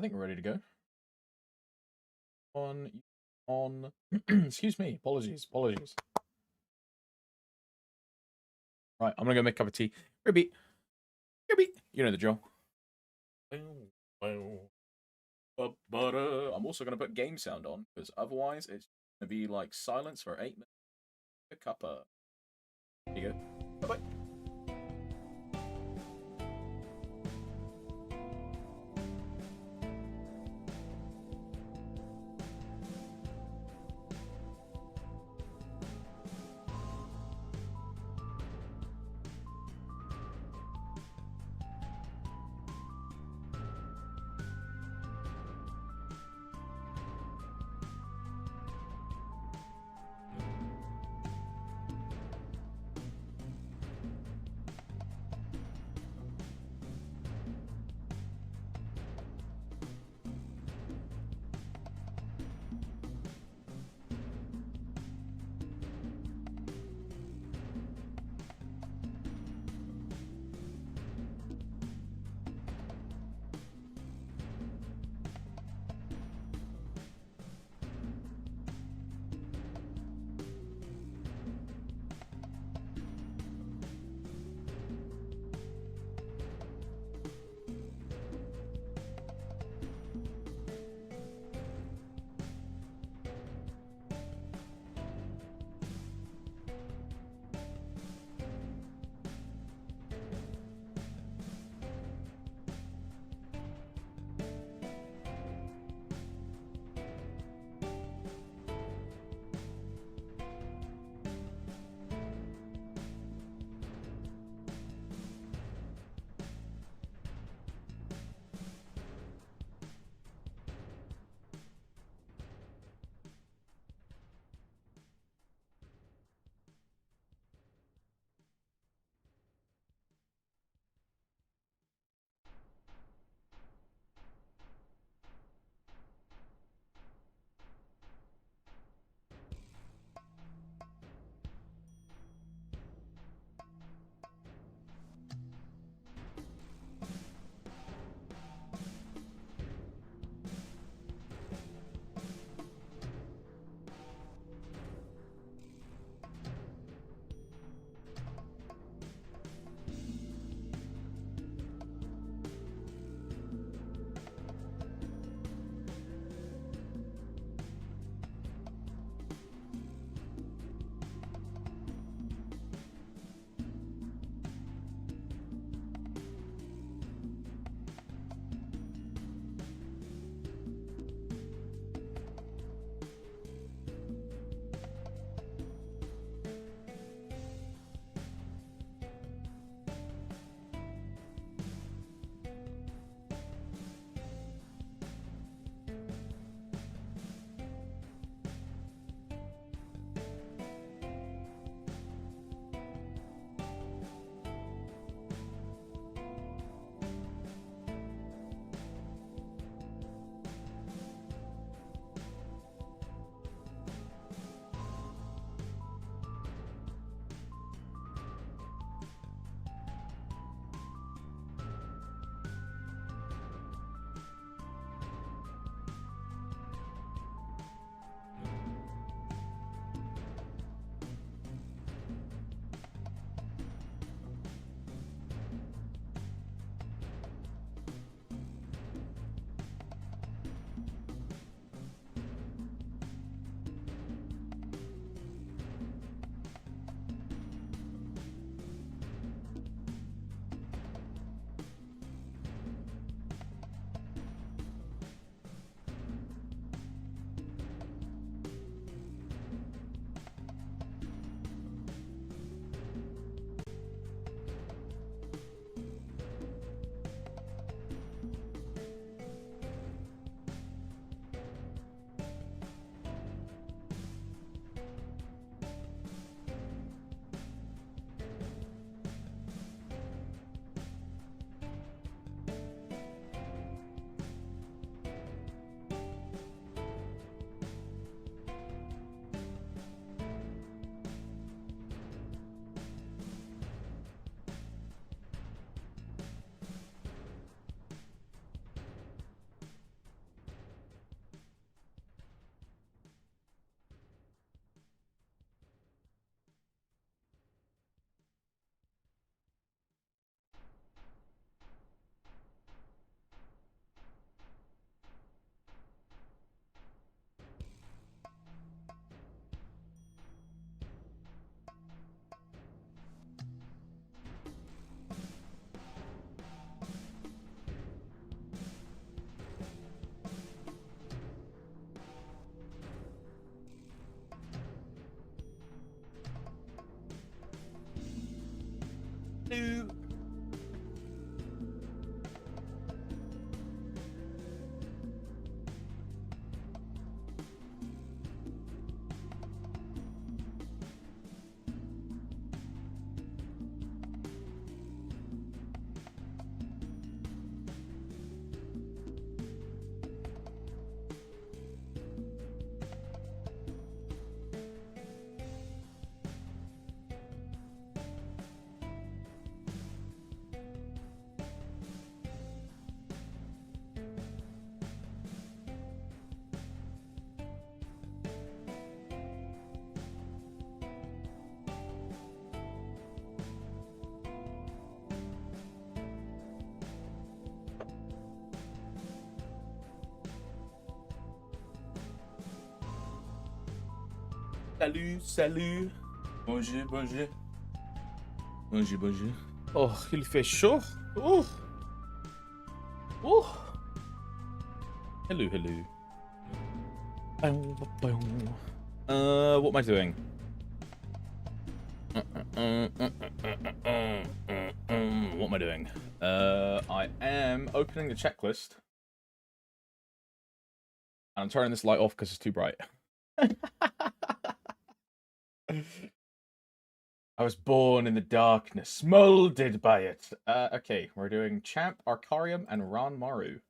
I think we're ready to go. On, excuse me, apologies. Right, I'm gonna go make a cup of tea. Ribby, you know the drill. But I'm also gonna put game sound on because otherwise it's gonna be like silence for 8 minutes. A cuppa. There you go. Bye bye. Salut! Salut, salut. Bonjour, bonjour. Bonjour, bonjour. Oh, il fait chaud. Oh. Oh. Hello, hello. What am I doing? What am I doing? I am opening the checklist. And I'm turning this light off because it's too bright. I was born in the darkness, molded by it. Okay, we're doing Champ, Arcarium, and Ranmaru.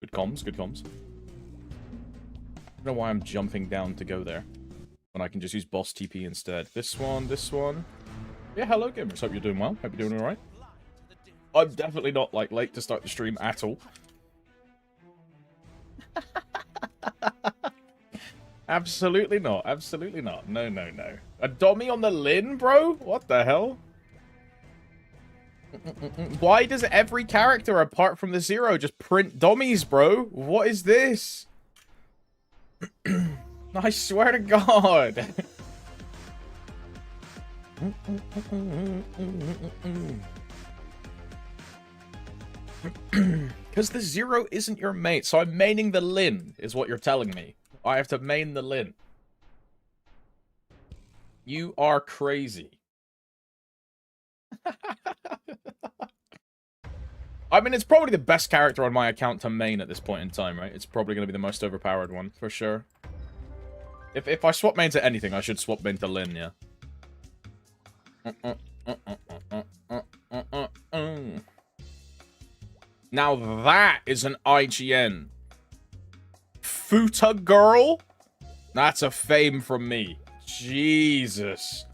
Good comms, good comms. I don't know why I'm jumping down to go there when I can just use boss TP instead. This one, this one. Yeah, hello gamers. Hope you're doing well. Hope you're doing alright. I'm definitely not like late to start the stream at all. Absolutely not. Absolutely not. No, no, no. A dummy on the Lin, bro? What the hell? Why does every character apart from the Zero just print dummies, bro? What is this? I swear to God. Because the Zero isn't your mate, so I'm maining the Lin, is what you're telling me. I have to main the Lin. You are crazy. I mean, it's probably the best character on my account to main at this point in time, right? It's probably going to be the most overpowered one, for sure. If I swap main to anything, I should swap main to Lin, yeah. Now that is an IGN. Futa girl? That's a fame from me. Jesus.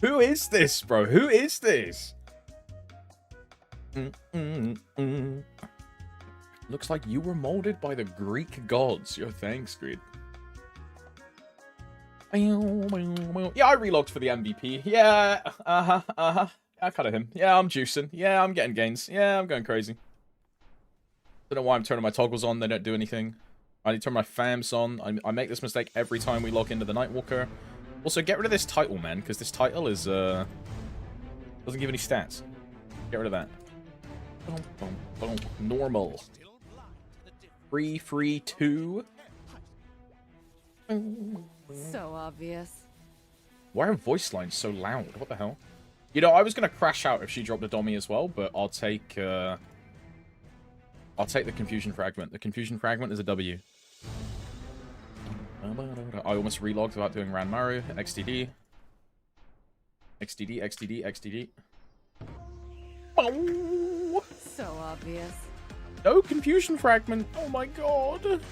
Who is this, bro? Who is this? Looks like you were molded by the Greek gods. Your thanks, Greed. Yeah, I relogged for the MVP. Yeah, I cut him. Yeah, I'm juicing. Yeah, I'm getting gains. Yeah, I'm going crazy. Don't know why I'm turning my toggles on. They don't do anything. I need to turn my fams on. I make this mistake every time we log into the Nightwalker. Also, get rid of this title, man, because this title is, doesn't give any stats. Get rid of that. Normal. Free 2. So obvious. Why are voice lines so loud? What the hell? You know, I was going to crash out if she dropped a dummy as well, but I'll take the Confusion Fragment. The Confusion Fragment is a W. I almost relogged without doing Ranmaru. XDD. XDD, XDD, XDD. Oh. So obvious. No Confusion Fragment. Oh my god.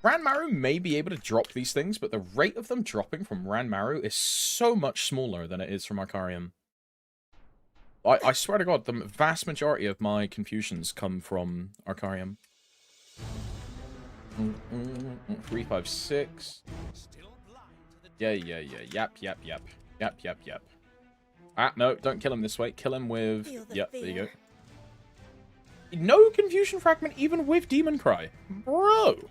Ranmaru may be able to drop these things, but the rate of them dropping from Ranmaru is so much smaller than it is from Arcarium. I swear to God, the vast majority of my confusions come from Arcarium. 356. Yeah. Yep. Ah, no, don't kill him this way. Kill him with... Yep, there you go. No Confusion Fragment even with Demon Cry. Bro!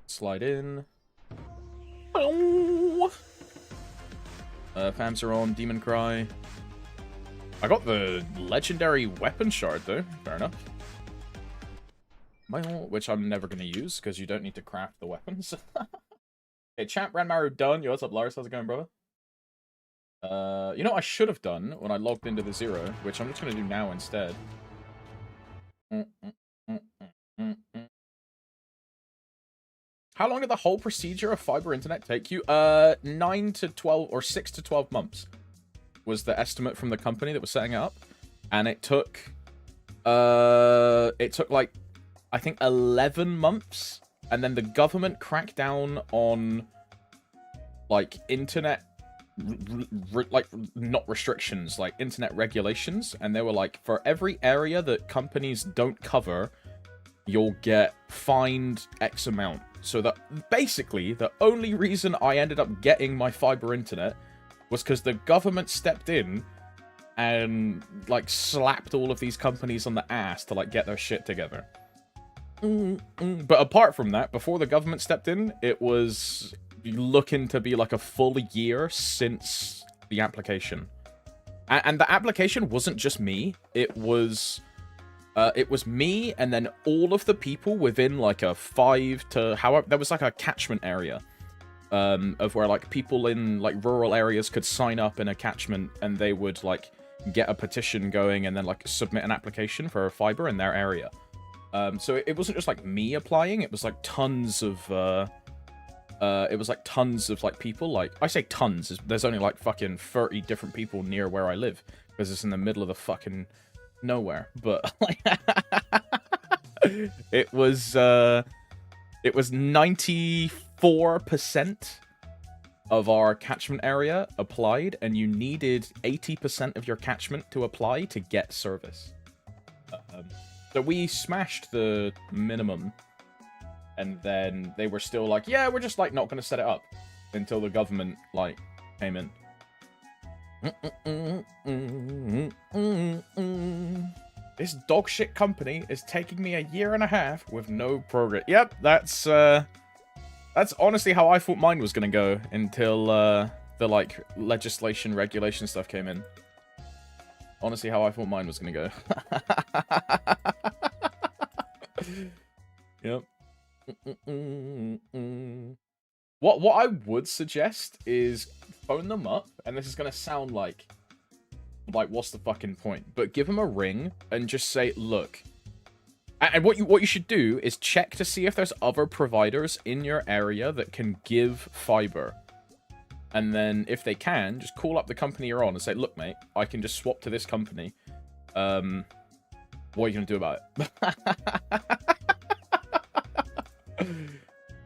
Slide in. Fams are on. Demon Cry. I got the legendary weapon shard, though. Fair enough. which I'm never going to use because you don't need to craft the weapons. Okay, Champ Ranmaru done. Yo, what's up, Lars? How's it going, brother? You know what I should have done when I logged into the Zero, which I'm just going to do now instead. How long did the whole procedure of fiber internet take you? 9 to 12 or 6 to 12 months was the estimate from the company that was setting it up, and it took like I think 11 months, and then the government cracked down on like internet like not restrictions, like internet regulations, and they were like, for every area that companies don't cover, you'll get fined X amount. So that basically the only reason I ended up getting my fiber internet was because the government stepped in and like slapped all of these companies on the ass to like get their shit together. But apart from that, before the government stepped in, it was looking to be like a full year since the application. And the application wasn't just me. It was me and then all of the people within like a 5 to however, there was like a catchment area of where like people in like rural areas could sign up in a catchment, and they would like get a petition going and then like submit an application for fiber in their area. So it wasn't just like me applying, it was like tons of like people, like I say tons, there's only like fucking 30 different people near where I live because it's in the middle of the fucking nowhere. But like it was 94% of our catchment area applied, and you needed 80% of your catchment to apply to get service. So we smashed the minimum, and then they were still like, yeah, we're just like not gonna set it up until the government like came in. This dog shit company is taking me a year and a half with no progress. Yep, that's honestly how I thought mine was gonna go until the like legislation, regulation stuff came in. Honestly, how I thought mine was gonna go. Yep. What I would suggest is phone them up, and this is gonna sound like what's the fucking point? But give them a ring and just say, look. And what you should do is check to see if there's other providers in your area that can give fiber. And then if they can, just call up the company you're on and say, look, mate, I can just swap to this company. What are you going to do about it?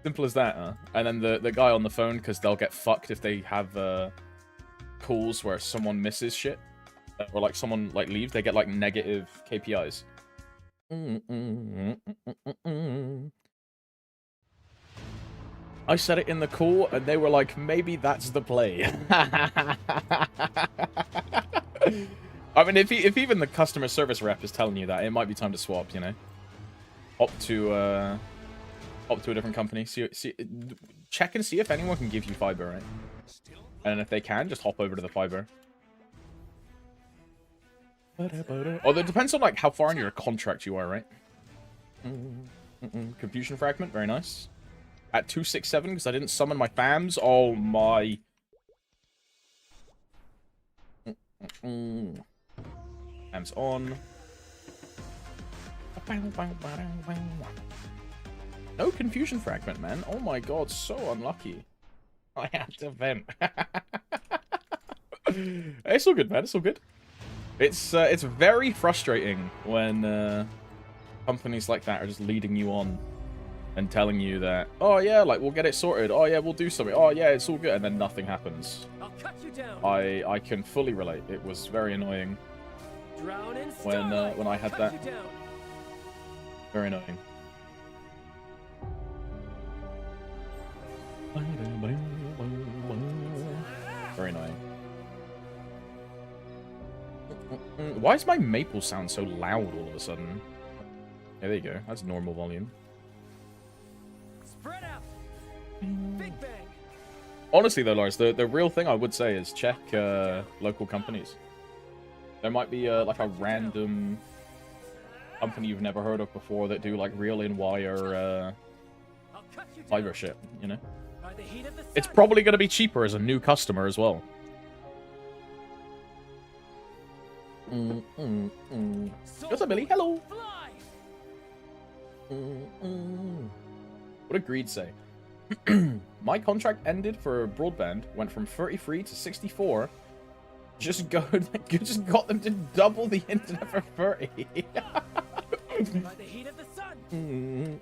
Simple as that, huh? And then the guy on the phone, because they'll get fucked if they have calls where someone misses shit. Or like someone like leaves, they get like negative KPIs. I said it in the call, and they were like, maybe that's the play. I mean, if even the customer service rep is telling you that, it might be time to swap, you know? Opt to a different company. See, check and see if anyone can give you fiber, right? And if they can, just hop over to the fiber. Although it depends on like how far in your contract you are, right? Confusion fragment, very nice. At 267 because I didn't summon my fams. Oh my. Fams on. No confusion fragment, man. Oh my god, so unlucky. I had to vent. It's all good, man. It's all good. It's very frustrating when companies like that are just leading you on and telling you that, oh yeah, like we'll get it sorted. Oh yeah, we'll do something. Oh yeah, it's all good, and then nothing happens. I'll cut you down. I can fully relate. It was very annoying when I had that. Very annoying. Very annoying. Why is my maple sound so loud all of a sudden? Yeah, there you go. That's normal volume. Spread out. Big bang. Honestly, though, Lars, the real thing I would say is check local companies. There might be like a random company you've never heard of before that do like real in-wire I'll cut you down. fiber shit, you know? By the heat of the sun. It's probably going to be cheaper as a new customer as well. What's up, Billy? Hello. Fly. What did Greed say? My contract ended for broadband, went from 33 to 64. Just got them to double the internet for 30. By the heat of the sun.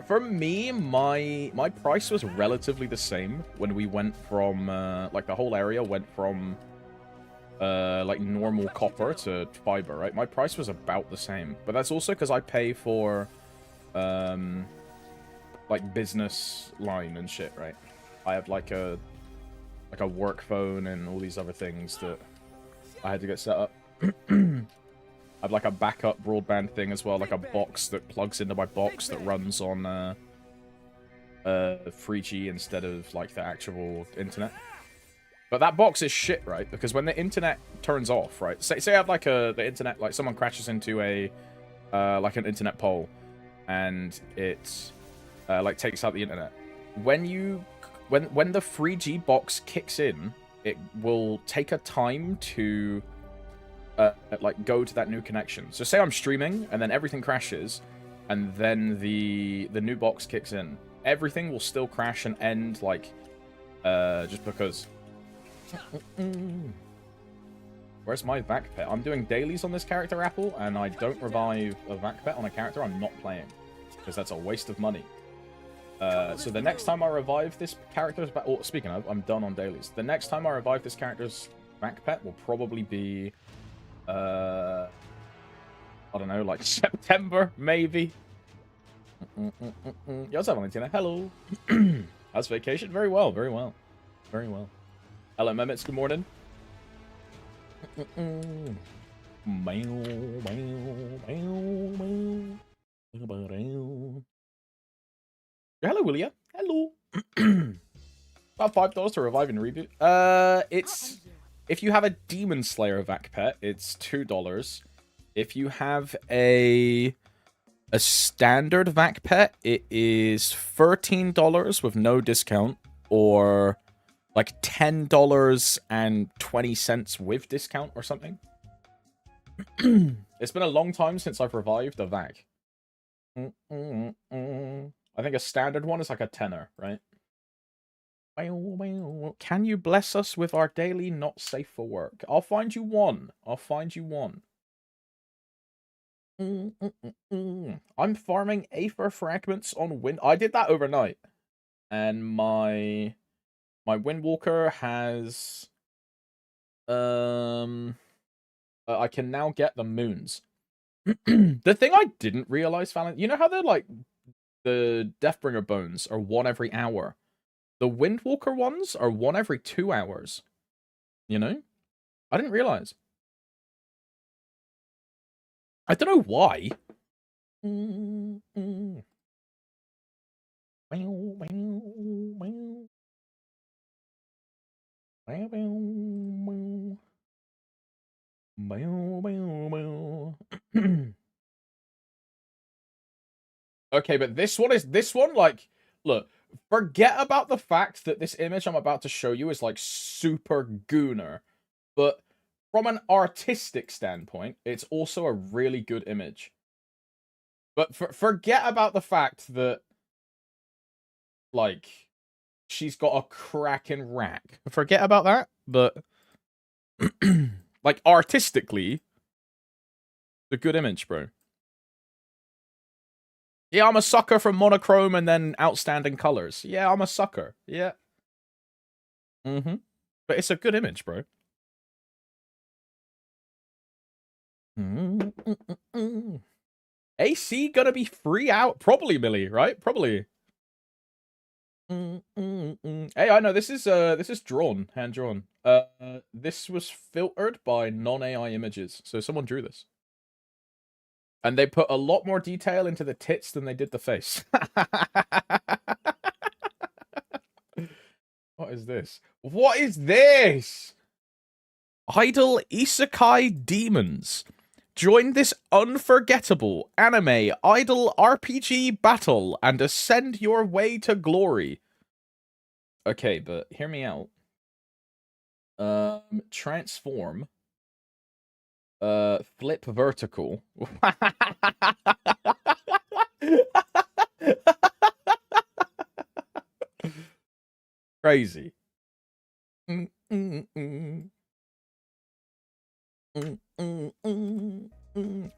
For me, my price was relatively the same when we went from like the whole area went from like normal copper to fiber, right? My price was about the same, but that's also because I pay for like business line and shit, right? I have like a work phone and all these other things that I had to get set up. I have like a backup broadband thing as well, like a box that plugs into my box that runs on 3G instead of like the actual internet. But that box is shit, right? Because when the internet turns off, right? Say I have like the internet, like someone crashes into a like an internet pole, and it like takes out the internet. When the 3G box kicks in, it will take a time to like go to that new connection. So say I'm streaming and then everything crashes, and then the new box kicks in. Everything will still crash and end like just because. Where's my vac pet? I'm doing dailies on this character, Apple, and I don't revive a vac pet on a character I'm not playing, because that's a waste of money. So the next time I revive this character's back, oh, speaking of, I'm done on dailies. The next time I revive this character's vac pet will probably be, I don't know, like September, maybe. Yo, what's up, Valentina? Hello. How's vacation? Very well, very well. Very well. Hello, Mehmet. Good morning. Hello, Willia. Hello. About $5 to revive and reboot. It's if you have a Demon Slayer vac pet, it's $2. If you have a standard vac pet, it is $13 with no discount, or like $10.20 with discount or something. It's been a long time since I've revived a vac. I think a standard one is like a tenner, right? Can you bless us with our daily not safe for work? I'll find you one. I'll find you one. I'm farming Aether fragments on Wind. I did that overnight, and my Windwalker has I can now get the moons. The thing I didn't realize, Fallon, you know how they're like the Deathbringer bones are 1 every hour. The Windwalker ones are 1 every 2 hours. You know? I didn't realize. I don't know why. Okay, but this one, like, look, forget about the fact that this image I'm about to show you is like super gooner, but from an artistic standpoint, it's also a really good image. But forget about the fact that, like, she's got a cracking rack. Forget about that, but like artistically, a good image, bro. Yeah, I'm a sucker for monochrome and then outstanding colors. Yeah, I'm a sucker. Yeah. But it's a good image, bro. AC gonna be free out? Probably, Millie, right? Probably. Hey, I know this is drawn, hand drawn. This was filtered by non-AI images, so someone drew this. And they put a lot more detail into the tits than they did the face. What is this? What is this? Idle Isekai Demons. Join this unforgettable anime idol RPG battle and ascend your way to glory. Okay, but hear me out. Transform. Flip vertical. Crazy.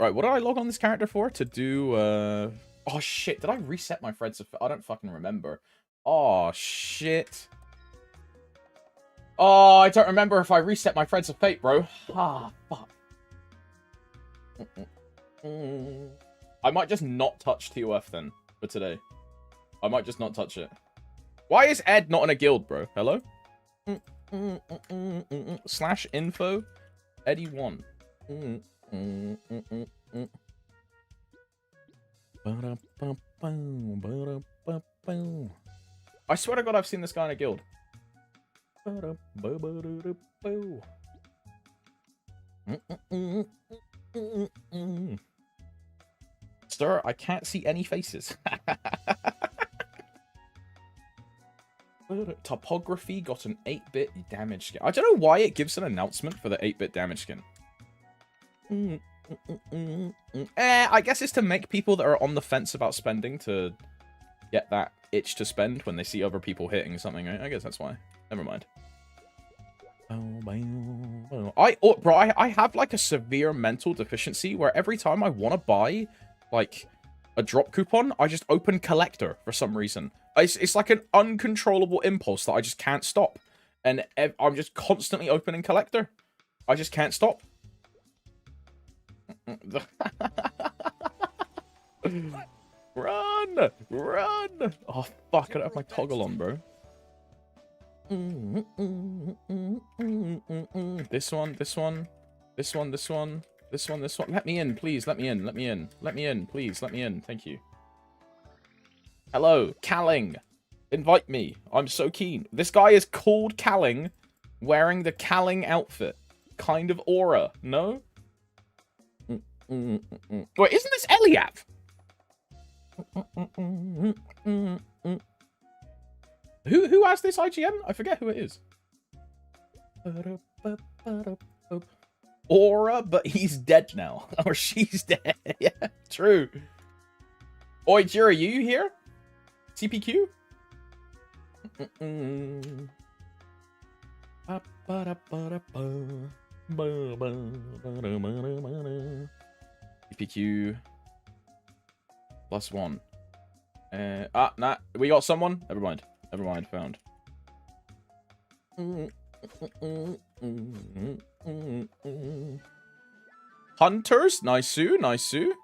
Right, what did I log on this character for? To do, oh shit, did I reset my Threads of... I don't fucking remember. Oh shit. Oh, I don't remember if I reset my Threads of Fate, bro. Ah, fuck. I might just not touch TOF then, for today. I might just not touch it. Why is Ed not in a guild, bro? Hello? /info Eddie1. I swear to God, I've seen this guy in a guild. Sir, I can't see any faces. Topography got an 8-bit damage skin. I don't know why it gives an announcement for the 8-bit damage skin. I guess it's to make people that are on the fence about spending to get that itch to spend when they see other people hitting something. Right? I guess that's why. Never mind. Bro, I have like a severe mental deficiency where every time I want to buy like a drop coupon, I just open collector for some reason. It's like an uncontrollable impulse that I just can't stop. And I'm just constantly opening collector. I just can't stop. Run! Run! Oh, fuck. I don't have my toggle on, bro. This one, this one. This one, this one. This one, this one. Let me in, please. Let me in. Let me in. Let me in, please. Let me in. Thank you. Hello, Calling. Invite me. I'm so keen. This guy is called Calling, wearing the Calling outfit. Kind of aura, no? Wait, isn't this Eliav? Who has this IGN? I forget who it is. Aura, but he's dead now. Or she's dead. Yeah, true. Oi, Jira, you here? CPQ? CPQ +1. Nah, we got someone? Never mind. Never mind, found. Hunters? Nice-oo, nice-oo.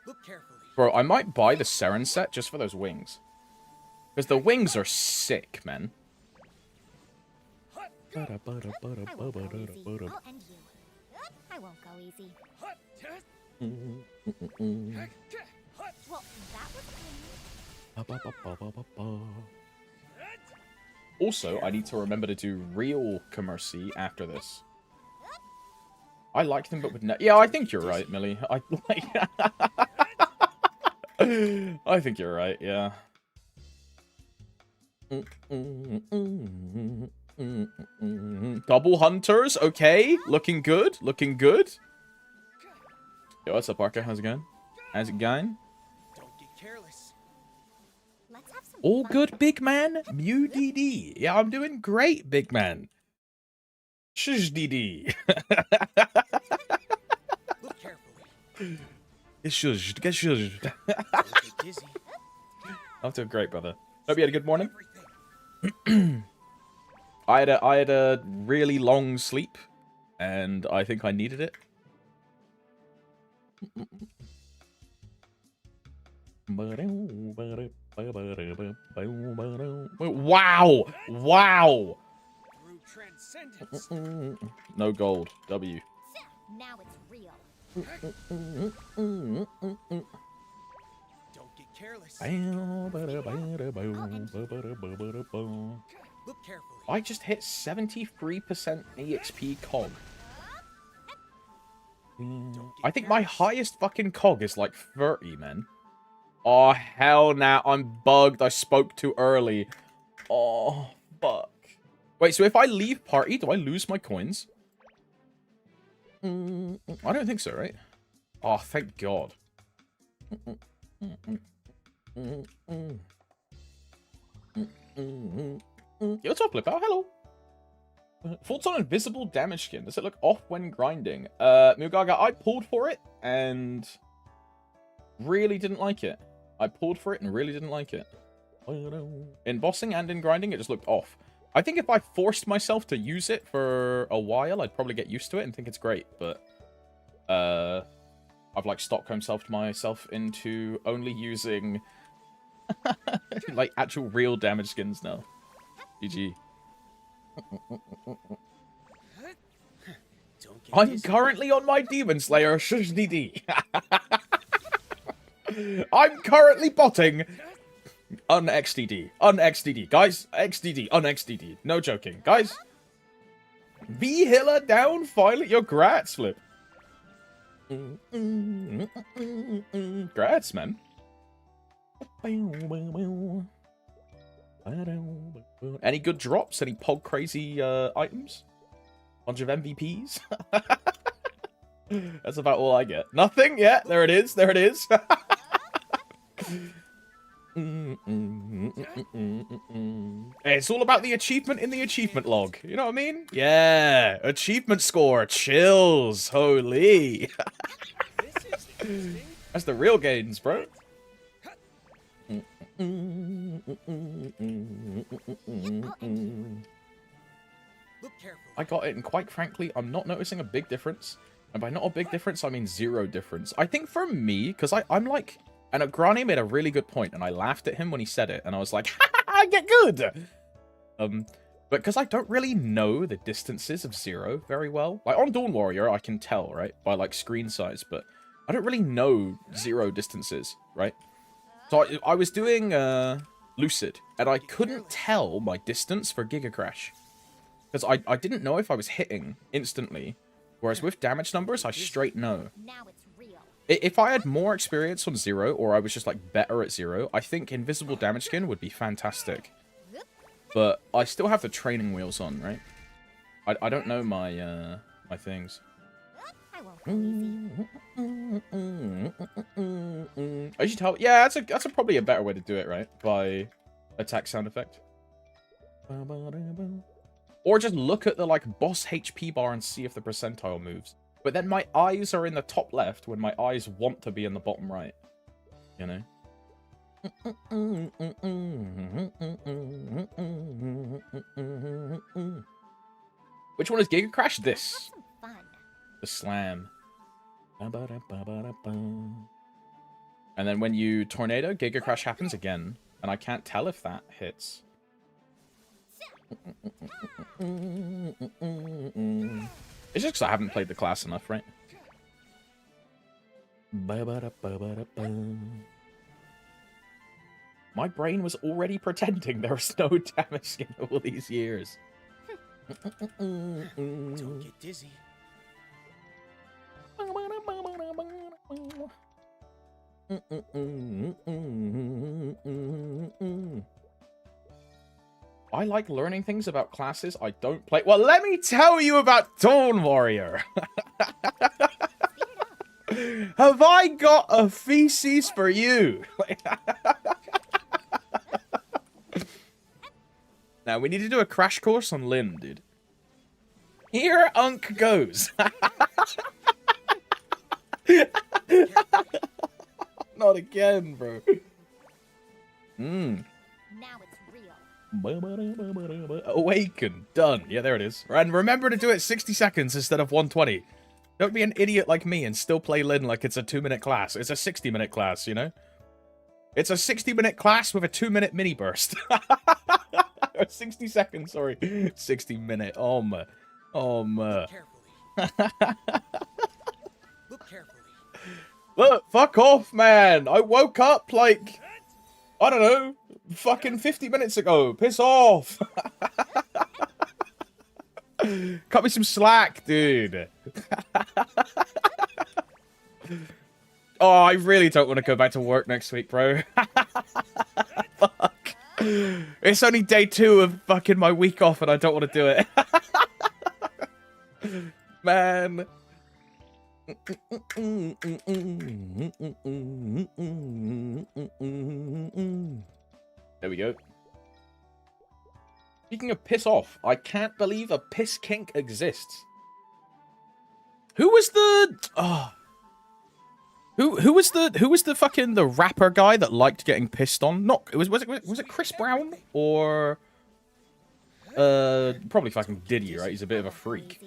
Look carefully. Bro, I might buy the Seren set just for those wings. Because the wings are sick, man. I won't go easy. I'll end you. I won't go easy. Well, that was clean. Also, I need to remember to do real commercy after this. I like them, but with no... Yeah, I think you're right, Millie. I think you're right, yeah. Double hunters, okay. Looking good, looking good. Yo, what's up, Parker? How's it going? How's it going? Don't get careless. Let's have some All fun. good, big man? Mew DD. Yeah, I'm doing great, big man. Shush DD. Look carefully. Get shushed, get shushed. Don't get dizzy. I'm doing great, brother. Hope you had a good morning. Everything. I had a really long sleep, and I think I needed it. Wow! Wow! Through transcendence. No gold. W. Now it's real. Don't get careless. Look carefully. I just hit 73% EXP COG. I think my highest fucking cog is like 30, man. Oh, hell nah. I'm bugged. I spoke too early. Oh, fuck. Wait, so if I leave party, do I lose my coins? I don't think so, right? Oh, thank God. What's up, Flip out? Hello. Thoughts on invisible damage skin? Does it look off when grinding? Mugaga, I pulled for it and really didn't like it. I pulled for it and really didn't like it. In bossing and in grinding, it just looked off. I think if I forced myself to use it for a while, I'd probably get used to it and think it's great, but I've like Stockholm-selfed myself into only using like actual real damage skins now. GG. I'm currently on my Demon Slayer SHD. I'm currently botting un-XDD. Un-XDD. Guys, XDD. Un-XDD. No joking. Guys. V-Hiller down, finally. Your grats, Flip. Grats, man. Any good drops? Any pog crazy items? Bunch of MVPs? That's about all I get. Nothing? Yeah, there it is. There it is. It's all about the achievement in the achievement log. You know what I mean? Yeah. Achievement score. Chills. Holy. That's the real gains, bro. I got it, and quite frankly, I'm not noticing a big difference. And by not a big difference, I mean 0 difference. I think for me, because I'm like... And Granny made a really good point, and I laughed at him when he said it, and I was like, I get good! But because I don't really know the distances of 0 very well. Like, on Dawn Warrior, I can tell, right? By, like, screen size, but I don't really know 0 distances, right? So I was doing Lucid, and I couldn't tell my distance for Giga Crash. Because I didn't know if I was hitting instantly. Whereas with damage numbers, I straight know. Now it's real. If I had more experience on 0, or I was just like better at 0, I think invisible damage skin would be fantastic. But I still have the training wheels on, right? I don't know my my things. I won't go easy. I should tell. Yeah, that's probably a better way to do it, right? By attack sound effect. Or just look at the like boss HP bar and see if the percentile moves. But then my eyes are in the top left when my eyes want to be in the bottom right. You know? Which one is Giga Crash? This. Have some fun. The slam. And then when you tornado, Giga Crash happens again. And I can't tell if that hits. It's just because I haven't played the class enough, right? My brain was already pretending there was no damage skin all these years. Don't get dizzy. I like learning things about classes I don't play. Well, let me tell you about Dawn Warrior. Have I got a feces for you? Now, we need to do a crash course on Lynn, dude. Here Unk goes. Not again, bro. Now it's real. Awaken. Done. Yeah, there it is. And remember to do it 60 seconds instead of 120. Don't be an idiot like me and still play Lynn like it's a 2-minute class. It's a 60-minute class, you know? It's a 60-minute class with a 2-minute mini burst. 60 seconds, sorry. 60-minute. Look carefully. Look, fuck off, man. I woke up like, I don't know, fucking 50 minutes ago. Piss off. Cut me some slack, dude. Oh, I really don't want to go back to work next week, bro. Fuck. It's only day 2 of fucking my week off and I don't want to do it. Man. There we go. Speaking of piss off, I can't believe a piss kink exists. Who was the... Oh... Who was the fucking the rapper guy that liked getting pissed on? Not was it Chris Brown or probably fucking Diddy, right? He's a bit of a freak.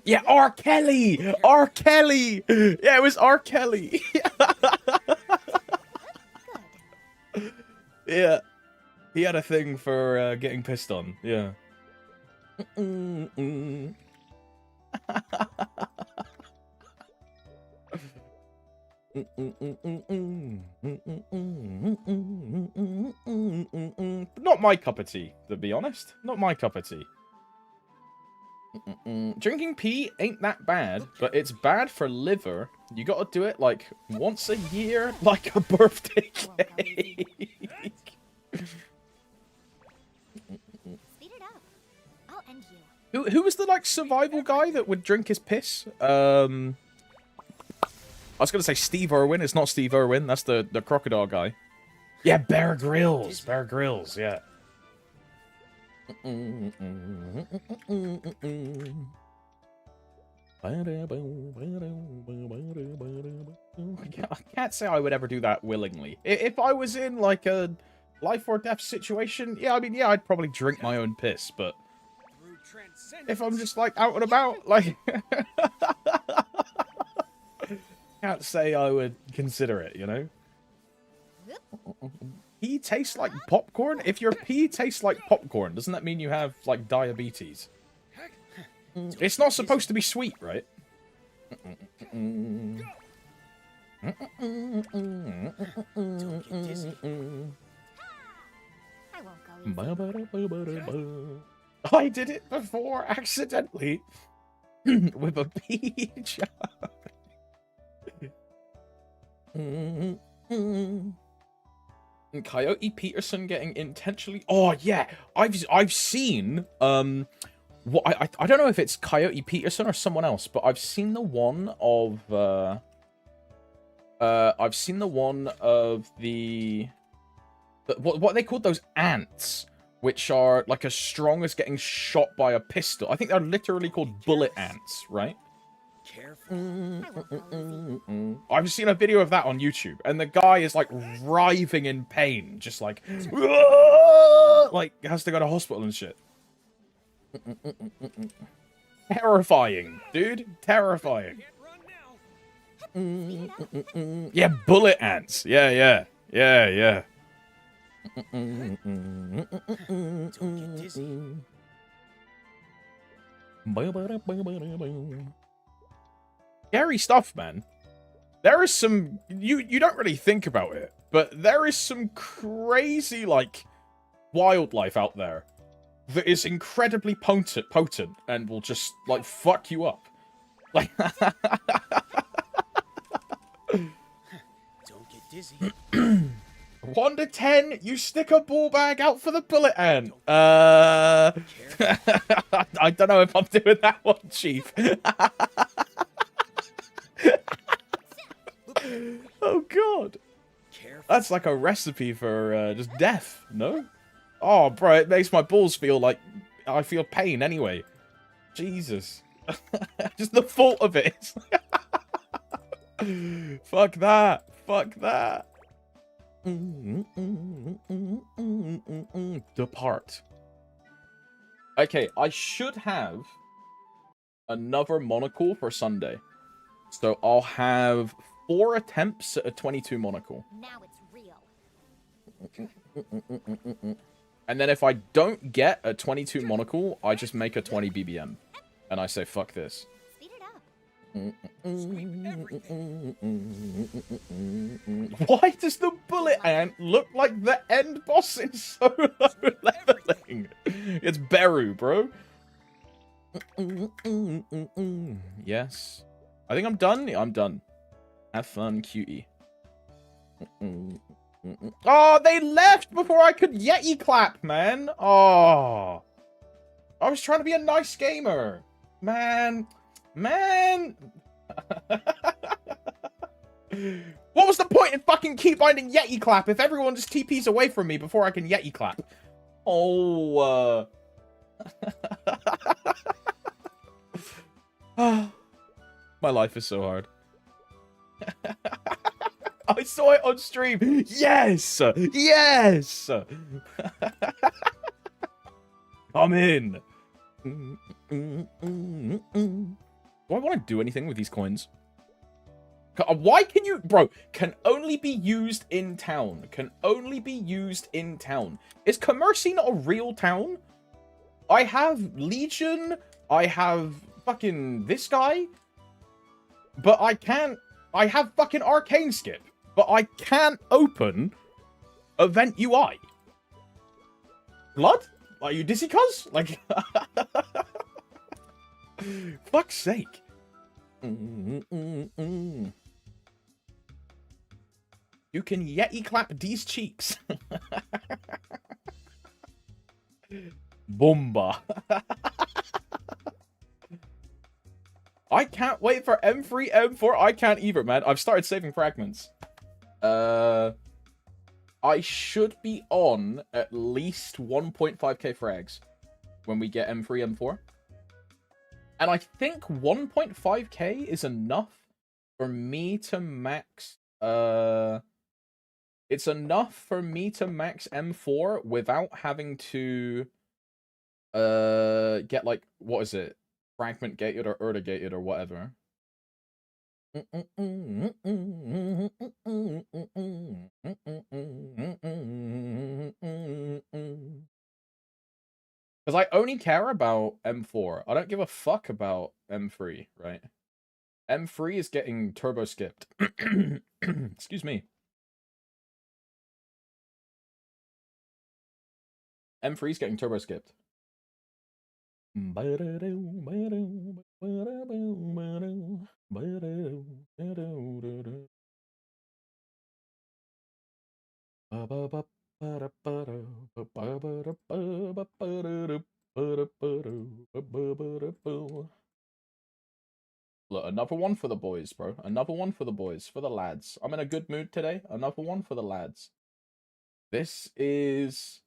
Yeah, R. Kelly. R. Kelly. Yeah, it was R. Kelly. Yeah, he had a thing for getting pissed on. Yeah. Not my cup of tea, to be honest. Not my cup of tea. Drinking pee ain't that bad, but it's bad for liver. You gotta do it like once a year, like a birthday cake. Speed it up. I'll end you. Who was the like survival guy that would drink his piss? I was gonna say Steve Irwin. It's not Steve Irwin. That's the crocodile guy. Yeah, Bear Grylls. Bear Grylls. Yeah. I can't say I would ever do that willingly. If I was in like a life or death situation, yeah, I mean, yeah, I'd probably drink my own piss. But if I'm just like out and about, like. Can't say I would consider it, you know? Pee tastes like popcorn? If your pee tastes like popcorn, doesn't that mean you have, like, diabetes? It's not supposed to be sweet, right? I did it before, accidentally. With a pee jar. Coyote Peterson getting intentionally. Oh yeah, I've seen what I don't know if it's Coyote Peterson or someone else, but I've seen the one of the what they called those ants, which are like as strong as getting shot by a pistol. I think they're literally called bullet ants, right? I've seen a video of that on YouTube, and the guy is like writhing in pain, just like has to go to hospital and shit. Terrifying, dude. Terrifying. Yeah, bullet ants. Yeah. Scary stuff, man. There is some... You don't really think about it, but there is some crazy, like, wildlife out there that is incredibly potent and will just, like, fuck you up. Like... Don't get dizzy. 1 to 10, you stick a ball bag out for the bullet ant. I don't know if I'm doing that one, Chief. Oh god, that's like a recipe for just death, no? Oh bro, it makes my balls feel like I feel pain anyway. Jesus. Just the thought of it. Fuck that. Depart. Okay, I should have another monocle for Sunday. So I'll have 4 attempts at a 22 monocle. Now it's real. And then if I don't get a 22 monocle, I just make a 20 BBM. And I say, fuck this. Speed it up. Why does the bullet ant look like the end boss in solo leveling? It's Beru, bro. Yes. I think I'm done. Yeah, I'm done. Have fun, cutie. Oh, they left before I could Yeti clap, man. Oh. I was trying to be a nice gamer. Man. Man. What was the point in fucking keep binding Yeti clap if everyone just TPs away from me before I can Yeti clap? Oh, my life is so hard. I saw it on stream. Yes! Yes! I'm in. Do I want to do anything with these coins? Why can you... Bro, can only be used in town. Can only be used in town. Is Commercy not a real town? I have Legion. I have fucking this guy. But I can't... I have fucking Arcane Skip. But I can't open Event UI. Blood? Are you dizzy, cuz? Like... Fuck's sake. You can Yeti clap these cheeks. Bomba. I can't wait for M3, M4. I can't either, man. I've started saving fragments. I should be on at least 1.5k frags when we get M3, M4. And I think 1.5k is enough for me to max... It's enough for me to max M4 without having to get like, what is it? Fragment gated or erda gated or whatever. Because I only care about M4. I don't give a fuck about M3, right? M3 is getting turbo skipped. Excuse me. M3 is getting turbo skipped. Look, another one for the boys, bro. Another one for the boys, for the lads. I'm in a good mood today. Another one for the lads. This is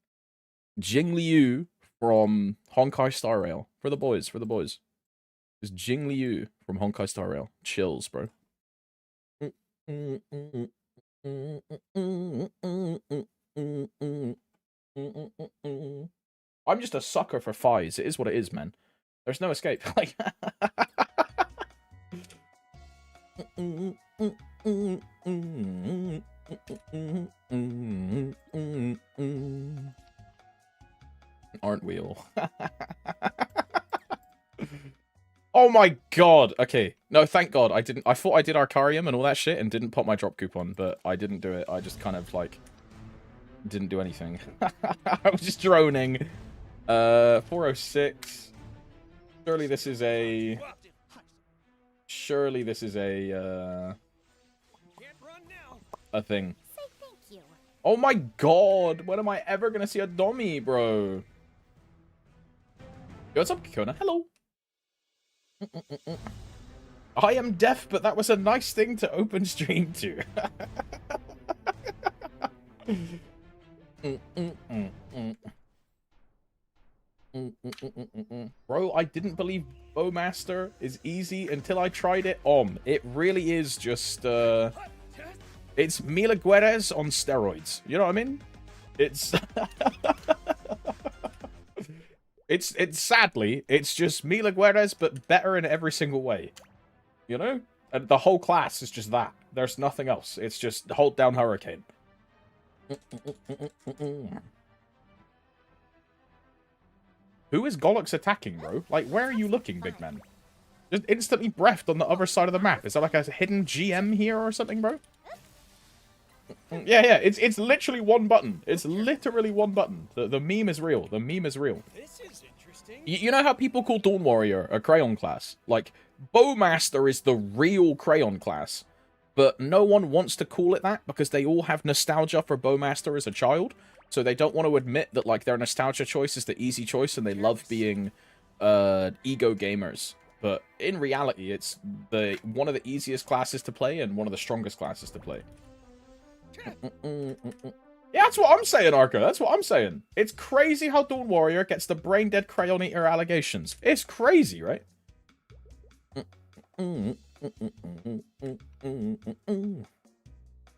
Jing Liu from Honkai Star Rail. For the boys, for the boys. It's Jing Liu from Honkai Star Rail. Chills, bro. I'm just a sucker for fies. It is what it is, man. There's no escape. Like... Aren't we all? Oh my god. Okay. No, thank god. I didn't. I thought I did Arcarium and all that shit and didn't pop my drop coupon, but I didn't do it. I just kind of like didn't do anything. I was just droning. 406. Surely this is a... Surely this is a thing. Say thank you. Oh my god, when am I ever gonna see a Dommy, bro? Yo, what's up, Kikona? Hello. I am deaf, but that was a nice thing to open stream to. Bro, I didn't believe Bowmaster is easy until I tried it. It really is just, it's Mila Guerres on steroids. You know what I mean? It's... It's sadly, it's just Mila Guerres, but better in every single way. You know? And the whole class is just that. There's nothing else. It's just hold down Hurricane. Who is Gollux attacking, bro? Like, where are you looking, big man? Just instantly breathed on the other side of the map. Is that like a hidden GM here or something, bro? Yeah, it's literally one button. It's literally one button. The meme is real. The meme is real. This is interesting. You know how people call Dawn Warrior a crayon class? Like, Bowmaster is the real Crayon class, but no one wants to call it that because they all have nostalgia for Bowmaster as a child, so they don't want to admit that like their nostalgia choice is the easy choice and they love being ego gamers. But in reality, it's one of the easiest classes to play and one of the strongest classes to play. Yeah, that's what I'm saying, Arca. That's what I'm saying. It's crazy how Dawn Warrior gets the brain-dead Crayon Eater allegations. It's crazy, right? Dawn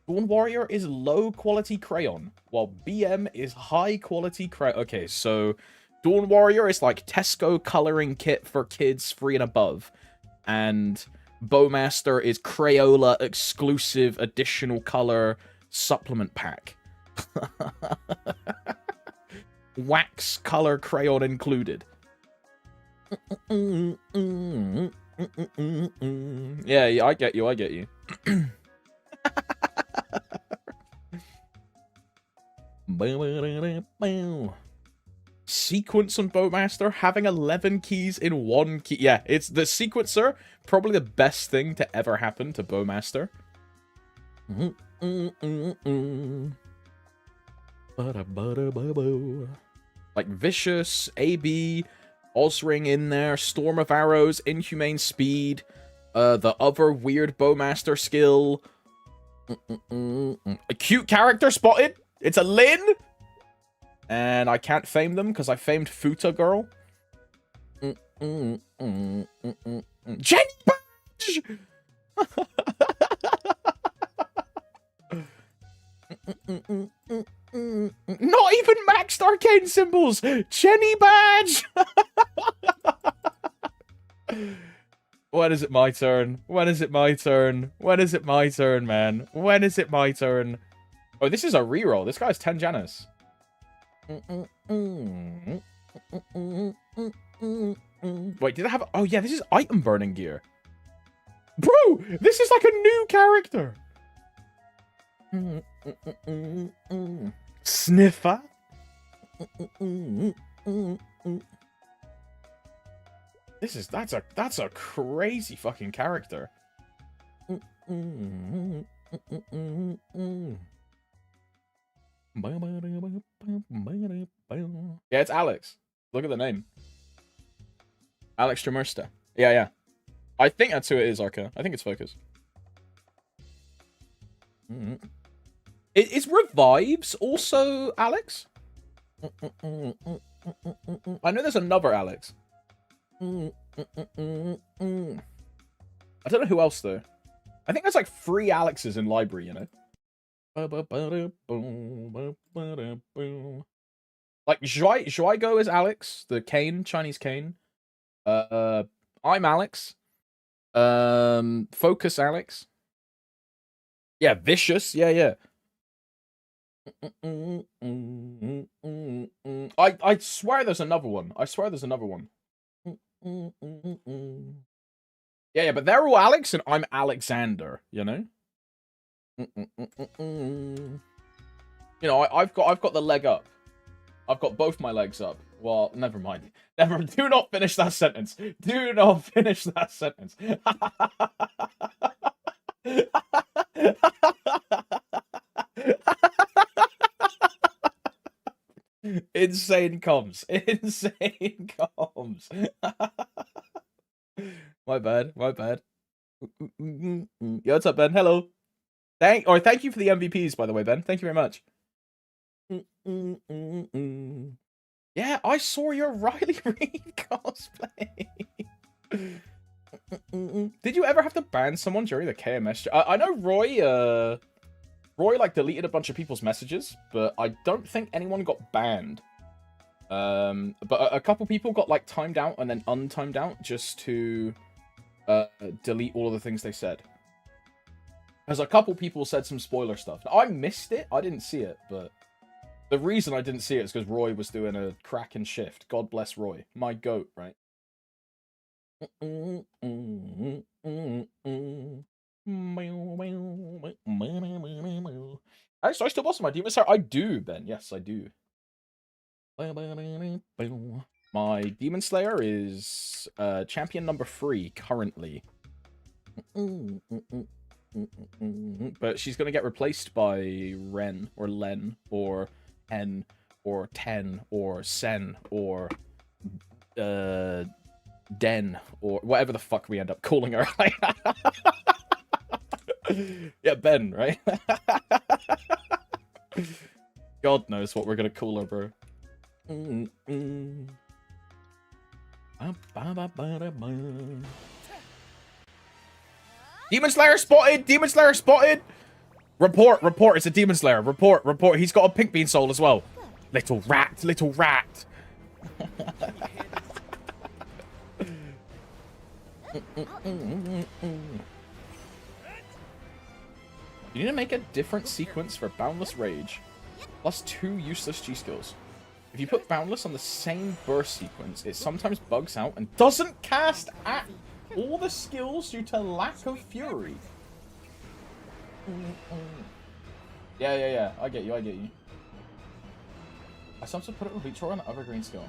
Warrior is low-quality Crayon, while BM is high-quality Crayon. Okay, so Dawn Warrior is like Tesco coloring kit for kids 3 and above, and Bowmaster is Crayola exclusive additional color supplement pack. Wax color crayon included. Yeah, I get you, I get you. Sequence on Bowmaster, having 11 keys in 1 key. Yeah, it's the sequencer, probably the best thing to ever happen to Bowmaster. Like Vicious, AB, Osring in there, Storm of Arrows, Inhumane Speed, the other weird Bowmaster skill. A cute character spotted. It's a Lin. And I can't fame them because I famed Futa Girl. Jenny Badge! Not even maxed arcane symbols! Jenny Badge! When is it my turn? When is it my turn? When is it my turn, man? When is it my turn? Oh, this is a reroll. This guy's 10 Janus. Wait, did I have... Oh, yeah, this is item burning gear. Bro, this is like a new character. Sniffer. That's a crazy fucking character. Yeah, it's Alex. Look at the name. Alex Tremersta. Yeah, yeah. I think that's who it is, Arca. I think it's Focus. Is Revives also Alex? I know there's another Alex. I don't know who else, though. I think there's like 3 Alexes in library, you know? Like, Zhuaigo is Alex, the Kane, Chinese Kane. I'm Alex. Focus Alex. Yeah, Vicious. Yeah, yeah. I swear there's another one. I swear there's another one. Yeah, yeah, but they're all Alex and I'm Alexander, you know? You know, I've got the leg up. I've got both my legs up. Well, never mind. Do not finish that sentence. Do not finish that sentence. Insane comms. Insane comms. My bad. My bad. Yo, what's up, Ben? Hello. Thank you for the MVPs, by the way, Ben. Thank you very much. Yeah, I saw your Riley Reid cosplay. Did you ever have to ban someone during the KMS? I know Roy like deleted a bunch of people's messages, but I don't think anyone got banned. But a couple people got like timed out and then untimed out just to delete all of the things they said. Because a couple people said some spoiler stuff. Now, I missed it. I didn't see it, but the reason I didn't see it is because Roy was doing a Kraken shift. God bless Roy. My goat, right? So I still boss my demon sir. I do, Ben. Yes, I do. My Demon Slayer is champion number 3 currently. But she's going to get replaced by Ren, or Len, or Hen, or Ten, or Sen, or Den, or whatever the fuck we end up calling her. Yeah, Ben, right? God knows what we're going to call her, bro. Demon Slayer spotted! Demon Slayer spotted! Report, report, it's a Demon Slayer. Report, report. He's got a pink bean soul as well. Little rat, little rat. You need to make a different sequence for Boundless Rage. Plus 2 useless G skills. If you put Boundless on the same burst sequence, it sometimes bugs out and doesn't cast at all the skills due to lack of fury. Yeah. I get you. I sometimes put it with Reach on the other green skill.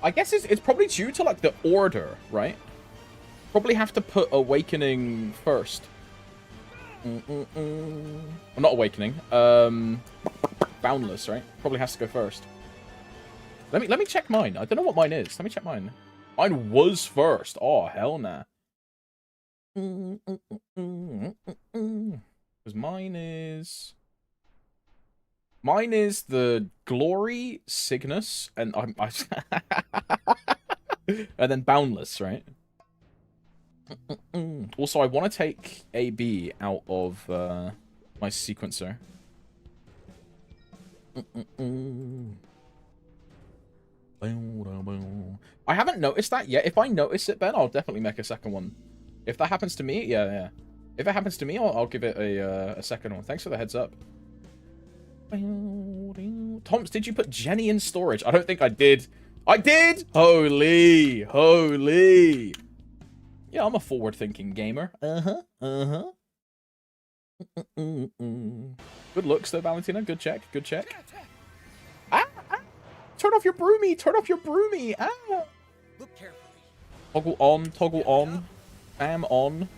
I guess it's probably due to like the order, right? Probably have to put Awakening first. Well, not Awakening. Boundless, right? Probably has to go first. Let me check mine. I don't know what mine is. Let me check mine. Mine was first. Oh, hell nah. Because mine is the Glory, Cygnus, and and then Boundless, right? Also, I want to take AB out of my sequencer. I haven't noticed that yet. If I notice it, Ben, I'll definitely make a second one. If that happens to me, yeah. If it happens to me, I'll give it a second one. Thanks for the heads up. Toms, did you put Jenny in storage? I don't think I did. I did! Holy! Yeah, I'm a forward-thinking gamer. Good looks, though, Valentina. Good check. Ah! Turn off your broomy! Ah! Look carefully. Toggle on. Bam on.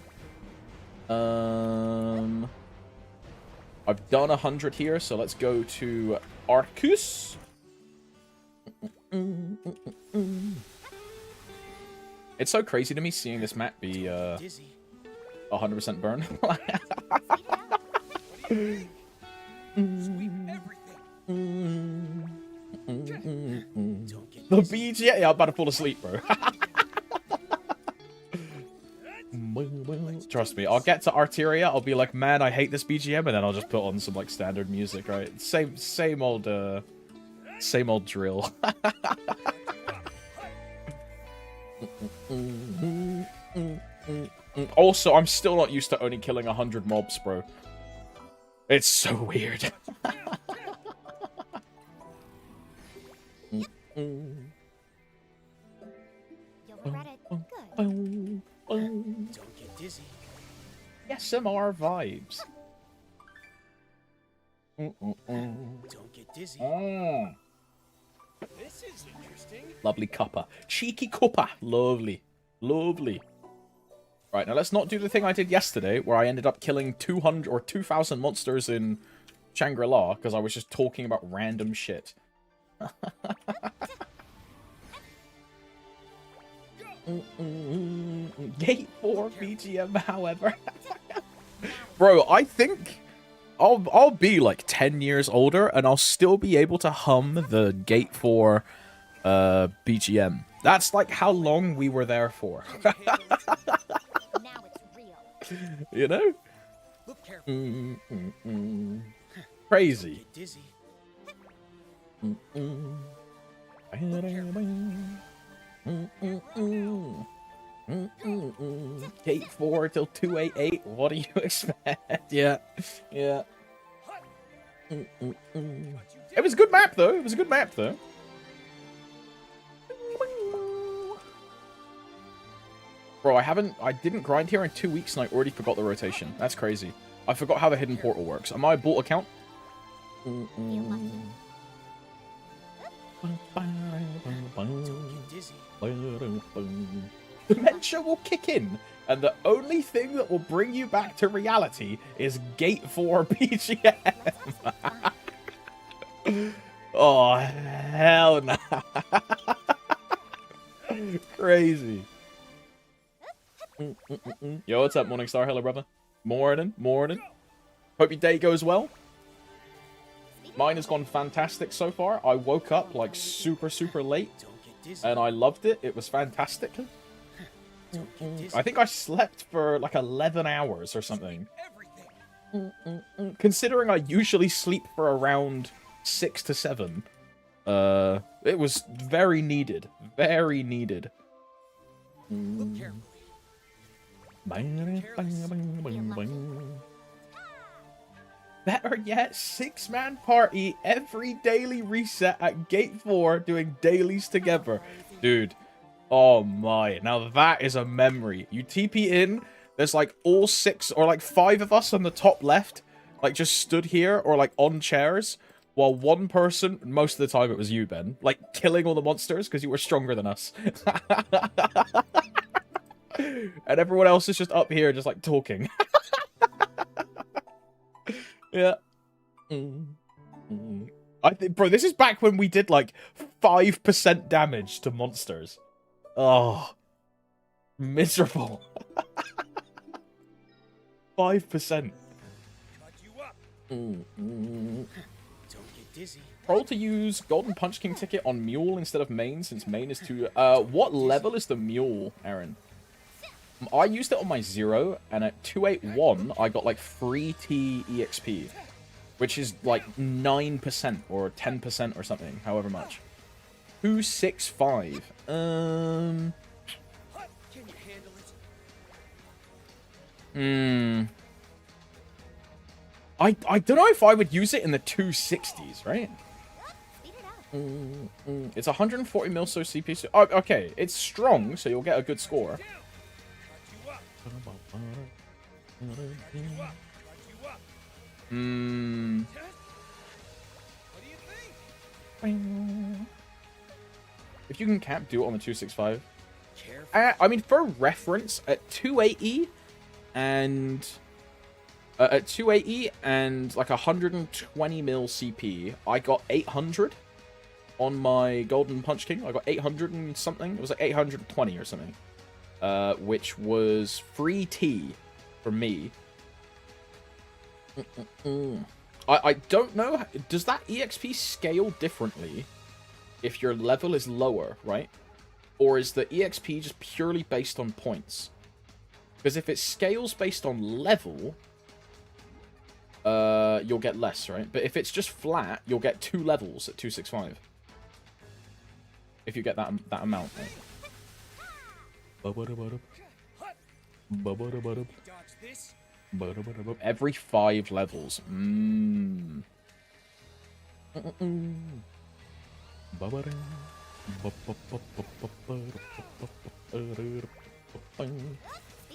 I've done 100 here, so let's go to Arcus. It's so crazy to me seeing this map be 100% burn. The BG, yeah, I'm about to fall asleep, bro. Trust me, I'll get to Arteria, I'll be like, man, I hate this BGM, and then I'll just put on some like standard music, right? Same old drill. Also, I'm still not used to only killing 100 mobs, bro. It's so weird. You'll regret it. Good. Don't get dizzy. SMR vibes. Don't get dizzy. This is interesting. Lovely cuppa. Cheeky cuppa. Lovely. Right, now let's not do the thing I did yesterday, where I ended up killing 200 or 2,000 monsters in Shangri-La, because I was just talking about random shit. Gate 4 BGM, however. Bro, I think I'll be like 10 years older and I'll still be able to hum the Gate 4 BGM. That's like how long we were there for. Now it's real. You know? Look carefully. Crazy. Get dizzy. Gate 4 till 288. What do you expect? Yeah. It was a good map though. Bro, I didn't grind here in 2 weeks and I already forgot the rotation. That's crazy. I forgot how the hidden portal works. Am I a bolt account? Feel lucky. Get dizzy. Dementia will kick in, and the only thing that will bring you back to reality is Gate 4 BGM. Let's have some fun. Oh, hell nah. Crazy. Yo, what's up, Morningstar? Hello, brother. Morning. Hope your day goes well. Mine has gone fantastic so far. I woke up like super late, Don't get dizzy. and I loved it. It was fantastic. Don't get dizzy. I think I slept for like 11 hours or something. Everything. Considering I usually sleep for around 6 to 7. It was very needed. Very needed. Look carefully. Better yet, 6-man party every daily reset at Gate 4 doing dailies together. Dude, oh my. Now that is a memory. You TP in, there's like all 6 or like 5 of us on the top left, like just stood here or like on chairs, while one person, most of the time it was you, Ben, like killing all the monsters because you were stronger than us. And everyone else is just up here just like talking. Yeah. I think, bro, this is back when we did like 5% damage to monsters. Oh, miserable. 5%. Cut you up. Don't get dizzy. Roll to use Golden Punch King ticket on Mule instead of Main, since Main is too... what level is the Mule, Aaron? I used it on my 0, and at 281, I got like 3T EXP, which is like 9% or 10% or something, however much. 265. Can you handle it? I don't know if I would use it in the 260s, right? Speed it up. It's 140 mil so CP. So, oh, okay, it's strong, so you'll get a good score. Cut you up. Cut you up. What do you think? If you can cap, do it on the 265. Careful. I mean, for reference, at 280 and like 120 mil CP, I got 800 on my Golden Punch King. I got 800 and something. It was like 820 or something, which was free T for me. I don't know. Does that EXP scale differently if your level is lower, right? Or is the EXP just purely based on points? Because if it scales based on level, you'll get less, right? But if it's just flat, you'll get 2 levels at 265. If you get that amount, right? Dodge this. Every 5 levels.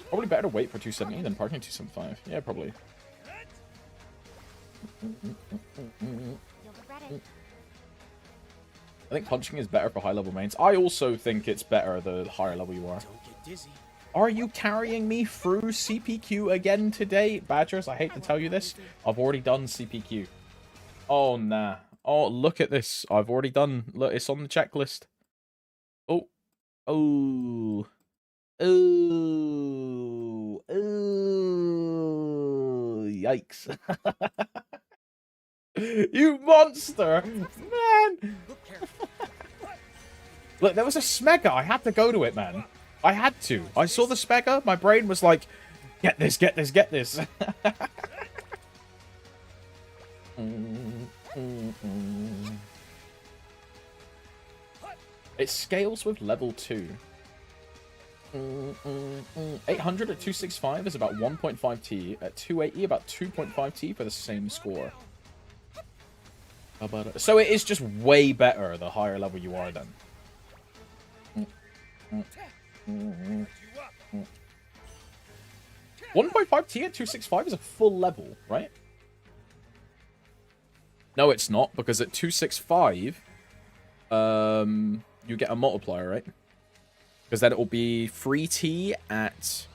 Probably better to wait for 270 than parking 275. Yeah, probably. You'll regret it. I think punching is better for high level mains. I also think it's better the higher level you are. Don't get dizzy. Are you carrying me through CPQ again today, Badgers? I hate to tell you this. I've already done CPQ. Oh, nah. Oh, look at this. I've already done... Look, it's on the checklist. Oh. Oh. Oh. Oh. Yikes. You monster! Man! Look careful. Look, there was a Smega. I had to go to it, man. I had to. I saw the Smega. My brain was like, get this, get this, get this. It scales with level 2. 800 at 265 is about 1.5 T. At 280, about 2.5 T for the same score. So it is just way better the higher level you are then. 1.5 T at 265 is a full level, right? No, it's not, because at 265, you get a multiplier, right? Because then it will be free T at...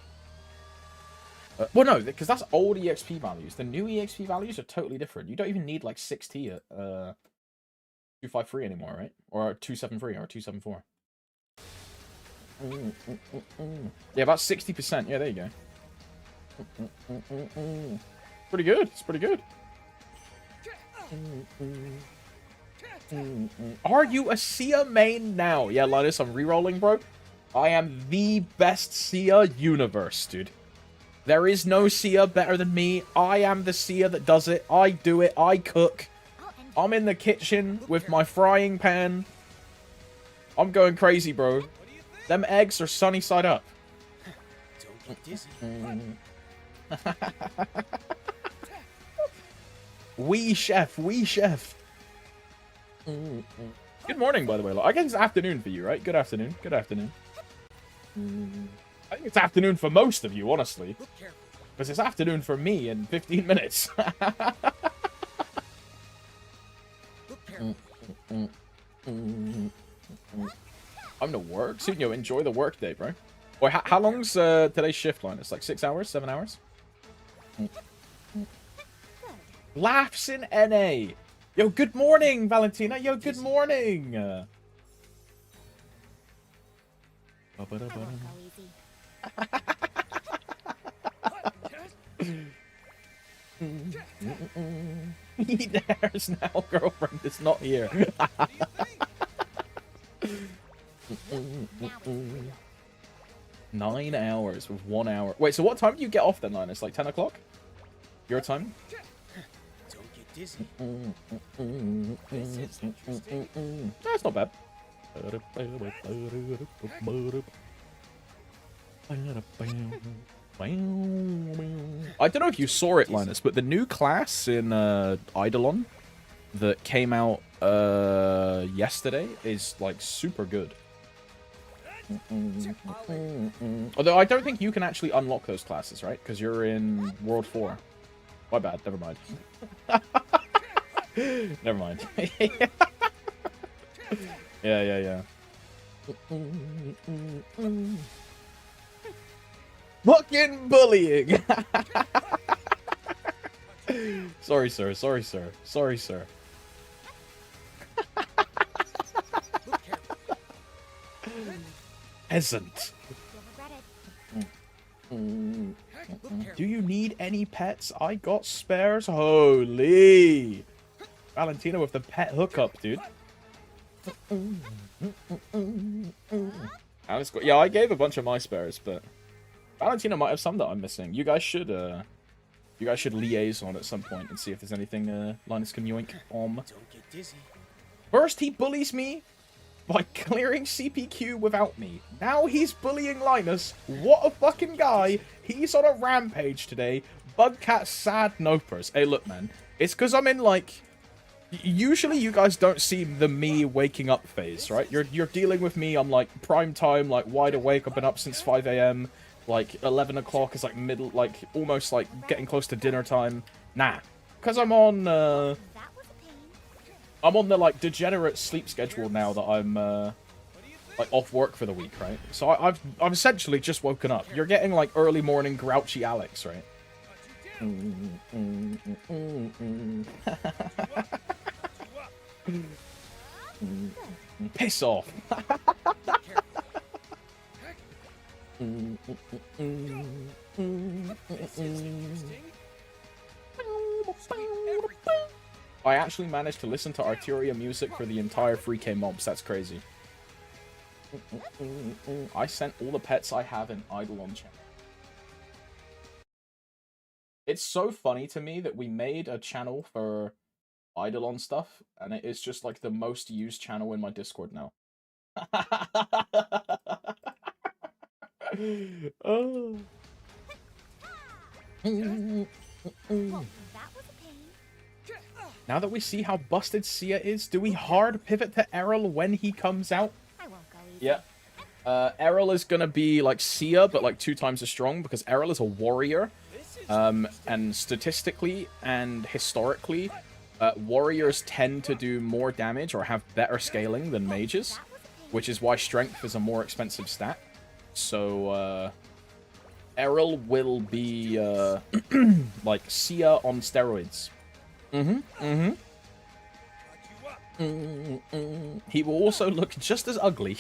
well, no, because that's old EXP values. The new EXP values are totally different. You don't even need, like, 6T at 253 anymore, right? Or 273 or 274. Yeah, about 60%. Yeah, there you go. Pretty good. It's pretty good. Are you a Sia main now? Yeah, Linus, I'm rerolling, bro. I am the best Sia universe, dude. There is no Sia better than me. I am the Sia that does it. I do it. I cook. I'm in the kitchen with my frying pan. I'm going crazy, bro. Them eggs are sunny side up. Don't get dizzy. Wee chef, wee chef. Good morning, by the way. I guess it's afternoon for you, right? Good afternoon. Good afternoon. I think it's afternoon for most of you, honestly. Because it's afternoon for me in 15 minutes. I'm to work. Sunyo, enjoy the work day, bro. Boy, how long's today's shift line? It's like 6 hours? 7 hours? Laughs in NA. Yo, good morning, Valentina. Yo, good morning. I won't go easy. There's now girlfriend is not here. Now it's real. 9 hours with 1 hour. Wait, so what time do you get off then, Linus? Like 10 o'clock? Your time? Don't get dizzy. That's not bad. I don't know if you saw it, Linus, but the new class in Eidolon that came out yesterday is like super good. Although I don't think you can actually unlock those classes, right? Because you're in World 4. My bad, never mind. Never mind. Yeah. Fucking bullying! Sorry, sir. Sorry, sir. Sorry, sir. Peasant. You'll regret it. Do you need any pets? I got spares. Holy. Valentina with the pet hookup, dude. Alice got... Yeah, I gave a bunch of my spares, but Valentina might have some that I'm missing. You guys should liaise on at some point and see if there's anything Linus can yoink on. Don't get dizzy. First he bullies me by clearing CPQ without me. Now he's bullying Linus. What a fucking guy. He's on a rampage today. Bugcat sad nopers. Hey, look, man. It's because I'm in, like... Usually you guys don't see the me waking up phase, right? You're dealing with me. I'm, like, prime time, like, wide awake. I've been up since 5 a.m. Like, 11 o'clock is, like, middle... Like, almost, like, getting close to dinner time. Nah. Because I'm on, That was a pain. I'm on the, like, degenerate sleep schedule now that I'm, like, off work for the week, right? So I've essentially just woken up. You're getting, like, early morning grouchy Alex, right? Piss off. I actually managed to listen to Arteria music for the entire 3K mobs. That's crazy. I sent all the pets I have in Eidolon channel. It's so funny to me that we made a channel for Eidolon stuff, and it is just like the most used channel in my Discord now. Oh. That was a pain. Now that we see how busted Sia is, do we hard pivot to Errol when he comes out? I won't go easy. Yeah. Errol is gonna be like Sia, but like 2 times as strong, because Errol is a warrior. And statistically and historically, Warriors tend to do more damage or have better scaling than mages, which is why strength is a more expensive stat. So, Errol will be, like, Sia on steroids. He will also look just as ugly.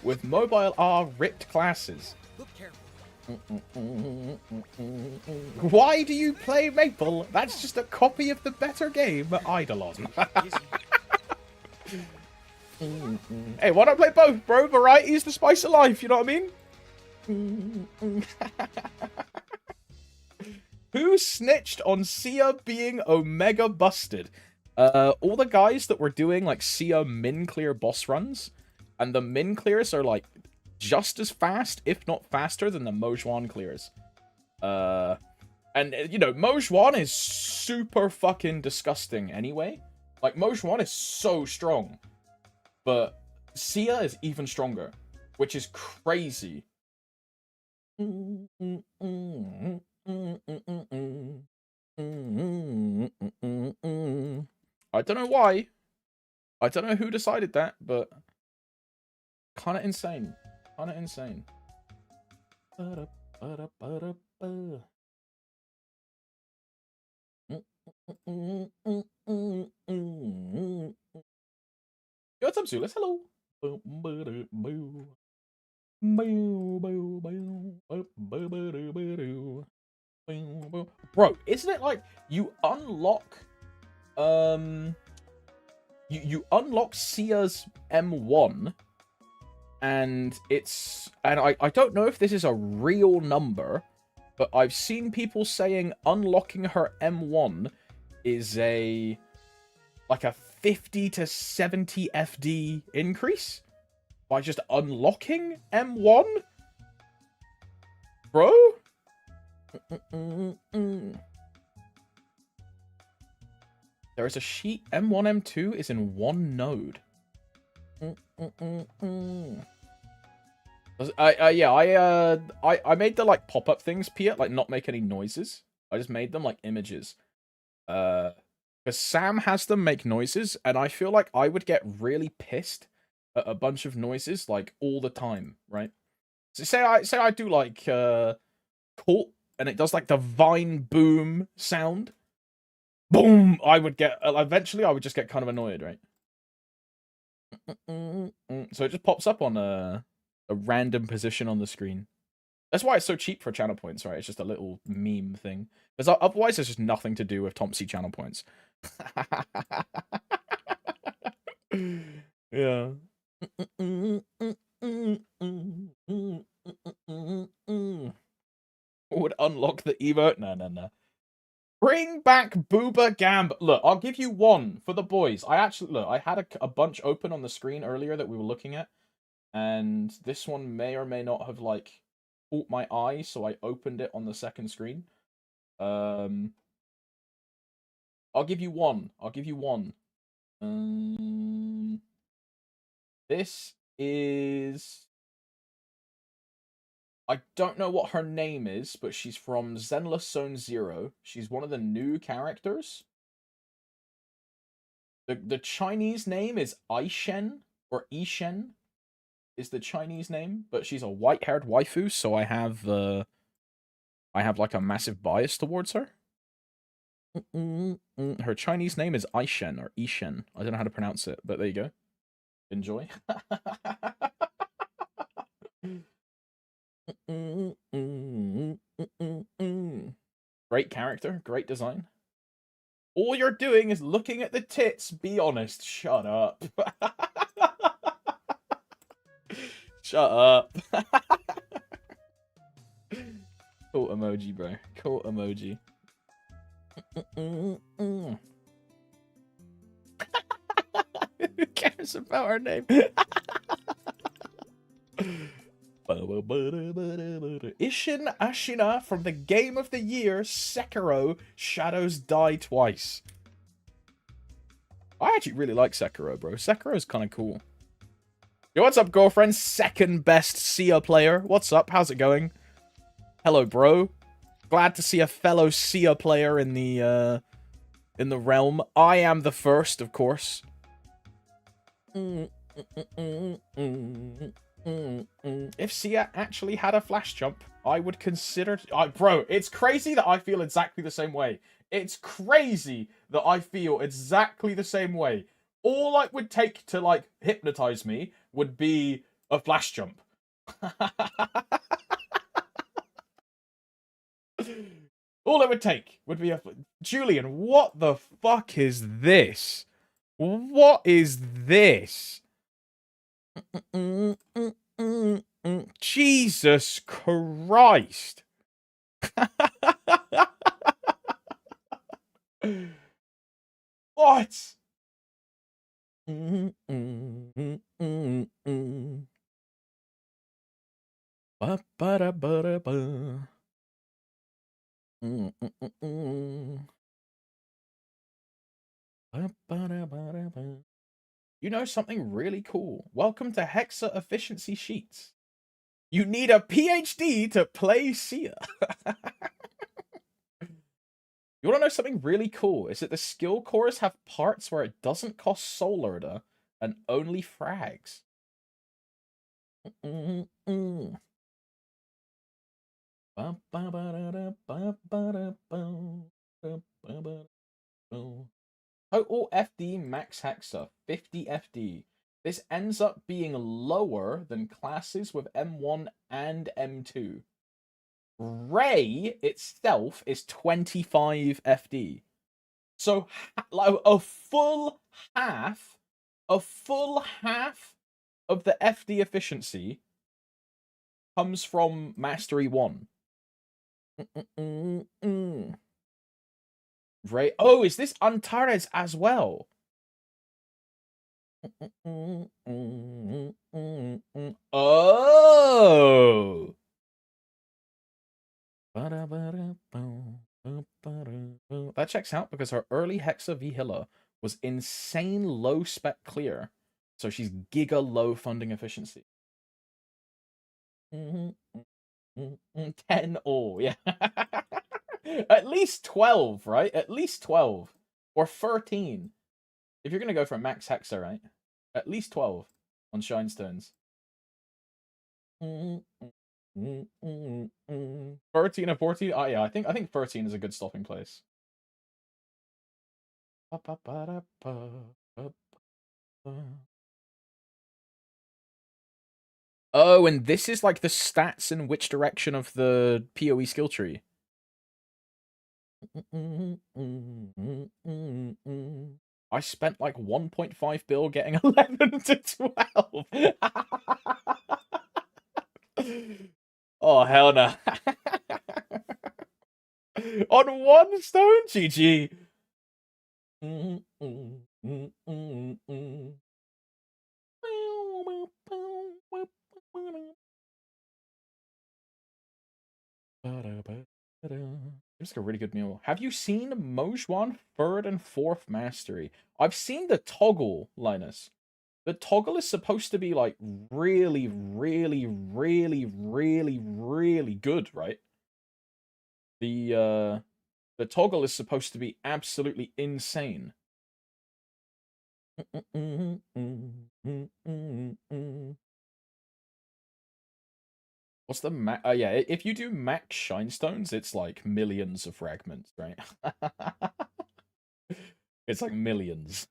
With mobile R ripped classes. Look careful. Why do you play Maple? That's just a copy of the better game, Eidolon. Hey, why not play both, bro? Variety's the spice of life, you know what I mean? Who snitched on Sia being Omega busted? All the guys that were doing, like, Sia min clear boss runs, and the min clears are, like, just as fast, if not faster, than the Mojuan clears. And, you know, Mojuan is super fucking disgusting anyway. Like, Mojuan is so strong. But Sia is even stronger, which is crazy. I don't know why. I don't know who decided that, but kind of insane. Kind of insane. Yo, what's up, Zulus? Hello. Bro, isn't it like you unlock you unlock Sia's M1 and I don't know if this is a real number, but I've seen people saying unlocking her M1 is like a 50 to 70 FD increase by just unlocking M1? Bro? There is a sheet. M1, M2 is in one node. I made the, like, pop-up things, Pia, like, not make any noises. I just made them, like, images. Because Sam has them make noises, and I feel like I would get really pissed at a bunch of noises, like, all the time, right? So say I do, like, Cult, and it does, like, the Vine boom sound. Boom! I would get, eventually I would just get kind of annoyed, right? So it just pops up on a random position on the screen. That's why it's so cheap for channel points, right? It's just a little meme thing. Because otherwise there's just nothing to do with Tomsy channel points. Yeah. Would unlock the emote? No. Bring back Booba Gamb. Look, I'll give you one for the boys. I had a bunch open on the screen earlier that we were looking at. And this one may or may not have, like, caught my eye, so I opened it on the second screen. I'll give you one. This is... I don't know what her name is, but she's from Zenless Zone Zero. She's one of the new characters. The Chinese name is Aishen, or Ishen is the Chinese name, but she's a white-haired waifu, so I have like a massive bias towards her. Her Chinese name is Aishen, or Ishen. I don't know how to pronounce it, but there you go. Enjoy. Great character, great design. All you're doing is looking at the tits. Be honest. Shut up. Shut up. Cool emoji, bro. Cool emoji. Who cares about our name? Ishin Ashina from the game of the year, Sekiro, Shadows Die Twice. I actually really like Sekiro, bro. Sekiro's kind of cool. Yo, what's up, girlfriend? Second best Sia player. What's up? How's it going? Hello, bro. Glad to see a fellow Sia player in the in the realm. I am the first, of course. If Sia actually had a flash jump, I would consider... bro, it's crazy that I feel exactly the same way. It's crazy that I feel exactly the same way. All it would take to, like, hypnotize me would be a flash jump. All it would take would be a... Julian, what the fuck is this? What is this? Jesus Christ. What? Ba-ba-da-ba-da-ba. Ba-ba-da-ba-da-ba. You know something really cool? Welcome to Hexa Efficiency Sheets. You need a PhD to play Sia. You want to know something really cool? Is that the skill cores have parts where it doesn't cost soul erda and only frags. Total FD max hexa 50 FD. This ends up being lower than classes with M1 and M2. Ray itself is 25 FD. So like a full half of the FD efficiency comes from Mastery 1. Ray. Oh, is this Antares as well? Oh. That checks out because her early Hexa V Hilla was insane low spec clear. So she's giga low funding efficiency. 10 all, yeah. At least 12, right? At least 12. Or 13. If you're going to go for max Hexa, right? At least 12 on Shinestones. 13 or 14? Oh, yeah, I think 13 is a good stopping place. Oh, and this is like the stats in which direction of the PoE skill tree. I spent like 1.5 bill getting 11 to 12. Oh, hell no. On one stone, GG. Just a really good meal. Have you seen Mojuan 3rd and 4th Mastery? I've seen the toggle, Linus. The toggle is supposed to be like really, really, really, really, really good, right? The toggle is supposed to be absolutely insane. What's the max? Yeah, if you do max Shinestones, it's like millions of fragments, right? It's like millions.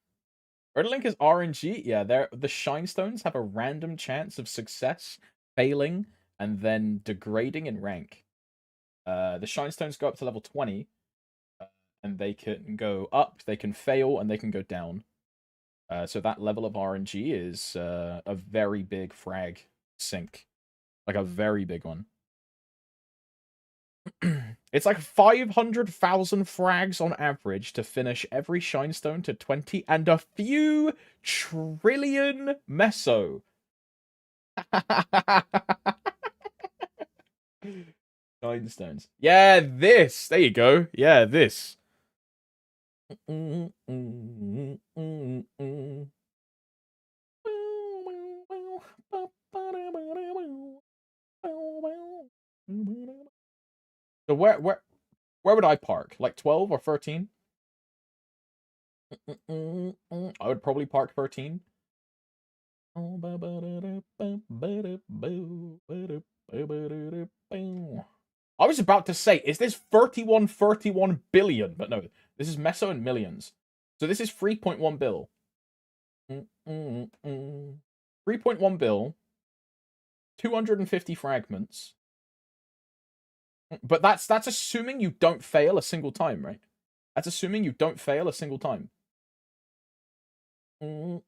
Erdlink is RNG. Yeah, the Shinestones have a random chance of success, failing, and then degrading in rank. The Shinestones go up to level 20, and they can go up, they can fail, and they can go down. So that level of RNG is a very big frag sink. Like a very big one. It's like 500,000 frags on average to finish every Shinestone to 20 and a few trillion meso. Shinestones. Yeah, this. There you go. Yeah, this. So where would I park? Like 12 or 13? I would probably park 13. I was about to say, is this 31 billion? But no, this is meso in millions. So this is 3.1 bill. 3.1 bill. 250 fragments. But that's assuming you don't fail a single time, right? That's assuming you don't fail a single time. Or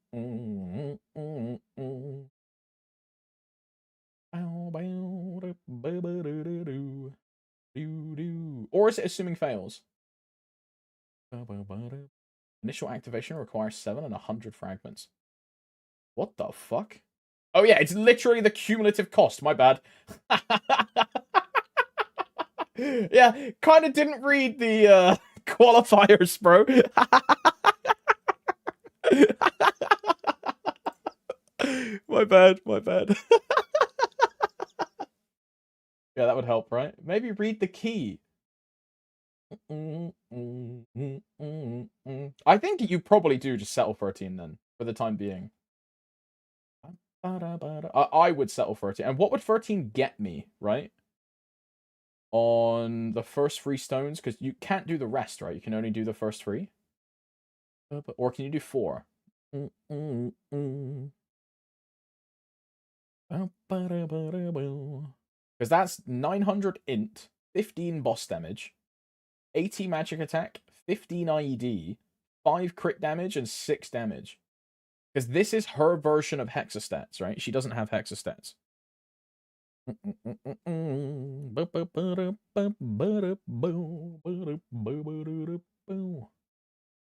is it assuming fails? Initial activation requires 7 and 100 fragments. What the fuck? Oh yeah, it's literally the cumulative cost. My bad. Yeah, kind of didn't read the qualifiers, bro. My bad, my bad. Yeah, that would help, right? Maybe read the key. I think you probably do just settle 13 then, for the time being. I would settle 13. And what would 13 get me, right? On the first 3 stones, because you can't do the rest, right? You can only do the first 3. Or can you do 4? Because that's 900 int, 15 boss damage, 80 magic attack, 15 IED, 5 crit damage, and 6 damage. Because this is her version of hexastats, right? She doesn't have hexastats.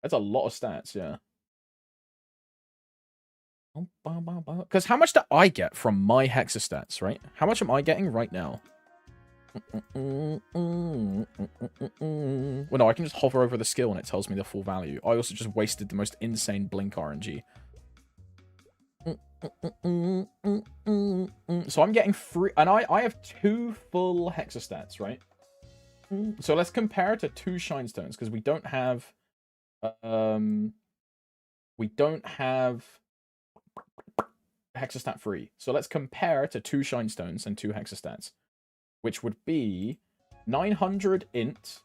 That's a lot of stats, yeah. Because how much do I get from my hexastats, right? How much am I getting right now? Well, no, I can just hover over the skill and it tells me the full value. I also just wasted the most insane blink RNG. So I'm getting 3, and I have 2 full hexastats, right? So let's compare to 2 shine stones, because we don't have hexastat 3. So let's compare to 2 shine stones and 2 hexastats, which would be 900 int,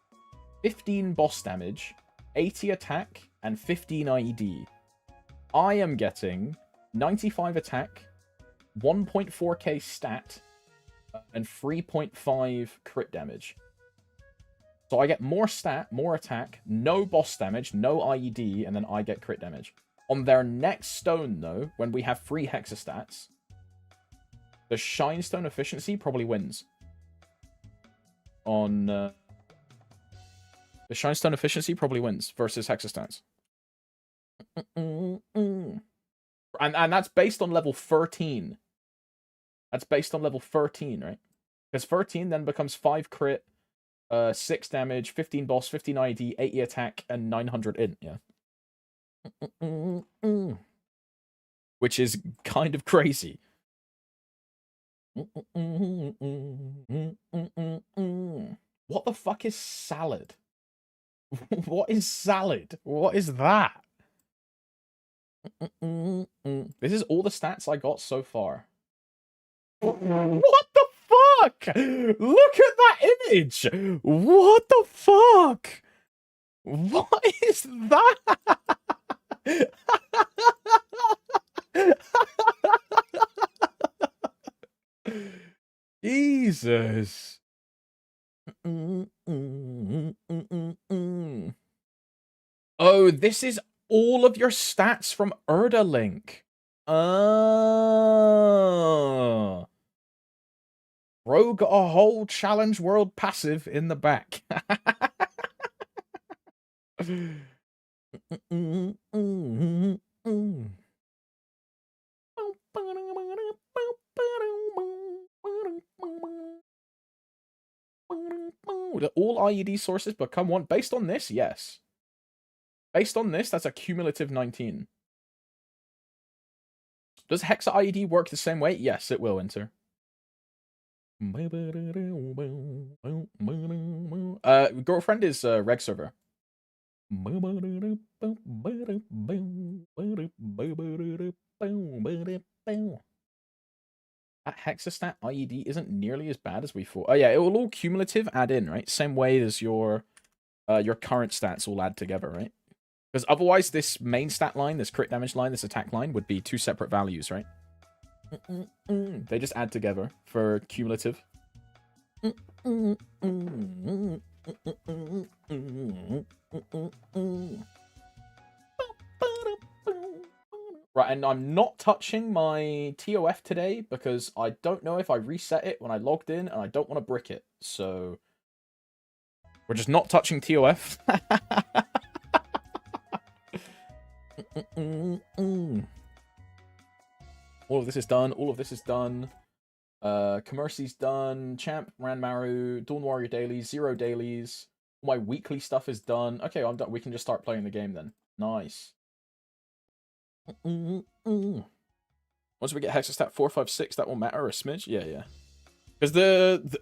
15 boss damage, 80 attack, and 15 IED. I am getting 95 attack, 1.4k stat, and 3.5 crit damage. So I get more stat, more attack, no boss damage, no IED, and then I get crit damage. On their next stone, though, when we have 3 hexastats, the shine stone efficiency probably wins. On the shine stone efficiency probably wins versus hexastats. And that's based on level 13. That's based on level 13, right? Because 13 then becomes 5 crit, 6 damage, 15 boss, 15 ID, 80 attack, and 900 int, yeah. Which is kind of crazy. What the fuck is salad? What is salad? What is that? This is all the stats I got so far. What the fuck? Look at that image! What the fuck? What is that? Jesus. Oh, this is all of your stats from Erda Link. Oh. Bro got a whole Challenge World passive in the back. Do all IED sources become 1? Based on this, yes. Based on this, that's a cumulative 19. Does Hexa IED work the same way? Yes, it will, Enter. Girlfriend is Reg server. That hexastat IED isn't nearly as bad as we thought. Oh yeah, it will all cumulative add in, right? Same way as your current stats all add together, right? Because otherwise this main stat line, this crit damage line, this attack line would be two separate values, right? They just add together for cumulative. Right, and I'm not touching my TOF today because I don't know if I reset it when I logged in and I don't want to brick it. So we're just not touching TOF. All of this is done. All of this is done. Commercy's done. Champ, Ranmaru, Dawn Warrior dailies, 0 dailies. All my weekly stuff is done. Okay, I'm done. We can just start playing the game then. Nice. Once we get Hexastat 4, 5, 6, that will matter a smidge? Yeah, yeah. Because the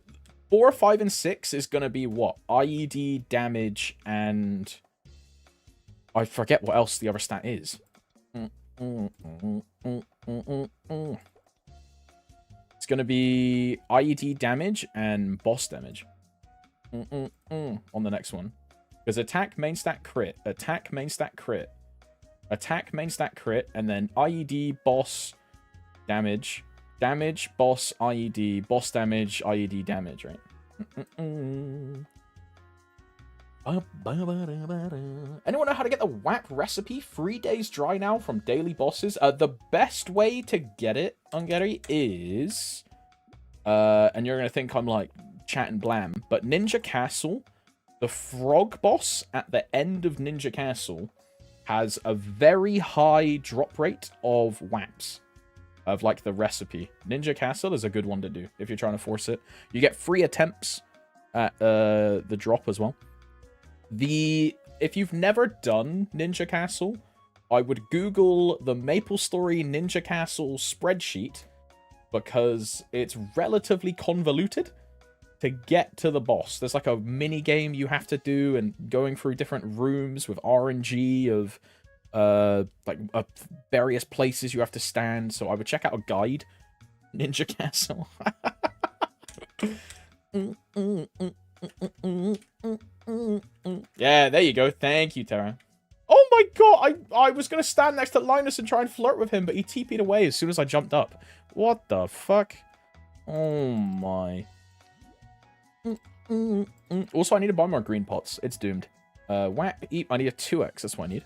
4, 5, and 6 is going to be what? IED, damage, and... I forget what else the other stat is. It's going to be IED damage and boss damage. On the next one. Because attack, main stat, crit. Attack, main stat, crit. Attack, main stat, crit. And then IED, boss, damage. Damage, boss, IED. Boss damage, IED damage, right? Anyone know how to get the WAP recipe? 3 days dry now from daily bosses. The best way to get it, Ungary, is... and you're going to think I'm like chatting blam, but Ninja Castle, the frog boss at the end of Ninja Castle, has a very high drop rate of WAPs. Of like the recipe. Ninja Castle is a good one to do if you're trying to force it. You get free attempts at the drop as well. If you've never done Ninja Castle, I would Google the MapleStory Ninja Castle spreadsheet because it's relatively convoluted to get to the boss. There's like a mini game you have to do and going through different rooms with RNG of various places you have to stand. So I would check out a guide. Ninja Castle. Yeah, there you go. Thank you, Terra. Oh my god, I was going to stand next to Linus and try and flirt with him, but he TP'd away as soon as I jumped up. What the fuck? Oh my. Also, I need to buy more green pots. It's doomed. WAP, Eep, I need a 2x. That's what I need.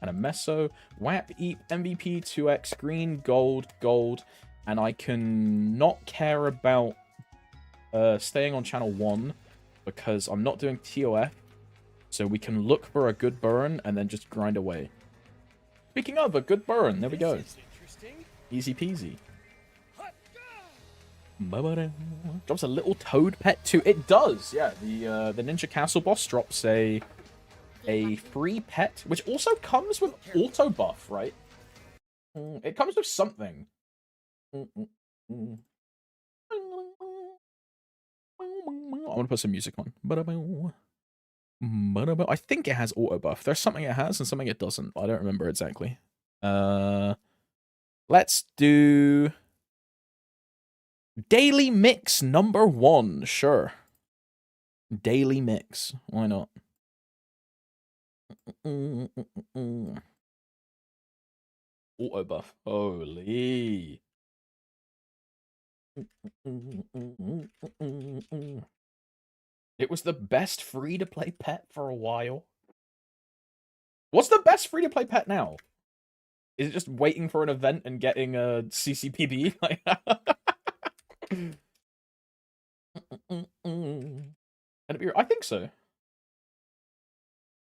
And a Meso. WAP, Eep, MVP, 2x, green, gold, gold. And I can not care about staying on channel 1 because I'm not doing TOF. So we can look for a good burn and then just grind away. Speaking of a good burn, there we go. Easy peasy. Drops a little toad pet too. It does, yeah. The Ninja Castle boss drops a free pet, which also comes with auto buff, right? It comes with something. I'm gonna put some music on. I think it has auto buff. There's something it has and something it doesn't. I don't remember exactly. Let's do daily mix number 1. Sure. Daily mix. Why not? Auto buff. Holy. It was the best free-to-play pet for a while. What's the best free-to-play pet now? Is it just waiting for an event and getting a CCPB? I think so.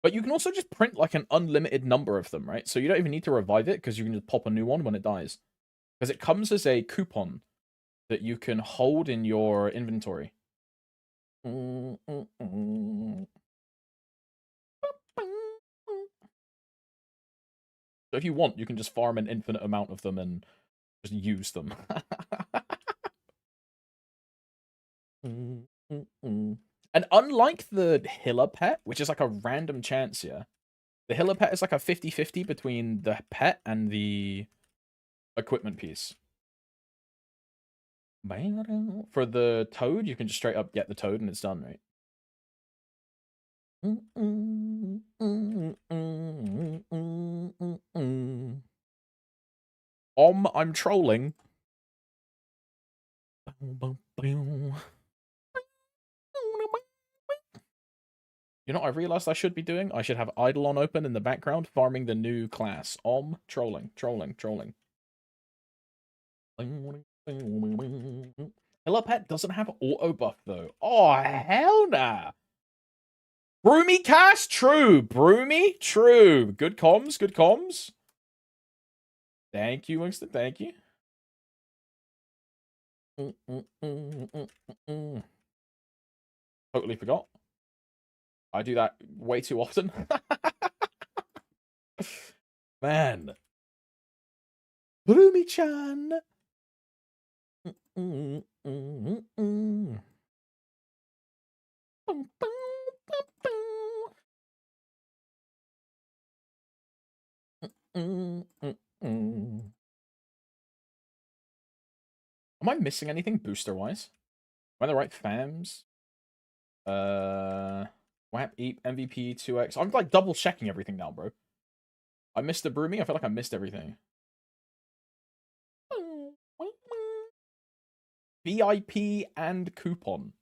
But you can also just print like an unlimited number of them, right? So you don't even need to revive it because you can just pop a new one when it dies. Because it comes as a coupon that you can hold in your inventory. So if you want, you can just farm an infinite amount of them and just use them. And unlike the Hilla pet, which is like a random chance, yeah, The healer pet is like a 50-50 between the pet and the equipment piece. For the toad, you can just straight up get the toad and it's done, right? I'm trolling. You know what I realized I should be doing? I should have Eidolon open in the background, farming the new class. Trolling. Hello Pet doesn't have auto buff though. Oh hell nah. Broomy cast? True. Broomy? True. Good comms. Thank you, Winston. Thank you. Totally forgot. I do that way too often. Man. Broomy-chan. Am I missing anything booster-wise? Am I the right fams? WAP, EAP, MVP, 2x. I'm like double checking everything now, bro. I missed the Broomy. I feel like I missed everything. VIP and coupon.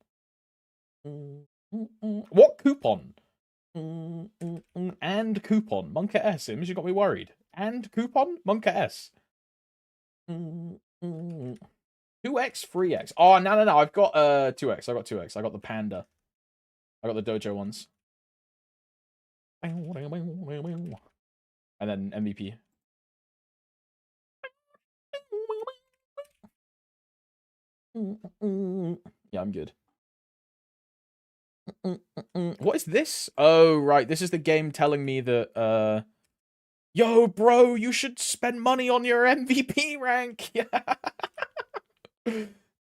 What coupon? And coupon. Monka S. Sims, you got me worried. And coupon? Monka S. 2x, 3x. Oh, no. I've got 2x. I got 2x. I got the panda. I got the dojo ones. And then MVP. Yeah, I'm good. What is this? Oh, right. This is the game telling me that, yo, bro, you should spend money on your MVP rank.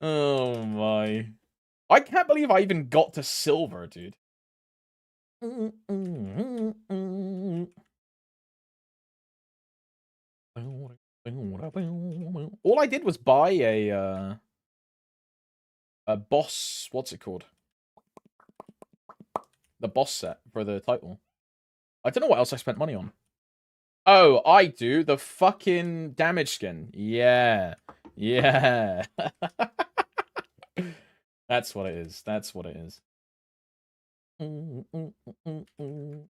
Oh, my. I can't believe I even got to silver, dude. All I did was buy a boss, what's it called? The boss set for the title. I don't know what else I spent money on. Oh, I do. The fucking damage skin. Yeah. Yeah. That's what it is. That's what it is.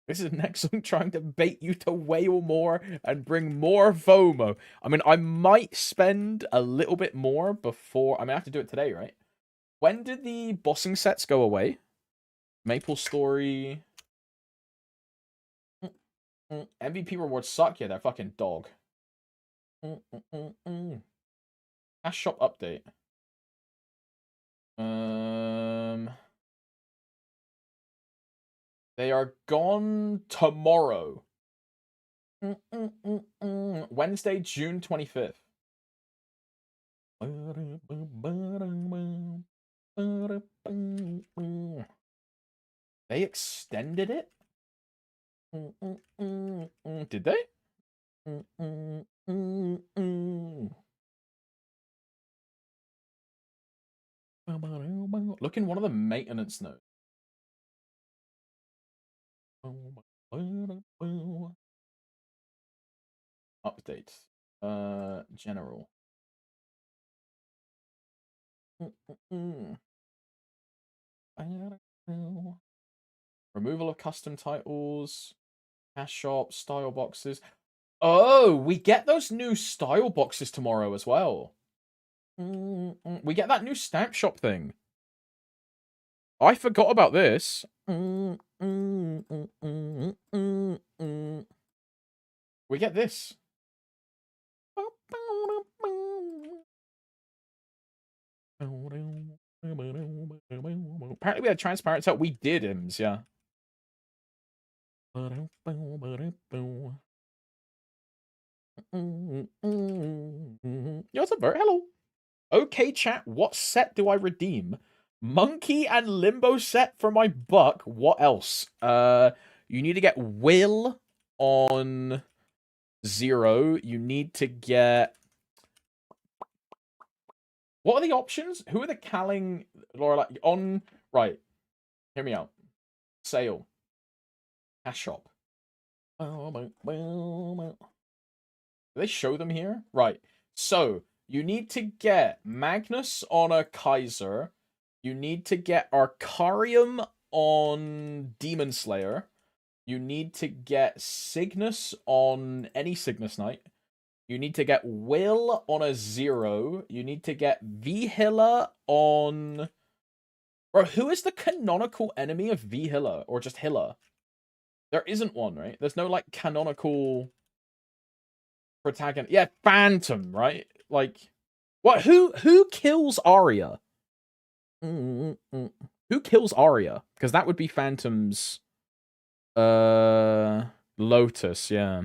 This is Nexum trying to bait you to wail more and bring more FOMO. I mean, I might spend a little bit more before... I mean, I have to do it today, right? When did the bossing sets go away? maplestory... MVP rewards suck. Yeah, they're fucking dog. Cash shop update. They are gone tomorrow. Wednesday, June 25th. They extended it? Did they? Look in one of the maintenance notes. Update. General. Removal of custom titles. Cash shop. Style boxes. Oh, we get those new style boxes tomorrow as well. We get that new stamp shop thing. I forgot about this. We get this. Apparently we had transparent set. We did, Ims, yeah. Yo, what's up, Bert? Hello. Okay, chat, what set do I redeem? Monkey and Limbo set for my buck. What else? You need to get Will on 0. You need to get... What are the options? Who are the calling... Or like, on... Right. Hear me out. Sale. Cash shop. Do they show them here? Right. So, you need to get Magnus on a Kaiser. You need to get Arcarium on Demon Slayer. You need to get Cygnus on any Cygnus Knight. You need to get Will on a 0. You need to get Vihilla on... Bro, who is the canonical enemy of Vihilla? Or just Hilla? There isn't one, right? There's no, like, canonical protagonist. Yeah, Phantom, right? Like, what? Who kills Arya? Who kills Arya? Because that would be Phantom's Lotus, yeah.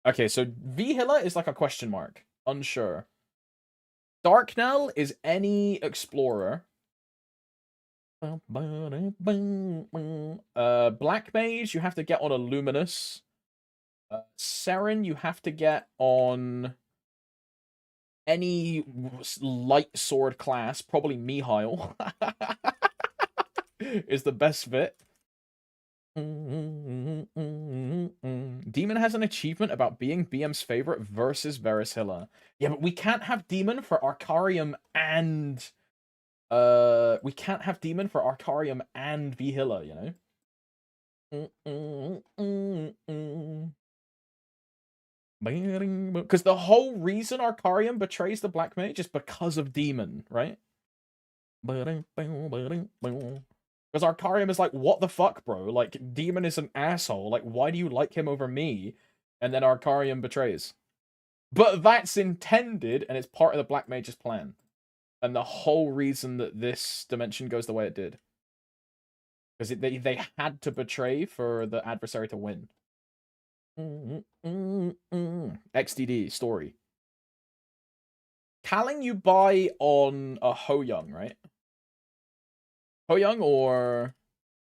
Okay, so Vihilla is like a question mark. Unsure. Darknell is any explorer. Black Mage, you have to get on a Luminous. Seren, you have to get on any light sword class. Probably Mihail is the best fit. Demon has an achievement about being BM's favorite versus Varishilla. Yeah, but we can't have Demon for Arcarium and... we can't have Demon for Arcarium and Vihilla, you know? Because the whole reason Arcarium betrays the Black Mage is because of Demon, right? Because Arcarium is like, what the fuck, bro? Like, Demon is an asshole. Like, why do you like him over me? And then Arcarium betrays. But that's intended, and it's part of the Black Mage's plan. And the whole reason that this dimension goes the way it did. Because they had to betray for the adversary to win. XDD, story. Calling you buy on a Ho Young, right? Ho Young or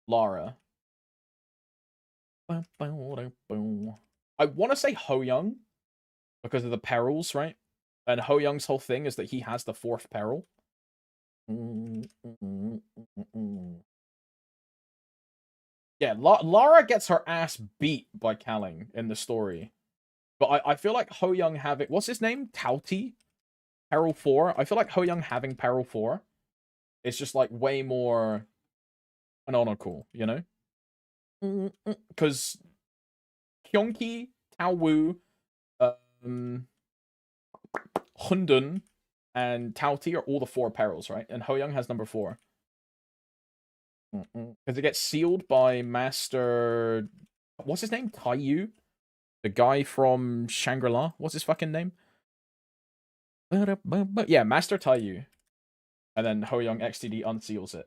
Lara? I want to say Ho Young because of the perils, right? And Ho Young's whole thing is that he has the 4th peril. Yeah, Lara gets her ass beat by Calling in the story. But I feel like Ho Young having... What's his name? Tauti? Peril 4? I feel like Ho Young having Peril 4 is just, like, way more canonical, you know? Because Kyonki, Tao Wu, Hundun, and Tauti are all the 4 perils, right? And Ho Young has number 4. Because it gets sealed by Master... What's his name? Taiyu? The guy from Shangri-La? What's his fucking name? Yeah, Master Taiyu. And then Ho Young XTD unseals it.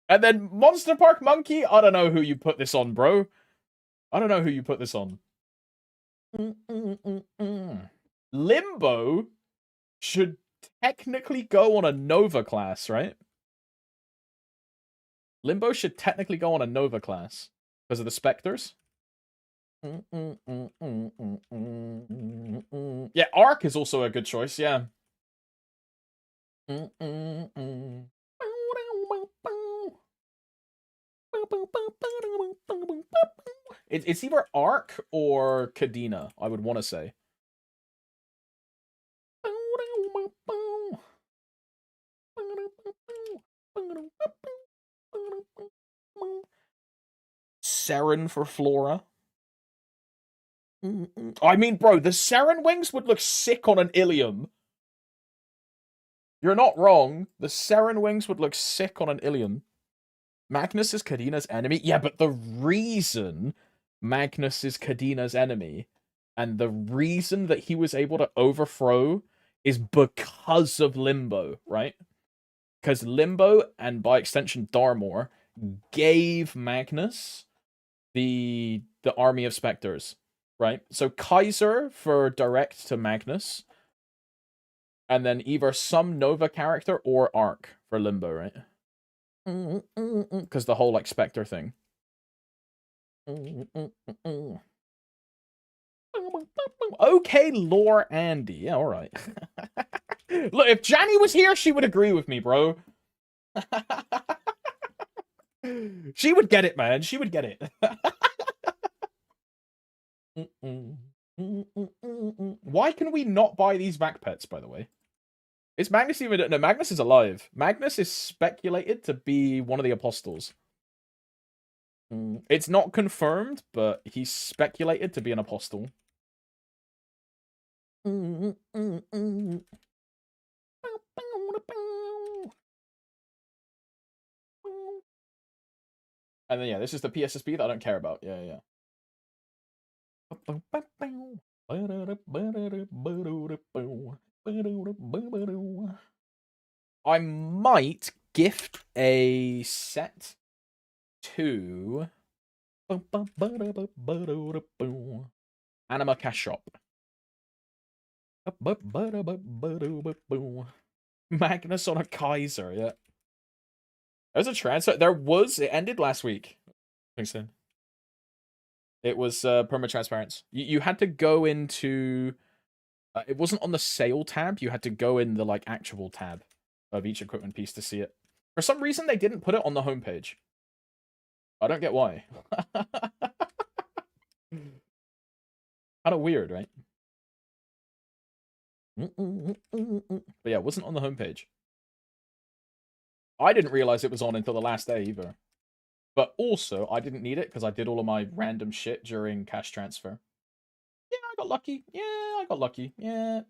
And then Monster Park Monkey? I don't know who you put this on, bro. I don't know who you put this on. Limbo should technically go on a Nova class, right? Limbo should technically go on a Nova class because of the Spectres. Yeah, Arc is also a good choice, yeah. It's either Arc or Kadena, I would want to say. Seren for Flora. I mean, bro, the Seren wings would look sick on an Ilium. You're not wrong. The Seren wings would look sick on an Ilium. Magnus is Kadena's enemy? Yeah, but the reason Magnus is Kadena's enemy and the reason that he was able to overthrow is because of Limbo, right? Because Limbo, and by extension Darmor, gave Magnus the army of specters, right? So Kaiser for direct to Magnus, And then either some Nova character or Arc for Limbo, right? Because the whole, like, Spectre thing. Okay, lore Andy. Yeah, alright. Look, if Janny was here, she would agree with me, bro. She would get it, man. She would get it. Why can we not buy these Vac pets, by the way? Is Magnus even... No, Magnus is alive. Magnus is speculated to be one of the apostles. It's not confirmed, but he's speculated to be an apostle. And then, yeah, this is the PSSP that I don't care about. Yeah, yeah. I might gift a set to Anima Cash Shop. Magnus on a Kaiser, yeah. There's a transfer. There was. It ended last week. I think so. It was perma-transparent. You had to go into... it wasn't on the sale tab. You had to go in the, like, actual tab of each equipment piece to see it. For some reason, they didn't put it on the homepage. I don't get why. Kind of weird, right? But yeah, it wasn't on the homepage. I didn't realize it was on until the last day either. But also, I didn't need it because I did all of my random shit during cash transfer. Yeah, I got lucky. Yeah, I got lucky. Yeah.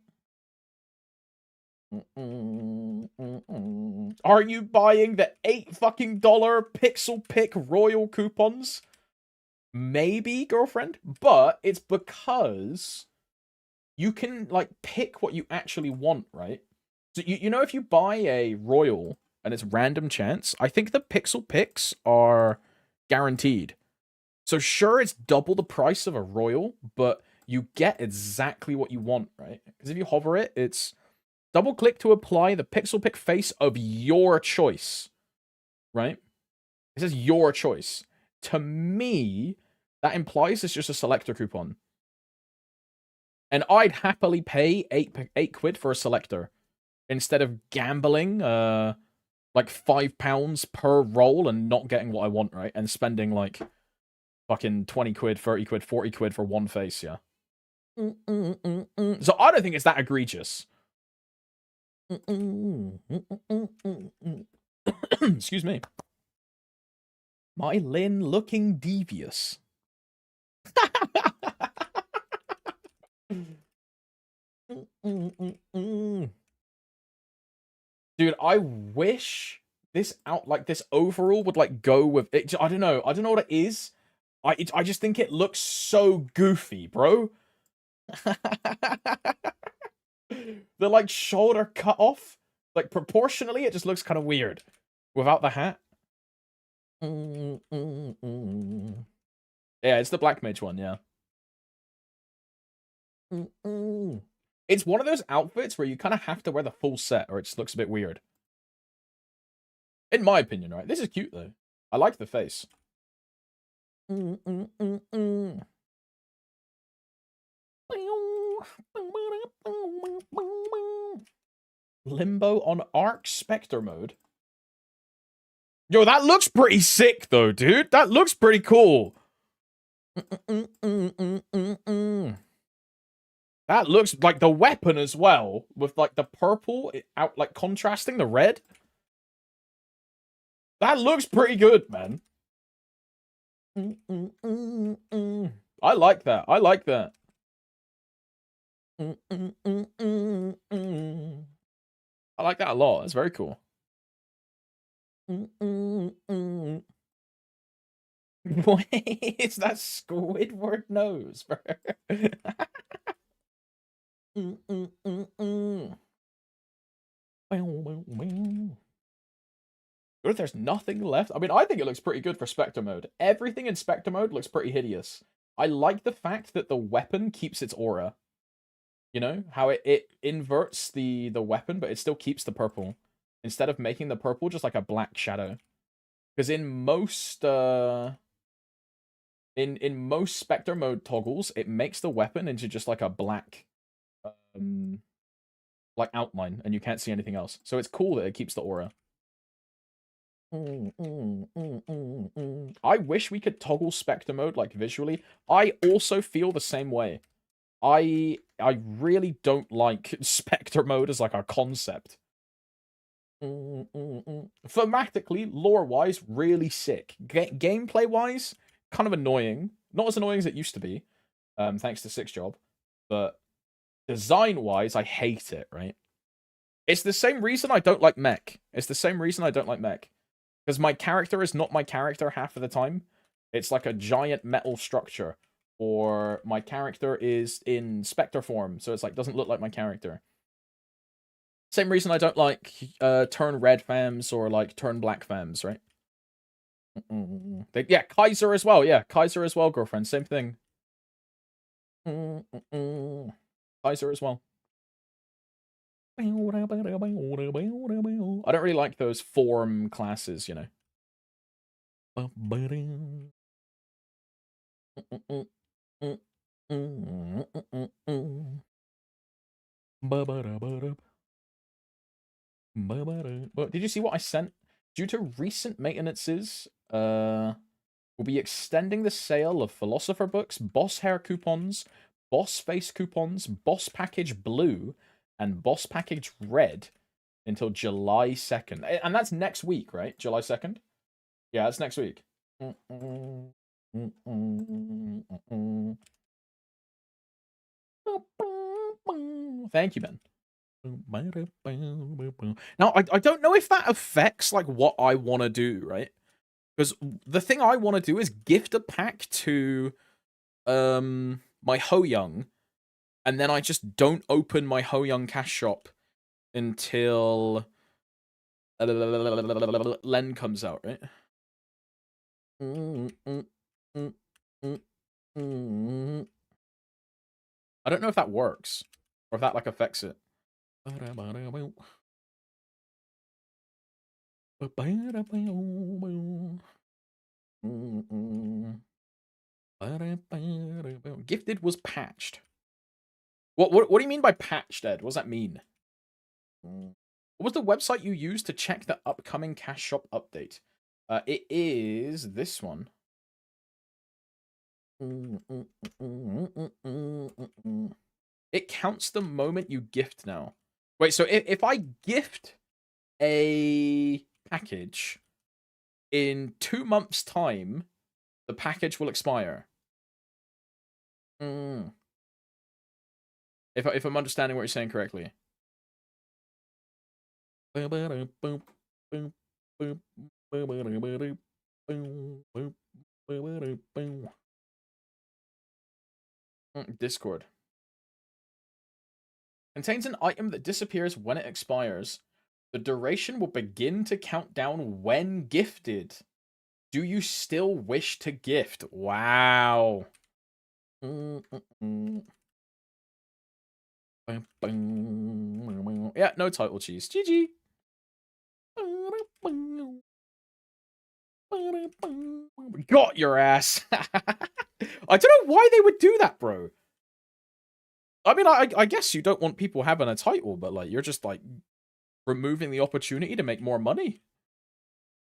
Are you buying the $8 fucking Pixel Pick Royal coupons? Maybe, girlfriend. But it's because you can, like, pick what you actually want, right? So, you know, if you buy a Royal and it's random chance, I think the Pixel Picks are guaranteed. So sure, it's double the price of a Royal, but you get exactly what you want, right? Because if you hover it, it's double click to apply the Pixel Pick face of your choice, right? It says your choice. To me, that implies it's just a selector coupon. And I'd happily pay 8 quid for a selector instead of gambling, like £5 per roll and not getting what I want, right? And spending like fucking 20 quid, 30 quid, 40 quid for one face, yeah. So I don't think it's that egregious. Excuse me. My Lynn looking devious. Dude, I wish this this overall would like go with it. I don't know what it is. I just think it looks so goofy, bro. The like shoulder cut off, like proportionally, it just looks kind of weird without the hat. Yeah, it's the Black Mage one, yeah. It's one of those outfits where you kind of have to wear the full set or it just looks a bit weird. In my opinion, right? This is cute, though. I like the face. Limbo on Arc Spectre mode. Yo, that looks pretty sick, though, dude. That looks pretty cool. That looks like the weapon as well, with like the purple out like contrasting the red. That looks pretty good, man. I like that. I like that. I like that a lot. It's very cool. What is that Squidward nose, bro? What if there's nothing left? I mean, I think it looks pretty good for Spectre mode. Everything in Spectre mode looks pretty hideous. I like the fact that the weapon keeps its aura. You know how it inverts the weapon, but it still keeps the purple instead of making the purple just like a black shadow. Because in most in most Spectre mode toggles, it makes the weapon into just like a black like outline, and you can't see anything else. So it's cool that it keeps the aura. I wish we could toggle Spectre mode like visually. I also feel the same way. I really don't like Spectre mode as like a concept. Thematically, lore-wise, really sick. Gameplay-wise, kind of annoying. Not as annoying as it used to be, thanks to Six Job. But design-wise, I hate it, right? It's the same reason I don't like mech. It's the same reason I don't like mech. Because my character is not my character half of the time. It's like a giant metal structure. Or my character is in Spectre form, so it's like doesn't look like my character. Same reason I don't like turn red fams or like turn black fams, right? Yeah, Kaiser as well. Yeah, Kaiser as well, girlfriend. Same thing. Kaiser as well. I don't really like those form classes, you know. Did you see what I sent? Due to recent maintenances, we'll be extending the sale of Philosopher books, Boss Hair coupons, Boss Face coupons, Boss Package Blue, and Boss Package Red until July 2nd. And that's next week, right? July 2nd? Yeah, that's next week. Thank you, Ben. Now, I don't know if that affects, like, what I want to do, right? Because the thing I want to do is gift a pack to, my Ho Young, and then I just don't open my Ho Young cash shop until Len comes out, right? I don't know if that works, or if that, like, affects it. Gifted was patched. What do you mean by patched, Ed? What does that mean? What was the website you used to check the upcoming cash shop update? It is this one. It counts the moment you gift now. Wait, so if I gift a package in 2 months' time, the package will expire. If I'm understanding what you're saying correctly. Discord. Contains an item that disappears when it expires. The duration will begin to count down when gifted. Do you still wish to gift? Wow. Yeah, no title cheese. GG. Got your ass. I don't know why they would do that, bro. I mean, I guess you don't want people having a title, but like you're just like removing the opportunity to make more money.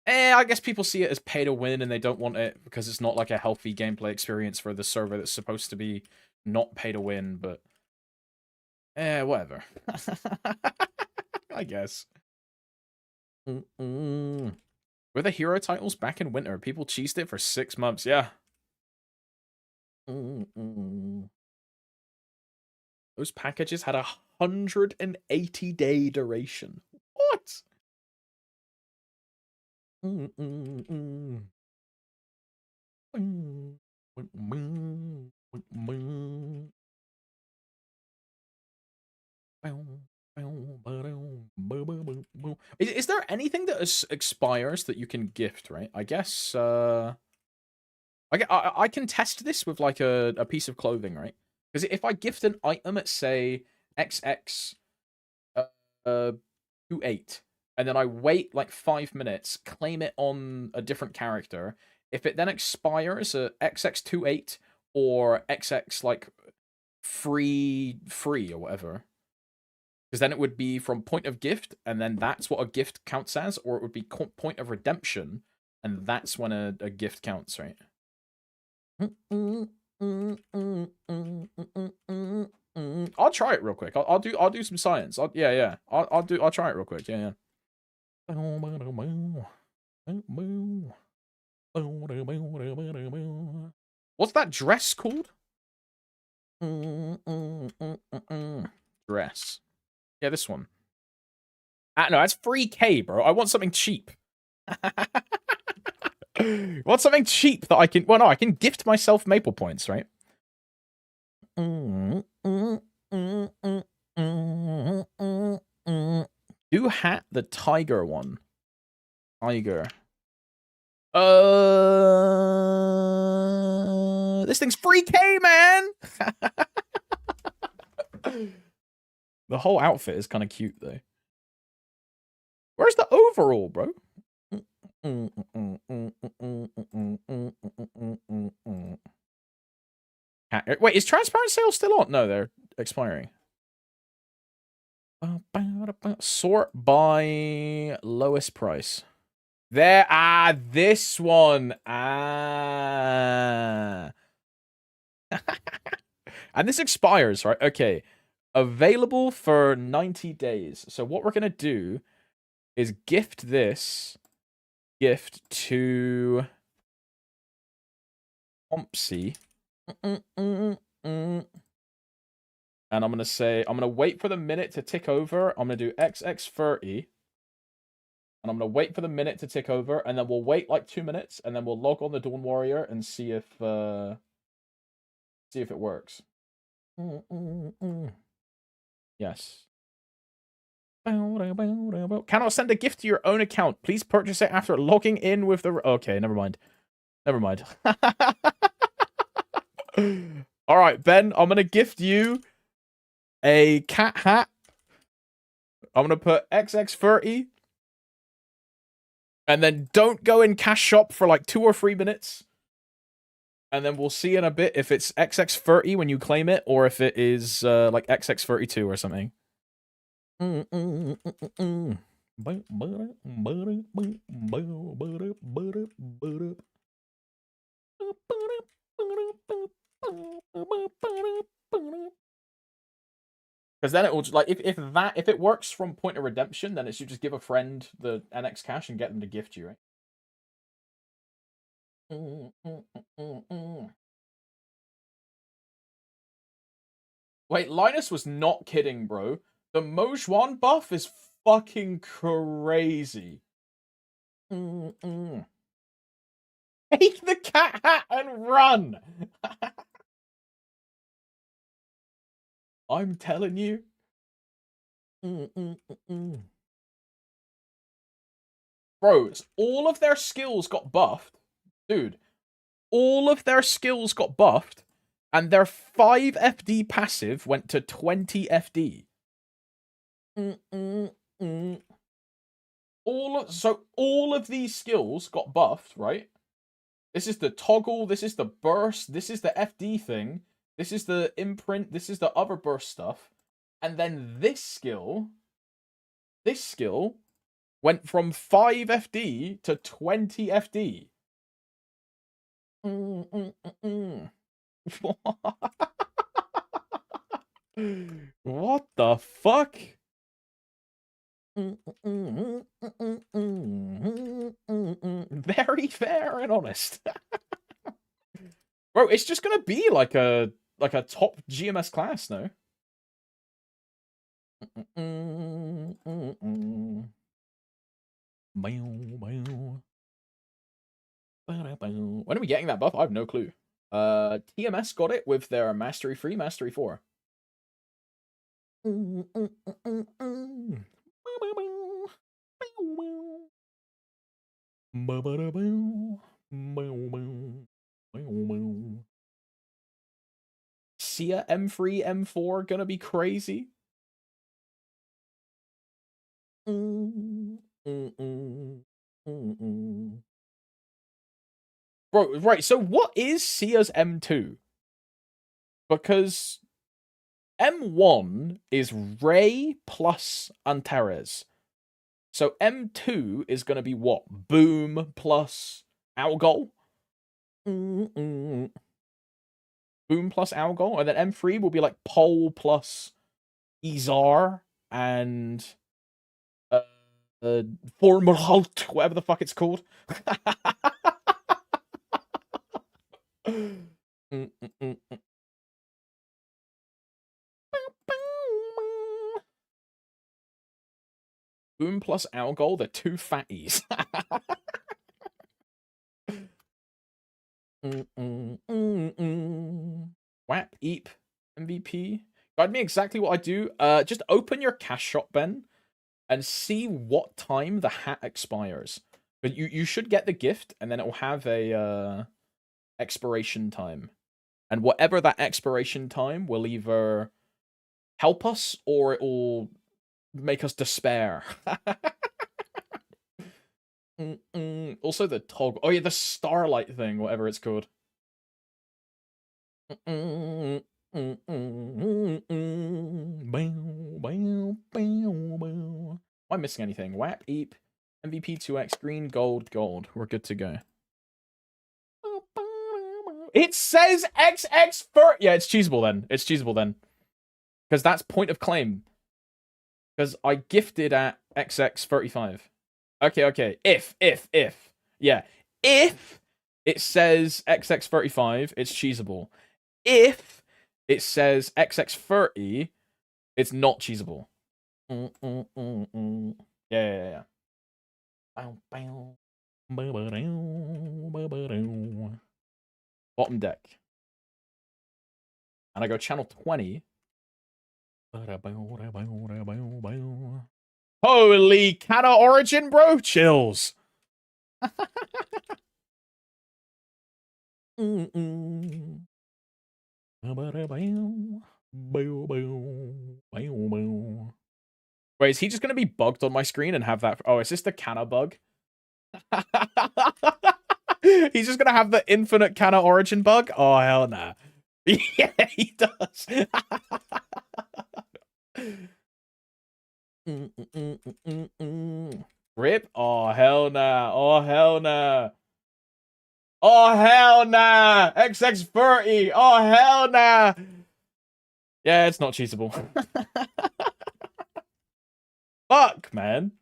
I guess people see it as pay to win and they don't want it because it's not like a healthy gameplay experience for the server that's supposed to be not pay to win, but whatever. I guess. Were the hero titles back in winter? People cheesed it for 6 months, yeah. Those packages had 180-day duration. What? Is there anything that expires that you can gift, right? I guess, I can test this with, like, a piece of clothing, right? Because if I gift an item at, say, XX 28, and then I wait like 5 minutes, claim it on a different character, if it then expires at XX28 or XX like free or whatever, because then it would be from point of gift, and then that's what a gift counts as, or it would be point of redemption, and that's when a gift counts, right? I'll try it real quick. I'll do some science. I'll try it real quick. Yeah. What's that dress called? Dress. Yeah, this one. No, that's 3K, bro. I want something cheap. Want something cheap that I can... Well, no, I can gift myself maple points, right? Do hat the tiger one. Tiger. This thing's 3K, man! The whole outfit is kind of cute, though. Where's the overall, bro? Wait, is transparent sale still on? No, they're expiring. Sort by lowest price. There, this one. And this expires, right? Okay. Available for 90 days. So what we're going to do is gift this gift to Ompsy. And I'm going to say, I'm going to wait for the minute to tick over. I'm going to do XX30. And I'm going to wait for the minute to tick over. And then we'll wait like 2 minutes. And then we'll log on the Dawn Warrior and see if it works. Yes. Cannot send a gift to your own account. Please purchase it after logging in with the... Okay, never mind. Never mind. Alright, Ben, I'm going to gift you a cat hat. I'm going to put XX30. And then don't go in cash shop for like 2 or 3 minutes. And then we'll see in a bit if it's XX30 when you claim it, or if it is like XX32 or something. Because then it will, like, if it works from point of redemption, then it's you just give a friend the NX cash and get them to gift you, right? Wait, Linus was not kidding, bro. The Mojuan buff is fucking crazy. Take the cat hat and run! I'm telling you. Bro, all of their skills got buffed. Dude, all of their skills got buffed, and their 5 FD passive went to 20 FD. All of these skills got buffed, right? This is the toggle, this is the burst, this is the FD thing, this is the imprint, this is the other burst stuff. And then this skill went from 5 FD to 20 FD. What the fuck? Very fair and honest. Bro, it's just gonna be like a top GMS class, no? When are we getting that buff? I have no clue. TMS got it with their Mastery 3, Mastery 4. Sia M3, M4 gonna be crazy? Bro, right, so what is Sia's M2? Because M1 is Ray plus Antares. So M2 is going to be what? Boom plus Algol? Boom plus Algol? And then M3 will be like Pole plus Izar and Formulhalt, whatever the fuck it's called. Boom plus Algol, they're two fatties. Whap, Eep, MVP. Guide me exactly what I do. Just open your cash shop, Ben, and see what time the hat expires. But you should get the gift, and then it will have a expiration time. And whatever that expiration time will either help us or it will make us despair. Also the toggle. Oh yeah, the starlight thing, whatever it's called. Am I missing anything? Whap, Eep, MVP 2x, green, gold, gold. We're good to go. It says XX for... Yeah, it's cheesable then. It's cheesable then. Because that's point of claim. Because I gifted at XX35. Okay. If. Yeah. If it says XX35, it's cheesable. If it says XX30, it's not cheesable. Yeah. Bottom deck. And I go channel 20. Holy Cana Origin, bro! Chills. Wait, is he just gonna be bugged on my screen and have that? Oh, is this the Cana bug? He's just gonna have the infinite Cana Origin bug? Oh, hell nah. Yeah, he does. Rip? Oh, hell nah. Oh, hell nah. Oh, hell nah. XX30. Oh, hell nah. Yeah, it's not cheatable. Fuck, man.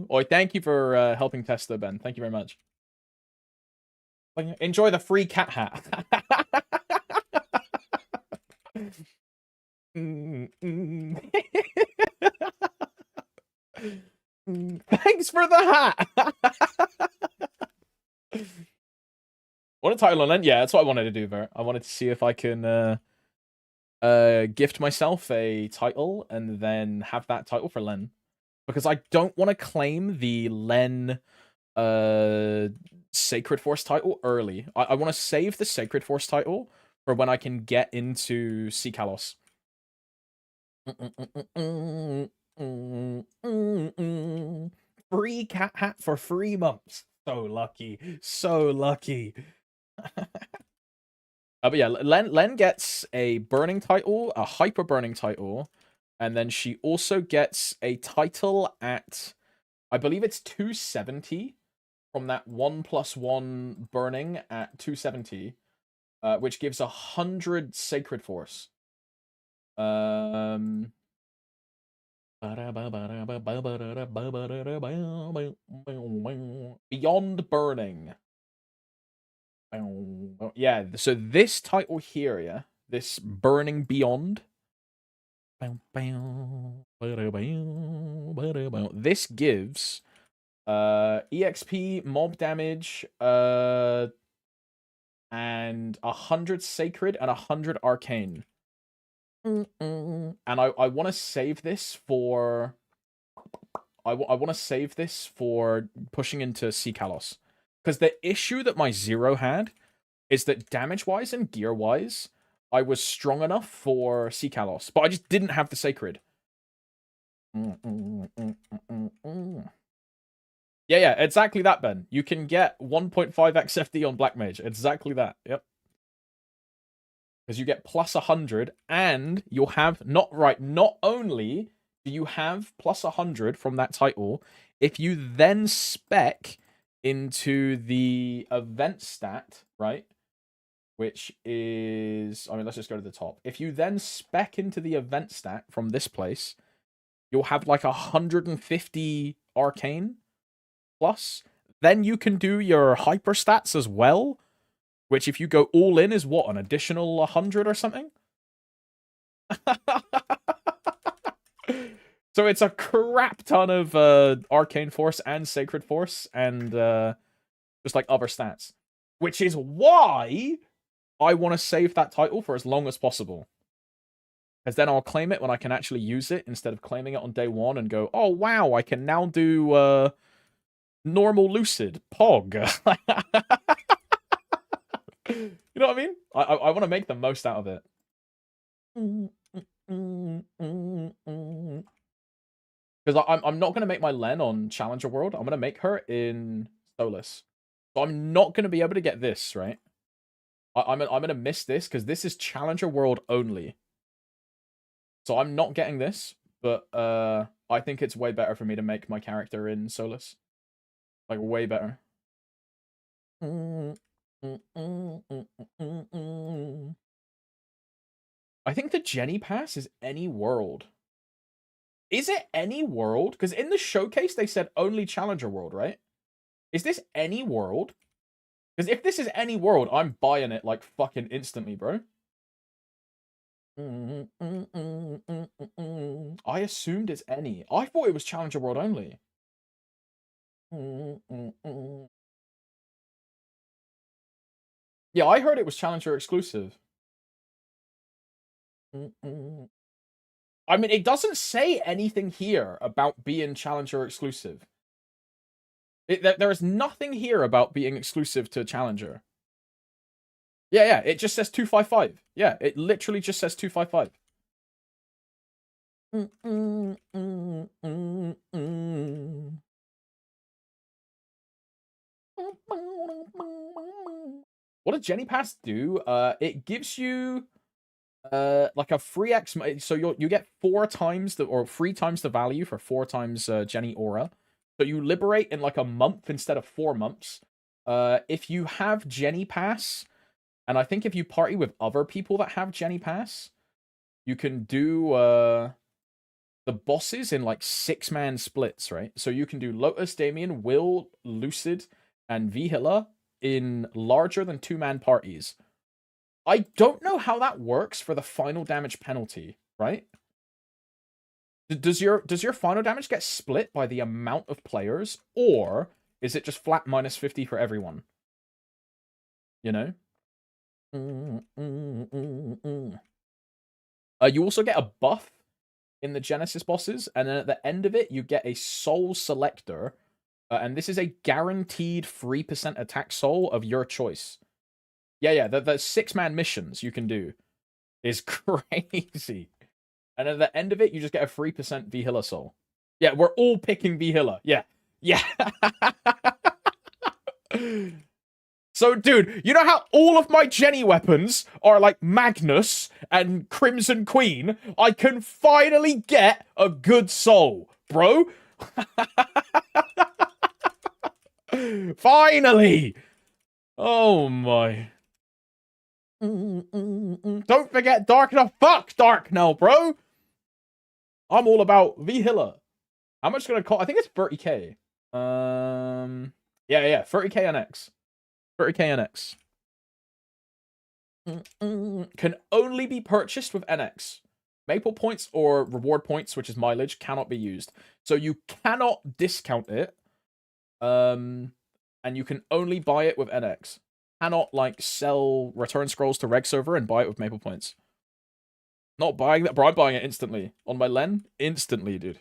Oh, thank you for helping test though, Ben. Thank you very much. Enjoy the free cat hat. Thanks for the hat. What a title on it. Yeah, that's what I wanted to do, Vert. I wanted to see if I can gift myself a title and then have that title for Len. Because I don't want to claim the Len Sacred Force title early. I want to save the Sacred Force title for when I can get into Sea Kalos. Free cat hat for 3 months. So lucky. So lucky. But yeah, Len gets a burning title, a hyper burning title, and then she also gets a title at, I believe it's 270 from that 1+1 burning at 270, which gives 100 Sacred Force. Beyond burning. Yeah, so this title here, yeah, this burning beyond. This gives EXP, mob damage, and 100 sacred and 100 arcane. And I want to save this for I want to save this for pushing into Sea Kalos. Because the issue that my Zero had is that damage-wise and gear-wise, I was strong enough for Sea Kalos, but I just didn't have the Sacred. Yeah, exactly that, Ben. You can get 1.5x FD on Black Mage. Exactly that. Yep. Because you get plus 100, and you'll have not only do you have plus 100 from that title, if you then spec into the event stat, right? Which is, I mean, let's just go to the top. If you then spec into the event stat from this place, you'll have like 150 arcane plus. Then you can do your hyper stats as well, which if you go all in is what, an additional 100 or something? So it's a crap ton of arcane force and sacred force and just like other stats, which is why I want to save that title for as long as possible. Because then I'll claim it when I can actually use it instead of claiming it on day one and go, oh wow, I can now do normal lucid POG. You know what I mean? I want to make the most out of it. Because I'm not going to make my Len on Challenger World. I'm going to make her in Solus. So I'm not going to be able to get this, right? I'm going to miss this because this is Challenger World only. So I'm not getting this, but I think it's way better for me to make my character in Solus. Like, way better. I think the Jenny Pass is any world. Is it any world? Because in the showcase, they said only Challenger World, right? Is this any world? Because if this is any world, I'm buying it like fucking instantly, bro. I assumed it's any. I thought it was Challenger World only. Yeah, I heard it was Challenger exclusive. I mean, it doesn't say anything here about being Challenger exclusive. There is nothing here about being exclusive to Challenger. Yeah, it just says 255. Yeah, it literally just says 255. What does Jenny Pass do? It gives you like a free X, so you get 4 times the, or 3 times the value for 4 times Jenny Aura. So you liberate in like a month instead of 4 months. If you have Jenny Pass, and I think if you party with other people that have Jenny Pass, you can do the bosses in like 6-man splits, right? So you can do Lotus, Damien, Will, Lucid, and Vihila in larger than 2-man parties. I don't know how that works for the final damage penalty, right? Does your final damage get split by the amount of players, or is it just flat minus 50 for everyone? You know? You also get a buff in the Genesis bosses, and then at the end of it, you get a soul selector, and this is a guaranteed 3% attack soul of your choice. Yeah, the 6-man missions you can do is crazy. And at the end of it, you just get a 3% Vihila soul. Yeah, we're all picking Vihila. Yeah. So, dude, you know how all of my Jenny weapons are like Magnus and Crimson Queen? I can finally get a good soul, bro. Finally! Oh my. Don't forget Dark now. Fuck Dark now, bro. I'm all about Vihila. How much is it gonna cost? I think it's 30k. Yeah, 30k NX. 30k NX. Can only be purchased with NX. Maple points or reward points, which is mileage, cannot be used. So you cannot discount it. And you can only buy it with NX. Cannot like sell return scrolls to Reg server and buy it with Maple points. Not buying that, bro. I'm buying it instantly on my Len. Instantly, dude.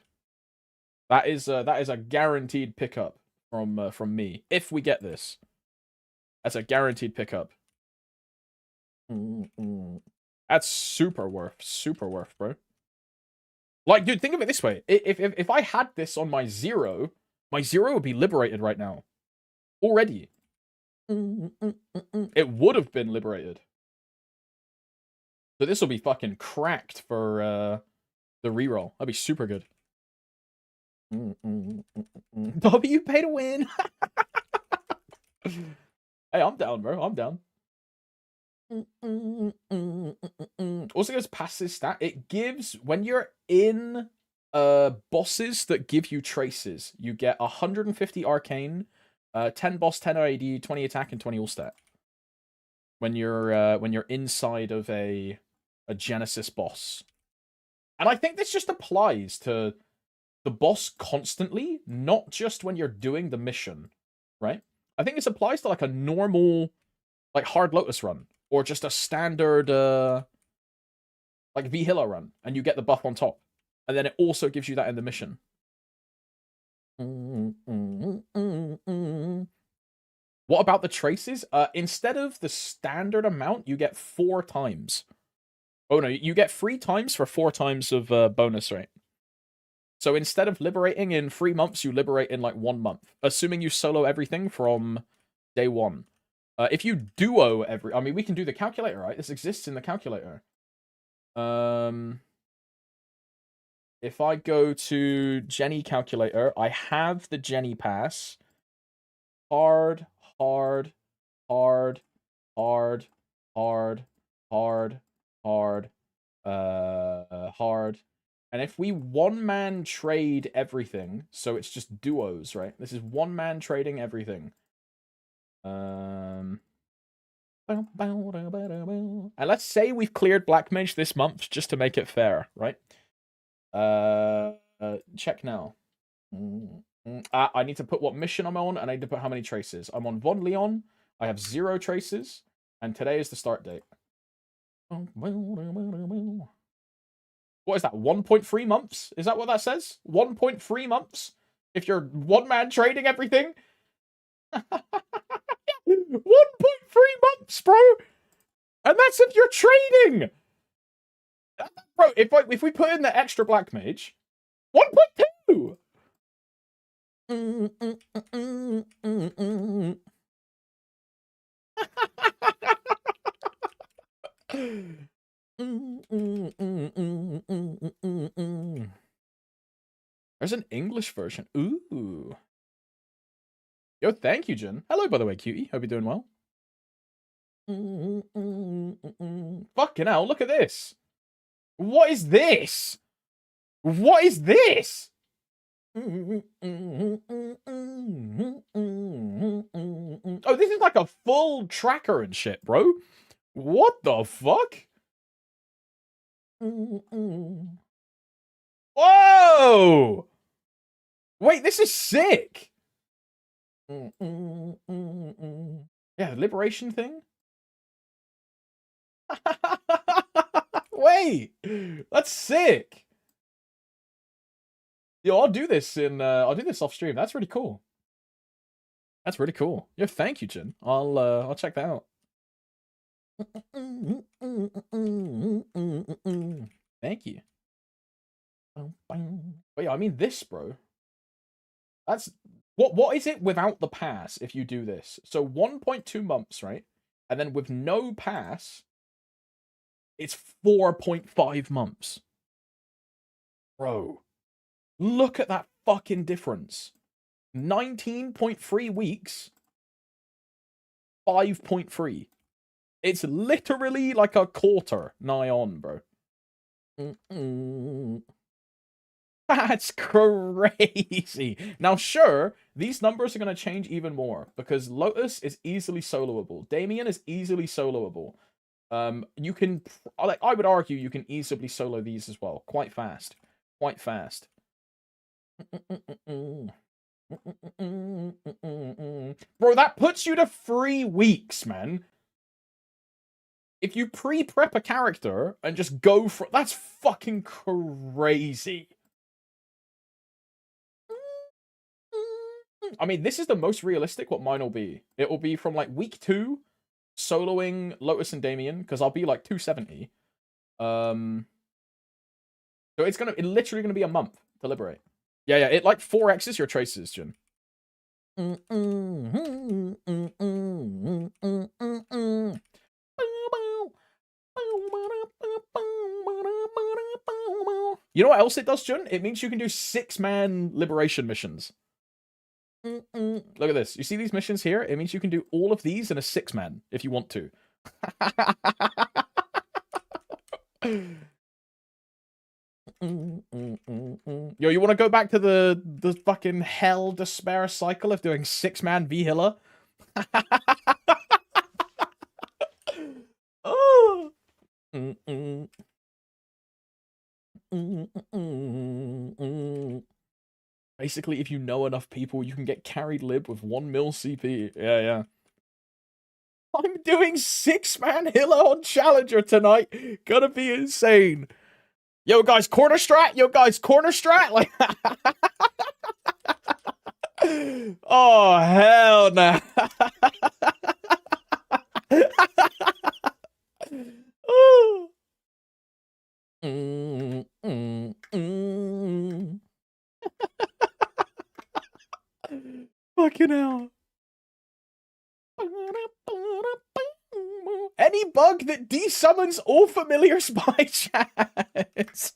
That is a guaranteed pickup from me if we get this. That's a guaranteed pickup. That's super worth, bro. Like, dude, think of it this way. If I had this on my zero would be liberated right now. Already. It would have been liberated. So this will be fucking cracked for the reroll. That'd be super good. W pay to win. Hey, I'm down, bro. I'm down. Also goes past this stat. It gives, when you're in bosses that give you traces, you get 150 arcane, 10 boss, 10 AD, 20 attack, and 20 all stat. When you're inside of a Genesis boss. And I think this just applies to the boss constantly, not just when you're doing the mission, right? I think this applies to like a normal, like Hard Lotus run, or just a standard, like V-Hilla run, and you get the buff on top. And then it also gives you that in the mission. What about the traces? Instead of the standard amount, you get 4 times. Oh no, you get 3 times for 4 times of bonus rate. So instead of liberating in 3 months, you liberate in like 1 month. Assuming you solo everything from day 1. If you duo I mean, we can do the calculator, right? This exists in the calculator. If I go to Jenny calculator, I have the Jenny pass. Hard. And if we one-man trade everything, so it's just duos, right? This is one-man trading everything. And let's say we've cleared Black Mage this month, just to make it fair, right? Check now. I need to put what mission I'm on, and I need to put how many traces. I'm on 1 Leon. I have 0 traces, and today is the start date. What is that? 1.3 months? Is that what that says? 1.3 months? If you're one-man trading everything? 1.3 months, bro! And that's if you're trading! Bro, if we put in the extra Black Mage, 1.2! There's an English version. Ooh. Yo, thank you, Jin. Hello, by the way, cutie. Hope you're doing well. Fucking hell, look at this. What is this? What is this? Oh, this is like a full tracker and shit, bro. What the fuck? Whoa! Wait, this is sick. Yeah, the liberation thing. Wait, that's sick. Yo, I'll do this off stream. That's really cool. That's really cool. Yo, thank you, Jin. I'll check that out. Thank you. But yeah, I mean this, bro. That's what is it without the pass if you do this? So 1.2 months, right? And then with no pass, it's 4.5 months. Bro, look at that fucking difference. 19.3 weeks, 5.3. It's literally like a quarter nigh on, bro. That's crazy. Now, sure, these numbers are going to change even more because Lotus is easily soloable. Damien is easily soloable. You can, like, I would argue you can easily solo these as well. Quite fast. Quite fast. Bro, that puts you to 3 weeks, man. If you pre-prep a character and just go for... That's fucking crazy. I mean, this is the most realistic what mine will be. It will be from like week 2, soloing Lotus and Damien, because I'll be like 270. So it's literally gonna be a month to liberate. Yeah, it like 4x's your traces, Jin. You know what else it does, Jun? It means you can do 6-man liberation missions. Look at this. You see these missions here? It means you can do all of these in a 6-man if you want to. Yo, you want to go back to the fucking hell despair cycle of doing 6-man V-Hiller? Oh. Basically, if you know enough people, you can get carried lib with 1 mil CP. Yeah. I'm doing 6-man Hiller on Challenger tonight. Gonna be insane. Yo, guys, corner strat. Yo, guys, corner strat. Like, oh, hell nah. Oh. Fucking hell. Any bug that desummons all familiar spy chats.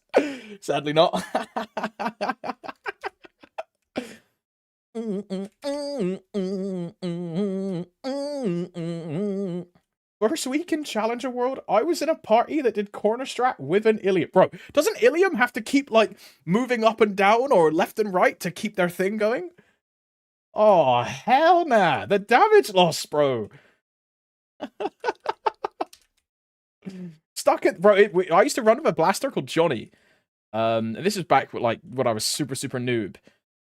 Sadly not. First week in Challenger World, I was in a party that did corner strat with an Ilium. Bro, doesn't Ilium have to keep, like, moving up and down or left and right to keep their thing going? Oh, hell nah. The damage loss, bro. Stuck it, bro. I used to run with a blaster called Johnny. And this is back with, like, when I was super noob.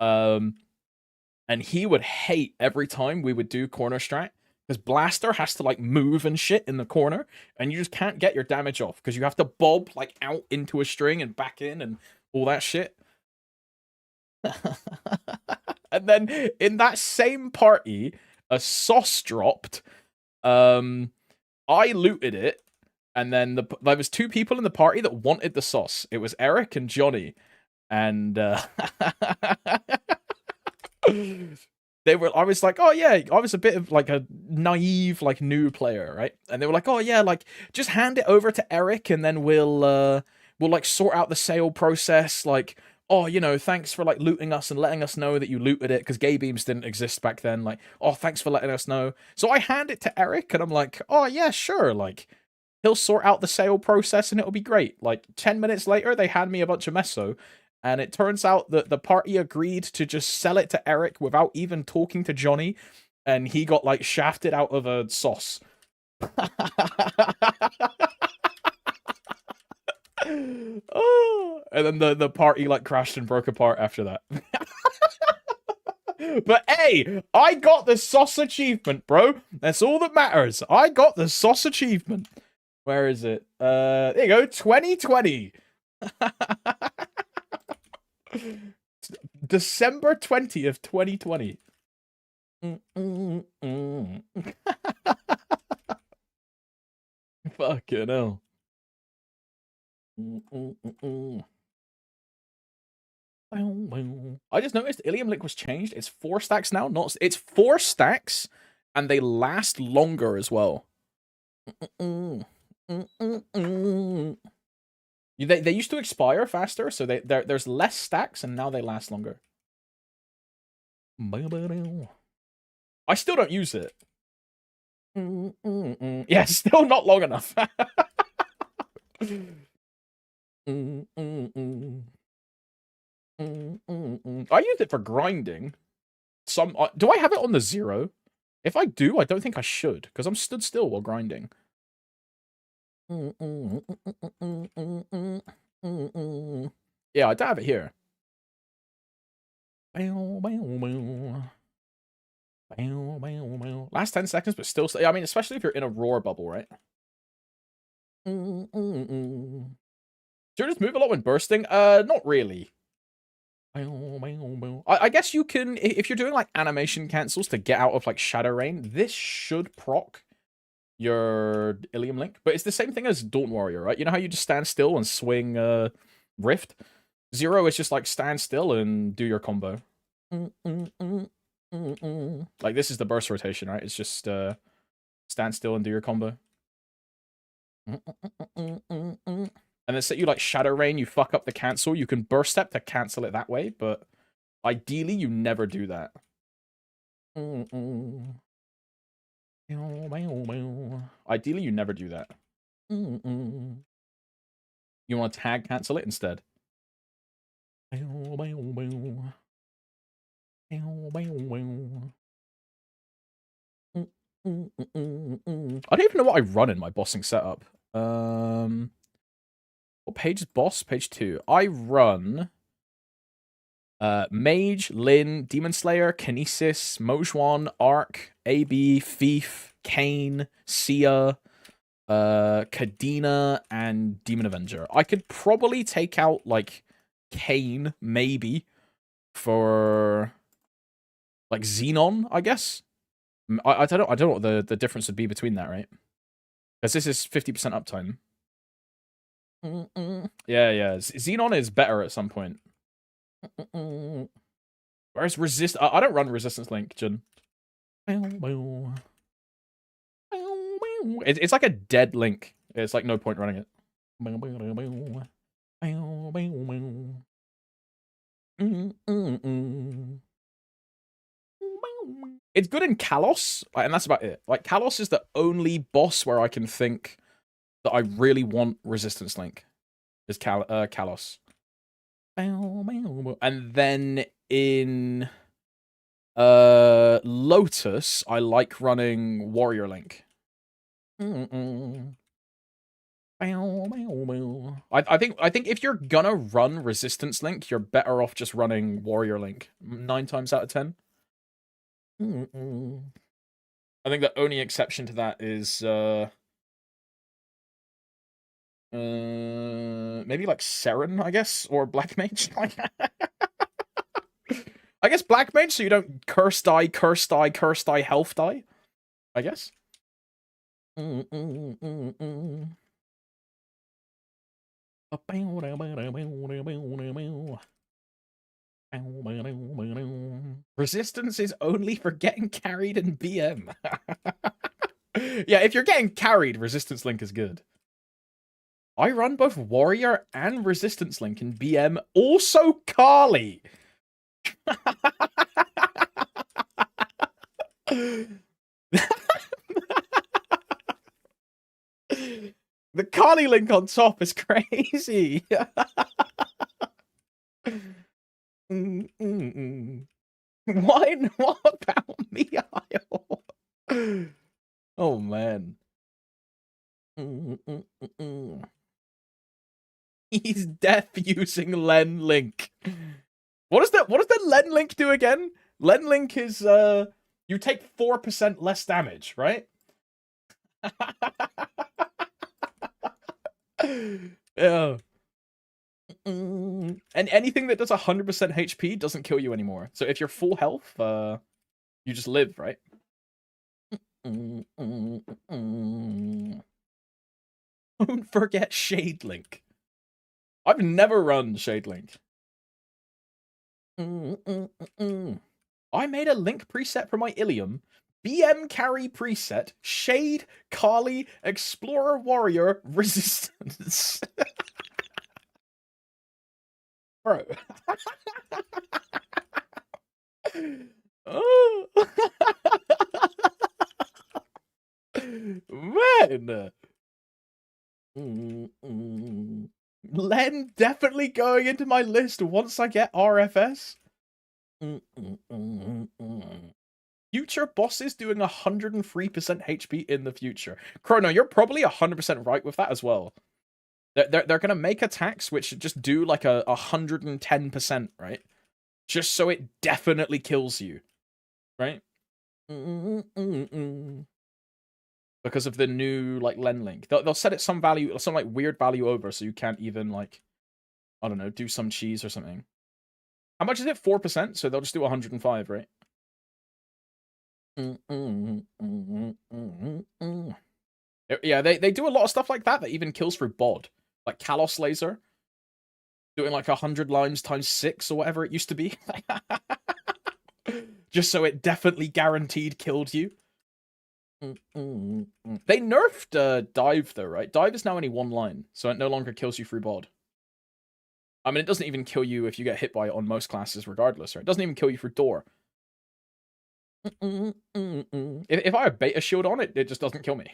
And he would hate every time we would do corner strat. Because blaster has to, like, move and shit in the corner. And you just can't get your damage off. Because you have to bob, like, out into a string and back in and all that shit. And then in that same party, a sauce dropped. I looted it. And then there was 2 people in the party that wanted the sauce. It was Eric and Johnny. And I was like, oh yeah, I was a bit of like a naive, like new player, right? And they were like, oh yeah, like just hand it over to Eric and then we'll like sort out the sale process. Like, oh, you know, thanks for like looting us and letting us know that you looted it, because gay beams didn't exist back then. Like, oh, thanks for letting us know. So I hand it to Eric and I'm like, oh yeah, sure. Like, he'll sort out the sale process and it'll be great. Like 10 minutes later, they hand me a bunch of meso. And it turns out that the party agreed to just sell it to Eric without even talking to Johnny. And he got, like, shafted out of a sauce. Oh, and then the party, like, crashed and broke apart after that. But, hey, I got the sauce achievement, bro. That's all that matters. I got the sauce achievement. Where is it? There you go, 2020. December 20th, 2020. Fucking hell. I just noticed Ilium Lick was changed. It's 4 stacks now. It's 4 stacks, and they last longer as well. They used to expire faster, so there's less stacks, and now they last longer. I still don't use it. Yeah, still not long enough. I use it for grinding. Do I have it on the 0? If I do, I don't think I should, because I'm stood still while grinding. Yeah, I don't have it here. Last 10 seconds, but still, I mean, especially if you're in a roar bubble, right? Do you just move a lot when bursting? Not really. I guess you can, if you're doing like animation cancels to get out of like Shadow Rain, this should proc your Ilium Link, but it's the same thing as Dawn Warrior, right? You know how you just stand still and swing Rift? Zero is just like stand still and do your combo. Like this is the burst rotation, right? It's just stand still and do your combo. And then say you like Shadow Rain, you fuck up the cancel, you can burst step to cancel it that way, but ideally you never do that. Ideally you never do that. You want to tag cancel it instead. I don't even know what I run in my bossing setup. What page is boss? Page 2. I run Mage, Lin, Demon Slayer, Kinesis, Mojuan, Arc, AB, Thief, Kane, Sia, Kadena, and Demon Avenger. I could probably take out like Kane, maybe, for like Xenon, I guess. I don't know what the difference would be between that, right? Because this is 50% uptime. Yeah. Xenon is better at some point. Where's resist? I don't run resistance link, Jin. It's like a dead link. It's like no point running it. It's good in Kalos, and that's about it. Like Kalos is the only boss where I can think that I really want resistance link. Is Kalos. And then in Lotus, I like running Warrior Link. I think if you're gonna run Resistance Link, you're better off just running Warrior Link 9 times out of 10. I think the only exception to that is maybe like Seren, I guess, or Black Mage. I guess Black Mage, so you don't curse die, health die. I guess. Resistance is only for getting carried in BM. Yeah, if you're getting carried, Resistance Link is good. I run both Warrior and Resistance Link in BM, also Kali. The Kali link on top is crazy. What about me, Isle? Oh man. He's deaf using Len Link. What does the Len Link do again? Len Link is you take 4% less damage, right? Yeah. And anything that does 100% HP doesn't kill you anymore. So if you're full health, you just live, right? Don't forget Shade Link. I've never run Shade Link. I made a Link preset for my Ilium. BM carry preset, Shade, Kali, Explorer Warrior, Resistance. Bro. Oh. Man. Len definitely going into my list once I get RFS. Future bosses doing 103% HP in the future. Chrono, you're probably 100% right with that as well. They're going to make attacks which just do like a 110%, right? Just so it definitely kills you, right? Because of the new like Len Link. They'll set it some value, some like weird value over, so you can't even like, I don't know, do some cheese or something. How much is it? 4%, so they'll just do 105, right? Yeah, they do a lot of stuff like that even kills through bod. Like Kalos Laser. Doing like 100 lines times 6 or whatever it used to be. Just so it definitely guaranteed killed you. They nerfed dive though, right? Dive is now only 1 line, so it no longer kills you through bod. I mean, it doesn't even kill you if you get hit by it on most classes regardless, right? It doesn't even kill you through door. If I have beta shield on it, it just doesn't kill me.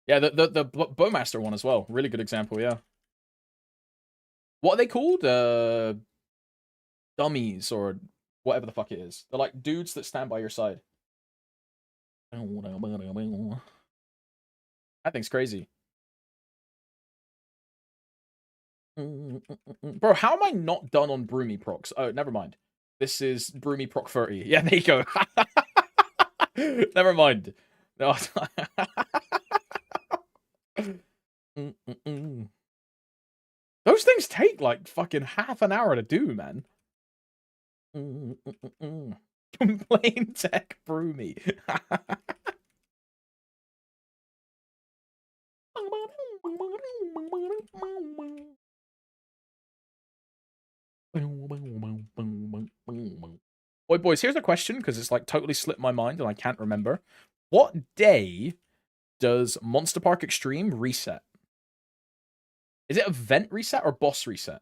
Yeah, the Bowmaster one as well. Really good example, yeah. What are they called? Dummies or whatever the fuck it is. They're like dudes that stand by your side. That thing's crazy. Bro, how am I not done on Broomy procs? Oh, never mind. This is Broomy proc 30. Yeah, there you go. Never mind. No. Those things take like fucking half an hour to do, man. Complain tech Broomy. Boys, here's a question because it's like totally slipped my mind and I can't remember. What day does Monster Park Extreme reset? Is it event reset or boss reset?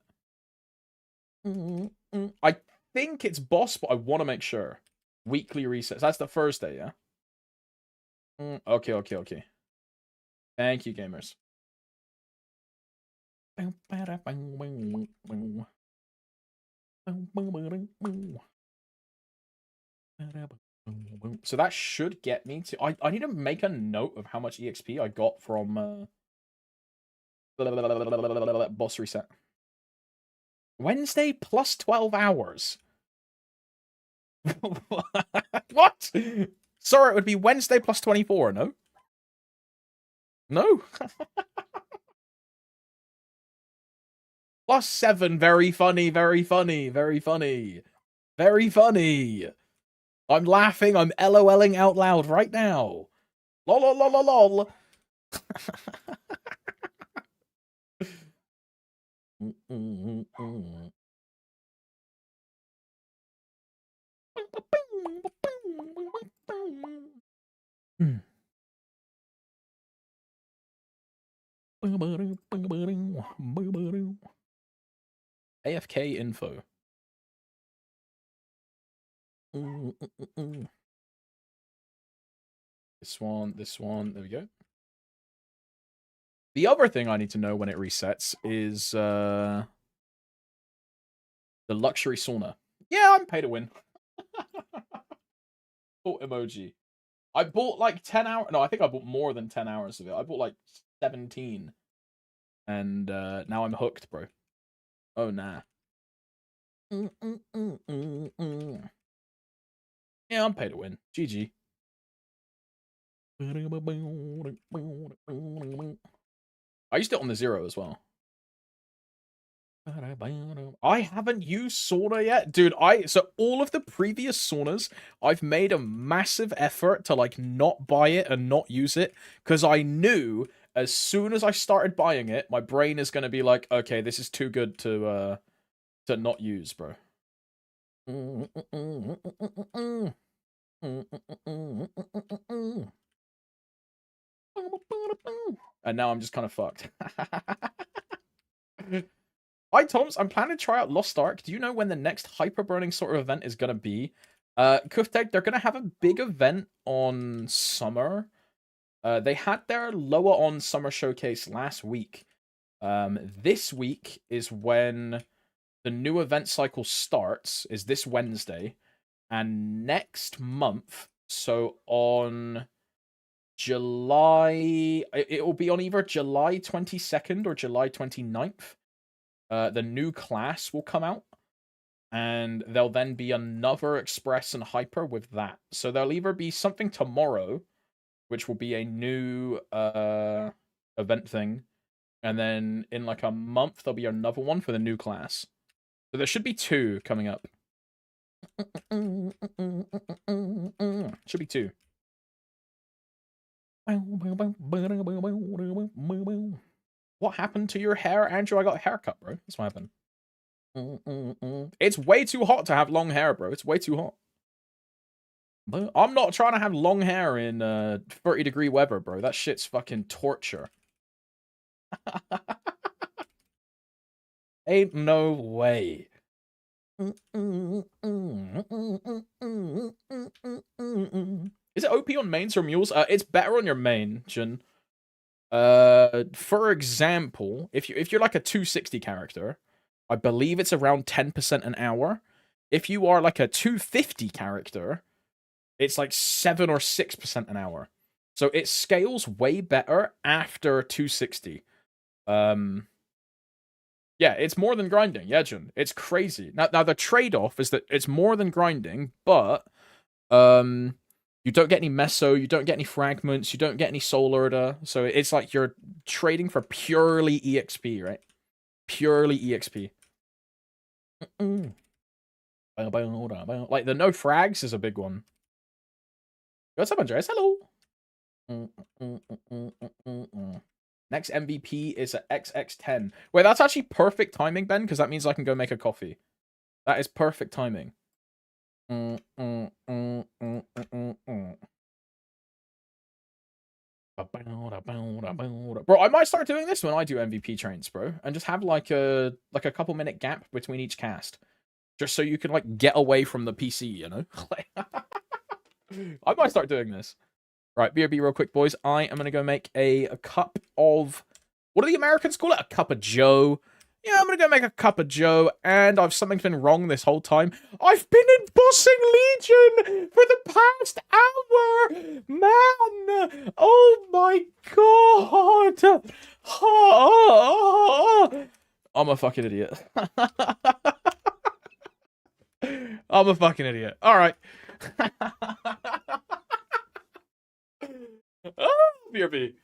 I think it's boss, but I want to make sure. Weekly resets. That's the Thursday, yeah? Okay. Thank you, gamers. So that should get me to... I need to make a note of how much EXP I got from... boss reset. Wednesday plus 12 hours. What? Sorry, it would be Wednesday plus 24, no? No? Plus 7, very funny. I'm laughing, I'm LOLing out loud right now. Lol. AFK info. This one. There we go. The other thing I need to know when it resets is the luxury sauna. Yeah, I'm pay to win. Thought emoji. I bought like 10 hours. No, I think I bought more than 10 hours of it. I bought like 17. And now I'm hooked, bro. Oh, nah. Yeah, I'm pay to win. GG. I used it on the 0 as well. I haven't used sauna yet. Dude, so all of the previous saunas, I've made a massive effort to like not buy it and not use it because I knew as soon as I started buying it, my brain is going to be like, okay, this is too good to not use, bro. And now I'm just kind of fucked. Hi, Toms. I'm planning to try out Lost Ark. Do you know when the next hyper burning sort of event is going to be? Kufteg, they're going to have a big event on summer. They had their lower on summer showcase last week. This week is when the new event cycle starts, is this Wednesday. And next month, so on July... It will be on either July 22nd or July 29th. The new class will come out, and there'll then be another Express and Hyper with that. So there'll either be something tomorrow, which will be a new event thing. And then in like a month, there'll be another one for the new class. So there should be 2 coming up. Should be 2. What happened to your hair, Andrew? I got a haircut, bro. That's what happened. It's way too hot to have long hair, bro. It's way too hot. I'm not trying to have long hair in 30-degree weather, bro. That shit's fucking torture. Ain't no way. Is it OP on mains or mules? It's better on your main, Jin. For example, if you're like a 260 character, I believe it's around 10% an hour. If you are like a 250 character, it's like 7 or 6% an hour. So it scales way better after 260. Yeah, it's more than grinding. Yeah, Jun. It's crazy. Now the trade-off is that it's more than grinding, but you don't get any meso, you don't get any fragments, you don't get any soul erda. So it's like you're trading for purely EXP, right? Purely EXP. Like the no frags is a big one. What's up, Andreas? Hello. Next MVP is at XX10. Wait, that's actually perfect timing, Ben, because that means I can go make a coffee. That is perfect timing. Bro, I might start doing this when I do MVP trains, bro, and just have like a couple minute gap between each cast, just so you can like get away from the PC, you know. I might start doing this. Right, BRB real quick, boys. I am gonna go make a cup of, what do the Americans call it? A cup of Joe. Yeah, I'm gonna go make a cup of Joe, and something's been wrong this whole time. I've been in Bossing Legion for the past hour! Man! Oh my god! I'm a fucking idiot. I'm a fucking idiot. Alright. Oh, BRB.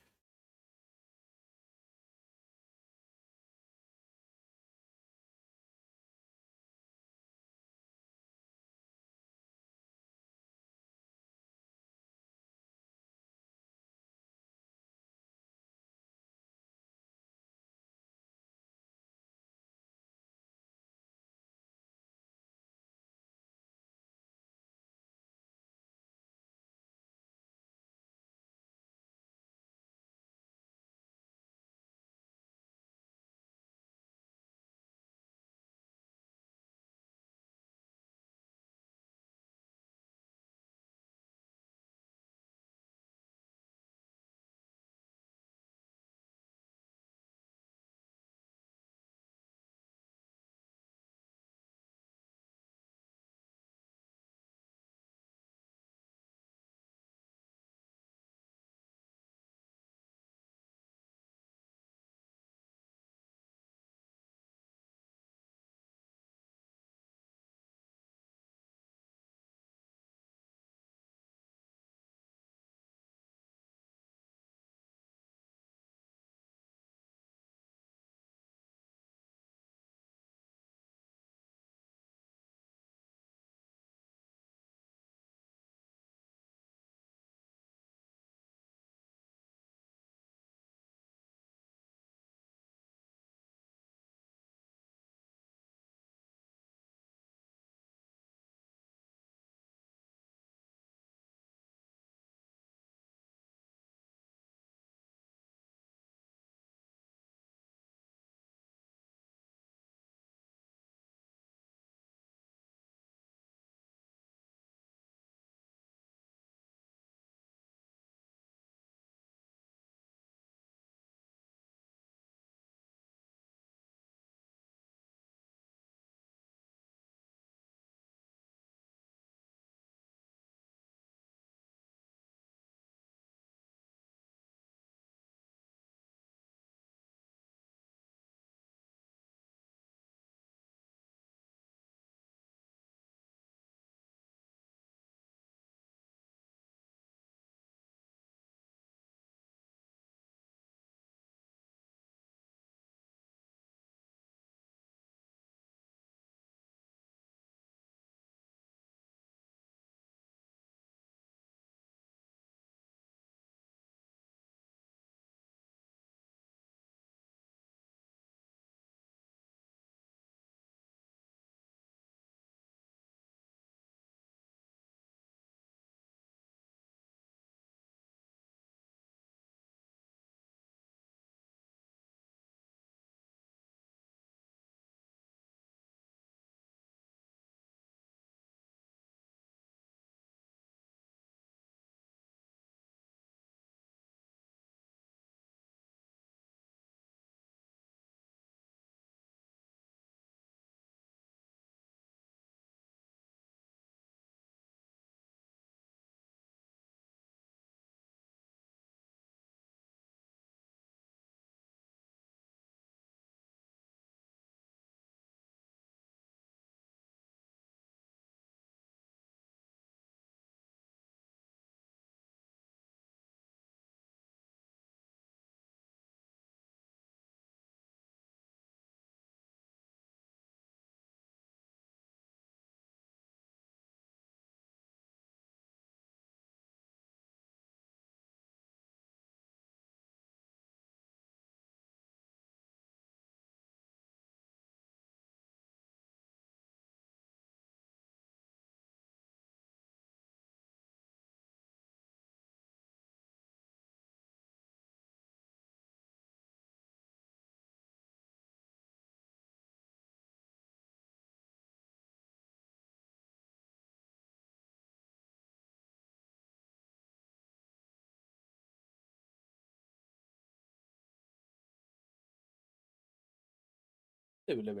Hello, hello,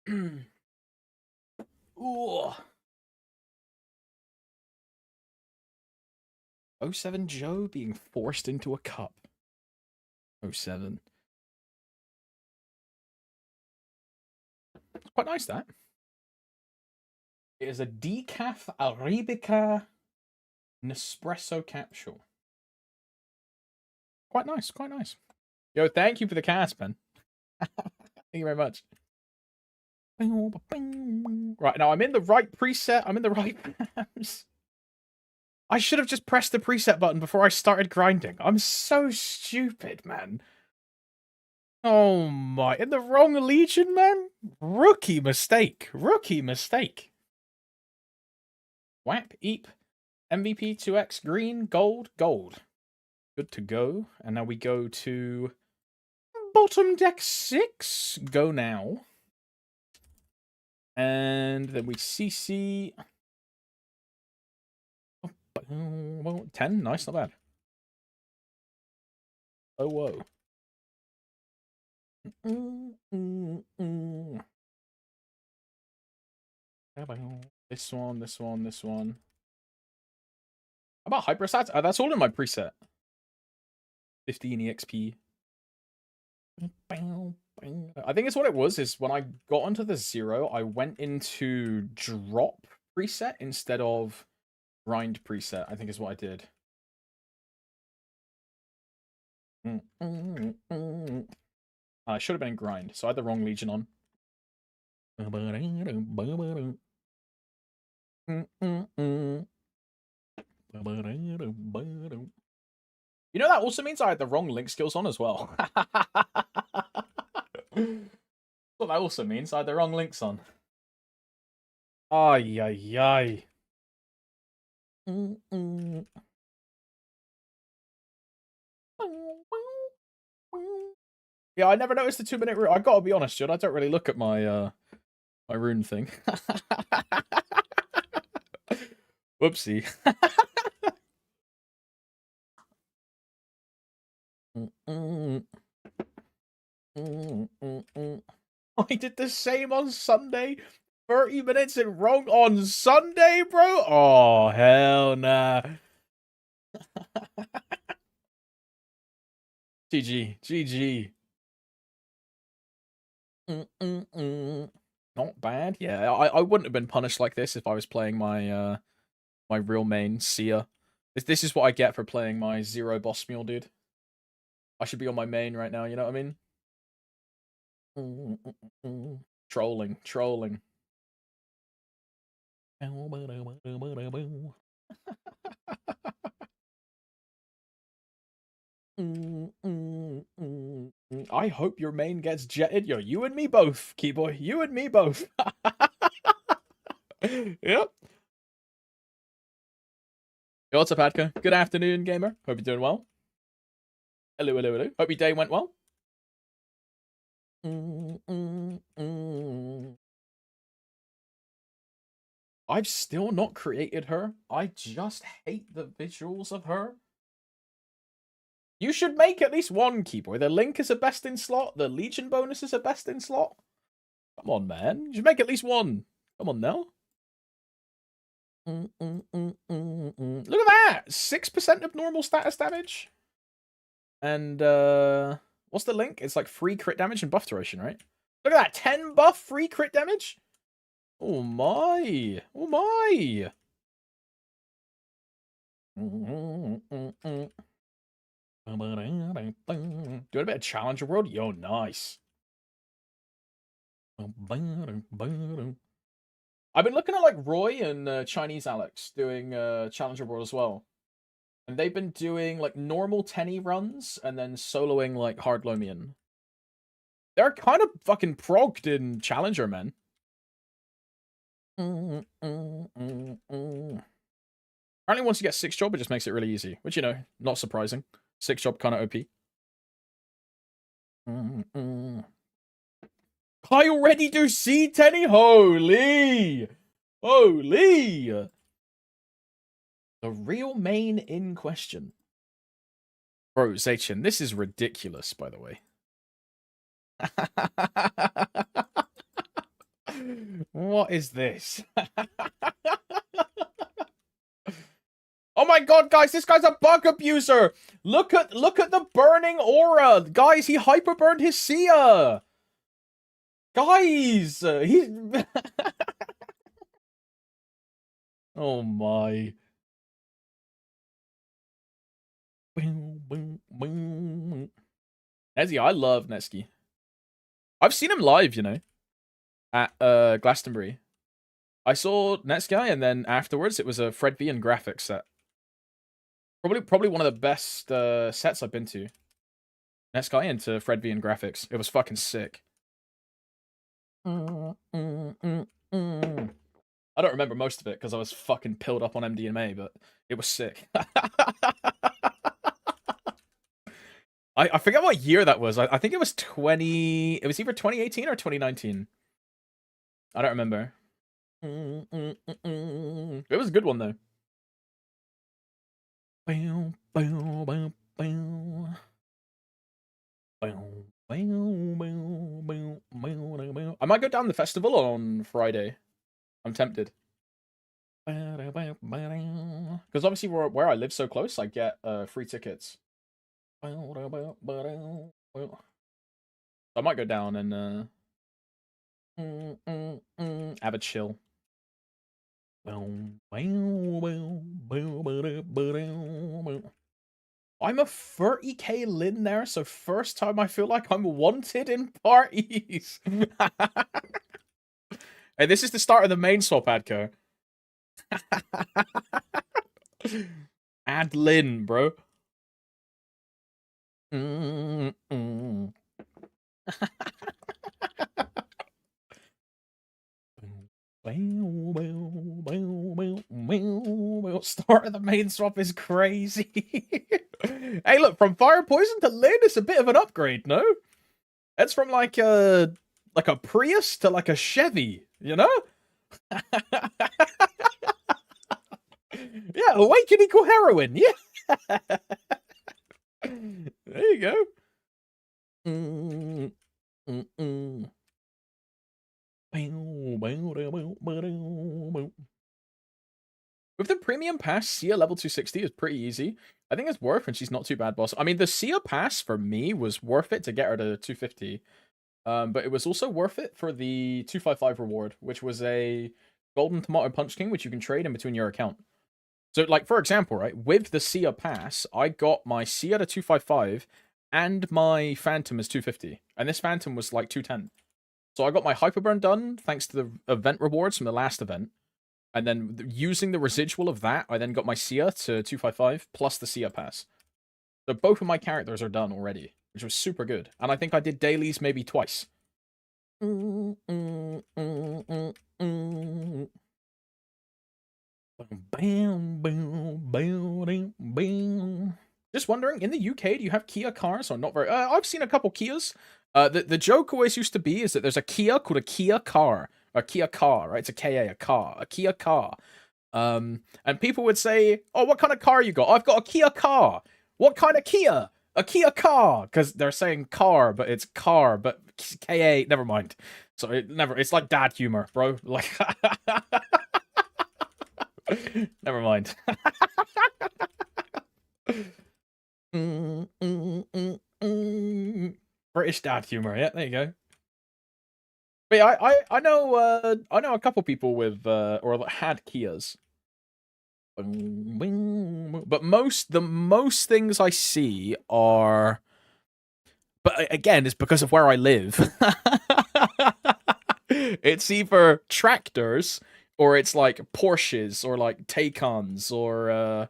hello. Ooh. 07 Joe being forced into a cup. 07. It's quite nice, that. It is a decaf Arabica Nespresso capsule. Quite nice, quite nice. Yo, thank you for the cast, man. Thank you very much. Right, now I'm in the right preset. I'm in the right pams. I should have just pressed the preset button before I started grinding. I'm so stupid, man. Oh my, in the wrong legion, man? Rookie mistake. Rookie mistake. Whap, eep, MVP 2x, green, gold, gold. Good to go. And now we go to bottom deck 6. Go now. And then we CC. 10, nice, not bad. Oh, whoa. This one, this one, this one. How about hyperstats? That's all in my preset. 15 EXP. I think it's what it was, is when I got onto the 0, I went into drop preset instead of grind preset, I think is what I did. I should have been in grind, so I had the wrong legion on. You know, that also means I had the wrong link skills on as well. Well, that also means I had the wrong links on. Ay, ay, ay. Yeah, I never noticed the 2-minute rune. I gotta be honest, Judd, I don't really look at my my rune thing. Whoopsie. I did the same on Sunday. 30 minutes in wrong on Sunday, bro? Oh, hell nah. GG. GG. Not bad. Yeah, I wouldn't have been punished like this if I was playing my my real main, Sia. This is what I get for playing my 0 boss mule, dude. I should be on my main right now, you know what I mean? Trolling, trolling. I hope your main gets jetted. Yo, you and me both, Keyboy. You and me both. Yep. Yo, what's up, Adka? Good afternoon, gamer. Hope you're doing well. Hello, hello, hello. Hope your day went well. I've still not created her. I just hate the visuals of her. You should make at least one, Keyboy. The Link is a best in slot. The Legion bonus is a best in slot. Come on, man. You should make at least one. Come on now. Look at that! 6% of normal status damage. And, what's the link? It's like free crit damage and buff duration, right? Look at that! 10 buff free crit damage? Oh my! Oh my! Doing a bit of Challenger World? Yo, nice. I've been looking at like Roy and Chinese Alex doing Challenger World as well. And they've been doing like normal Tenny runs and then soloing like Hard Lomian. They're kind of fucking progged in Challenger, man. Apparently once you get 6 job, it just makes it really easy. Which, you know, not surprising. 6 job kind of OP. I already do C Tenny? Holy! Holy! The real main in question. Bro, Zachin, this is ridiculous, by the way. What is this? Oh my god, guys, this guy's a bug abuser. Look at the burning aura. Guys, he hyperburned his Sia. Guys, he's oh my. Nezzy, I love Nesky. I've seen him live, you know, at Glastonbury. I saw Netsky, and then afterwards it was a Fred V and graphics set. Probably one of the best sets I've been to. Netsky into Fred V and graphics. It was fucking sick. I don't remember most of it because I was fucking pilled up on MDMA, but it was sick. I forget what year that was. I think it was 20. It was either 2018 or 2019. I don't remember. It was a good one though. I might go down the festival on Friday. I'm tempted. Because obviously where I live so close, I get free tickets. I might go down and have a chill. I'm a 30k Lin there, so first time I feel like I'm wanted in parties. Hey, this is the start of the main swap, Adco. Add Lin, bro. Start of the main swap is crazy. Hey, look, from Fire Poison to Lin, it's a bit of an upgrade, no? It's from like a Prius to like a Chevy, you know? Yeah, awaken equal heroin, yeah. There you go. With the premium pass, Sia level 260 is pretty easy. I think it's worth when she's not too bad, boss. I mean, the Sia pass for me was worth it to get her to 250. But it was also worth it for the 255 reward, which was a golden tomato punch king, which you can trade in between your account. So, like, for example, right, with the Sia pass, I got my Sia to 255 and my Phantom is 250. And this Phantom was like 210. So I got my Hyperburn done thanks to the event rewards from the last event. And then using the residual of that, I then got my Sia to 255 plus the Sia pass. So both of my characters are done already, which was super good. And I think I did dailies maybe twice. Just wondering, in the UK, do you have Kia cars or not very? I've seen a couple Kias. The joke always used to be is that there's a Kia called a Kia car. A Kia car, right? It's a KA, a car. A Kia car. And people would say, oh, what kind of car you got? I've got a Kia car. What kind of Kia? A Kia car. Because they're saying car, but it's car, but KA, never mind. So it's like dad humor, bro. Like, never mind. British dad humor, yeah, there you go. But yeah, I know a couple people with or that had Kias. But the most things I see are, but again, it's because of where I live. It's either tractors or it's like Porsches or like Taycans or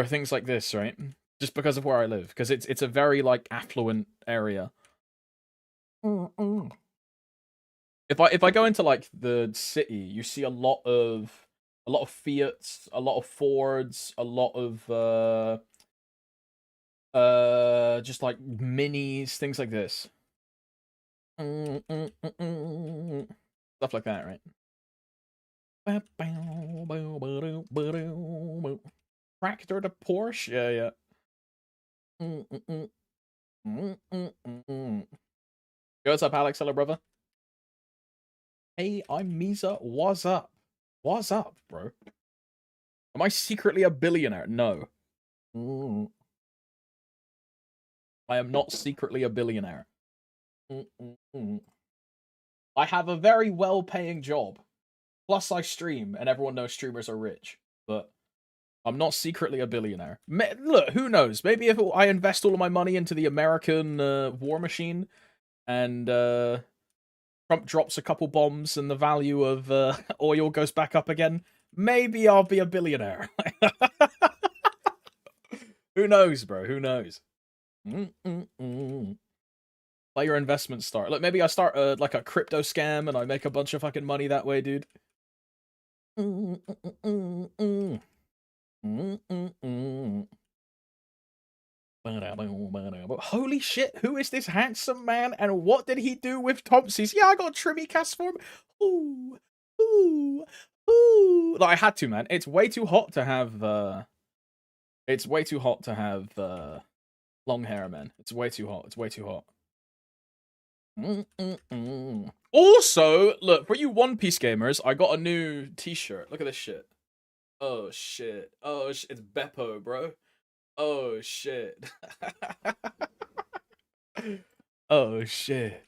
things like this, right? Just because of where I live, because it's a very like affluent area. If I go into like the city, you see a lot of Fiats, a lot of Fords, a lot of just like minis, things like this. Stuff like that, right? Tractor to Porsche? Yeah, yeah. What's up, Alex? Hello, brother. Hey, I'm Misa. What's up? What's up, bro? Am I secretly a billionaire? No. I am not secretly a billionaire. I have a very well-paying job. Plus, I stream, and everyone knows streamers are rich. But I'm not secretly a billionaire. Look, who knows? Maybe if I invest all of my money into the American war machine, and Trump drops a couple bombs, and the value of oil goes back up again, maybe I'll be a billionaire. Who knows, bro? Who knows? Let your investments start. Look, maybe I start like a crypto scam and I make a bunch of fucking money that way, dude. Holy shit, who is this handsome man and what did he do with Thompson's? Yeah, I got a Trimmy cast for him. Ooh, ooh, ooh. Like, I had to, man. It's way too hot to have, it's way too hot to have, long hair, man. It's way too hot. It's way too hot. Also, look, for you One Piece gamers, I got a new t-shirt. Look at this shit. Oh, shit. Oh, it's Beppo, bro. Oh, shit. Oh, shit.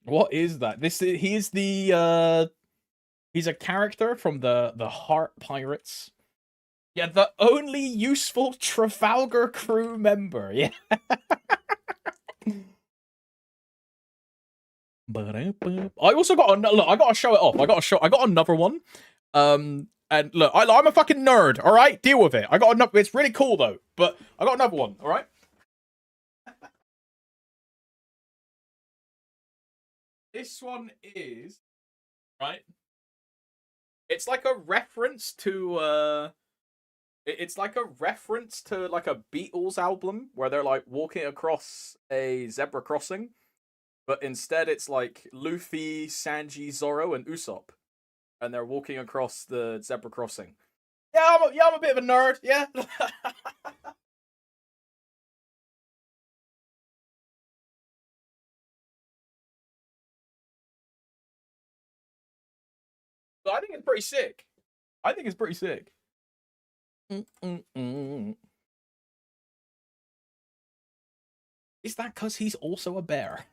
What is that? He's the, he's a character from the Heart Pirates. Yeah, the only useful Trafalgar crew member. Yeah. I also got look. I gotta show it off. I got another one. And look, I'm a fucking nerd. All right, deal with it. I got another. It's really cool though. But I got another one. All right. This one is right. It's like a reference to It's like a reference to like a Beatles album where they're like walking across a zebra crossing. But instead, it's like Luffy, Sanji, Zoro, and Usopp, and they're walking across the zebra crossing. Yeah, I'm a bit of a nerd. Yeah. But I think it's pretty sick. I think it's pretty sick. Is that because he's also a bear?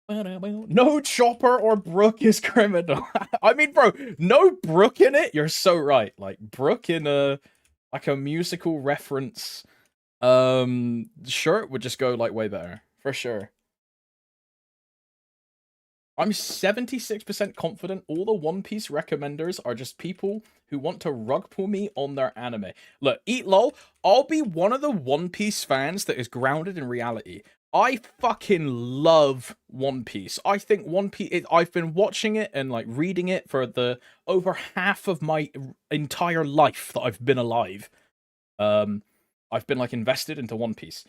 No Chopper or Brook is criminal. I mean, bro, no Brook in it. You're so right. Like Brook in a like a musical reference shirt would just go like way better for sure. I'm 76% confident all the One Piece recommenders are just people who want to rug pull me on their anime. Look, eat lol, I'll be one of the One Piece fans that is grounded in reality. I fucking love One Piece. I think One Piece, I've been watching it and like reading it for the over half of my entire life that I've been alive. I've been like invested into One Piece.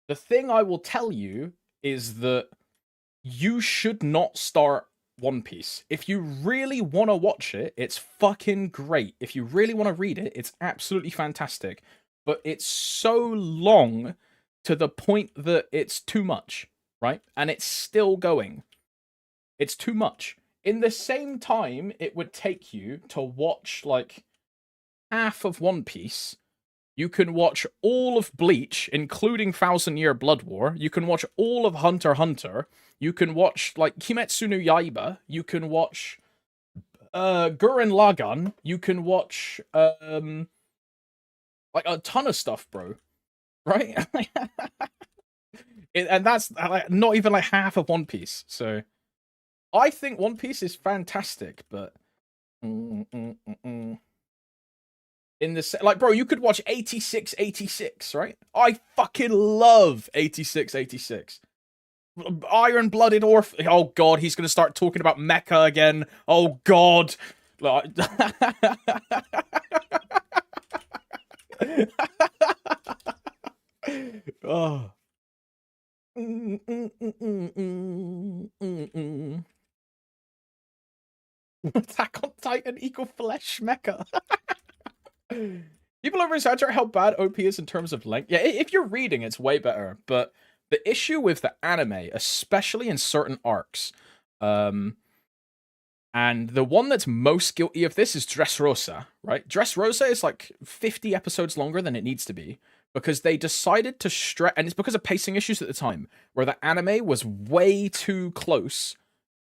The thing I will tell you is that you should not start One Piece. If you really want to watch it, it's fucking great. If you really want to read it, it's absolutely fantastic. But it's so long to the point that it's too much, right? And it's still going. It's too much. In the same time, it would take you to watch like half of One Piece. You can watch all of Bleach, including Thousand Year Blood War. You can watch all of Hunter x Hunter. You can watch, like, Kimetsu no Yaiba. You can watch Gurren Lagann. You can watch, like, a ton of stuff, bro. Right? And that's like, not even, like, half of One Piece. So, I think One Piece is fantastic, but... In the like, bro, you could watch 86, right? I fucking love 86. Iron-blooded orphan. Oh god, he's gonna start talking about mecha again. Oh god. Oh. Attack on Titan equal flesh mecha. People over research how bad OP is in terms of length. Yeah, if you're reading, it's way better. But the issue with the anime, especially in certain arcs, and the one that's most guilty of this is Dressrosa, right? Dressrosa is like 50 episodes longer than it needs to be because they decided to stretch, and it's because of pacing issues at the time, where the anime was way too close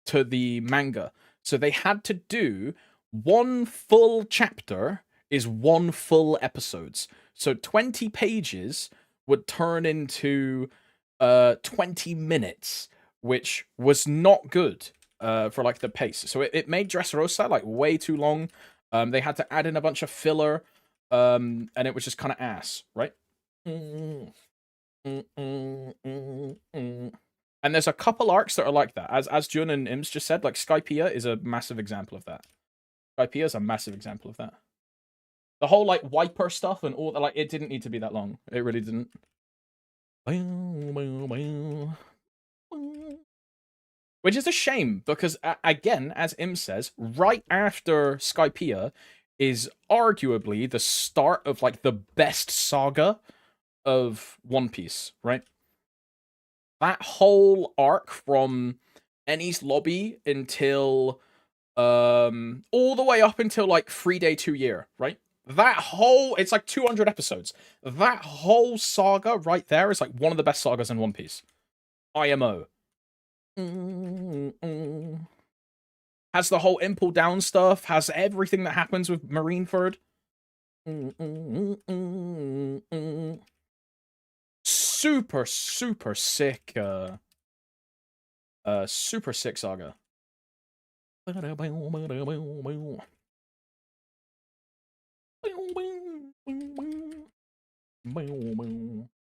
to the manga. So they had to do one full chapter is one full episodes. So 20 pages would turn into 20 minutes, which was not good for like the pace. So it made Dressrosa like way too long. They had to add in a bunch of filler, and it was just kind of ass, right? And there's a couple arcs that are like that. As Jun and Ims just said, like Skypiea is a massive example of that. Skypiea is a massive example of that. The whole like wiper stuff and all that, like it didn't need to be that long. It really didn't. Which is a shame because again, as Im says, right after Skypiea is arguably the start of like the best saga of One Piece, right? That whole arc from Eni's lobby until all the way up until like 3-day 2 year, right? That whole, it's like 200 episodes. That whole saga right there is like one of the best sagas in One Piece. IMO. Has the whole Impel Down stuff, has everything that happens with Marineford. Super, super sick, super sick saga. Yeah,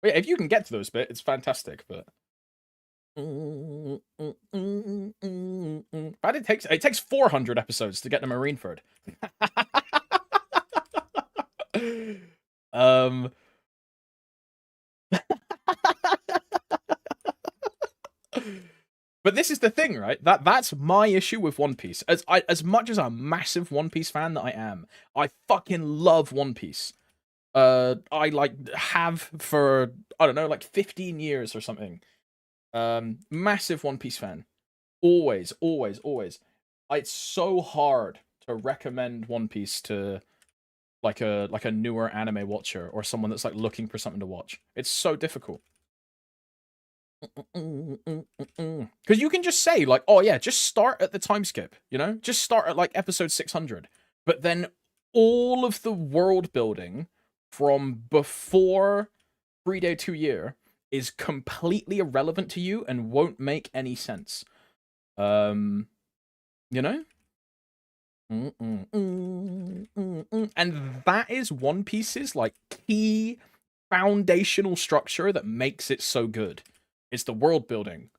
if you can get to those bits, it's fantastic, but it takes 400 episodes to get to Marineford. But this is the thing, right? That's my issue with One Piece. As much as a massive One Piece fan that I am, I fucking love One Piece. I like have for I don't know, like 15 years or something. Massive One Piece fan. Always, always, always. It's so hard to recommend One Piece to like a newer anime watcher or someone that's like looking for something to watch. It's so difficult. Because you can just say like, oh yeah, just start at the time skip, you know, just start at like episode 600, but then all of the world building from before 3-day 2 year is completely irrelevant to you and won't make any sense. You know? And that is One Piece's like key foundational structure that makes it so good. It's the world building.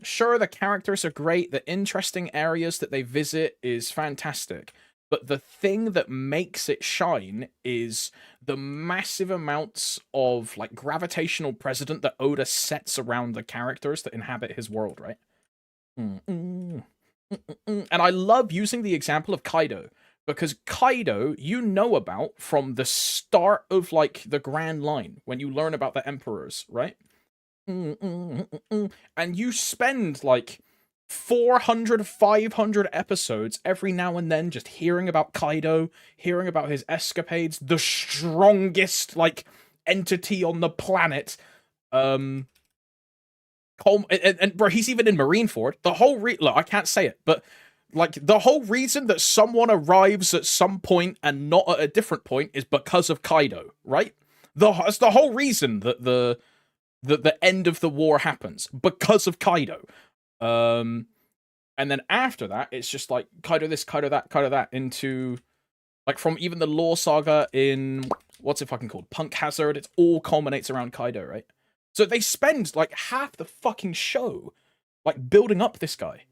Sure, the characters are great. The interesting areas that they visit is fantastic. But the thing that makes it shine is the massive amounts of like gravitational precedent that Oda sets around the characters that inhabit his world, right? And I love using the example of Kaido. Because Kaido, you know about from the start of, like, the Grand Line, when you learn about the Emperors, right? And you spend, like, 400, 500 episodes every now and then just hearing about Kaido, hearing about his escapades, the strongest, like, entity on the planet. And bro, he's even in Marineford. The whole look, I can't say it, but like the whole reason that someone arrives at some point and not at a different point is because of Kaido, right? It's the whole reason that the end of the war happens because of Kaido. And then after that, it's just like Kaido this, Kaido that, into like from even the Law Saga in what's it fucking called? Punk Hazard. It all culminates around Kaido, right? So they spend like half the fucking show like building up this guy.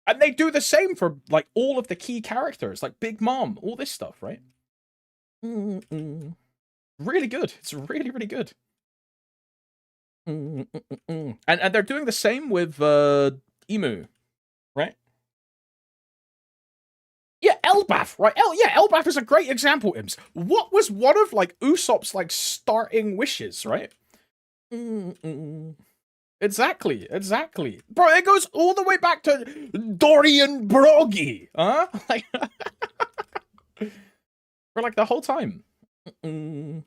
And they do the same for like all of the key characters, like Big Mom, all this stuff, right? Really good. It's really, really good. And they're doing the same with Emu, right? Yeah, Elbaf, right? Elbaf is a great example, Ims. What was one of, like, Usopp's, like, starting wishes, right? Exactly. Bro, it goes all the way back to Dorian Broggy, huh? Like, for, like, the whole time. And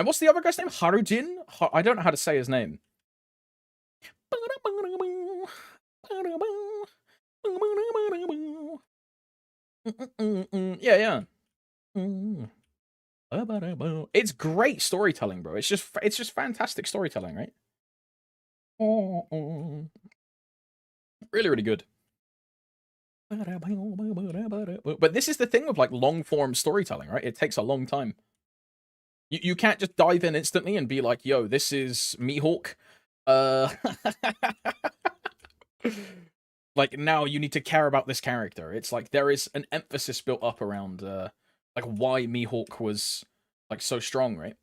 what's the other guy's name? Harujin? I don't know how to say his name. Yeah. It's great storytelling, bro. It's just fantastic storytelling, right? Really, really good. But this is the thing with, like, long form storytelling, right? It takes a long time. You can't just dive in instantly and be like, yo, this is Mihawk. Like, now you need to care about this character. It's like there is an emphasis built up around like why Mihawk was, like, so strong, right?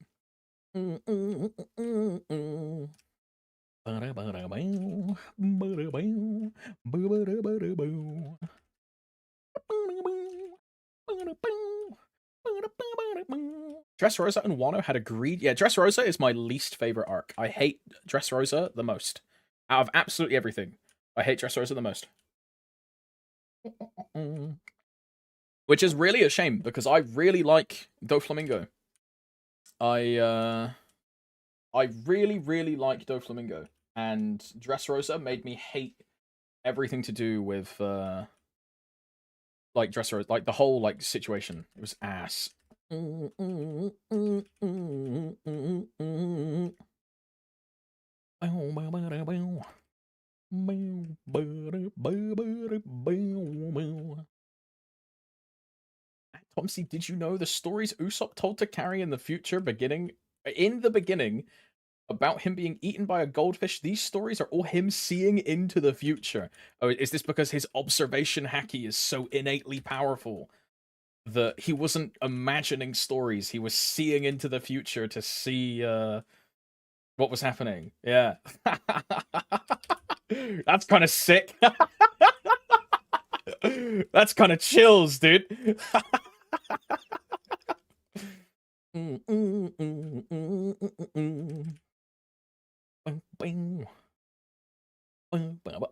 Dressrosa and Wano had agreed. Yeah, Dressrosa is my least favorite arc. I hate Dressrosa the most. Out of absolutely everything, I hate Dressrosa the most. Which is really a shame, because I really like Doflamingo. I really, really like Doflamingo. And Dressrosa made me hate everything to do with like Dressrosa, like the whole, like, situation. It was ass. Tomsy, did you know the stories Usopp told to Carrie in the beginning about him being eaten by a goldfish? These stories are all him seeing into the future. Oh, is this because his observation haki is so innately powerful that he wasn't imagining stories, he was seeing into the future to see what was happening? Yeah. That's kind of sick. That's kind of chills, dude.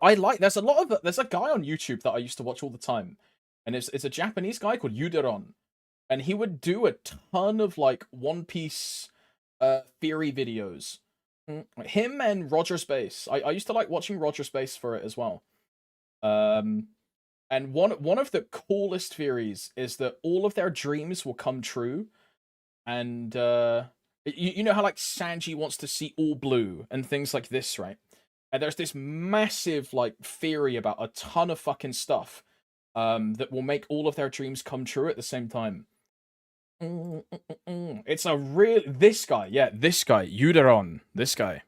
I like, there's a guy on YouTube that I used to watch all the time, and it's a Japanese guy called Yuderon, and he would do a ton of, like, One Piece theory videos. Him and Roger Space. I used to like watching Roger Space for it as well. And one of the coolest theories is that all of their dreams will come true, and you know how, like, Sanji wants to see all blue and things like this, right? And there's this massive, like, theory about a ton of fucking stuff that will make all of their dreams come true at the same time. It's a real, this guy, Uderon, this guy.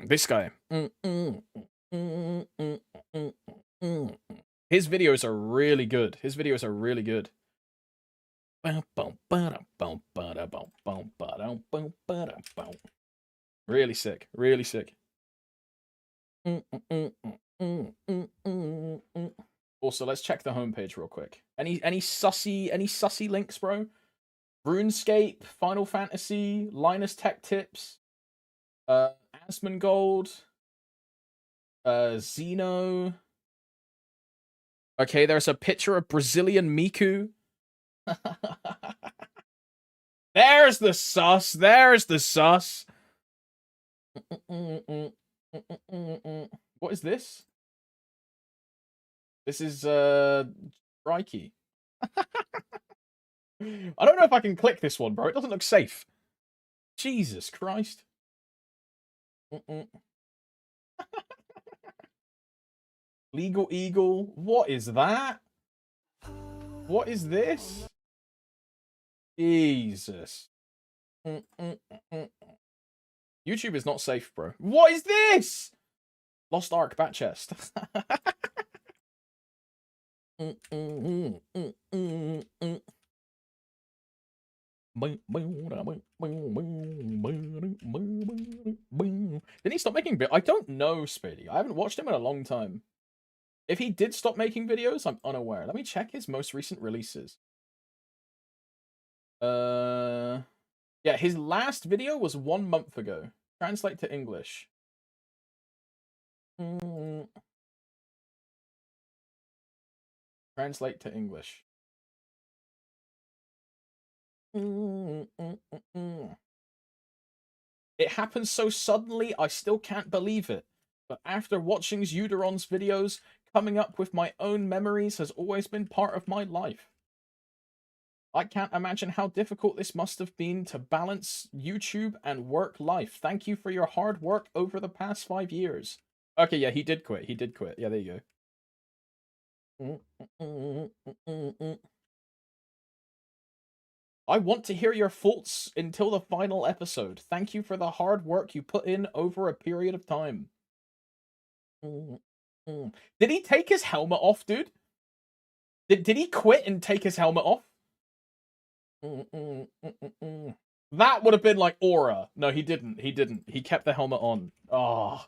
This guy. His videos are really good. Really sick. Also, let's check the homepage real quick. Any sussy links, bro? RuneScape, Final Fantasy, Linus Tech Tips, Asmongold, Xeno. Okay, there's a picture of Brazilian Miku. There's the sus. What is this? This is Strikey. I don't know if I can click this one, bro. It doesn't look safe. Jesus Christ. Legal Eagle. What is that? What is this? Jesus. YouTube is not safe, bro. What is this? Lost Ark bat chest. he stop making videos? I don't know, Spady. I haven't watched him in a long time. If he did stop making videos, I'm unaware. Let me check his most recent releases. Yeah, his last video was 1 month ago. Translate to English. Translate to English. It happens so suddenly, I still can't believe it. But after watching Zuderon's videos, coming up with my own memories has always been part of my life. I can't imagine how difficult this must have been to balance YouTube and work life. Thank you for your hard work over the past 5 years. Okay, yeah, he did quit. He did quit. Yeah, there you go. I want to hear your thoughts until the final episode. Thank you for the hard work you put in over a period of time. Did he take his helmet off, dude? Did he quit and take his helmet off? That would have been like aura. No, he didn't. He didn't. He kept the helmet on. Oh,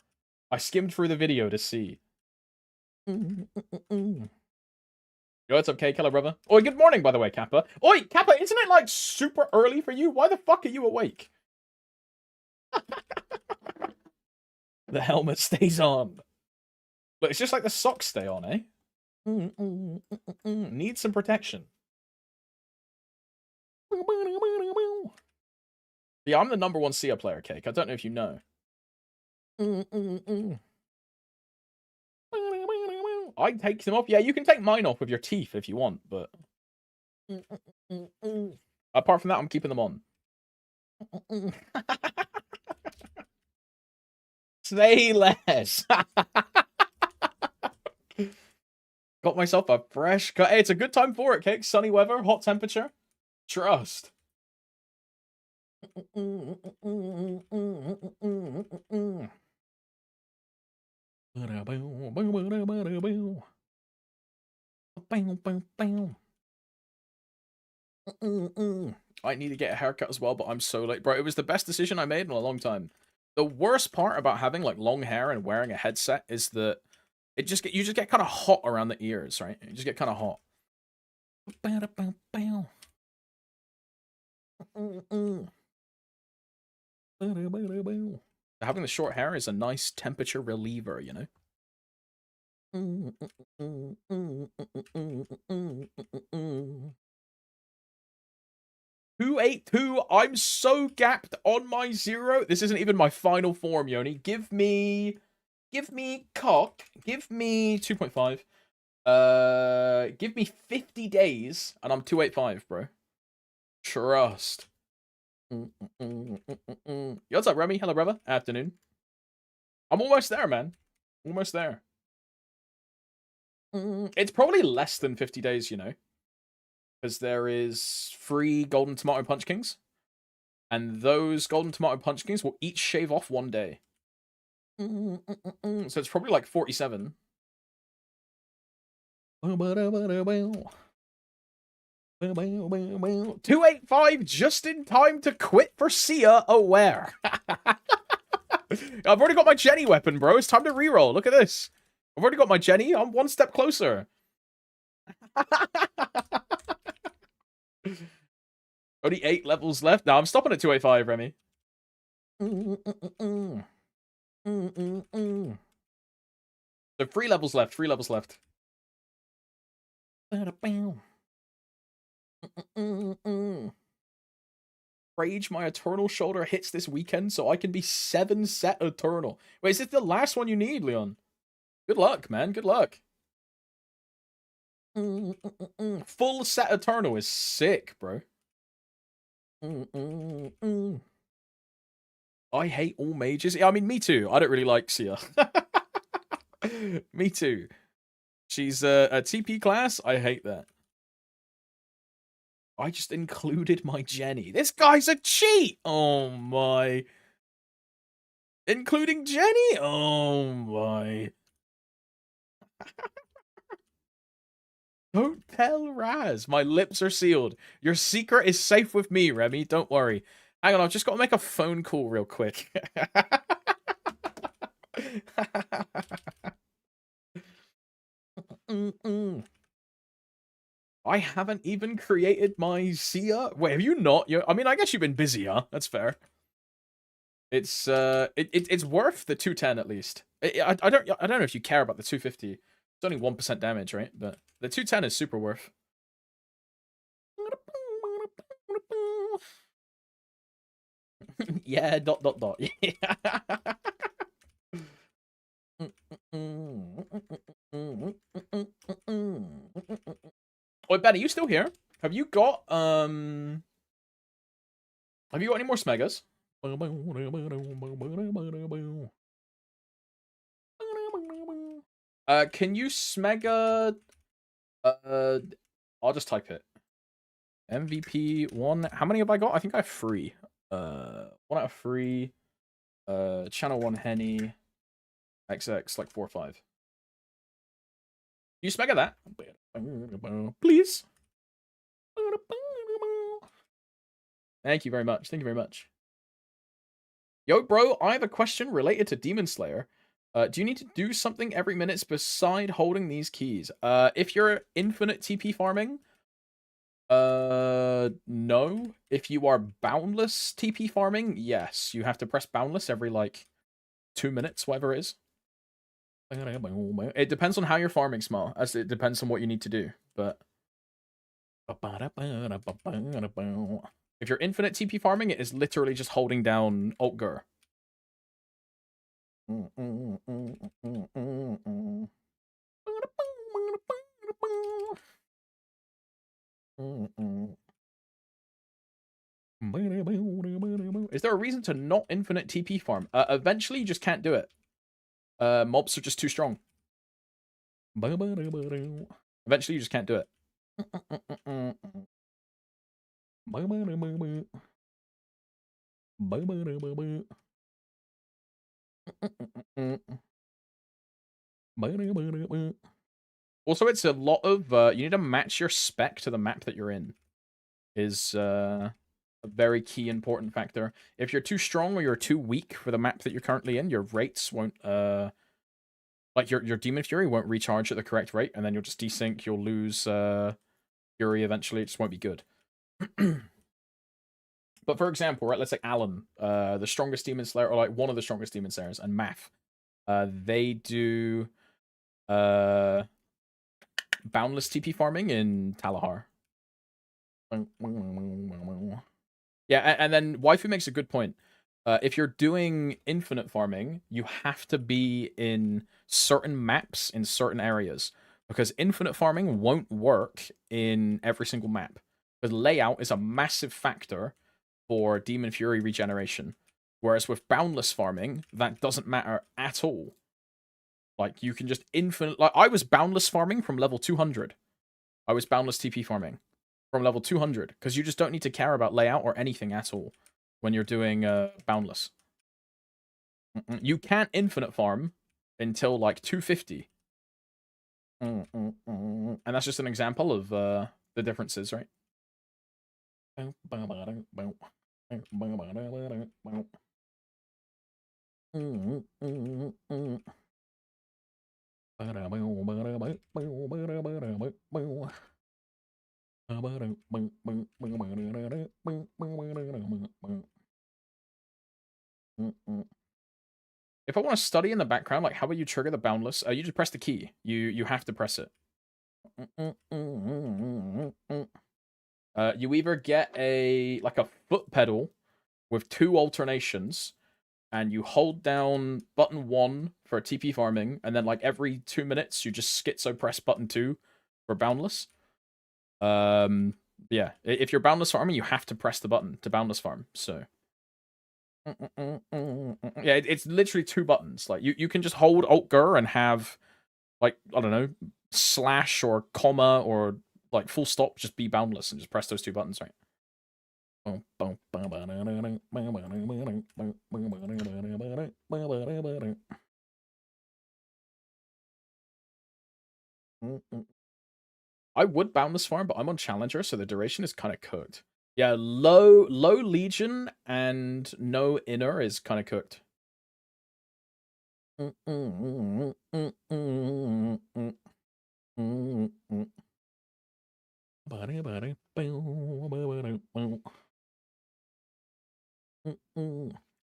I skimmed through the video to see. Yo, it's okay, Killer Brother. Oi, good morning, by the way, Kappa. Oi, Kappa, isn't it like super early for you? Why the fuck are you awake? The helmet stays on. But it's just like the socks stay on, eh? Need some protection. Yeah, I'm the #1 Sia player, Cake. I don't know if you know. I take them off. Yeah, you can take mine off with your teeth if you want, but apart from that, I'm keeping them on. Say less. Got myself a fresh cut. Hey, it's a good time for it, Cake. Sunny weather, hot temperature. Trust. I need to get a haircut as well, but I'm so late. Bro, it was the best decision I made in a long time. The worst part about having like long hair and wearing a headset is that you just get kind of hot around the ears, right? You just get kind of hot. Having the short hair is a nice temperature reliever, you know? 282. I'm so gapped on my 0. This isn't even my final form, Yoni. Give me cock. Give me 2.5. Give me 50 days, and I'm 285, bro. Trust. Yo, what's up, Remy? Hello, brother. Afternoon. I'm almost there, man. Almost there. It's probably less than 50 days, you know. Because there is 3 Golden Tomato Punch Kings. And those Golden Tomato Punch Kings will each shave off 1 day. So it's probably like 47. 285 just in time to quit for Sia Aware. I've already got my Jenny weapon, bro. It's time to reroll. Look at this. I've already got my Jenny. I'm 1 step closer. Only 8 levels left. No, I'm stopping at 285, Remy. So 3 levels left. 3 levels left. Rage, my Eternal Shoulder hits this weekend, so I can be 7 set Eternal. Wait, is this the last one you need, Leon? Good luck, man. Good luck. Full set Eternal is sick, bro. I hate all mages. Yeah, I mean, me too. I don't really like Sia. Me too. She's a TP class. I hate that. I just included my Jenny. This guy's a cheat. Oh my. Including Jenny? Oh my. Don't tell Raz. My lips are sealed. Your secret is safe with me, Remy. Don't worry. Hang on, I've just got to make a phone call real quick. I haven't even created my Sia. Wait, have you not? I mean, I guess you've been busy, huh? That's fair. It's it's worth the 210 at least. I don't know if you care about the 250. It's only 1% damage, right? But the 210 is super worth. Yeah, dot dot dot. Wait, Ben, are you still here? Have you got any more Smegas? Can you Smega I'll just type it. MVP 1. How many have I got? I think I have 3. 1 out of 3. Channel 1 Henny. XX, like 4 or 5. You Smega that? Please. Thank you very much. Thank you very much. Yo, bro, I have a question related to Demon Slayer. Do you need to do something every minute beside holding these keys? If you're infinite TP farming, no. If you are boundless TP farming, yes. You have to press boundless every, like, 2 minutes, whatever it is. It depends on how you're farming, Small, as it depends on what you need to do, but... If you're infinite TP farming, it is literally just holding down Alt-Gur. Is there a reason to not infinite TP farm? Eventually, you just can't do it. Mobs are just too strong. Eventually, you just can't do it. Also, it's a lot of you need to match your spec to the map that you're in. Is a very key important factor. If you're too strong or you're too weak for the map that you're currently in, your rates won't like your Demon Fury won't recharge at the correct rate, and then you'll just desync, you'll lose Fury eventually, it just won't be good. But for example, right, let's say Alan, the strongest Demon Slayer, or like one of the strongest Demon Slayers, and Math, they do boundless TP farming in Talahar. Yeah, and then Waifu makes a good point. If you're doing infinite farming, you have to be in certain maps in certain areas, because infinite farming won't work in every single map. Because layout is a massive factor for Demon Fury regeneration. Whereas with boundless farming, that doesn't matter at all. Like, you can just infinite... Like, I was boundless farming from level 200. I was boundless TP farming from level 200, because you just don't need to care about layout or anything at all when you're doing boundless. You can't infinite farm until, like, 250. And that's just an example of the differences, right? If I want to study in the background, like, how would you trigger the boundless? You just press the key. You have to press it. You either get a foot pedal with 2 alternations, and you hold down button 1 for TP farming, and then like every 2 minutes you just schizo press button 2 for boundless. Yeah, if you're boundless farming, you have to press the button to boundless farm. So yeah, it's literally 2 buttons. Like, you can just hold Alt-Gur and have, like, I don't know, slash or comma or like full stop, just be boundless and just press those 2 buttons, right? I would Boundless farm, but I'm on Challenger, so the duration is kind of cooked. Yeah, low Legion and no Inner is kind of cooked. You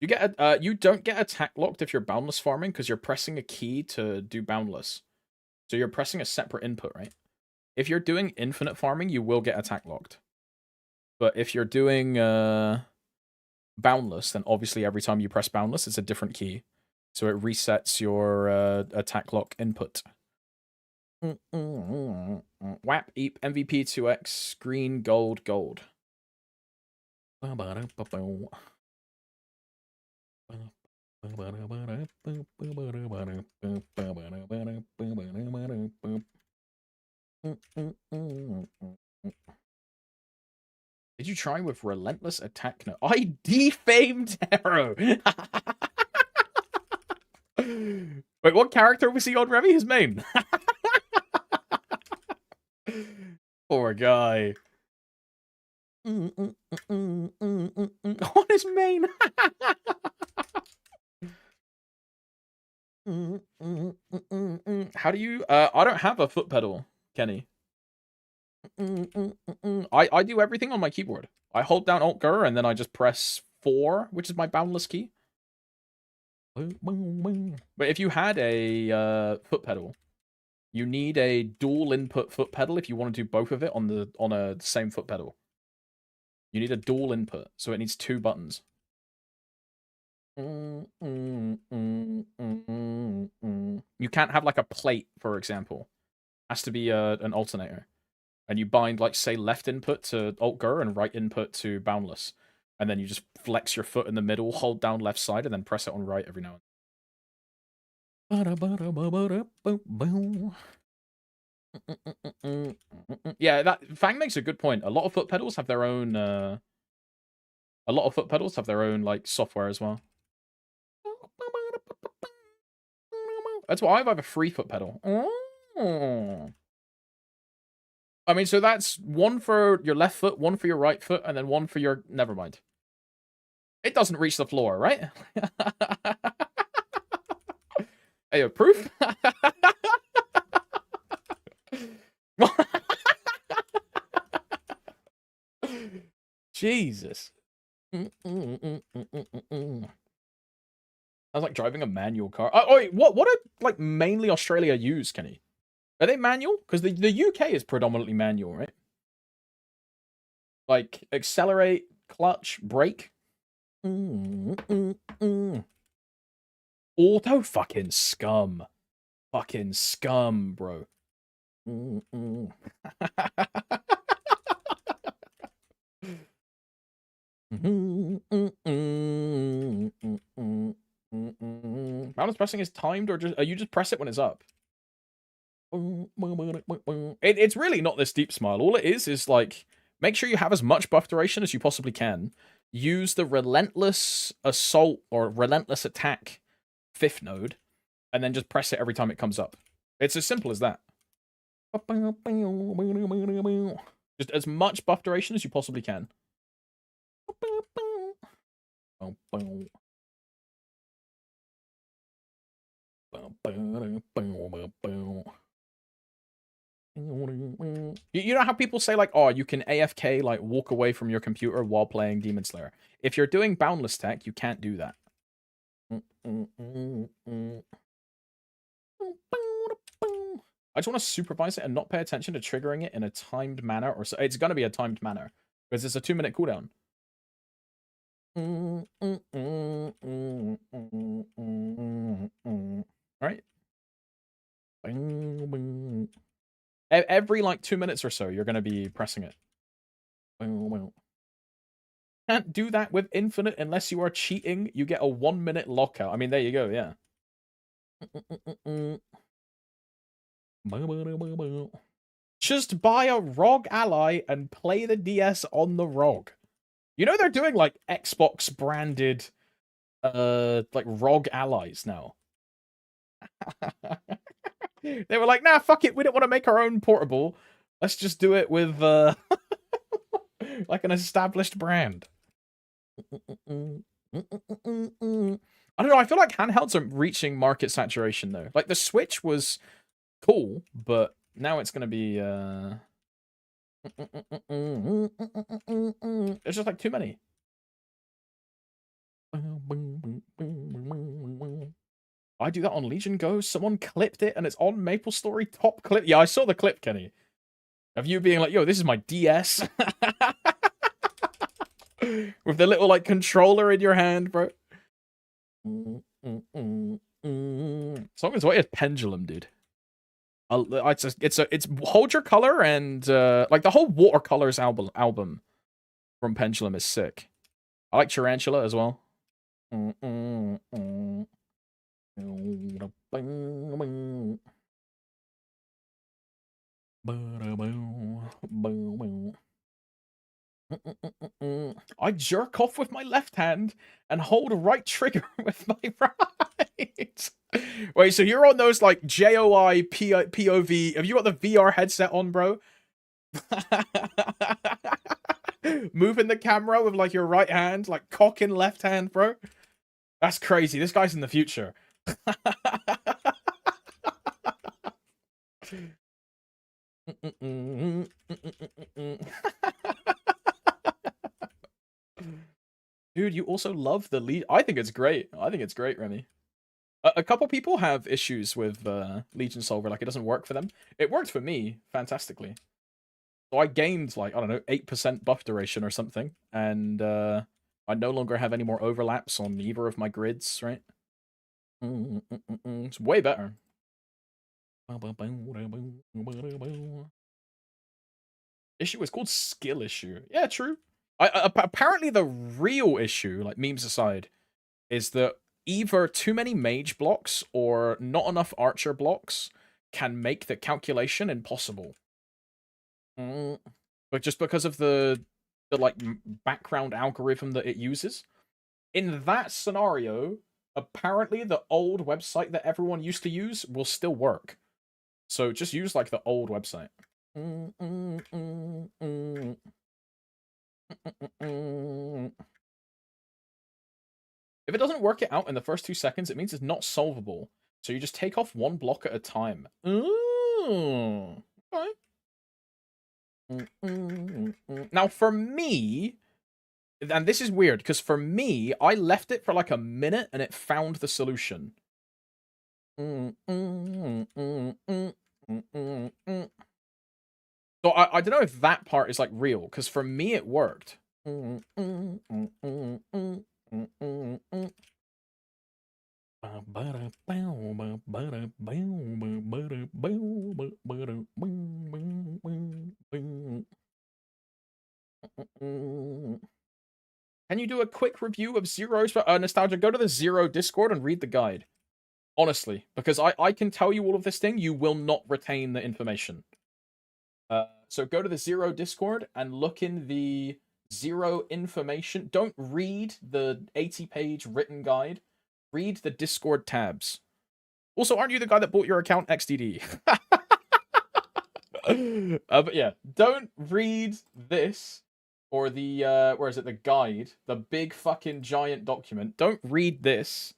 get you don't get attack locked if you're Boundless farming because you're pressing a key to do Boundless. So you're pressing a separate input, right? If you're doing infinite farming, you will get attack locked. But if you're doing Boundless, then obviously every time you press Boundless, it's a different key. So it resets your attack lock input. WAP, EAP, MVP 2x, green, gold, gold. Did you try with relentless attack? No, I defamed Arrow. Wait, what character was he on, Remy? His main. Poor guy. On his main. How do you? I don't have a foot pedal, Kenny. I do everything on my keyboard. I hold down Alt-Gur and then I just press 4, which is my Boundless key. But if you had a foot pedal, you need a dual input foot pedal if you want to do both of it on a same foot pedal. You need a dual input, so it needs 2 buttons. You can't have like a plate, for example. It has to be an alternator. And you bind, like, say, left input to Alt-Gur and right input to Boundless. And then you just flex your foot in the middle, hold down left side, and then press it on right every now and then. Yeah, Fang makes a good point. A lot of foot pedals have their own like software as well. That's why I have a free foot pedal. Oh. I mean, so that's 1 for your left foot, 1 for your right foot, and then 1 for your... Never mind. It doesn't reach the floor, right? Hey, proof? Jesus. I was like driving a manual car. Oh, wait, what do, like, mainly Australia use, Kenny? Are they manual? Because the UK is predominantly manual, right? Like, accelerate, clutch, brake. Auto fucking scum. Fucking scum, bro. Balance pressing is timed, or you just press it when it's up? It's really not this deep, Smile. All it is like, make sure you have as much buff duration as you possibly can. Use the relentless assault or relentless attack 5th node, and then just press it every time it comes up. It's as simple as that. Just as much buff duration as you possibly can. You know how people say, like, oh, you can AFK, like, walk away from your computer while playing Demon Slayer? If you're doing Boundless Tech, you can't do that. I just want to supervise it and not pay attention to triggering it in a timed manner, or so. It's going to be a timed manner, because it's a 2-minute cooldown. Alright. Every, like, 2 minutes or so, you're going to be pressing it. Can't do that with Infinite unless you are cheating. You get a 1-minute lockout. I mean, there you go, yeah. Just buy a ROG ally and play the DS on the ROG. You know they're doing, like, Xbox branded like ROG allies now. They were like, nah, fuck it, we don't want to make our own portable. Let's just do it with like an established brand. I don't know. I feel like handhelds are reaching market saturation though. Like the Switch was cool, but now it's gonna be there's just like too many. I do that on Legion Go. Someone clipped it and it's on MapleStory top clip. Yeah, I saw the clip, Kenny. Of you being like, yo, this is my DS. With the little like controller in your hand, bro. Song is what is Pendulum, dude. It's Hold Your Color and like the whole Watercolors album from Pendulum is sick. I like Tarantula as well. I jerk off with my left hand and hold right trigger with my right. Wait, so you're on those like JOI POV. Have you got the VR headset on, bro? Moving the camera with like your right hand, like cock in left hand, bro. That's crazy. This guy's in the future. Dude, you also love the lead. I think it's great. I think it's great, Remy. A couple people have issues with Legion Solver, like it doesn't work for them. It worked for me fantastically. So I gained like, I don't know, 8% buff duration or something, and I no longer have any more overlaps on either of my grids, right? It's way better. Issue is called skill issue. Yeah, true. Apparently the real issue, like memes aside, is that either too many mage blocks or not enough archer blocks can make the calculation impossible. But just because of the like background algorithm that it uses. In that scenario, apparently the old website that everyone used to use will still work. So just use like the old website. If it doesn't work it out in the first 2 seconds, it means it's not solvable. So you just take off one block at a time. Ooh. Okay. Now for me, and this is weird, because for me, I left it for like a minute and it found the solution. So I don't know if that part is like real, because for me it worked. Can you do a quick review of Zero's Nostalgia? Go to the Zero Discord and read the guide. Honestly, because I can tell you all of this thing, you will not retain the information. So go to the Zero Discord and look in the Zero information. Don't read the 80-page written guide. Read the Discord tabs. Also, aren't you the guy that bought your account XDD? But yeah, don't read this or the where is it? The guide, the big fucking giant document. Don't read this.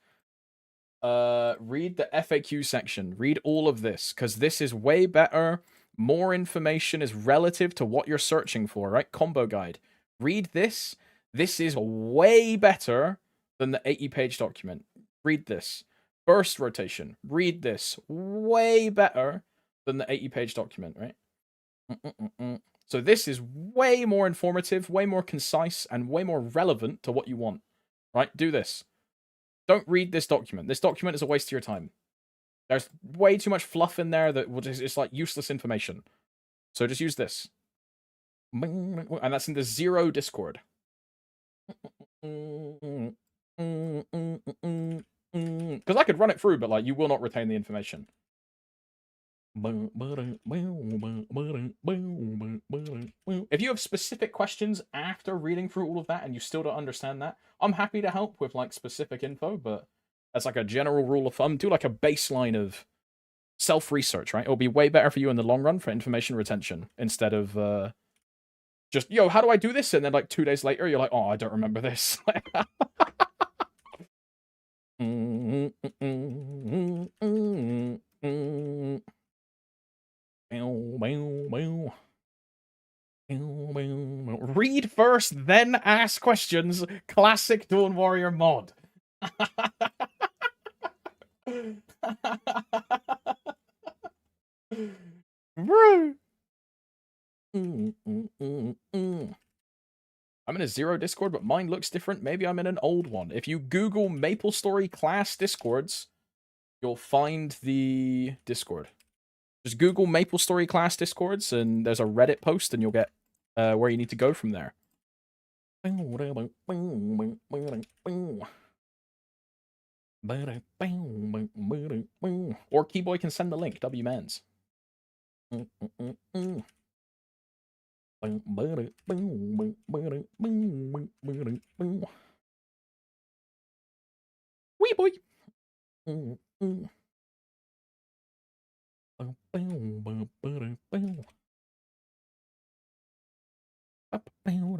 Read the FAQ section. Read all of this, because this is way better. More information is relative to what you're searching for, right? Combo guide. Read this. This is way better than the 80-page document. Read this. Burst rotation. Read this. Way better than the 80-page document, right? So this is way more informative, way more concise, and way more relevant to what you want, right? Do this. Don't read this document. This document is a waste of your time. There's way too much fluff in there that it's like useless information. So just use this. And that's in the Zero Discord. Because I could run it through, but like you will not retain the information. If you have specific questions after reading through all of that and you still don't understand that, I'm happy to help with like specific info, but as like a general rule of thumb, do like a baseline of self-research, right? It'll be way better for you in the long run for information retention instead of just, yo, how do I do this? And then like 2 days later, you're like, oh, I don't remember this. Read first, then ask questions. Classic Dawn Warrior mod. Bro. I'm in a 0 Discord, but mine looks different. Maybe I'm in an old one. If you Google MapleStory class Discords, you'll find the Discord. Just Google MapleStory class Discords, and there's a Reddit post, and you'll get where you need to go from there. Or Keyboy can send the link, WMans. Wee boy.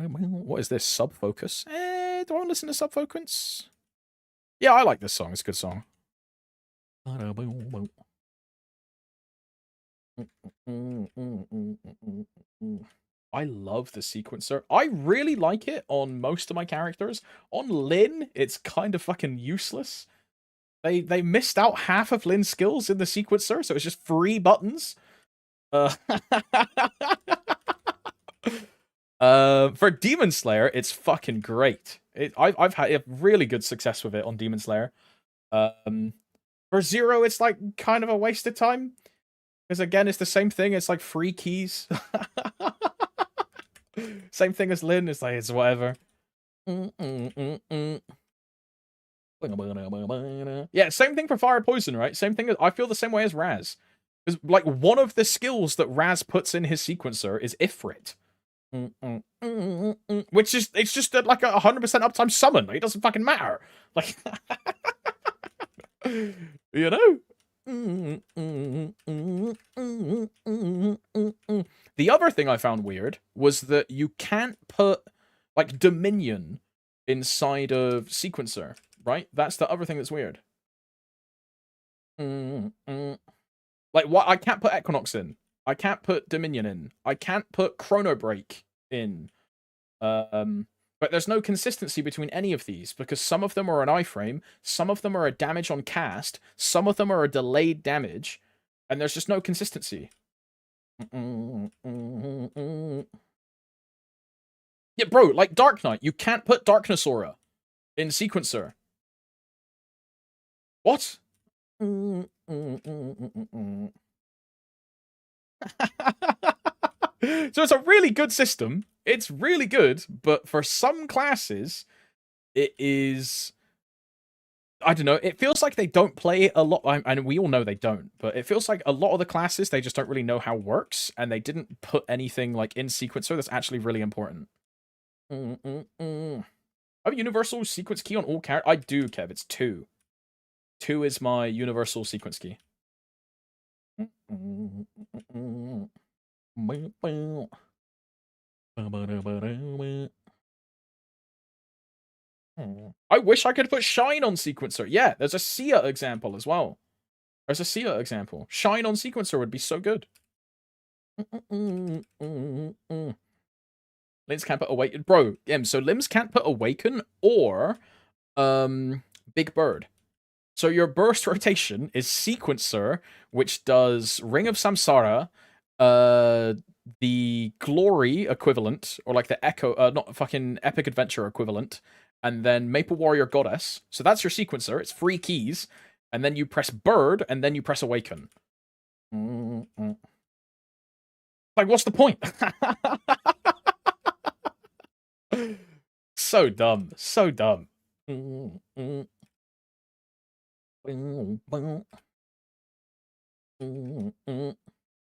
What is this? Sub-focus? Do I want to listen to Sub-focus? Yeah, I like this song. It's a good song. I love the sequencer. I really like it on most of my characters. On Lyn, it's kind of fucking useless. They missed out half of Lyn's skills in the sequencer, so it's just 3 buttons. For Demon Slayer, it's fucking great. I've had really good success with it on Demon Slayer. For Zero, it's like kind of a waste of time. Because again, it's the same thing. It's like 3 keys. Same thing as Lyn. It's like, it's whatever. Yeah, same thing for Fire Poison, right? Same thing. I feel the same way as Raz. Because like one of the skills that Raz puts in his sequencer is Ifrit. Which is, it's just like a 100% uptime summon. It doesn't fucking matter. Like, you know? The other thing I found weird was that you can't put like Dominion inside of sequencer, right? That's the other thing that's weird. Like, what? I can't put Equinox in. I can't put Dominion in. I can't put Chrono Break in. But there's no consistency between any of these, because some of them are an iframe, some of them are a damage on cast, some of them are a delayed damage, and there's just no consistency. Yeah, bro, like Dark Knight, you can't put Darkness Aura in sequencer. What? So it's a really good system. It's really good, but for some classes, it is... I don't know, it feels like they don't play a lot, and we all know they don't, but it feels like a lot of the classes, they just don't really know how it works, and they didn't put anything like in sequencer that's actually really important. I have a universal sequence key on all characters. I do, Kev, it's 2. 2 is my universal sequence key. I wish I could put Shine on sequencer. Yeah, there's a Sia example as well. There's a Sia example. Shine on sequencer would be so good. Limbs can't put Awaken. Bro, so Limbs can't put Awaken or Big Bird. So your burst rotation is sequencer, which does Ring of Samsara, the Glory equivalent, or like the Echo, not fucking Epic Adventure equivalent, and then Maple Warrior Goddess. So that's your sequencer. It's 3 keys, and then you press Bird, and then you press Awaken. Like, what's the point? So dumb. So dumb.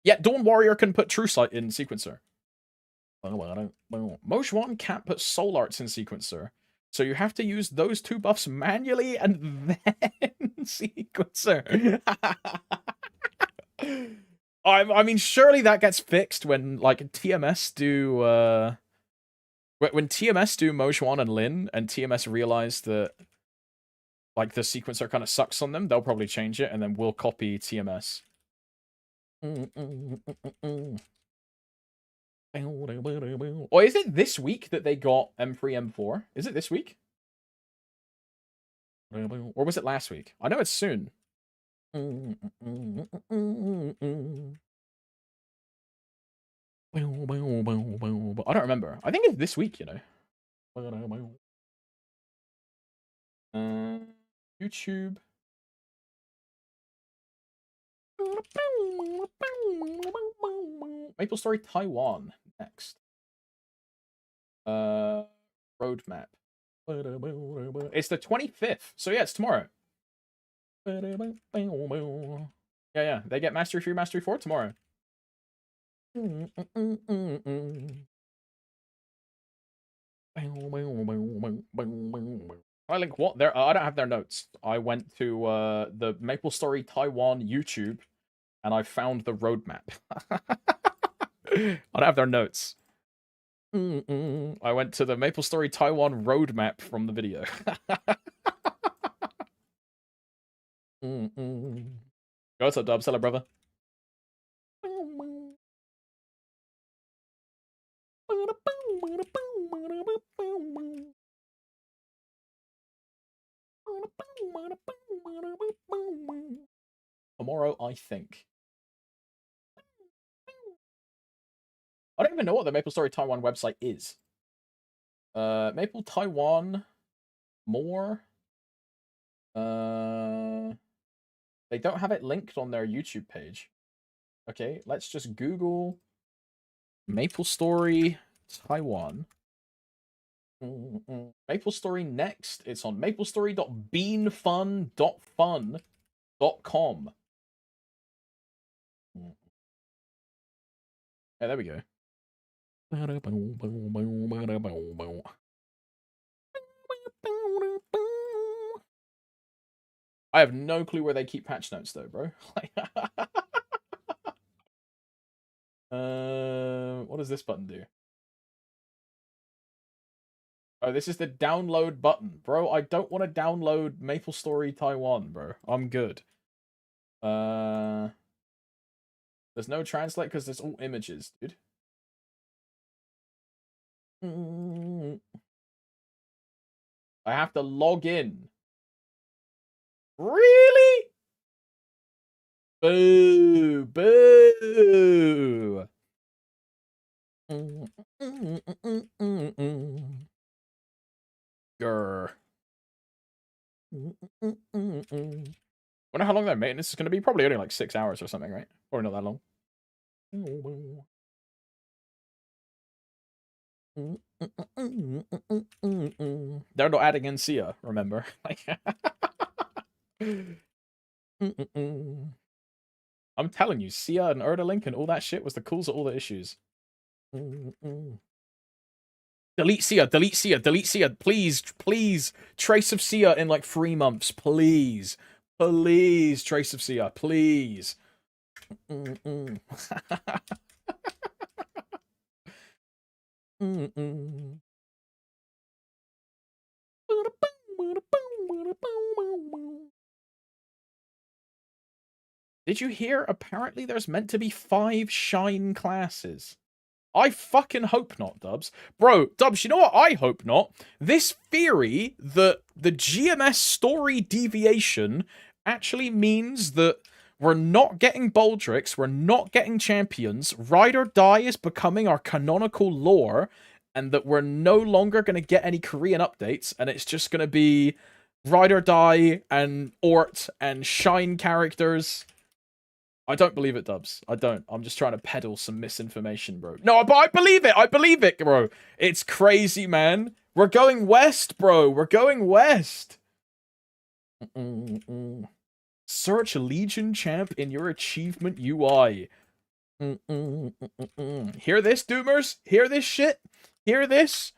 Yeah, Dawn Warrior can put True Sight in sequencer. Moshwan can't put Soul Arts in sequencer. So you have to use those 2 buffs manually and then sequencer. I mean, surely that gets fixed when like TMS do when TMS do Mojuan and Lin, and TMS realize that like the sequencer kind of sucks on them, they'll probably change it, and then we'll copy TMS. Or is it this week that they got M3, M4? Is it this week? Or was it last week? I know it's soon. I don't remember. I think it's this week, you know. YouTube. MapleStory Taiwan next. Roadmap. It's the 25th. So yeah, it's tomorrow. Yeah, they get Mastery 3, Mastery 4 tomorrow. I link what? I don't have their notes. I went to the MapleStory Taiwan YouTube, and I found the roadmap. I don't have their notes. I went to the MapleStory Taiwan roadmap from the video. What's up, Dub? Hello, brother. Tomorrow, I think. I don't even know what the MapleStory Taiwan website is. Maple Taiwan more. They don't have it linked on their YouTube page. Okay, let's just Google MapleStory Taiwan. MapleStory next. It's on maplestory.beanfun.fun.com. Yeah, there we go. I have no clue where they keep patch notes though, bro. What does this button do? Oh, this is the download button. Bro, I don't want to download MapleStory Taiwan, bro. I'm good. There's no translate because there's all images, dude. I have to log in. Really? Boo! Boo! Grr. Wonder how long that maintenance is going to be. Probably only like 6 hours or something, right? Or not that long. They're not adding in Sia, remember? I'm telling you, Sia and Erda Link and all that shit was the cause of all the issues. Delete Sia, delete Sia, delete Sia. Please, please. Trace of Sia in like 3 months. Please. Please, Trace of Sia. Please. Did you hear? Apparently there's meant to be 5 Shine classes. I fucking hope not, Dubs. Bro, Dubs, you know what I hope not? This theory that the GMS story deviation actually means that we're not getting Baldrix, we're not getting champions, Ride or Die is becoming our canonical lore, and that we're no longer going to get any Korean updates, and it's just going to be Ride or Die and Ort and Shine characters. I don't believe it, Dubs. I don't. I'm just trying to peddle some misinformation, bro. No, but I believe it. I believe it, bro. It's crazy, man. We're going west, bro. We're going west. Search Legion Champ in your achievement UI. Hear this, Doomers? Hear this shit? Hear this?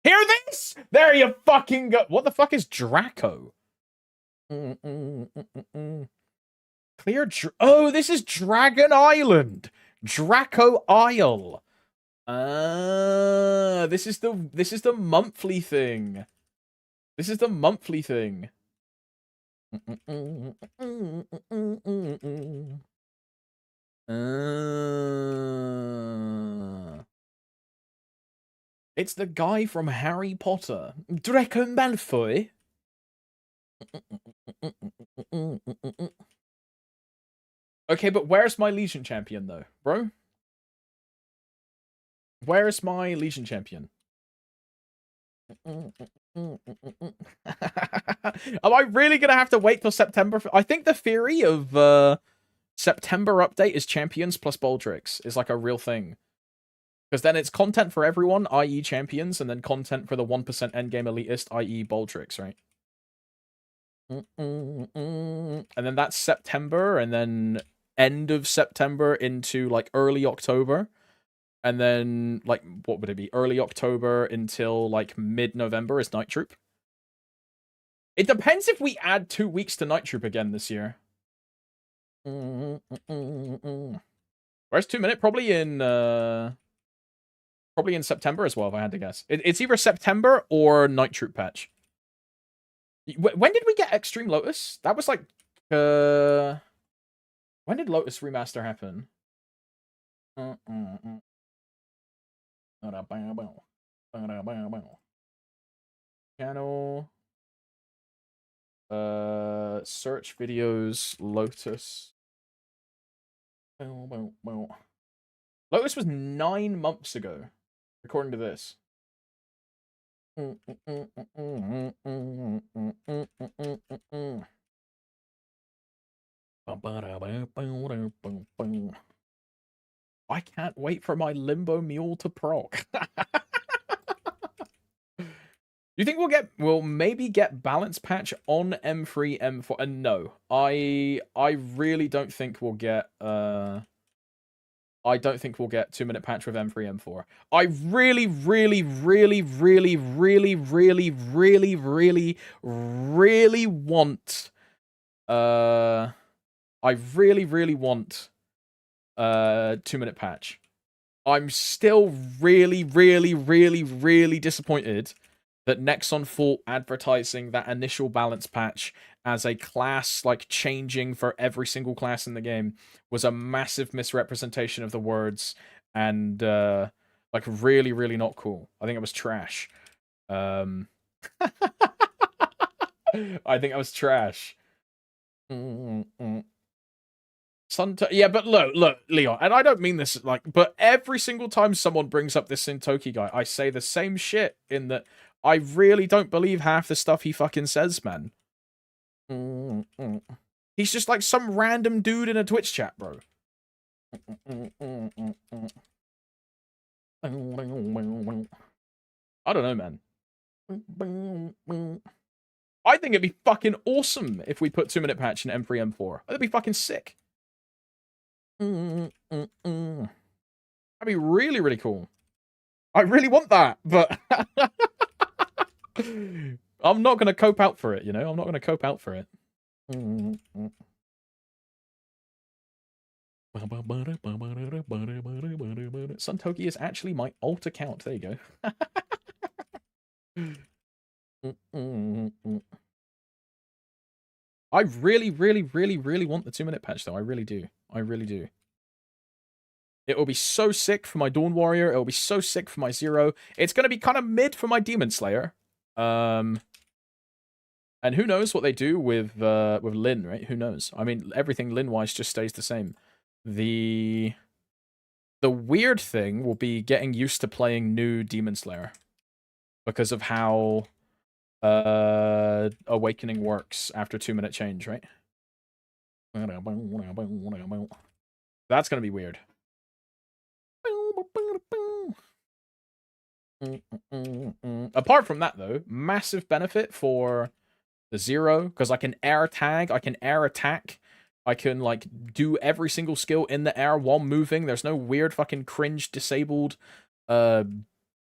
Hear this? There you fucking go. What the fuck is Draco? Clear. Oh, this is Dragon Island. Draco Isle. This is the monthly thing. This is the monthly thing. It's the guy from Harry Potter. Draco Malfoy. Okay, but where's my Legion champion, though, bro? Where's my Legion champion? Am I really gonna have to wait till September? I think the theory of September update is champions plus Baldrix is like a real thing. Because then it's content for everyone, i.e. champions, and then content for the 1% endgame elitist, i.e. Baldrix, right? And then that's September, and then end of September into like early October. And then, like, what would it be? Early October until, like, mid-November is Night Troop. It depends if we add 2 weeks to Night Troop again this year. Where's 2 minute? Probably in September as well, if I had to guess. It's either September or Night Troop patch. When did we get Extreme Lotus? That was, like, when did Lotus Remaster happen? Channel. Search videos. Lotus. Lotus was 9 months ago, according to this. I can't wait for my Limbo Mule to proc. You think we'll maybe get balance patch on M3, M4? No. I really don't think we'll get I don't think we'll get 2 minute patch with M3, M4. I really want I really want 2 minute patch. I'm still really disappointed that Nexon Fault advertising that initial balance patch as a class, like, changing for every single class in the game was a massive misrepresentation of the words and, like, really not cool. I think it was trash. I think it was trash. Yeah, but look, Leon, and I don't mean this, like, but every single time someone brings up this Sintoki guy, I say the same shit in that I really don't believe half the stuff he fucking says, man. He's just like some random dude in a Twitch chat, bro. I don't know, man. I think it'd be fucking awesome if we put 2 minute patch in M3, M4. That'd be fucking sick. That'd be really cool. I really want that, but I'm not going to cope out for it, you know? I'm not going to cope out for it. Suntoki is actually my alt account. There you go. I really want the 2 minute patch, though. I really do. I really do. It will be so sick for my Dawn Warrior. It will be so sick for my Zero. It's going to be kind of mid for my Demon Slayer. And who knows what they do with Lin, right? Who knows? I mean, everything Lin-wise just stays the same. The weird thing will be getting used to playing new Demon Slayer because of how Awakening works after 2 minute change, right? That's going to be weird. Apart from that, though, massive benefit for the Zero, because I can air tag, I can air attack, I can, like, do every single skill in the air while moving. There's no weird fucking cringe disabled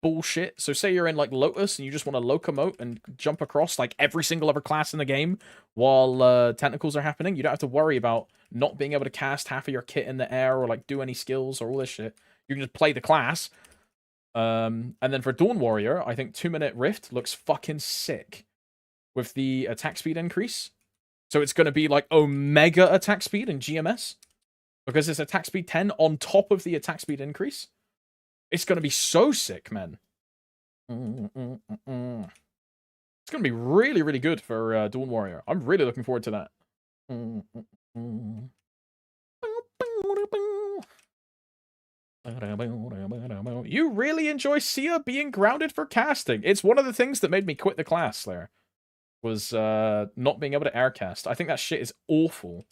bullshit. So say you're in like Lotus and you just want to locomote and jump across like every single other class in the game while tentacles are happening. You don't have to worry about not being able to cast half of your kit in the air or like do any skills or all this shit. You can just play the class. And then for Dawn Warrior, I think 2-minute Rift looks fucking sick with the attack speed increase. So it's going to be like Omega attack speed in GMS because it's attack speed 10 on top of the attack speed increase. It's going to be so sick, man. It's going to be really, really good for Dawn Warrior. I'm really looking forward to that. You really enjoy Sia being grounded for casting. It's one of the things that made me quit the class there. Was not being able to aircast. I think that shit is awful.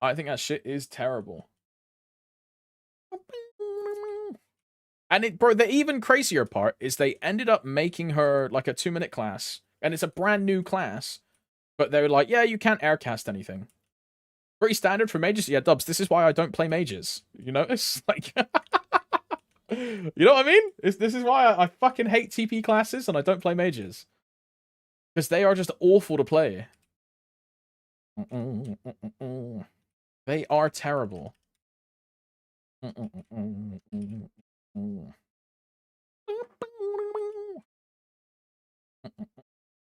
I think that shit is terrible. And bro, the even crazier part is they ended up making her like a 2-minute class, and it's a brand new class, but they were like, yeah, you can't aircast anything. Pretty standard for mages. Yeah, Dubs, this is why I don't play mages. You notice? Like, you know what I mean? This is why I fucking hate TP classes and I don't play mages. Because they are just awful to play. They are terrible.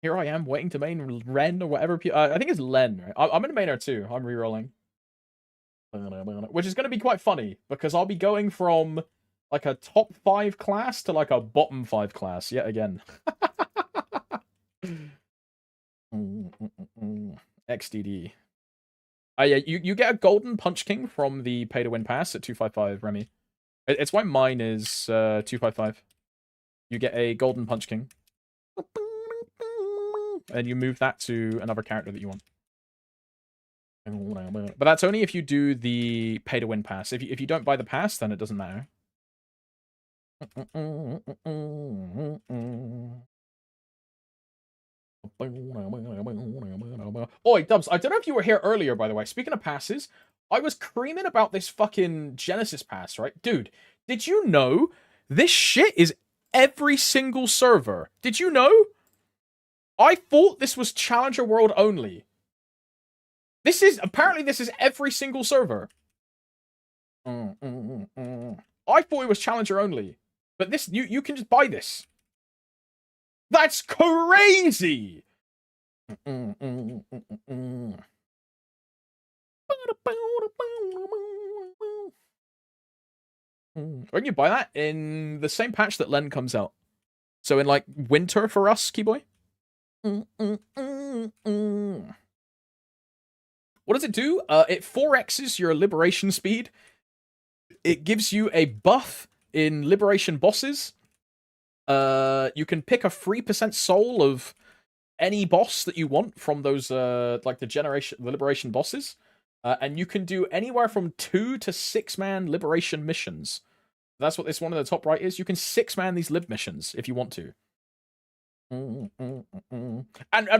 Here I am waiting to main Ren or whatever. I think it's Len, right? I'm in main her too. I'm rerolling. Which is going to be quite funny because I'll be going from like a top 5 class to like a bottom 5 class yet again. XDD. Yeah, you get a golden Punch King from the pay to win pass at 255, Remy. It's why mine is 255. You get a golden Punch King. And you move that to another character that you want. But that's only if you do the pay to win pass. If you don't buy the pass, then it doesn't matter. Oi, Dubs, I don't know if you were here earlier, by the way. Speaking of passes, I was creaming about this fucking Genesis pass, right? Dude, did you know this shit is every single server? Did you know? I thought this was Challenger World only. Apparently this is every single server. I thought it was Challenger only. But this, you can just buy this. That's crazy! When you buy that? In the same patch that Len comes out. So in like winter for us, Keyboy? What does it do? It 4x's your liberation speed. It gives you a buff in liberation bosses. You can pick a 3% soul of any boss that you want from those like the liberation bosses. And you can do anywhere from 2 to 6-man liberation missions. That's what this one in the top right is. You can 6-man these lib missions if you want to. And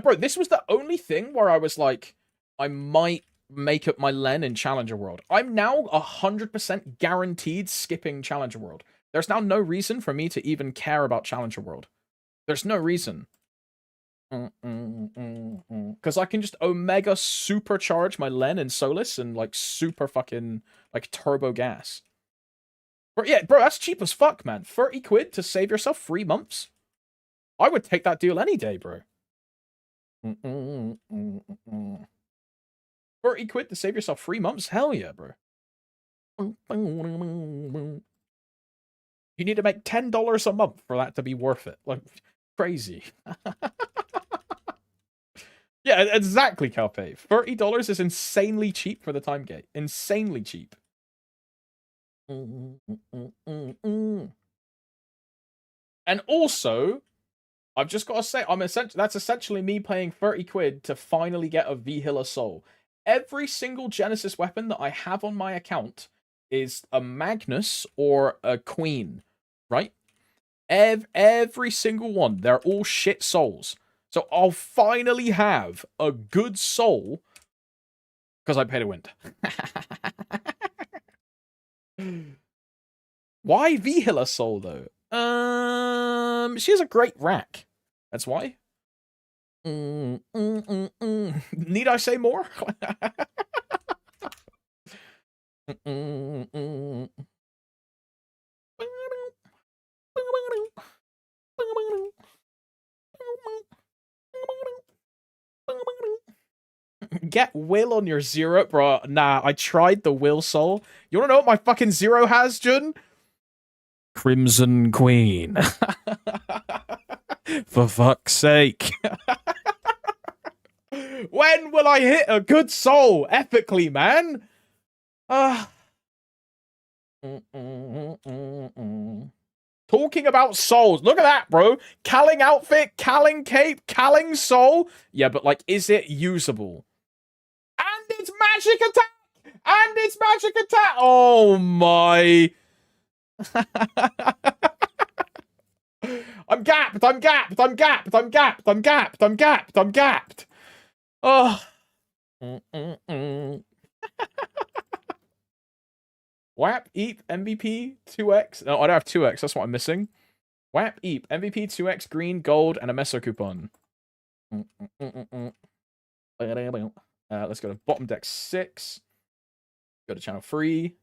bro, this was the only thing where I was like, I might make up my Len in Challenger World. I'm now 100% guaranteed skipping Challenger World. There's now no reason for me to even care about Challenger World. There's no reason. Because I can just Omega supercharge my Len and Solus and like super fucking like turbo gas. But yeah, bro, that's cheap as fuck, man. 30 quid to save yourself 3 months. I would take that deal any day, bro. 30 quid to save yourself 3 months? Hell yeah, bro. You need to make $10 a month for that to be worth it. Like, crazy. Yeah, exactly, Calpe. $30 is insanely cheap for the time gate. Insanely cheap. And also, I've just got to say, that's essentially me paying 30 quid to finally get a V-Hiller soul. Every single Genesis weapon that I have on my account is a Magnus or a Queen, right? Every single one. They're all shit souls. So I'll finally have a good soul because I paid to win. Why Vihila Soul though? She has a great rack. That's why. Need I say more? Get Will on your zero, bro. Nah, I tried the Will Soul. You wanna know what my fucking zero has, Jun? Crimson Queen. For fuck's sake. When will I hit a good soul epically, man? Talking about souls. Look at that, bro. Calling outfit, Calling cape, Calling soul. Yeah, but like, is it usable? And it's magic attack! And it's magic attack! Oh my. I'm gapped, I'm gapped, I'm gapped, I'm gapped, I'm gapped, I'm gapped, I'm gapped. Oh. WAP, EAP, MVP, 2x. No, I don't have 2x, that's what I'm missing. WAP, EAP, MVP, 2x, green, gold, and a Meso coupon. Let's go to bottom deck 6. Go to channel 3.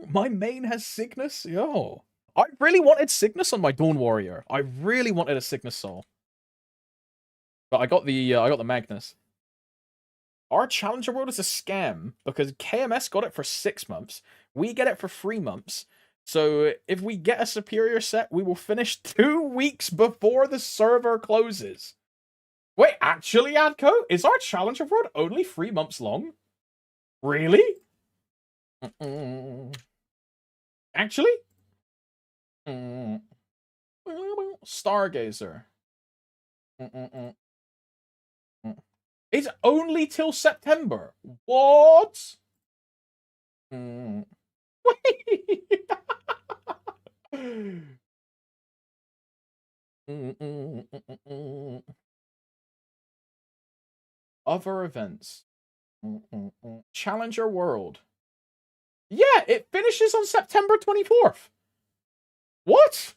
My main has Cygnus? Yo. I really wanted Cygnus on my Dawn Warrior. I really wanted a Cygnus Soul. But I got the Magnus. Our Challenger World is a scam because KMS got it for 6 months. We get it for 3 months. So if we get a superior set, we will finish 2 weeks before the server closes. Wait, actually, Adco? Is our Challenger World only 3 months long? Really? Actually? Stargazer. It's only till September. What? Wait. Other events. Challenger World. Yeah, it finishes on September 24th. What?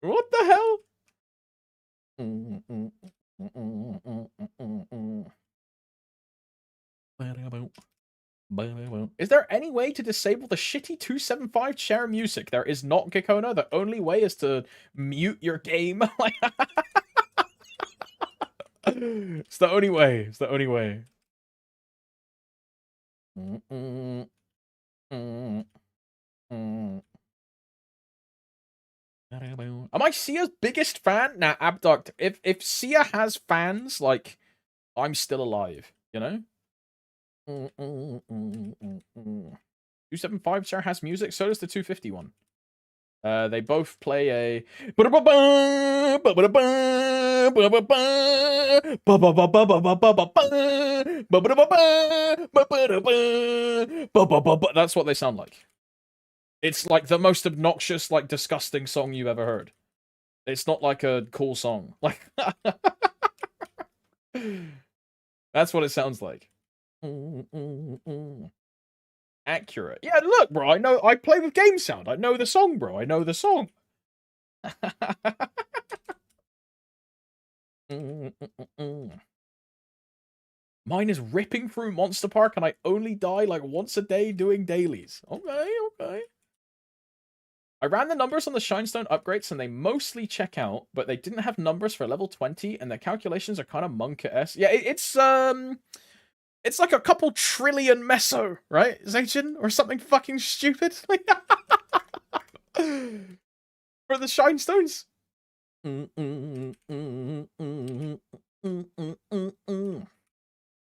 What the hell? Is there any way to disable the shitty 275 chair music? There is not, Gikona. The only way is to mute your game. It's the only way. It's the only way. Am I Sia's biggest fan? Nah, Abduct. If Sia has fans, like, I'm still alive, you know? 275 star has music, so does the 250 one. They both play a that's what they sound like. It's like the most obnoxious, like disgusting song you've ever heard. It's not like a cool song. Like that's what it sounds like. Accurate. Yeah, look, bro, I play with game sound. I know the song, bro. I know the song. Mine is ripping through Monster Park and I only die like once a day doing dailies. Okay, okay. I ran the numbers on the Shinestone upgrades and they mostly check out, but they didn't have numbers for level 20 and the calculations are kind of Monka-esque. Yeah, it's like a couple trillion meso, right, Zaichin? Or something fucking stupid? For the Shinestones?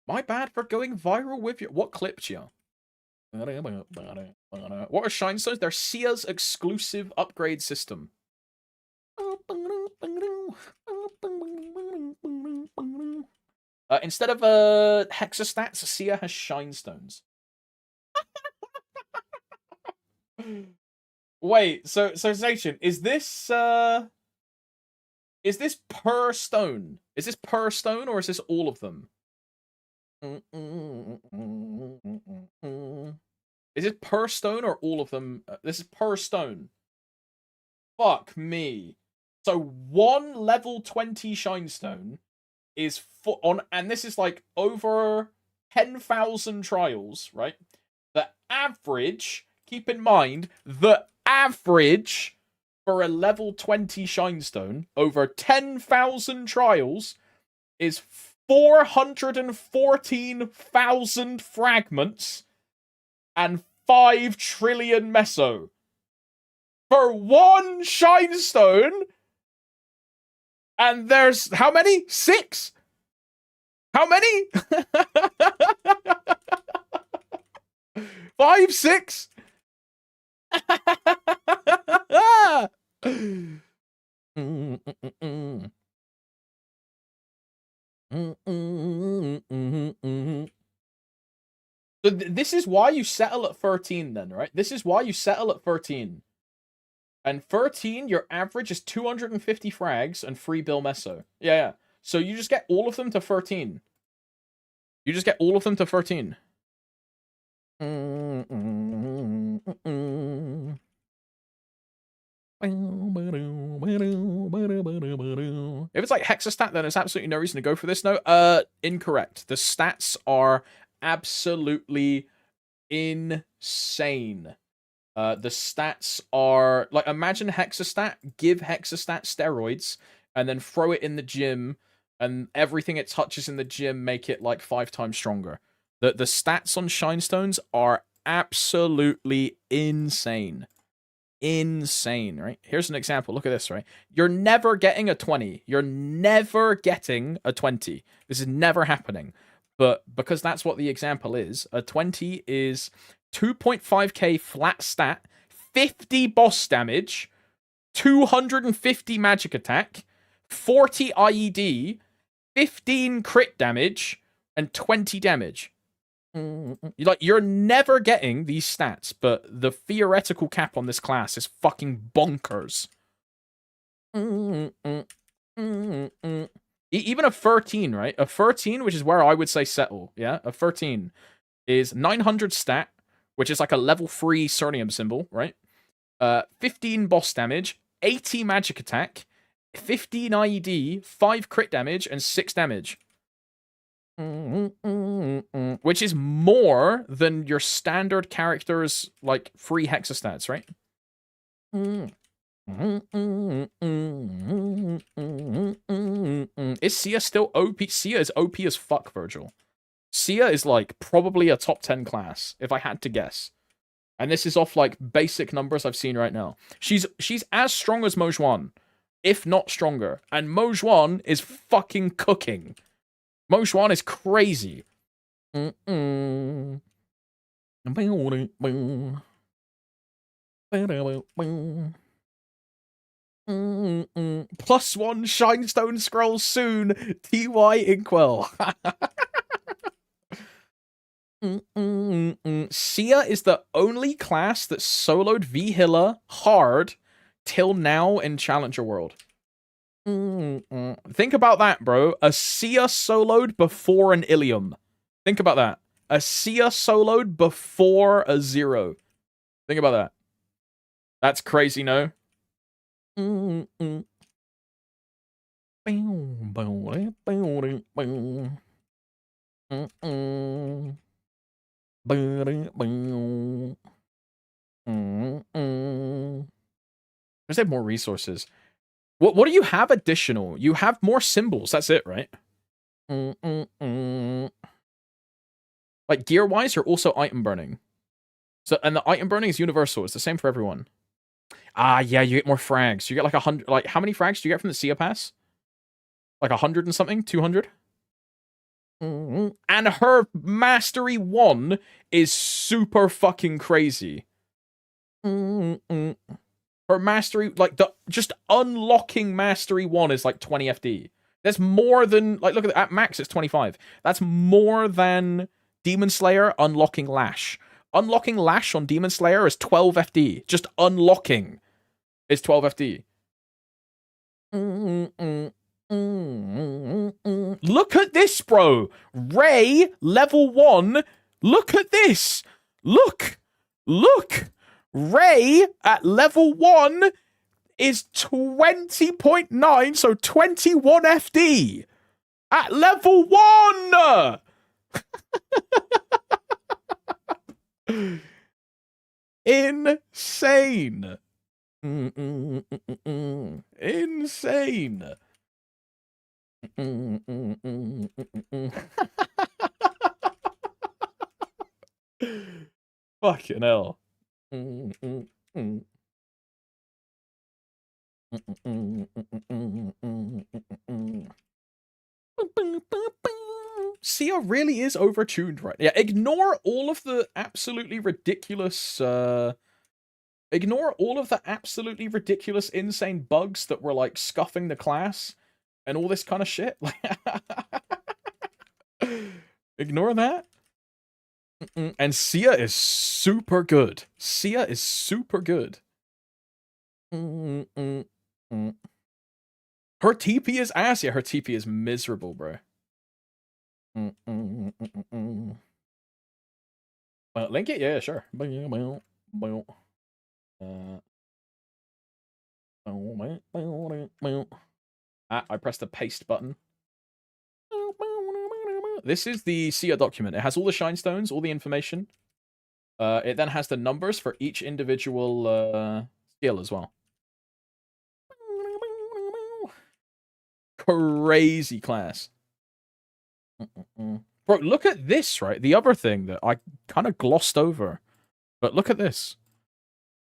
My bad for going viral with you. What clipped you? What are Shinestones? They're Sia's exclusive upgrade system. Instead of hexastats, Sia has Shinestones. Wait, so Zacian, is this Is this per stone? Is this per stone or is this all of them? Is it per stone or all of them? This is per stone. Fuck me. So one level 20 Shinestone is and this is like over 10,000 trials, right? The average, keep in mind, the average for a level 20 Shinestone over 10,000 trials is 414,000 fragments and 5 trillion meso. For one Shinestone, and there's how many? 6? How many? 5, 6? So this is why you settle at 13 then, right? This is why you settle at 13. And 13, your average is 250 frags and 3 bill meso. Yeah. So you just get all of them to 13. You just get all of them to 13. If it's like hexastat, then there's absolutely no reason to go for this. No, incorrect. The stats are absolutely insane. The stats are like, imagine hexastat, give hexastat steroids, and then throw it in the gym, and everything it touches in the gym make it like 5 times stronger. The stats on Shinestones are absolutely insane. Insane, right? Here's an example. Look at this, right? You're never getting a 20. You're never getting a 20. This is never happening. But because that's what the example is, a 20 is 2.5k flat stat, 50 boss damage, 250 magic attack, 40 IED, 15 crit damage, and 20 damage. You're never getting these stats, but the theoretical cap on this class is fucking bonkers. Even a 13, right? A 13, which is where I would say settle, yeah? A 13 is 900 stat, which is like a level 3 Cernium symbol, right? 15 boss damage, 80 magic attack, 15 IED, 5 crit damage, and 6 damage. Which is more than your standard character's, like, free hexastats, right? Is Sia still OP? Sia is OP as fuck, Virgil. Sia is, like, probably a top 10 class, if I had to guess. And this is off, like, basic numbers I've seen right now. She's as strong as Mojuan, if not stronger. And Mojuan is fucking cooking. Mojuan is crazy. +1 Shinestone scrolls soon. TY Inkwell. Sia is the only class that soloed V-Hilla hard till now in Challenger World. Think about that, bro. A Sia soloed before an Ilium. Think about that. A Sia soloed before a 0. Think about that. That's crazy, no? Let's have more resources. What do you have additional? You have more symbols. That's it, right? Like, gear-wise, you're also item burning. So, and the item burning is universal. It's the same for everyone. Ah, yeah, you get more frags. You get like 100. Like, how many frags do you get from the Sia pass? Like 100 and something? 200? And her Mastery 1 is super fucking crazy. Her Mastery, like, just unlocking Mastery 1 is like 20 FD. That's more than, like, look at that. At max, it's 25. That's more than Demon Slayer unlocking Lash. Unlocking Lash on Demon Slayer is 12 FD. Just unlocking is 12 FD. Look at this, bro. Ray, level 1. Look at this. Look. Look. Ray at level 1 is 20.9, so 21 FD. At level 1! Insane. Insane. Fucking hell. Sia really is overtuned, right? Yeah, ignore all of the absolutely ridiculous ignore all of the absolutely ridiculous insane bugs that were like scuffing the class and all this kind of shit. Ignore that. And Sia is super good. Sia is super good. Her TP is ass. Yeah, her TP is miserable, bro. Link it? Yeah, sure. I pressed the paste button. This is the Sia document. It has all the shine stones, all the information. It then has the numbers for each individual skill as well. Crazy class. Bro, look at this, right? The other thing that I kind of glossed over. But look at this.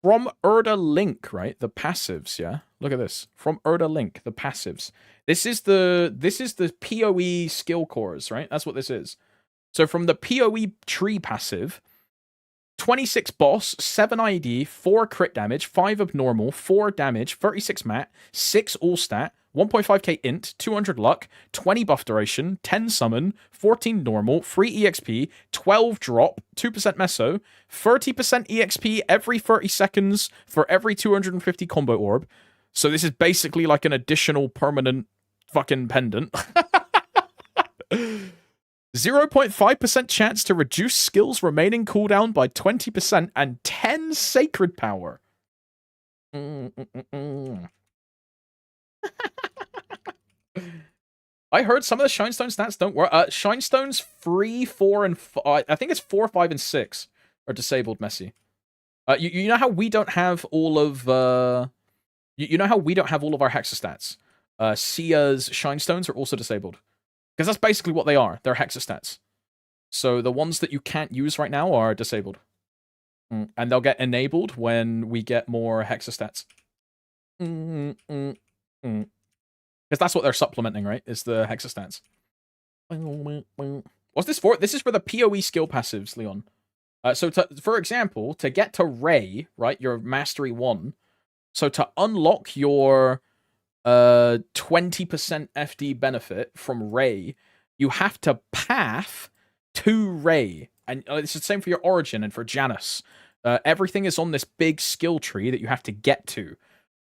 From erda link, right? The passives, yeah? Look at this. From erda link, the passives. This is the poE skill cores, right? That's what this is. So from the poE tree passive, 26 boss, 7 ID, 4 crit damage, 5 abnormal, 4 damage, 36 mat, 6 all stat, 1.5k int, 200 luck, 20 buff duration, 10 summon, 14 normal, 3 EXP, 12 drop, 2% meso, 30% EXP every 30 seconds for every 250 combo orb. So this is basically like an additional permanent fucking pendant. 0.5% chance to reduce skills remaining cooldown by 20% and 10 sacred power. I heard some of the Shinestone stats don't work. Shinestones 3, 4, and 5. I think it's 4, 5, and 6 are disabled, Messi. You know how we don't have all of you know how we don't have all of our Hexa stats? Sia's Shinestones are also disabled. Because that's basically what they are. They're Hexa stats. So the ones that you can't use right now are disabled. And they'll get enabled when we get more Hexa stats. Because that's what they're supplementing, right? Is the Hexa stats. What's this for? This is for the poE skill passives, Leon. So, for example, to get to Ray, right, your Mastery 1, so to unlock your 20% FD benefit from Ray, you have to path to Ray. And it's the same for your Origin and for Janus. Everything is on this big skill tree that you have to get to.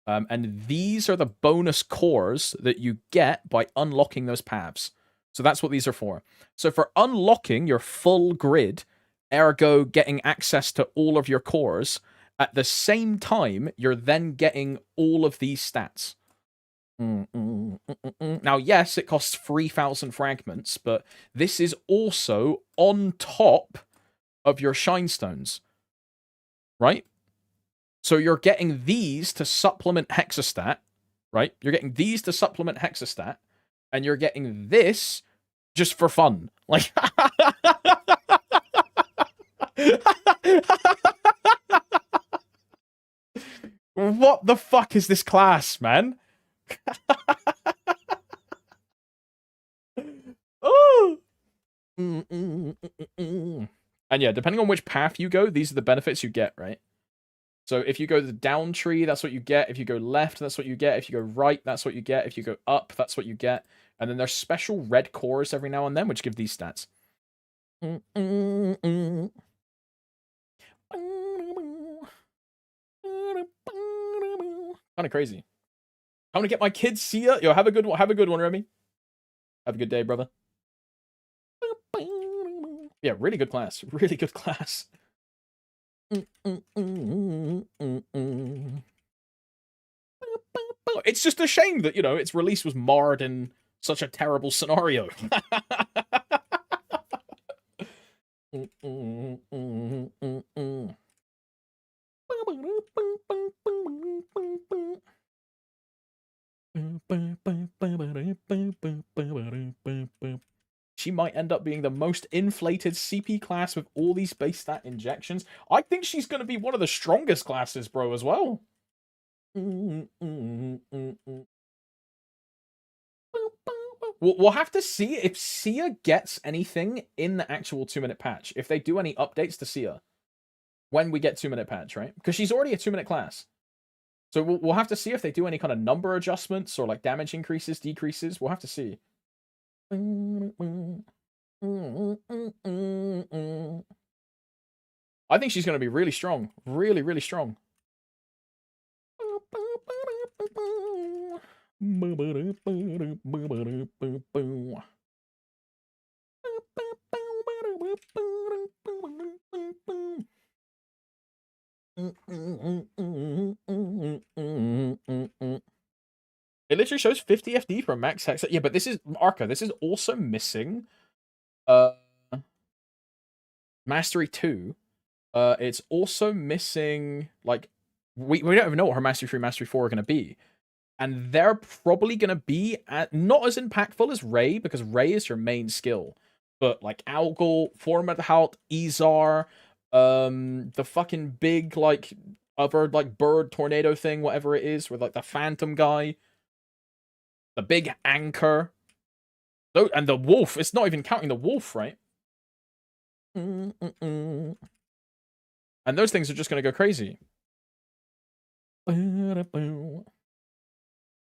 And these are the bonus cores that you get by unlocking those paths. So that's what these are for. So for unlocking your full grid, ergo getting access to all of your cores, at the same time, you're then getting all of these stats. Now, yes, it costs 3,000 fragments, but this is also on top of your shine stones, right? So you're getting these to supplement Hexastat, right? You're getting these to supplement Hexastat, and you're getting this just for fun. Like, what the fuck is this class, man? Oh. And yeah, depending on which path you go, these are the benefits you get, right? So if you go the down tree, that's what you get. If you go left, that's what you get. If you go right, that's what you get. If you go up, that's what you get. And then there's special red cores every now and then, which give these stats. Kind of crazy. I'm gonna get my kids. See ya. Yo, have a good one. Have a good one, Remy. Have a good day, brother. Yeah, really good class. Really good class. It's just a shame that, you know, its release was marred in such a terrible scenario. She might end up being the most inflated CP class with all these base stat injections. I think she's going to be one of the strongest classes, bro, as well. We'll have to see if Sia gets anything in the actual 2-minute patch. If they do any updates to Sia when we get 2-minute patch, right? Because she's already a 2-minute class. So we'll have to see if they do any kind of number adjustments or like damage increases, decreases. We'll have to see. I think she's going to be really strong. Really, really strong. It literally shows 50 FD for max hex. Yeah, but this is Arca. This is also missing Mastery 2. It's also missing, like, we don't even know what her Mastery 3, Mastery 4 are going to be. And they're probably going to be not as impactful as Ray, because Ray is your main skill. But, like, Algol, Formadhalt, Izar, the fucking big, like, other, like, bird tornado thing, whatever it is, with, like, the phantom guy. The big anchor. And the wolf. It's not even counting the wolf, right? And those things are just going to go crazy.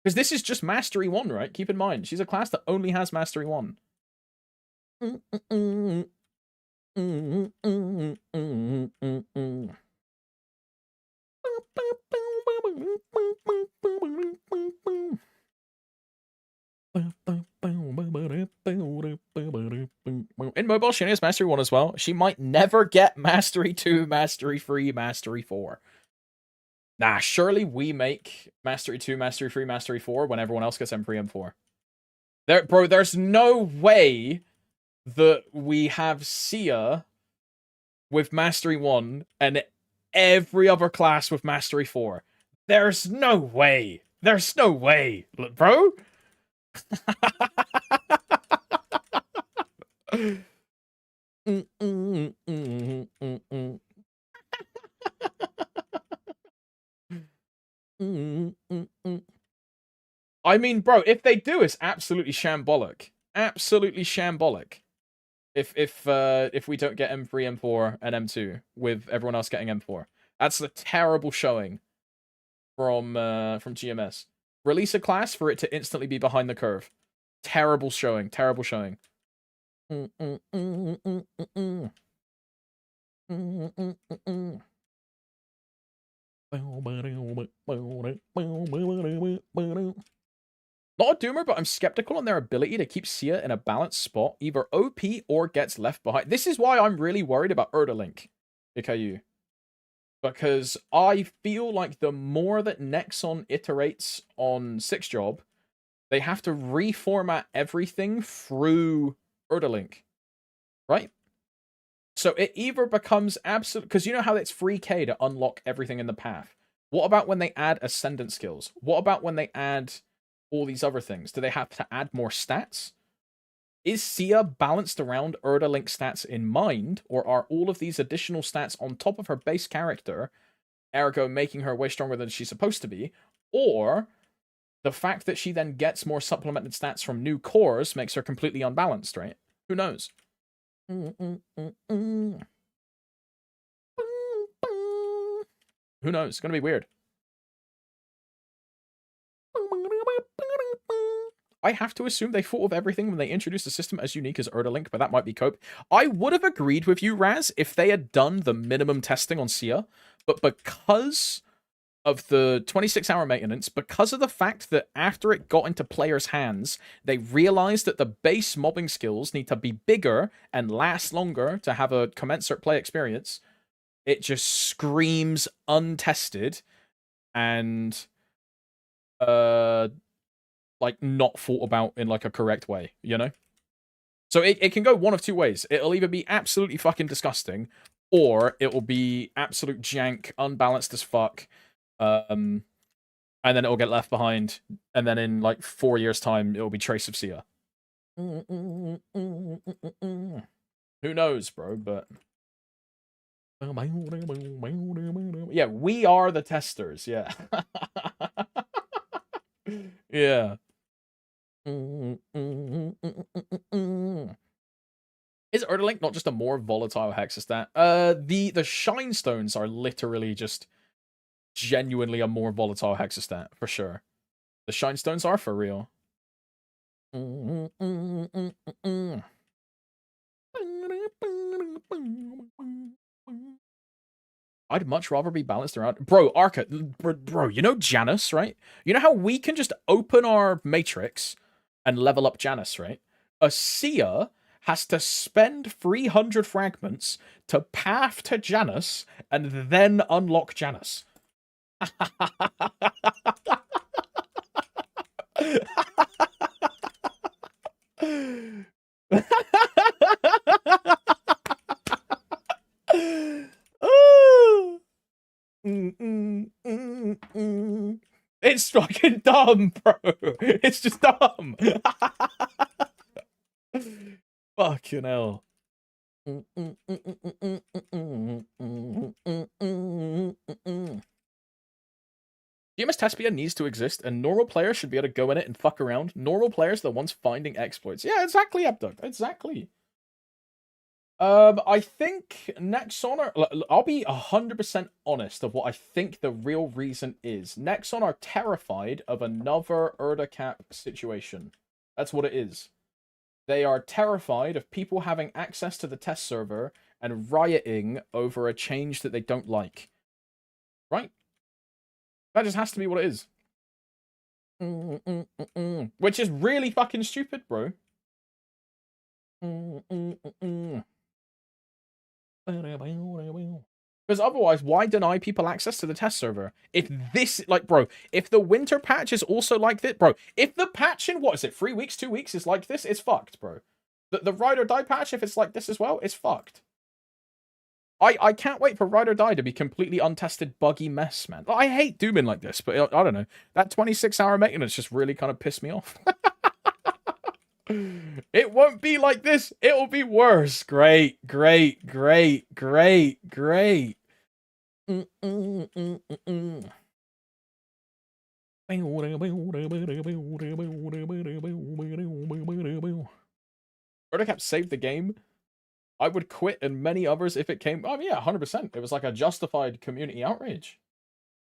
Because this is just Mastery 1, right? Keep in mind, she's a class that only has Mastery 1. In mobile, she only has Mastery 1 as well. She might never get Mastery 2, Mastery 3, Mastery 4. Nah, surely we make Mastery 2, Mastery 3, Mastery 4 when everyone else gets M3, M4. Bro, there's no way that we have Sia with Mastery 1 and every other class with Mastery 4. There's no way. There's no way, bro. I mean, bro, if they do, it's absolutely shambolic. Absolutely shambolic. If we don't get M3, M4, and M2 with everyone else getting M4, that's a terrible showing from GMS. Release a class for it to instantly be behind the curve. Terrible showing. Terrible showing. Not a doomer, but I'm skeptical on their ability to keep Sia in a balanced spot, either OP or gets left behind. This is why I'm really worried about Erdalink, IKU. Because I feel like the more that Nexon iterates on 6-job, they have to reformat everything through Erdalink. Right? So it either becomes absolute... Because you know how it's free K to unlock everything in the path. What about when they add Ascendant skills? What about when they add all these other things? Do they have to add more stats? Is Sia balanced around Erdalink stats in mind, or are all of these additional stats on top of her base character, ergo making her way stronger than she's supposed to be? Or the fact that she then gets more supplemented stats from new cores makes her completely unbalanced, right? Who knows? Who knows? It's going to be weird. I have to assume they thought of everything when they introduced a system as unique as Erdalink, but that might be cope. I would have agreed with you, Raz, if they had done the minimum testing on Sia, but because of the 26-hour maintenance, because of the fact that after it got into players' hands, they realized that the base mobbing skills need to be bigger and last longer to have a commensurate play experience. It just screams untested and like not thought about in like a correct way, you know? So it can go one of two ways. It'll either be absolutely fucking disgusting, or it will be absolute jank, unbalanced as fuck, and then it'll get left behind, and then in like 4 years' time, it'll be Trace of Sia. Who knows, bro? But yeah, we are the testers. Yeah, yeah. Is Erdalink not just a more volatile hexastat? The Shine Stones are literally just genuinely a more volatile hexastat, for sure. The Shine Stones are for real. I'd much rather be balanced around. Bro, Arca, bro, you know Janus, right? You know how we can just open our matrix and level up Janus, right? A Sia has to spend 300 fragments to path to Janus and then unlock Janus. It's fucking dumb, bro. It's just dumb. Fucking hell. GMS Tespia needs to exist, and normal players should be able to go in it and fuck around. Normal players are the ones finding exploits. Yeah, exactly, Abduct. Exactly. I think Nexon are... I'll be 100% honest of what I think the real reason is. Nexon are terrified of another Erda cap situation. That's what it is. They are terrified of people having access to the test server and rioting over a change that they don't like. Right? That just has to be what it is. Which is really fucking stupid, bro. Because otherwise, why deny people access to the test server? If this, like, bro, if the winter patch is also like this, bro, if the patch in, what is it, 3 weeks, 2 weeks is like this, it's fucked, bro. The Ride or Die patch, if it's like this as well, it's fucked. I can't wait for Ride or Die to be completely untested, buggy mess, man. I hate dooming like this, but I don't know. That 26-hour maintenance just really kind of pissed me off. It won't be like this. It'll be worse. Great, great, great, great, great. Verticap saved the game. I would quit and many others if it came... Oh, yeah, 100%. It was like a justified community outrage.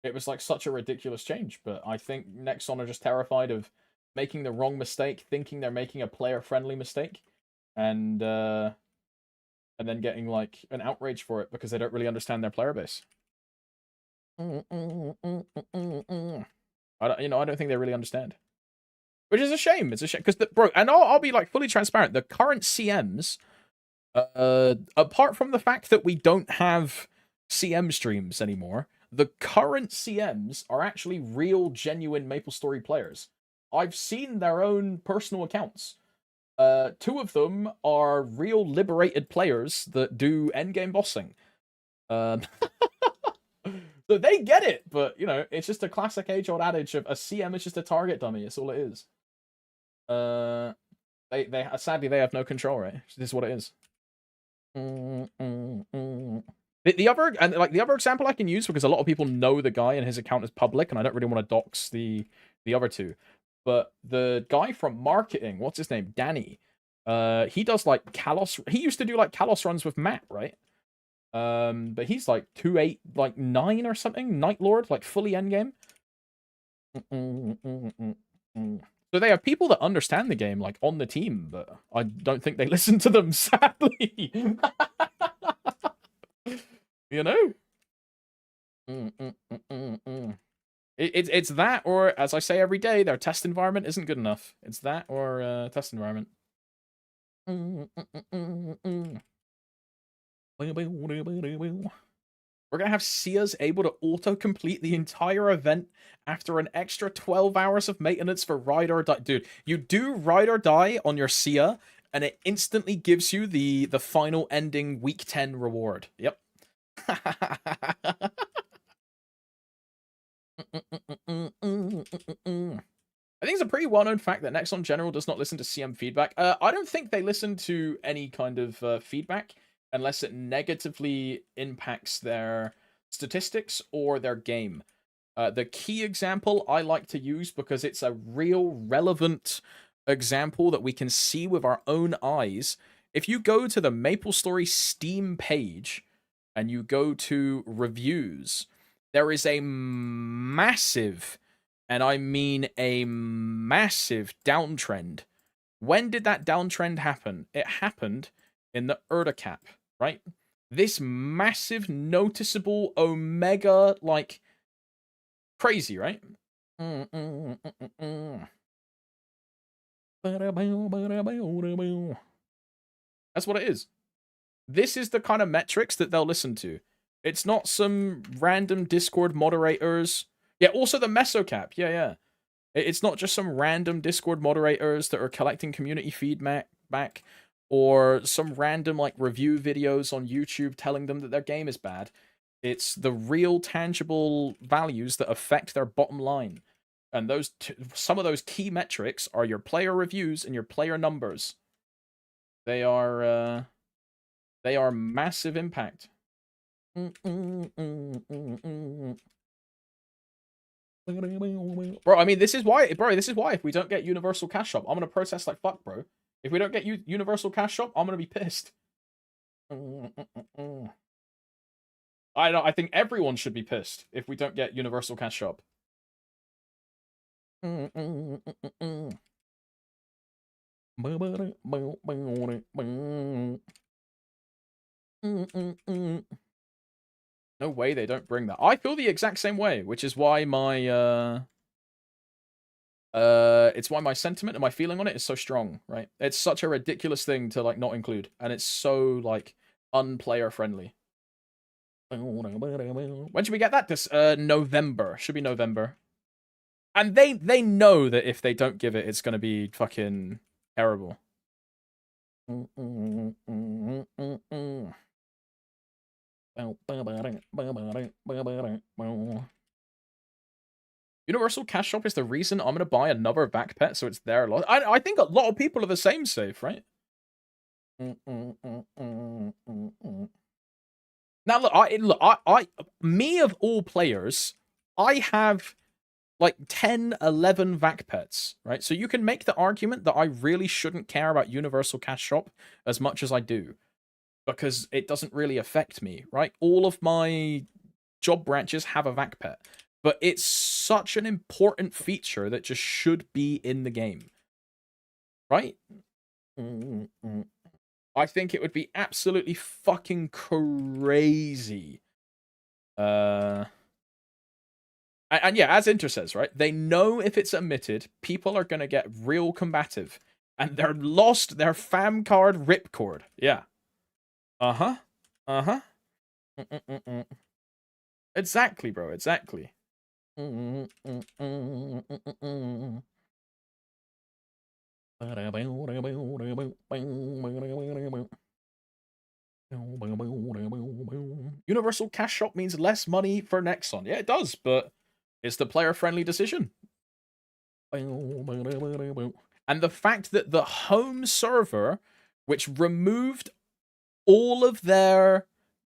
It was like such a ridiculous change, but I think Nexon are just terrified of making the wrong mistake, thinking they're making a player-friendly mistake, and then getting like an outrage for it because they don't really understand their player base. I don't think they really understand, which is a shame. It's a shame because bro, and I'll be like fully transparent. The current CMs, apart from the fact that we don't have CM streams anymore, the current CMs are actually real, genuine MapleStory players. I've seen their own personal accounts. 2 of them are real liberated players that do endgame bossing. So they get it, but, you know, it's just a classic age-old adage of a CM is just a target dummy. It's all it is. Sadly, they have no control, right? This is what it is. The other example I can use, because a lot of people know the guy and his account is public, and I don't really want to dox the other two. But the guy from marketing, what's his name? Danny. He does like Kalos. He used to do like Kalos runs with Matt, right? But he's like 2-8, like 9 or something. Night Lord, like fully endgame. So they have people that understand the game, like on the team, but I don't think they listen to them, sadly. You know? It's that, or as I say every day, their test environment isn't good enough. It's that or test environment. We're going to have Sia's able to auto-complete the entire event after an extra 12 hours of maintenance for Ride or Die. Dude, you do Ride or Die on your Sia, and it instantly gives you the final ending week 10 reward. Yep. I think it's a pretty well-known fact that Nexon General does not listen to CM feedback. I don't think they listen to any kind of feedback unless it negatively impacts their statistics or their game. The key example I like to use, because it's a real relevant example that we can see with our own eyes. If you go to the MapleStory Steam page and you go to reviews, there is a massive, and I mean a massive, downtrend. When did that downtrend happen? It happened in the erda cap, right? This massive, noticeable omega, like, crazy, right? That's what it is. This is the kind of metrics that they'll listen to. It's not some random Discord moderators. Yeah, also the meso cap. Yeah. It's not just some random Discord moderators that are collecting community feedback back, or some random like review videos on YouTube telling them that their game is bad. It's the real tangible values that affect their bottom line. And those some of those key metrics are your player reviews and your player numbers. They are massive impact. Bro, I mean, this is why if we don't get Universal Cash Shop, I'm gonna protest like fuck, bro. If we don't get Universal Cash Shop, I'm gonna be pissed. I think everyone should be pissed if we don't get Universal Cash Shop. No way they don't bring that. I feel the exact same way, which is why my it's why my sentiment and my feeling on it is so strong, right? It's such a ridiculous thing to like not include, and it's so like unplayer friendly. When should we get that? This November. Should be November. And they know that if they don't give it, it's gonna be fucking terrible. Universal Cash Shop is the reason I'm gonna buy another vac pet, so it's their loss. I think a lot of people are the same, safe, right? Now look, me of all players, I have like 10, 11 vac pets, right? So you can make the argument that I really shouldn't care about Universal Cash Shop as much as I do, because it doesn't really affect me, right? All of my job branches have a vac pet, but it's such an important feature that just should be in the game, right? I think it would be absolutely fucking crazy. And yeah, as Inter says, right? They know if it's omitted, people are going to get real combative. And they're lost their fam card ripcord. Yeah. Uh-huh. Uh-huh. Exactly, bro. Exactly. Universal Cash Shop means less money for Nexon. Yeah, it does, but it's the player-friendly decision. And the fact that the home server, which removed all of their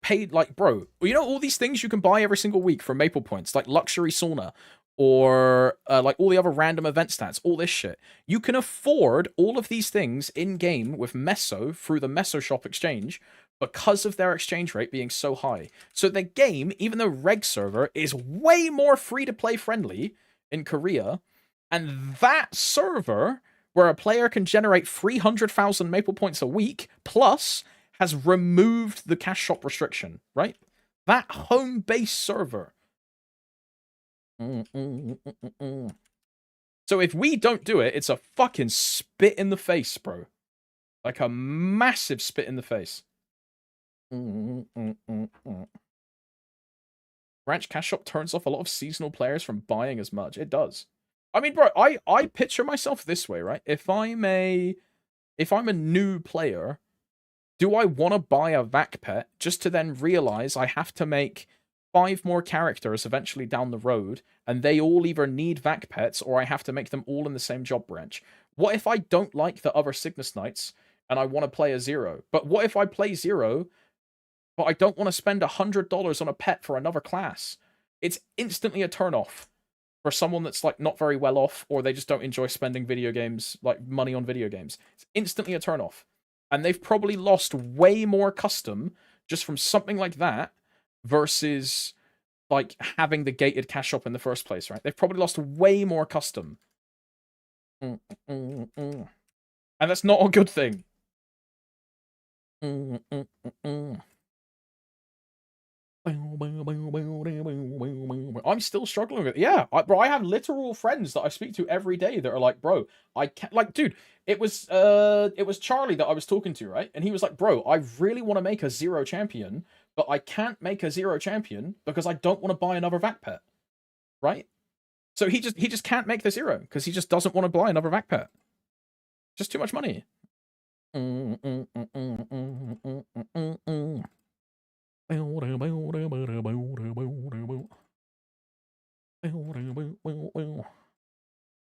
paid, like, bro, you know all these things you can buy every single week from Maple Points, like luxury sauna, or like all the other random event stats, all this shit. You can afford all of these things in-game with Meso through the Meso Shop exchange because of their exchange rate being so high. So the game, even though Reg server is way more free-to-play friendly in Korea, and that server, where a player can generate 300,000 Maple Points a week, plus has removed the cash shop restriction, right? That home-based server So if we don't do it, it's a fucking spit in the face, bro. Like a massive spit in the face. Branch Cash Shop turns off a lot of seasonal players from buying as much. It does. I mean, bro, I picture myself this way, right? If I'm a new player, do I want to buy a vac pet just to then realize I have to make 5 more characters eventually down the road, and they all either need vac pets or I have to make them all in the same job branch? What if I don't like the other Cygnus Knights and I want to play a Zero? But what if I play Zero, but I don't want to spend $100 on a pet for another class? It's instantly a turnoff for someone that's like not very well off, or they just don't enjoy spending video games, like money on video games. It's instantly a turnoff. And they've probably lost way more custom just from something like that versus like having the gated cash shop in the first place, right? They've probably lost way more custom. And that's not a good thing. I'm still struggling with it. Yeah, bro, I have literal friends that I speak to every day that are like, bro, I can't, like, dude, it was Charlie that I was talking to, right? And he was like, bro, I really want to make a Zero champion, but I can't make a Zero champion because I don't want to buy another vac pet, right? So he just can't make the Zero because he just doesn't want to buy another vac pet. Just too much money. Of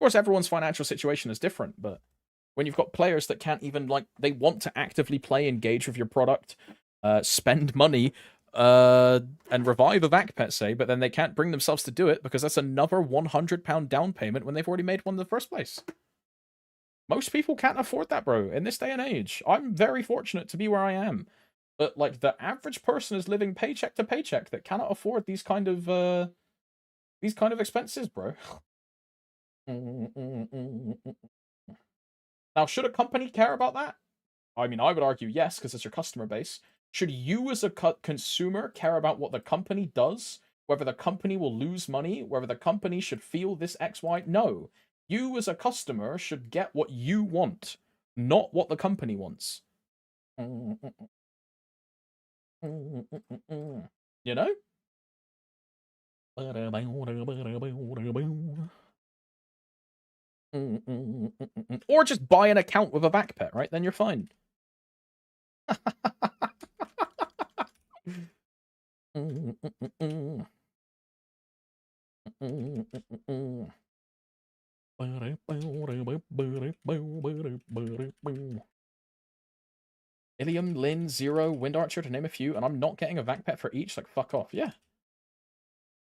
course, everyone's financial situation is different, but when you've got players that can't even, like, they want to actively play, engage with your product, spend money, and revive a vac pet, say, but then they can't bring themselves to do it because that's another £100 down payment when they've already made one in the first place. Most people can't afford that, bro, in this day and age. I'm very fortunate to be where I am. But, like, the average person is living paycheck to paycheck that cannot afford these kind of expenses, bro. Now, should a company care about that? I mean, I would argue yes, because it's your customer base. Should you as a consumer care about what the company does? Whether the company will lose money? Whether the company should feel this X, Y? No. You as a customer should get what you want, not what the company wants. You know? Or just buy an account with a vac pet, right? Then you're fine. Ilium, Lin, Zero, Wind Archer, to name a few, and I'm not getting a vac pet for each. Like, fuck off. Yeah.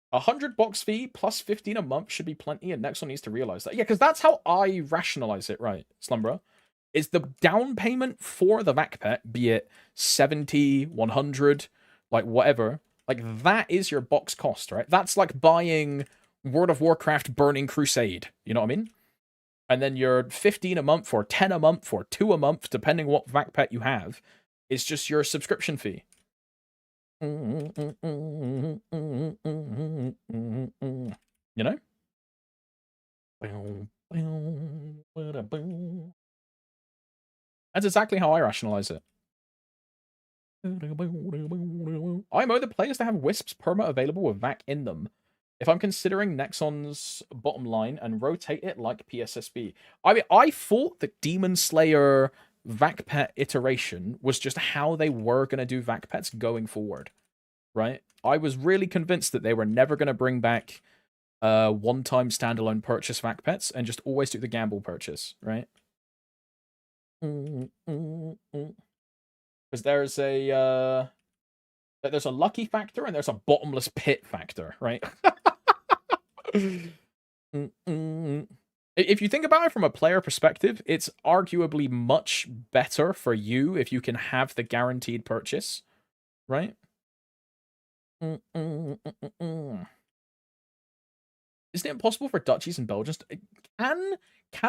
100 box fee plus 15 a month should be plenty, and Nexon needs to realize that. Yeah, because that's how I rationalize it, right, Slumberer? Is the down payment for the vac pet, be it 70, 100, like whatever, like that is your box cost, right? That's like buying World of Warcraft Burning Crusade, you know what I mean? And then your 15 a month or 10 a month or 2 a month, depending what vac pet you have, is just your subscription fee. You know? That's exactly how I rationalize it. I know the players that have Wisps perma available with vac in them. If I'm considering Nexon's bottom line and rotate it like PSSB. I mean, I thought the Demon Slayer vac pet iteration was just how they were going to do vac pets going forward, right? I was really convinced that they were never going to bring back one-time standalone purchase vac pets and just always do the gamble purchase, right? Because there's a lucky factor and there's a bottomless pit factor, right? If you think about it from a player perspective, it's arguably much better for you if you can have the guaranteed purchase, right? Isn't it impossible for Dutchies and Belgians to... Can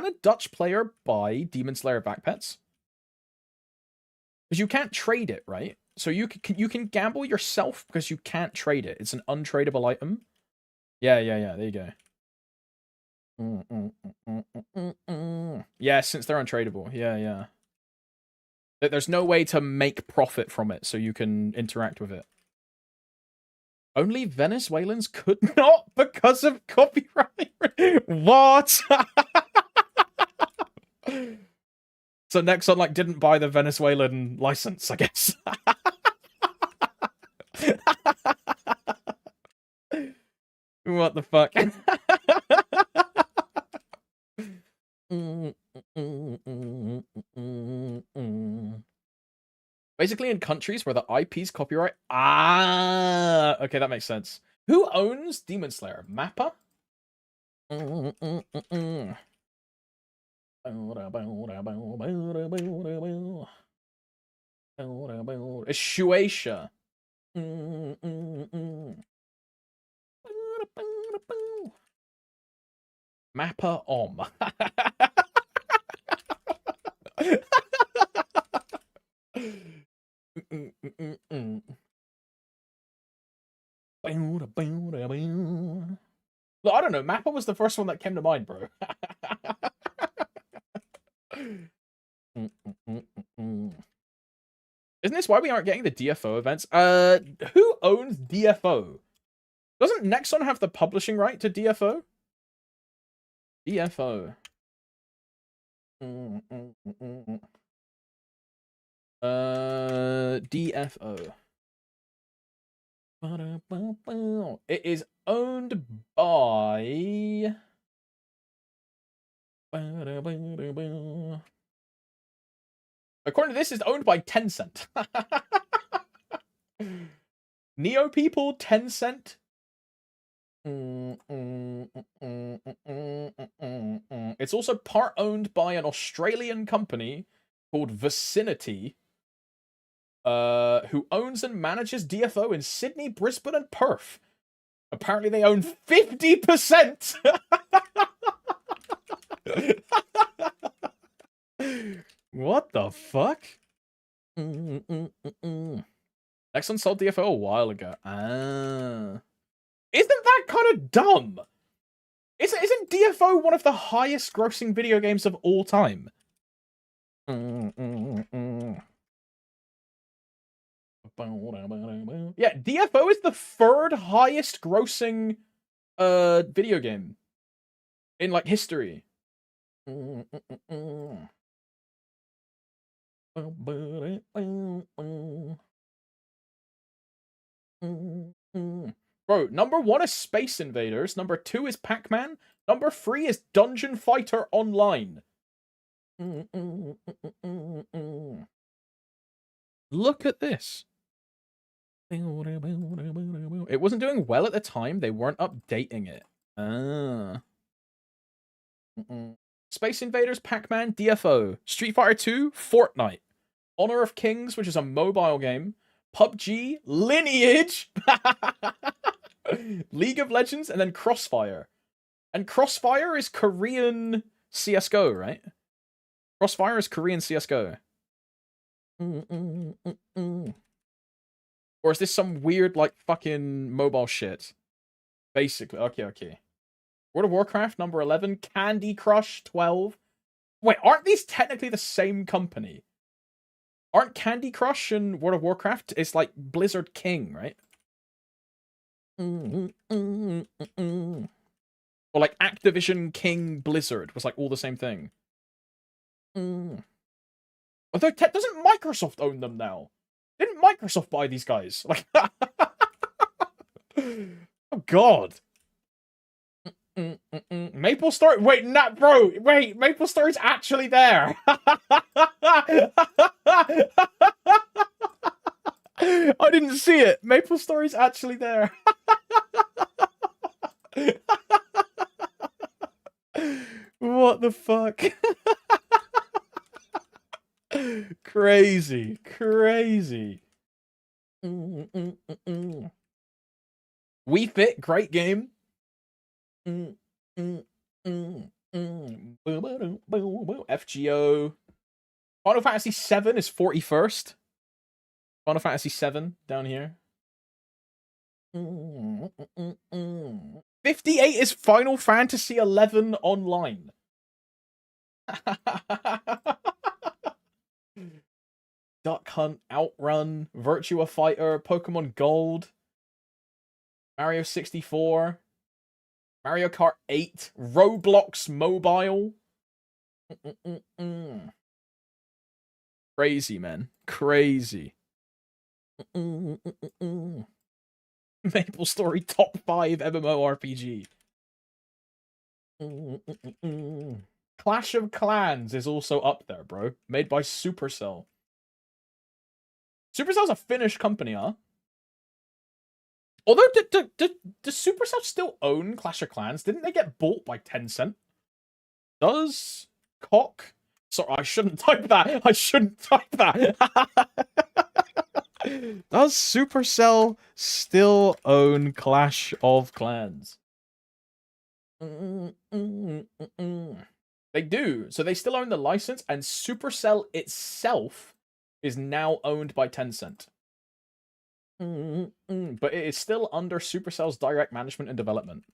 a Dutch player buy Demon Slayer vac pets? Because you can't trade it, right? So you can gamble yourself because you can't trade it. It's an untradeable item. Yeah, there you go. Yeah, since they're untradeable. Yeah. There's no way to make profit from it, so you can interact with it. Only Venezuelans could not because of copyright. What? So Nexon like didn't buy the Venezuelan license, I guess. What the fuck? Basically, in countries where the IP's copyright. Ah, okay, that makes sense. Who owns Demon Slayer? Mappa? It's Shueisha. Mappa Om. Look, I don't know. Mappa was the first one that came to mind, bro. Isn't this why we aren't getting the DFO events? Who owns DFO? Doesn't Nexon have the publishing right to DFO? DFO. DFO. It is owned by... According to this, it's owned by Tencent. Neo people, Tencent. It's also part owned by an Australian company called Vicinity, who owns and manages DFO in Sydney, Brisbane, and Perth. Apparently, they own 50%. What the fuck? Nexon sold DFO a while ago. Ah. Isn't that kind of dumb? Isn't DFO one of the highest grossing video games of all time? Yeah, DFO is the third highest grossing video game in like history. Bro, number 1 is Space Invaders, number 2 is Pac-Man, number 3 is Dungeon Fighter Online. Look at this. It wasn't doing well at the time, they weren't updating it. Space Invaders, Pac-Man, DFO, Street Fighter 2, Fortnite, Honor of Kings, which is a mobile game, PUBG, Lineage, League of Legends, and then Crossfire. And Crossfire is Korean CSGO, right? Crossfire is Korean CSGO. Or is this some weird, like, fucking mobile shit? Basically. Okay. World of Warcraft, number 11. Candy Crush, 12. Wait, aren't these technically the same company? Aren't Candy Crush and World of Warcraft? It's like Blizzard King, right? Or like Activision King Blizzard was like all the same thing. Although, doesn't Microsoft own them now? Didn't Microsoft buy these guys? Like, oh god. Maple Story. Wait, bro. Wait, Maple Story's actually there. I didn't see it. Maple Story's actually there. What the fuck? Crazy. We Fit, great game. FGO. Final Fantasy 7 is 41st. Final Fantasy 7 down here. 58 is Final Fantasy 11 online. Duck Hunt, Outrun, Virtua Fighter, Pokemon Gold, Mario 64, Mario Kart 8, Roblox Mobile. Crazy, man. Crazy. MapleStory top 5 MMORPG. Clash of Clans is also up there, bro. Made by Supercell. Supercell's a Finnish company, huh? Although, does Supercell still own Clash of Clans? Didn't they get bought by Tencent? Does Cock... Sorry, I shouldn't type that. I shouldn't type that. Does Supercell still own Clash of Clans? They do. So they still own the license, and Supercell itself is now owned by Tencent. But it is still under Supercell's direct management and development.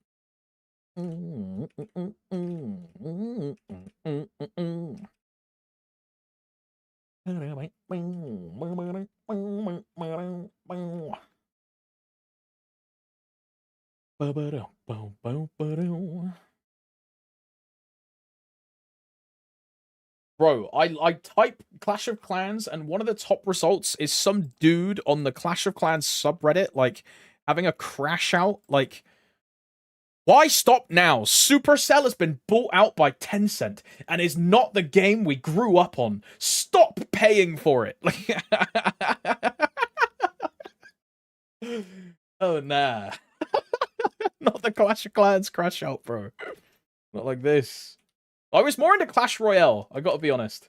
Bro, I type Clash of Clans, and one of the top results is some dude on the Clash of Clans subreddit, like, having a crash out, like, why stop now? Supercell has been bought out by Tencent and is not the game we grew up on. Stop paying for it. Oh, nah. Not the Clash of Clans crash out, bro. Not like this. I was more into Clash Royale, I gotta be honest.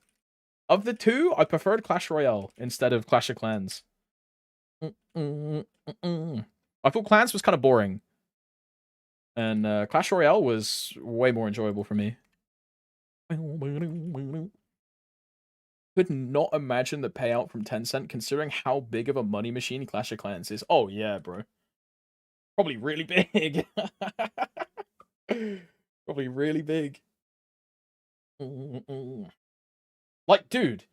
Of the two, I preferred Clash Royale instead of Clash of Clans. I thought Clans was kind of boring. And Clash Royale was way more enjoyable for me. Could not imagine the payout from Tencent considering how big of a money machine Clash of Clans is. Oh yeah, bro. Probably really big. Probably really big. Like, dude,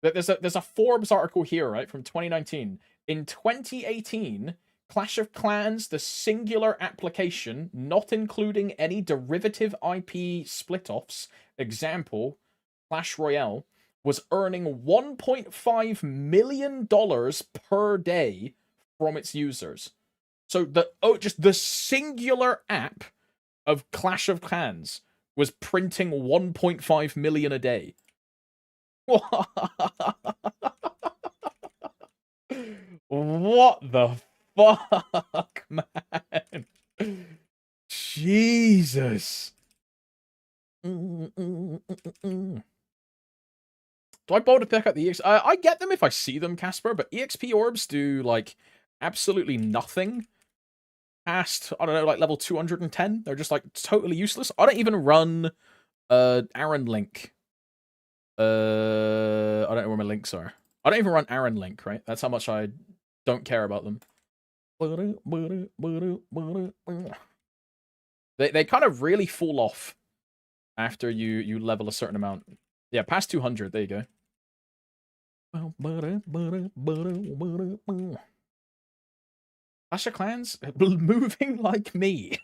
there's a Forbes article here, right, from 2019. In 2018, Clash of Clans, the singular application, not including any derivative IP split-offs, example, Clash Royale, was earning $1.5 million per day from its users. So just the singular app of Clash of Clans was printing 1.5 million a day. What the fuck, man? Jesus. Do I bother to pick up the EXP? I get them if I see them, Casper, but EXP orbs do, like, absolutely nothing past, I don't know, like level 210. They're just, like, totally useless. I don't even run Aaron Link. I don't know where my links are. I don't even run Aaron Link, right? That's how much I don't care about them. They kind of really fall off after you level a certain amount. Yeah, past 200, there you go. Clash of Clans? Moving like me.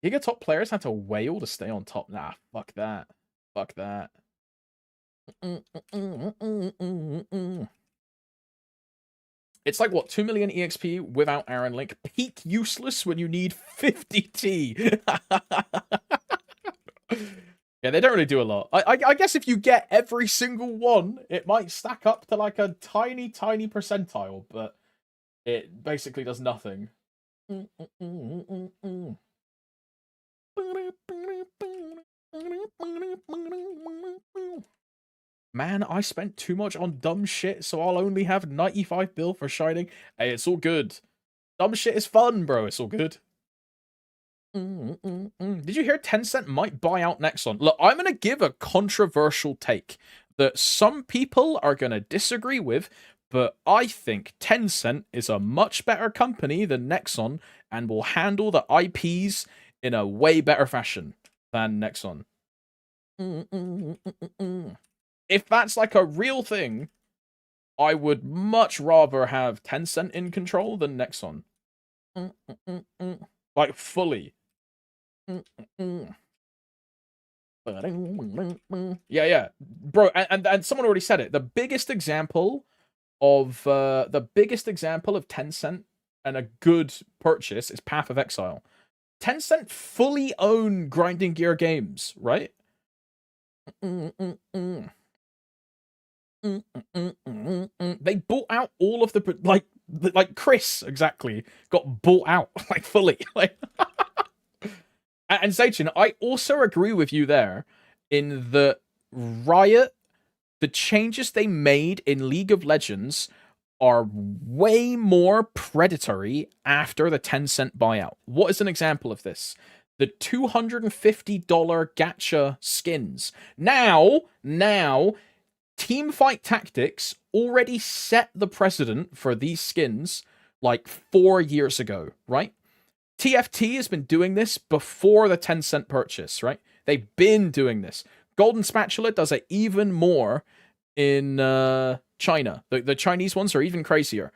Giga top players had to whale to stay on top. Nah, fuck that. Fuck that. It's like, what, 2 million EXP without Aaron Link? Peak useless when you need 50T. Yeah, they don't really do a lot. I guess if you get every single one, it might stack up to like a tiny, tiny percentile, but it basically does nothing. Man, I spent too much on dumb shit, so I'll only have 95 bill for Shining. Hey, it's all good. Dumb shit is fun, bro. It's all good. Did you hear Tencent might buy out Nexon? Look, I'm going to give a controversial take that some people are going to disagree with, but I think Tencent is a much better company than Nexon and will handle the IPs in a way better fashion than Nexon. If that's like a real thing, I would much rather have Tencent in control than Nexon. Like, fully. Yeah. Bro, and someone already said it. The biggest example of Tencent and a good purchase is Path of Exile. Tencent fully own Grinding Gear Games, right? They bought out all of the like Chris exactly got bought out like fully like. And Zaichin, I also agree with you there in the Riot, the changes they made in League of Legends are way more predatory after the Tencent buyout. What is an example of this? The $250 gacha skins. Now, Teamfight Tactics already set the precedent for these skins like 4 years ago, right? TFT has been doing this before the Tencent purchase, right? They've been doing this. Golden Spatula does it even more in China. The Chinese ones are even crazier.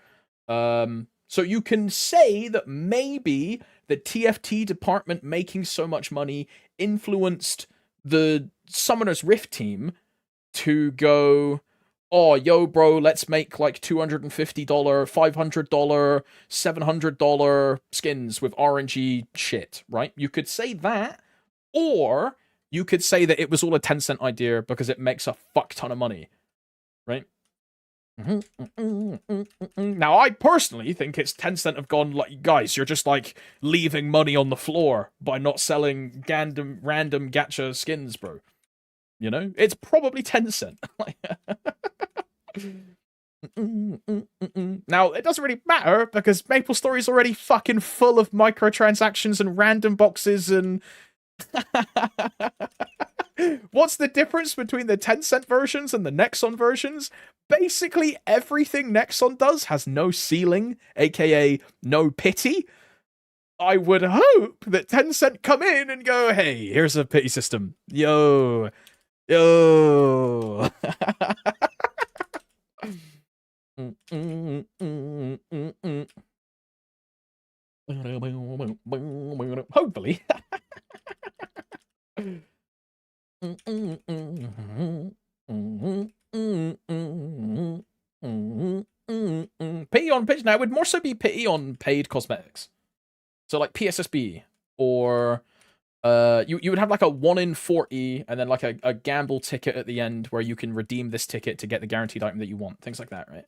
So you can say that maybe the TFT department making so much money influenced the Summoner's Rift team to go, oh, yo, bro, let's make like $250, $500, $700 skins with RNG shit, right? You could say that, or you could say that it was all a Tencent idea because it makes a fuck ton of money, right? Now, I personally think it's Tencent have gone like, guys, you're just like leaving money on the floor by not selling random gacha skins, bro. You know, it's probably Tencent. Now, it doesn't really matter because MapleStory is already fucking full of microtransactions and random boxes and... What's the difference between the Tencent versions and the Nexon versions? Basically, everything Nexon does has no ceiling, aka no pity. I would hope that Tencent come in and go, hey, here's a pity system. Yo. Hopefully. Pity on pitch now, it would more so be pity on paid cosmetics. So like PSSB or you would have like a 1 in 40 and then like a gamble ticket at the end where you can redeem this ticket to get the guaranteed item that you want. Things like that, right?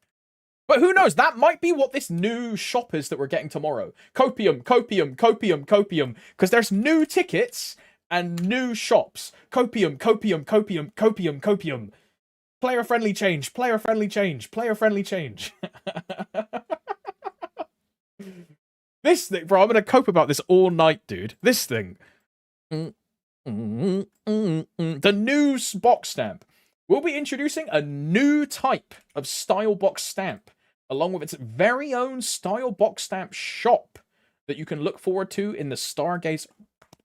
But who knows? That might be what this new shop is that we're getting tomorrow. Copium. Because there's new tickets and new shops. Copium. Player-friendly change. This thing, bro, I'm going to cope about this all night, dude. This thing. The new box stamp. We'll be introducing a new type of style box stamp, along with its very own style box stamp shop that you can look forward to in the Stargaze,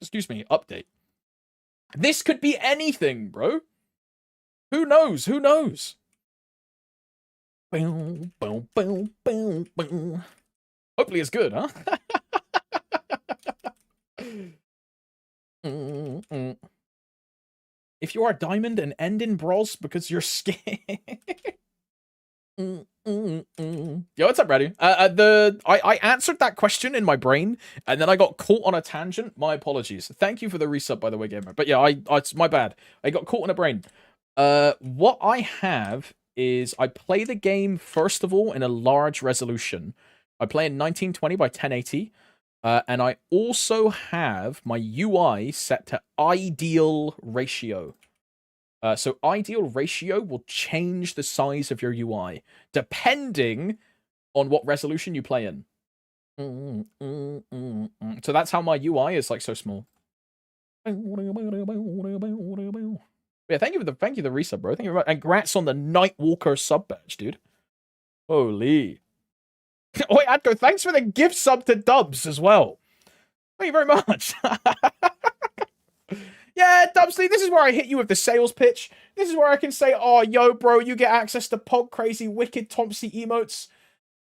update. This could be anything, bro. Who knows? Hopefully it's good, huh? If you are diamond and end in bronze because you're scared. Yo, what's up, Brady? I answered that question in my brain, and then I got caught on a tangent. My apologies. Thank you for the resub, by the way, gamer. But yeah, it's my bad. I got caught on a brain. What I have is I play the game first of all in a large resolution. I play in 1920 by 1080. And I also have my UI set to ideal ratio. So ideal ratio will change the size of your UI depending on what resolution you play in. So that's how my UI is like so small. Yeah, thank you for the resub, bro. Thank you very much. And congrats on the Nightwalker sub badge, dude. Holy. Oh, wait, Adko, thanks for the gift sub to Dubs as well. Thank you very much. Yeah, Dubsley, this is where I hit you with the sales pitch. This is where I can say, oh, yo, bro, you get access to poG crazy wicked Thompsy emotes.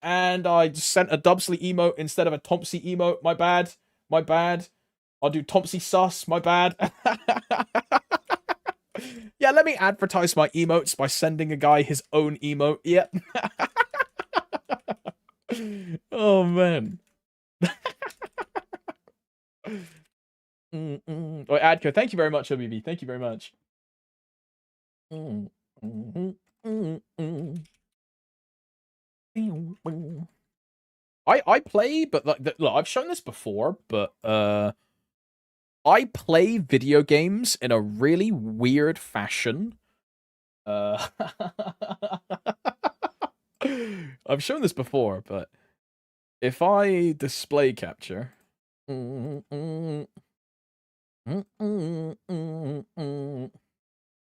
And I just sent a Dubsley emote instead of a Thompsy emote. My bad. My bad. I'll do Thompsy sus. My bad. Yeah, let me advertise my emotes by sending a guy his own emote. Yep. Oh, man. Oh, Adko, thank you very much, OBB. Thank you very much. I play, but like, look, I've shown this before, but I play video games in a really weird fashion. I've shown this before, but if I display capture.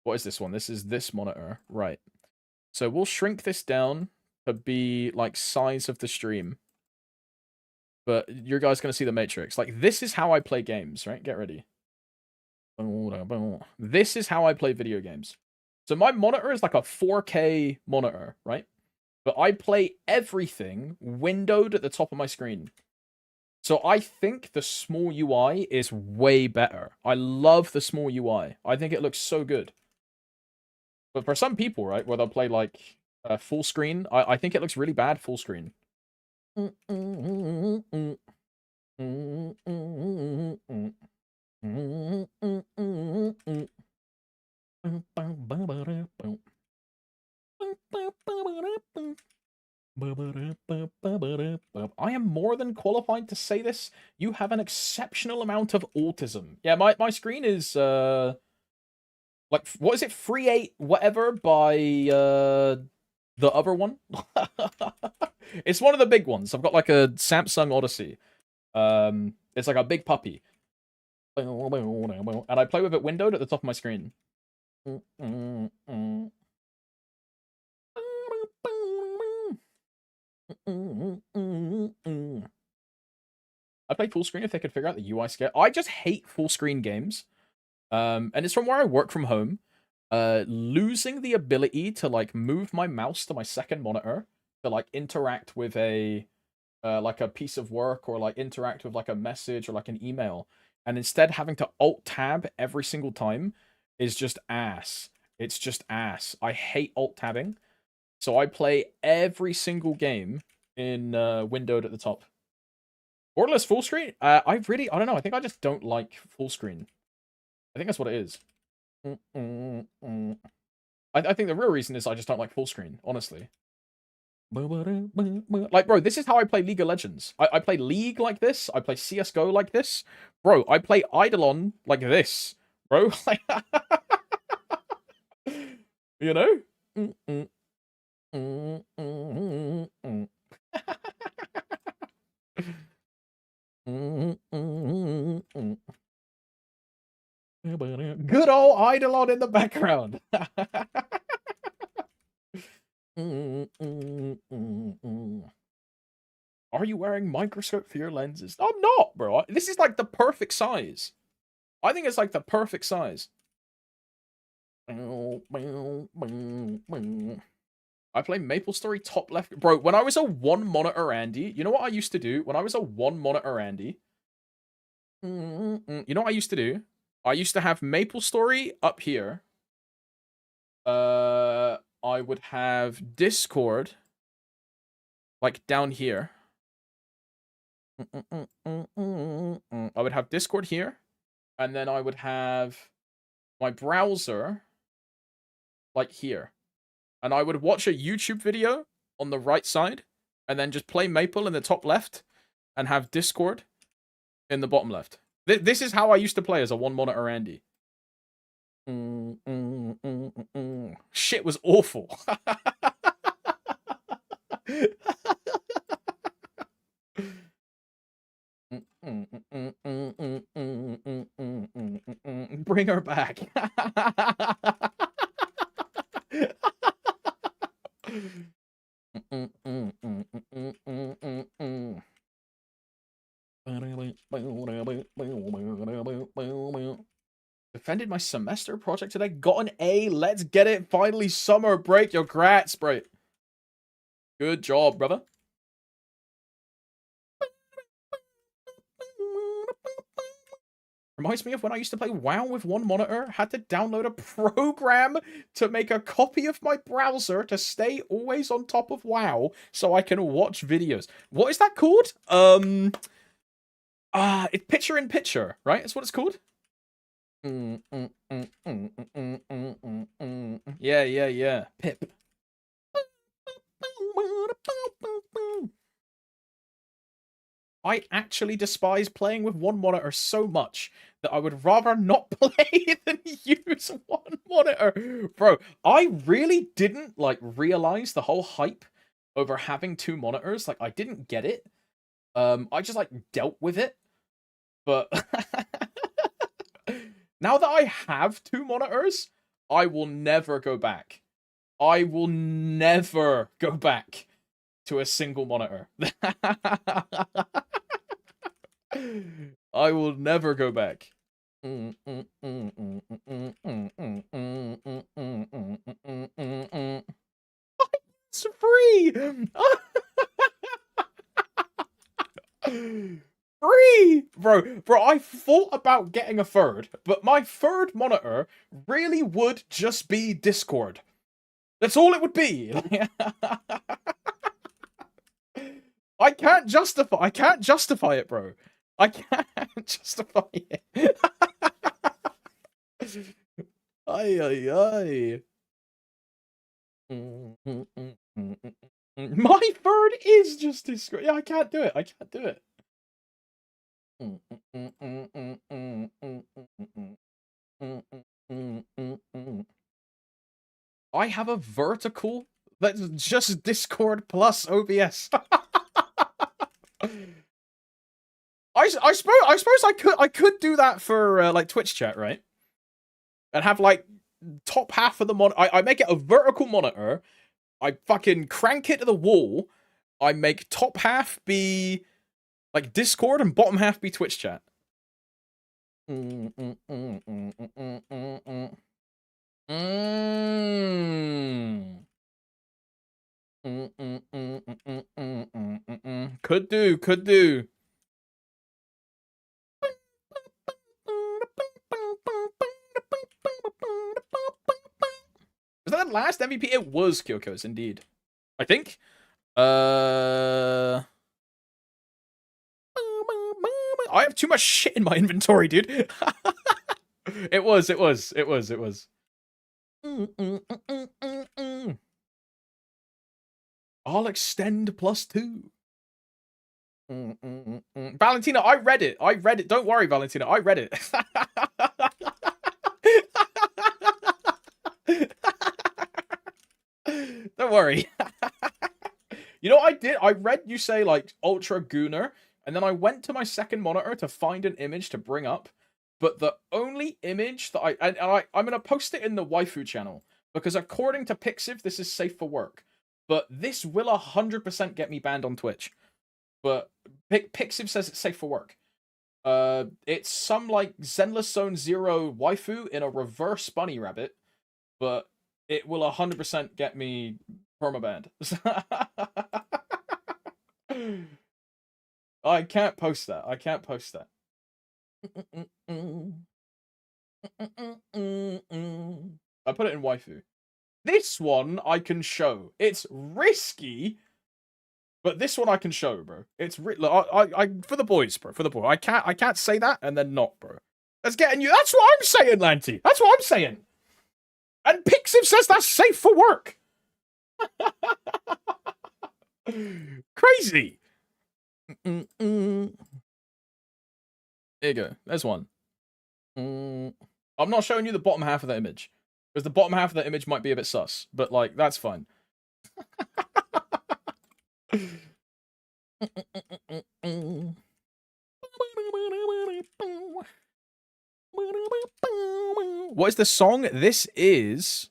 What is this one? This is this monitor. Right. So we'll shrink this down to be like size of the stream. But you guys going to see the matrix. Like, this is how I play games, right? Get ready. This is how I play video games. So my monitor is like a 4K monitor, right? But I play everything windowed at the top of my screen. So I think the small UI is way better. I love the small UI. I think it looks so good. But for some people, right, where they'll play like full screen, I think it looks really bad full screen. I am more than qualified to say this. You have an exceptional amount of autism. Yeah, my screen is like, what is it? Free 8 whatever by the other one. It's one of the big ones. I've got like a Samsung Odyssey. It's like a big puppy. And I play with it windowed at the top of my screen. I play full screen if they could figure out the UI scale. I just hate full screen games. And it's from where I work from home. Losing the ability to like move my mouse to my second monitor to like interact with a like a piece of work or like interact with like a message or like an email, and instead having to alt tab every single time is just ass. It's just ass. I hate alt tabbing. So I play every single game in windowed at the top. Borderless full screen? I don't know. I think I just don't like full screen. I think that's what it is. I think the real reason is I just don't like full screen, honestly. Like, bro, this is how I play League of Legends. I play League like this. I play CSGO like this. Bro, I play Eidolon like this. Bro, like... You know? Good old Eidolon in the background. Are you wearing microscope for your lenses? I'm not, bro. This is like the perfect size. I think it's like the perfect size. I play MapleStory top left. Bro, when I was a one monitor Andy, you know what I used to do? When I was a one monitor Andy, you know what I used to do? I used to have MapleStory up here. I would have Discord like down here. I would have Discord here, and then I would have my browser like here. And I would watch a YouTube video on the right side, and then just play Maple in the top left, and have Discord in the bottom left. This is how I used to play as a one monitor Andy. Shit was awful. Bring her back. Defended my semester project today. Got an A. Let's get it. Finally, summer break. Your grats, bro. Good job, brother. Reminds me of when I used to play WoW with one monitor. Had to download a program to make a copy of my browser to stay always on top of WoW so I can watch videos. What is that called? It's picture in picture, right? That's what it's called. Yeah. Pip. I actually despise playing with one monitor so much that I would rather not play than use one monitor. Bro, I really didn't, like, realize the whole hype over having two monitors. Like, I didn't get it. I just, like, dealt with it. But now that I have two monitors, I will never go back. I will never go back to a single monitor. I will never go back. It's free! Free! Bro, I thought about getting a third, but my third monitor really would just be Discord. That's all it would be. I can't justify it, bro. I can't justify it. Ay. My third is just Discord. Yeah, I can't do it. I have a vertical that's just Discord plus OBS. I suppose I could do that for like Twitch chat, right? And have like top half of the monitor. I make it a vertical monitor. I fucking crank it to the wall. I make top half be like Discord and bottom half be Twitch chat. Could do. Was that the last MVP? It was Kyoko's, indeed. I think. I have too much shit in my inventory, dude. It was. I'll extend +2. Valentina, I read it. Don't worry, Valentina. I read it. Don't worry. You know what I did? I read you say, like, Ultra Gunner, and then I went to my second monitor to find an image to bring up, but the only image that I'm going to post it in the waifu channel, because according to Pixiv, this is safe for work. But this will 100% get me banned on Twitch. But Pixiv says it's safe for work. It's some, like, Zenless Zone Zero waifu in a reverse bunny rabbit, but it will 100% get me permabanned. I can't post that. I put it in waifu. This one I can show. It's risky, but this one I can show, bro. It's I for the boys, bro. For the boy. I can't say that and then not, bro. That's getting you. That's what I'm saying, Lanty. That's what I'm saying. And Pixiv says that's safe for work. Crazy. There you go. There's one. I'm not showing you the bottom half of the image. Because the bottom half of the image might be a bit sus. But, like, that's fine. What is the song? This is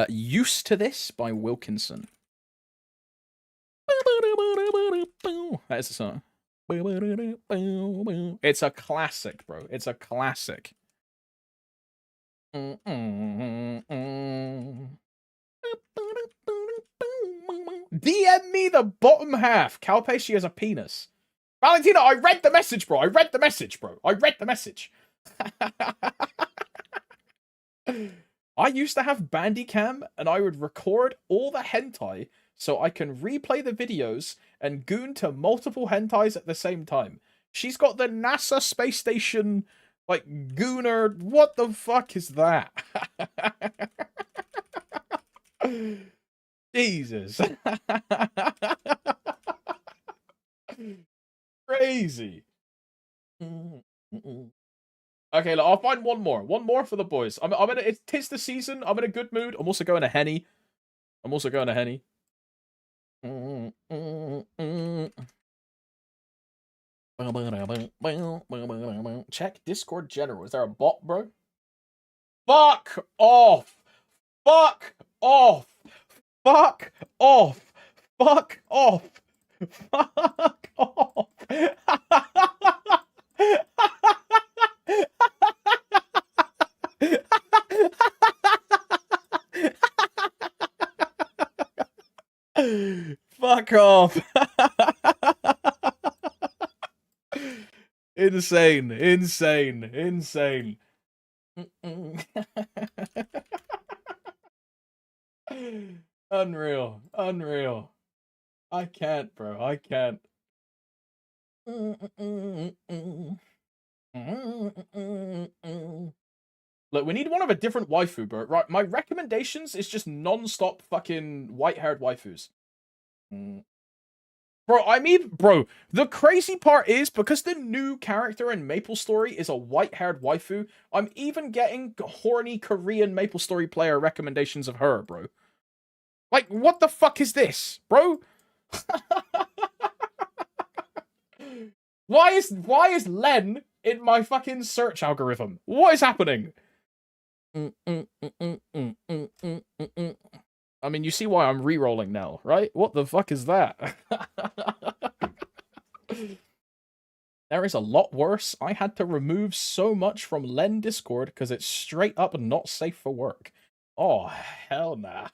Used to This by Wilkinson. That is the song. It's a classic, bro. It's a classic. DM me the bottom half. Calpace, she has a penis. Valentina, I read the message, bro. I read the message, bro. I read the message. I used to have Bandicam, and I would record all the hentai so I can replay the videos and goon to multiple hentais at the same time. She's got the NASA space station, like, gooner. What the fuck is that? Jesus. Crazy. Okay, look, I'll find one more. One more for the boys. I'm in a, tis the season. I'm in a good mood. I'm also going to Henny. Check Discord general. Is there a bot, bro? Fuck off! Fuck off! Fuck off! Fuck off! Fuck off! Fuck off! Insane, insane, insane. Unreal, unreal. I can't, bro. I can't. Look, we need one of a different waifu, bro. Right, my recommendations is just non-stop fucking white-haired waifus. Bro, the crazy part is, because the new character in MapleStory is a white-haired waifu, I'm even getting horny Korean MapleStory player recommendations of her, bro. Like, what the fuck is this, bro? Why is Len in my fucking search algorithm? What is happening? I mean, you see why I'm re-rolling now, right? What the fuck is that? There is a lot worse. I had to remove so much from Len Discord because it's straight up not safe for work. Oh, hell nah.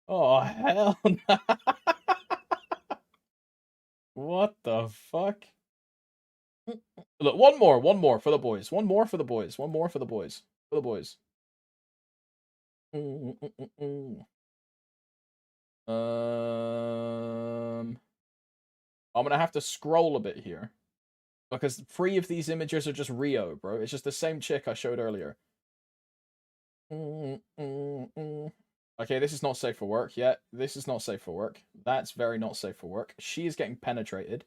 Oh, hell nah. What the fuck? Look, one more for the boys. One more for the boys. One more for the boys. For the boys. I'm gonna have to scroll a bit here. Because 3 of these images are just Rio, bro. It's just the same chick I showed earlier. Okay, this is not safe for work yet. This is not safe for work. That's very not safe for work. She is getting penetrated.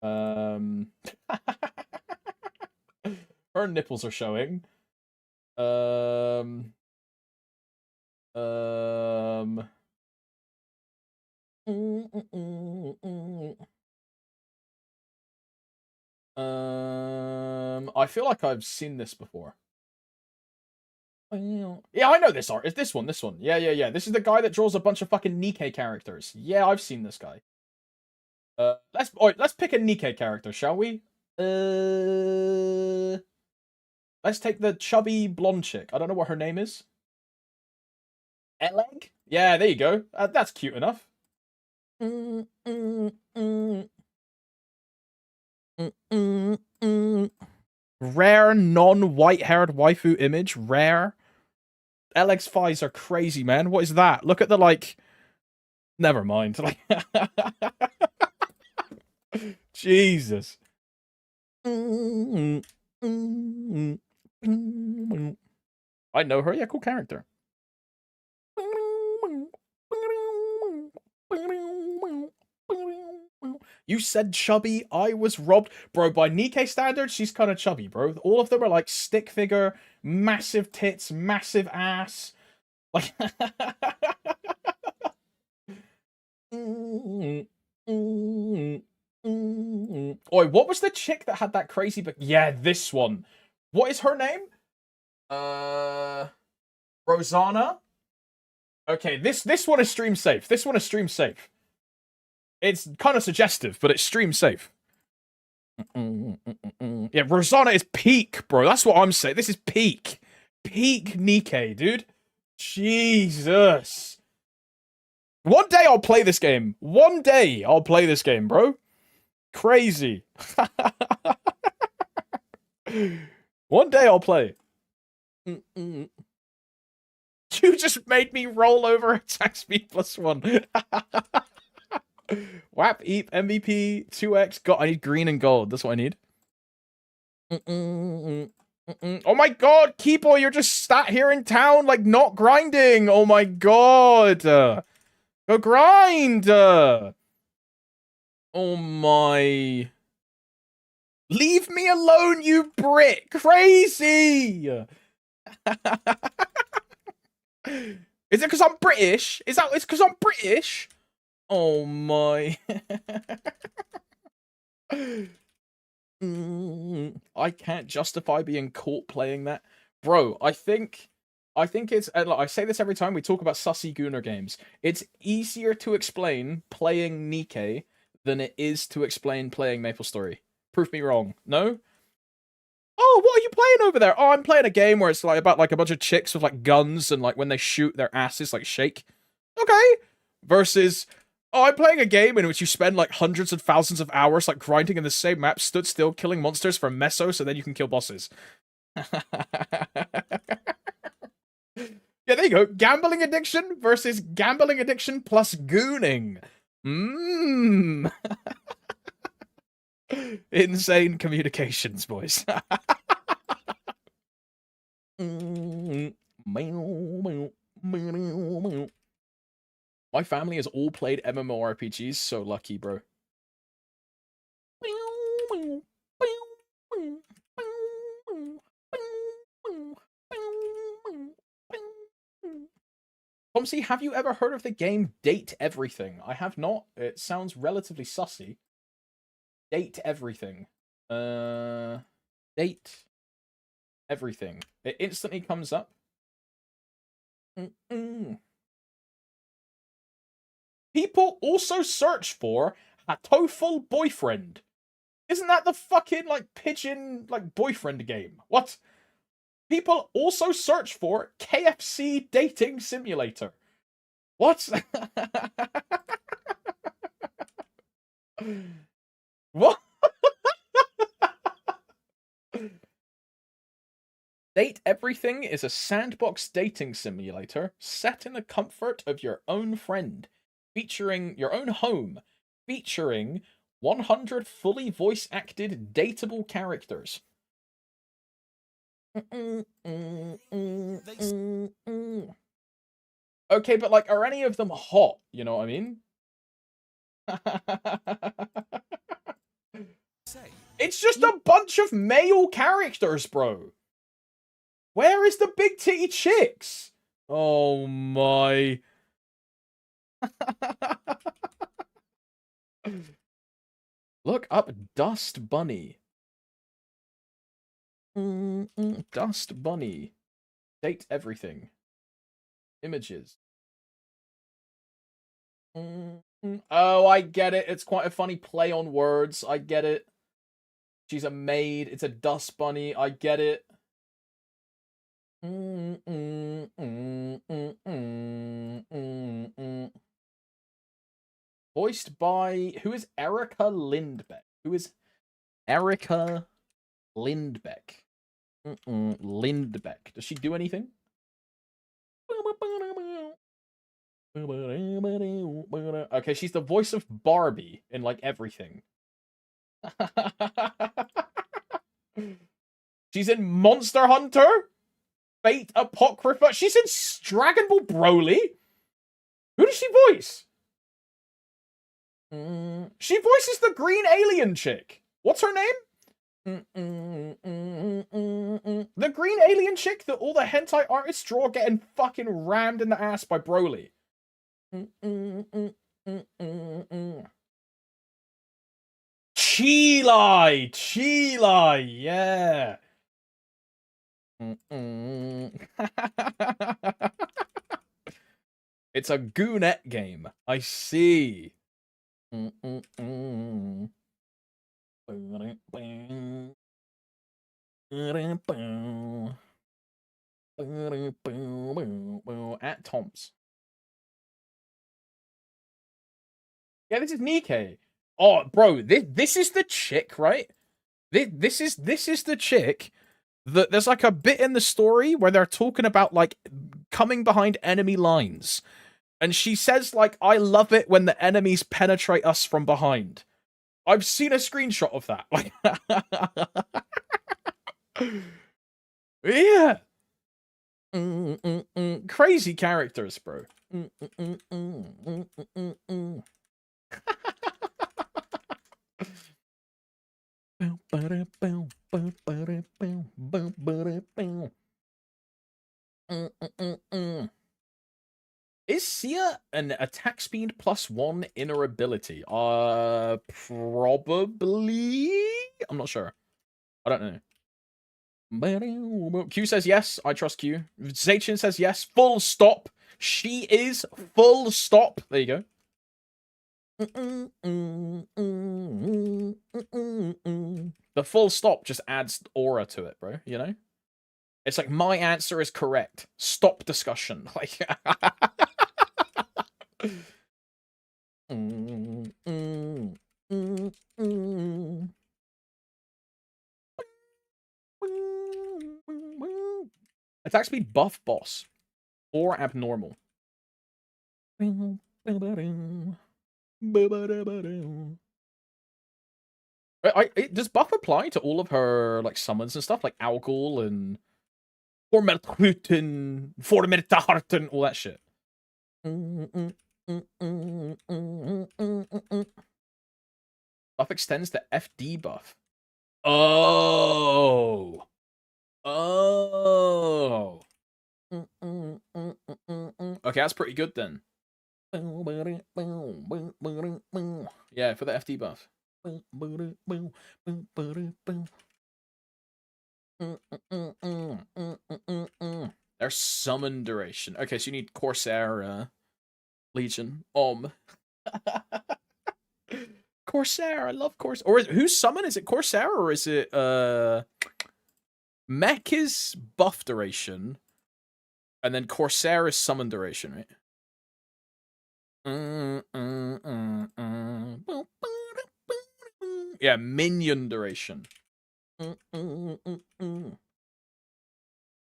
Her nipples are showing. I feel like I've seen this before. Yeah, I know this art. It's this one, this one. Yeah. This is the guy that draws a bunch of fucking Nikkei characters. Yeah, I've seen this guy. Let's pick a Nikkei character, shall we? Let's take the chubby blonde chick. I don't know what her name is. Eleg? Yeah, there you go. That's cute enough. Rare non-white-haired waifu image. Rare. LX fives are crazy, man. What is that? Look at the, like... Never mind. Jesus. I know her. Yeah, cool character. You said chubby. I was robbed. Bro, by Nikkei standards, she's kind of chubby, bro. All of them are like stick figure, massive tits, massive ass. Like... Oi, what was the chick that had that crazy... But yeah, this one. What is her name? Rosanna? Okay, this one is stream safe. This one is stream safe. It's kind of suggestive, but it's stream safe. Yeah, Rosanna is peak, bro. That's what I'm saying. This is peak. Peak Nikkei, dude. Jesus. One day I'll play this game. One day I'll play this game, bro. Crazy. One day I'll play. You just made me roll over attack speed +1. WAP, EAP, MVP, 2x. God, I need green and gold. That's what I need. Oh my god, Keepo, you're just sat here in town, like, not grinding. Oh my god. Go grind. Oh my. Leave me alone, you Brit. Crazy. Is it because I'm British? It's because I'm British? Oh my. I can't justify being caught playing that. Bro, I think it's, I say this every time we talk about sussy Gooner games. It's easier to explain playing Nikkei than it is to explain playing MapleStory. Prove me wrong. No? Oh, what are you playing over there? Oh, I'm playing a game where it's like about like a bunch of chicks with like guns and like when they shoot their asses like shake. Okay. Versus, oh, I'm playing a game in which you spend like hundreds of thousands of hours like grinding in the same map, stood still, killing monsters for meso, so then you can kill bosses. Yeah, there you go. Gambling addiction versus gambling addiction plus gooning. Mmm. Insane communications, boys. My family has all played MMORPGs, so lucky, bro. Pomsy, have you ever heard of the game Date Everything? I have not. It sounds relatively sussy. Date Everything. Date Everything. It instantly comes up. People also search for a TOEFL boyfriend. Isn't that the fucking, like, pigeon, like, boyfriend game? What? People also search for KFC dating simulator. What? What? Date Everything is a sandbox dating simulator set in the comfort of your own friend, featuring your own home, featuring 100 fully voice-acted dateable characters. Okay, but like, are any of them hot? You know what I mean? It's just a bunch of male characters, bro. Where is the big titty chicks? Oh my. Look up Dust Bunny. Dust Bunny. Date Everything. Images. Oh, I get it. It's quite a funny play on words. I get it. She's a maid. It's a dust bunny. I get it. Voiced by... Who is Erica Lindbeck? Who is Erica Lindbeck? Lindbeck. Does she do anything? Okay, she's the voice of Barbie in, like, everything. She's in Monster Hunter? Fate Apocrypha? She's in Dragon Ball Broly? Who does she voice? She voices the green alien chick. What's her name? The green alien chick that all the hentai artists draw getting fucking rammed in the ass by Broly. Chilai, yeah. It's a Goonet game. I see. At Tom's. Yeah, this is Nikkei. Oh, bro, this is the chick, right? This is the chick that there's like a bit in the story where they're talking about like coming behind enemy lines. And she says like, I love it when the enemies penetrate us from behind. I've seen a screenshot of that. Like yeah. Crazy characters, bro. Is Sia an attack speed +1 inner ability? Probably. I'm not sure. I don't know. Q says yes. I trust Q. Zachin says yes. Full stop. She is full stop. There you go. The full stop just adds aura to it, bro. You know? It's like, my answer is correct. Stop discussion. Like... Attack speed buff boss. Or abnormal. Does buff apply to all of her like summons and stuff? Like Algol and Formeltruten, Formertarten, all that shit. Buff extends the FD buff. Oh. Oh. Okay, that's pretty good then. Yeah, for the FD buff. There's summon duration. Okay, so you need Corsair Legion. Corsair, I love Corsair. Or who's summon? Is it Corsair or is it Mech is buff duration, and then Corsair is summon duration, right? Yeah, minion duration.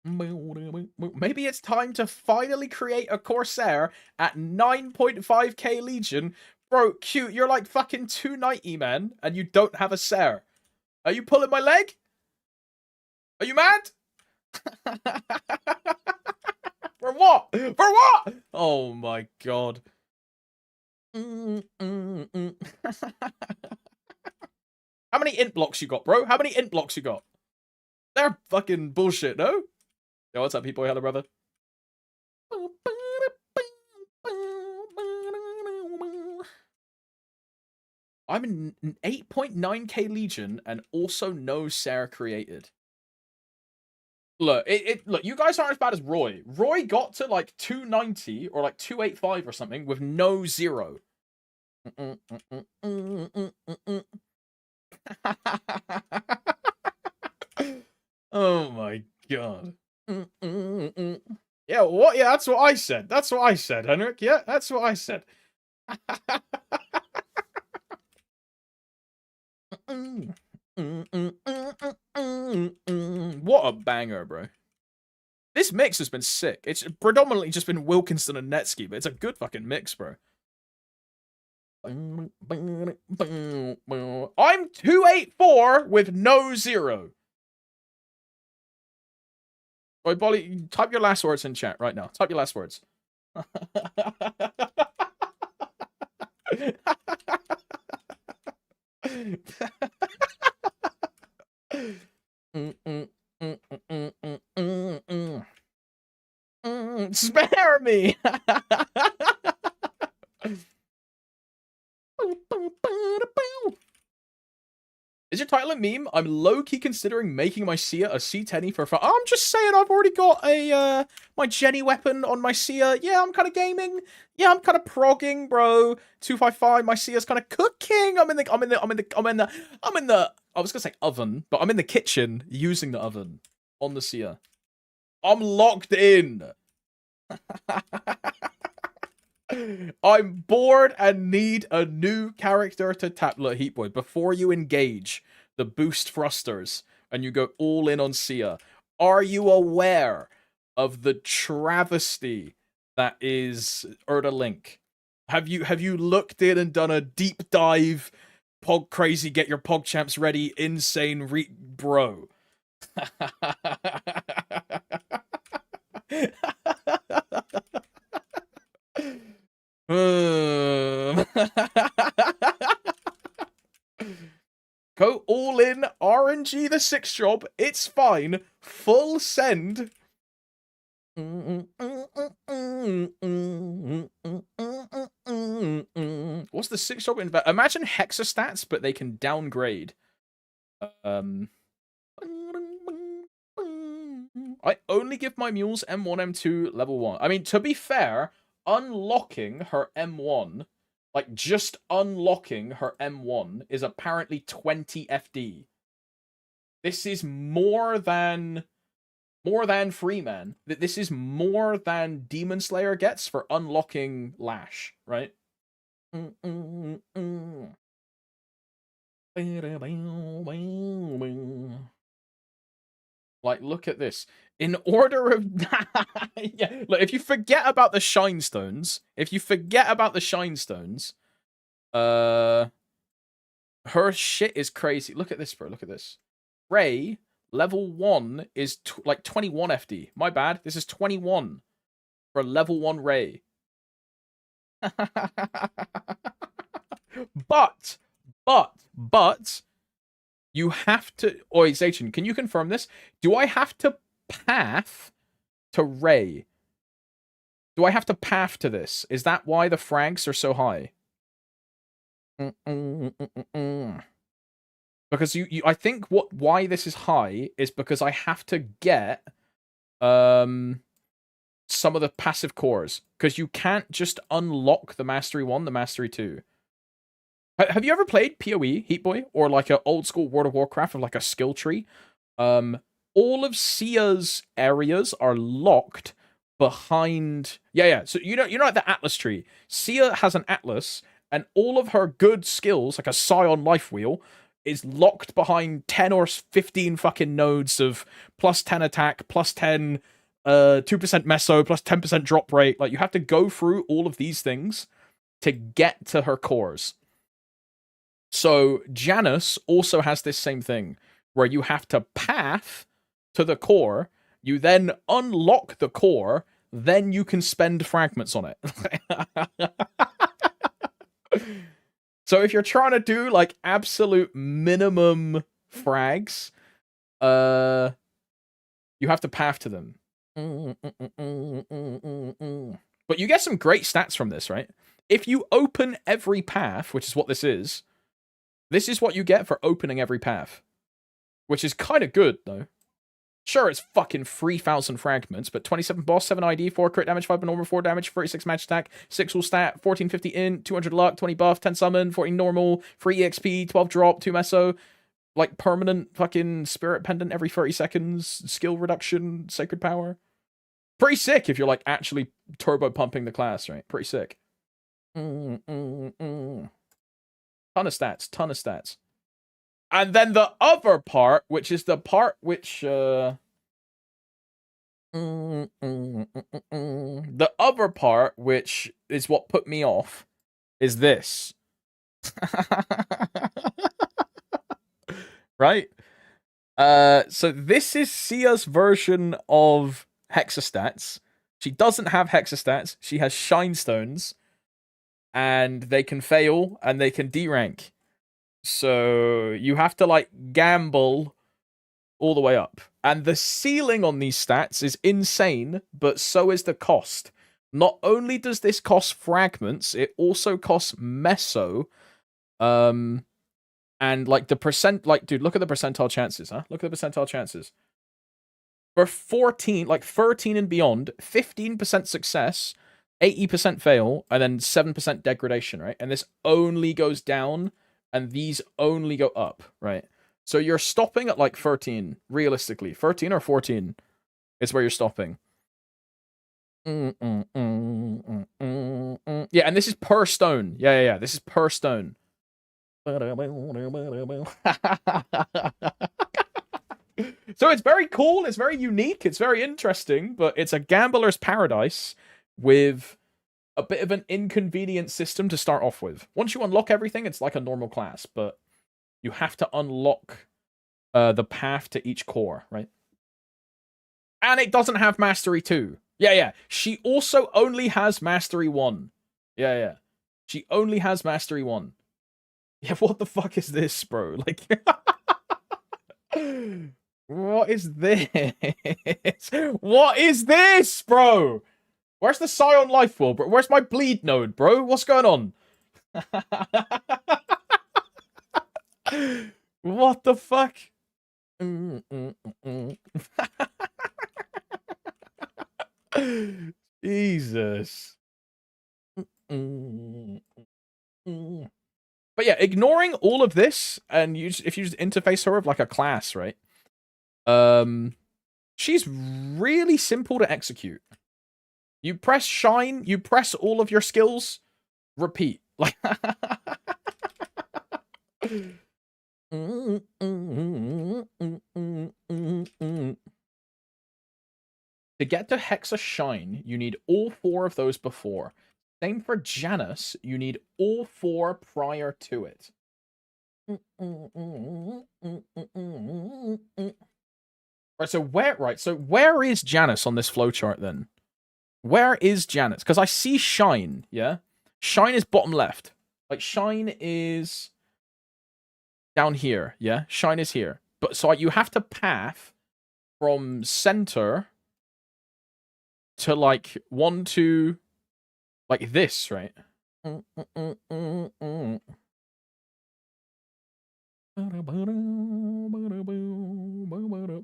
Maybe it's time to finally create a Corsair at 9.5k Legion. Bro, cute, you're like fucking 290, man, and you don't have a Ser. Are you pulling my leg? Are you mad? For what? For what? Oh my god. How many int blocks you got, bro? How many int blocks you got? They're fucking bullshit, no? Yo, what's up, people? Hello, brother. I'm in 8.9k Legion and also no Sarah created. Look, look, you guys aren't as bad as Roy. Roy got to like 290 or like 285 or something with no 0. Oh my god. Yeah, what? Yeah, that's what I said. That's what I said, Henrik. Yeah, that's what I said. What a banger, bro. This mix has been sick. It's predominantly just been Wilkinson and Netsky, but it's a good fucking mix, bro. I'm 284 with no 0. Oi, Bolly, type your last words in chat right now. Type your last words. Spare me. Is your title a meme? I'm low-key considering making my Sia a C10 for fun. I'm just saying I've already got a my Jenny weapon on my Sia. Yeah, I'm kind of gaming. Yeah, I'm kind of progging, bro. 255, my Sia's kind of cooking. I was gonna say oven, but I'm in the kitchen using the oven on the Sia. I'm locked in. I'm bored and need a new character to tap. Look, Heat Boy, before you engage the boost thrusters and you go all in on Sia, are you aware of the travesty that is Erda Link? Have you looked in and done a deep dive, Pog crazy, get your Pog champs ready, insane bro? Go all in, RNG the 6 job, it's fine, full send. What's the 6 job? Imagine hexastats, but they can downgrade. I only give my mules M1, M2, level 1. I mean, to be fair, unlocking her M1, like just unlocking her M1 is apparently 20 FD. This is more than Freeman. This is more than Demon Slayer gets for unlocking Lash, right? Like, look at this. In order of... yeah, look, if you forget about the Shine Stones, her shit is crazy. Look at this, bro. Look at this. Ray, level 1 is like 21 FD. My bad. This is 21 for level 1 Ray. But, you have to... Oi, Zachin, can you confirm this? Do I have to path to Ray? Do I have to path to this? Is that why the frags are so high? Because I think why this is high is because I have to get some of the passive cores. Because you can't just unlock the Mastery 1, the Mastery 2. Have you ever played PoE, Heat Boy? Or like an old school World of Warcraft of like a skill tree? All of Sia's areas are locked behind... Yeah. So you know like the Atlas tree. Sia has an Atlas, and all of her good skills, like a Scion life wheel, is locked behind 10 or 15 fucking nodes of plus 10 attack, plus 10, 2% meso, plus 10% drop rate. Like, you have to go through all of these things to get to her cores. So Janus also has this same thing, where you have to path to the core, you then unlock the core, then you can spend fragments on it. So if you're trying to do like absolute minimum frags, you have to path to them. But you get some great stats from this, right? If you open every path, which is what this is what you get for opening every path. Which is kind of good, though. Sure, it's fucking 3,000 fragments, but 27 boss, 7 ID, 4 crit damage, 5 normal, 4 damage, 36 match attack, 6 will stat, 1450 int, 200 luck, 20 buff, 10 summon, 14 normal, 3 EXP, 12 drop, 2 meso, like permanent fucking spirit pendant every 30 seconds, skill reduction, sacred power. Pretty sick if you're like actually turbo pumping the class, right? Pretty sick. Ton of stats. And then the other part, which is the part which... the other part, which is what put me off, is this. Right? So this is Sia's version of hexastats. She doesn't have hexastats. She has shine stones. And they can fail, and they can D-rank. So you have to, like, gamble all the way up. And the ceiling on these stats is insane, but so is the cost. Not only does this cost fragments, it also costs meso. And And like the percent, like, dude, look at the percentile chances, huh? Look at the percentile chances. For 14, like 13 and beyond, 15% success, 80% fail, and then 7% degradation, right? And this only goes down, and these only go up, right? So you're stopping at like 13, realistically. 13 or 14 is where you're stopping. Yeah, and this is per stone. Yeah. This is per stone. So it's very cool, it's very unique, it's very interesting, but it's a gambler's paradise with a bit of an inconvenient system to start off with. Once you unlock everything, it's like a normal class, but you have to unlock the path to each core, right? And it doesn't have Mastery 2. Yeah. She also only has Mastery 1. Yeah. She only has Mastery 1. Yeah, what the fuck is this, bro? Like... What is this? What is this, bro? Where's the Scion life wall, bro? Where's my bleed node, bro? What's going on? What the fuck? Jesus. But yeah, ignoring all of this, and if you just interface her with like a class, right? She's really simple to execute. You press shine, you press all of your skills, repeat. Like to get to Hexa Shine, you need all 4 of those before. Same for Janus, you need all 4 prior to it. So where is Janus on this flowchart then? Where is Janus? Because I see Shine, yeah? Shine is bottom left. Like, Shine is down here, yeah? Shine is here. But so you have to path from center to like 1, 2, like this, right?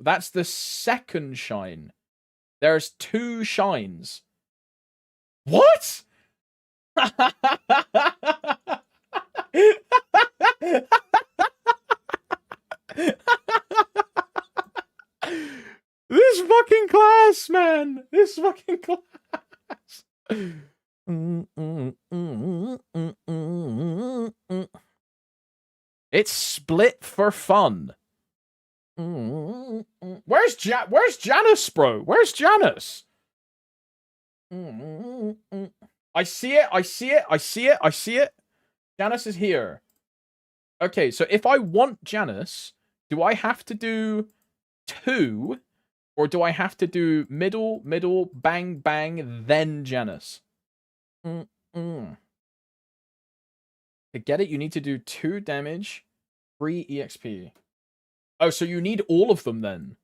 That's the second shine. There's 2 shines. What? This fucking class, man. This fucking class. It's split for fun. Where's Janus, bro? Where's Janus? I see it. Janus is here. Okay, so if I want Janus, do I have to do 2? Or do I have to do middle, bang, bang, then Janus? To get it, you need to do 2 damage, 3 EXP. Oh, so you need all of them then.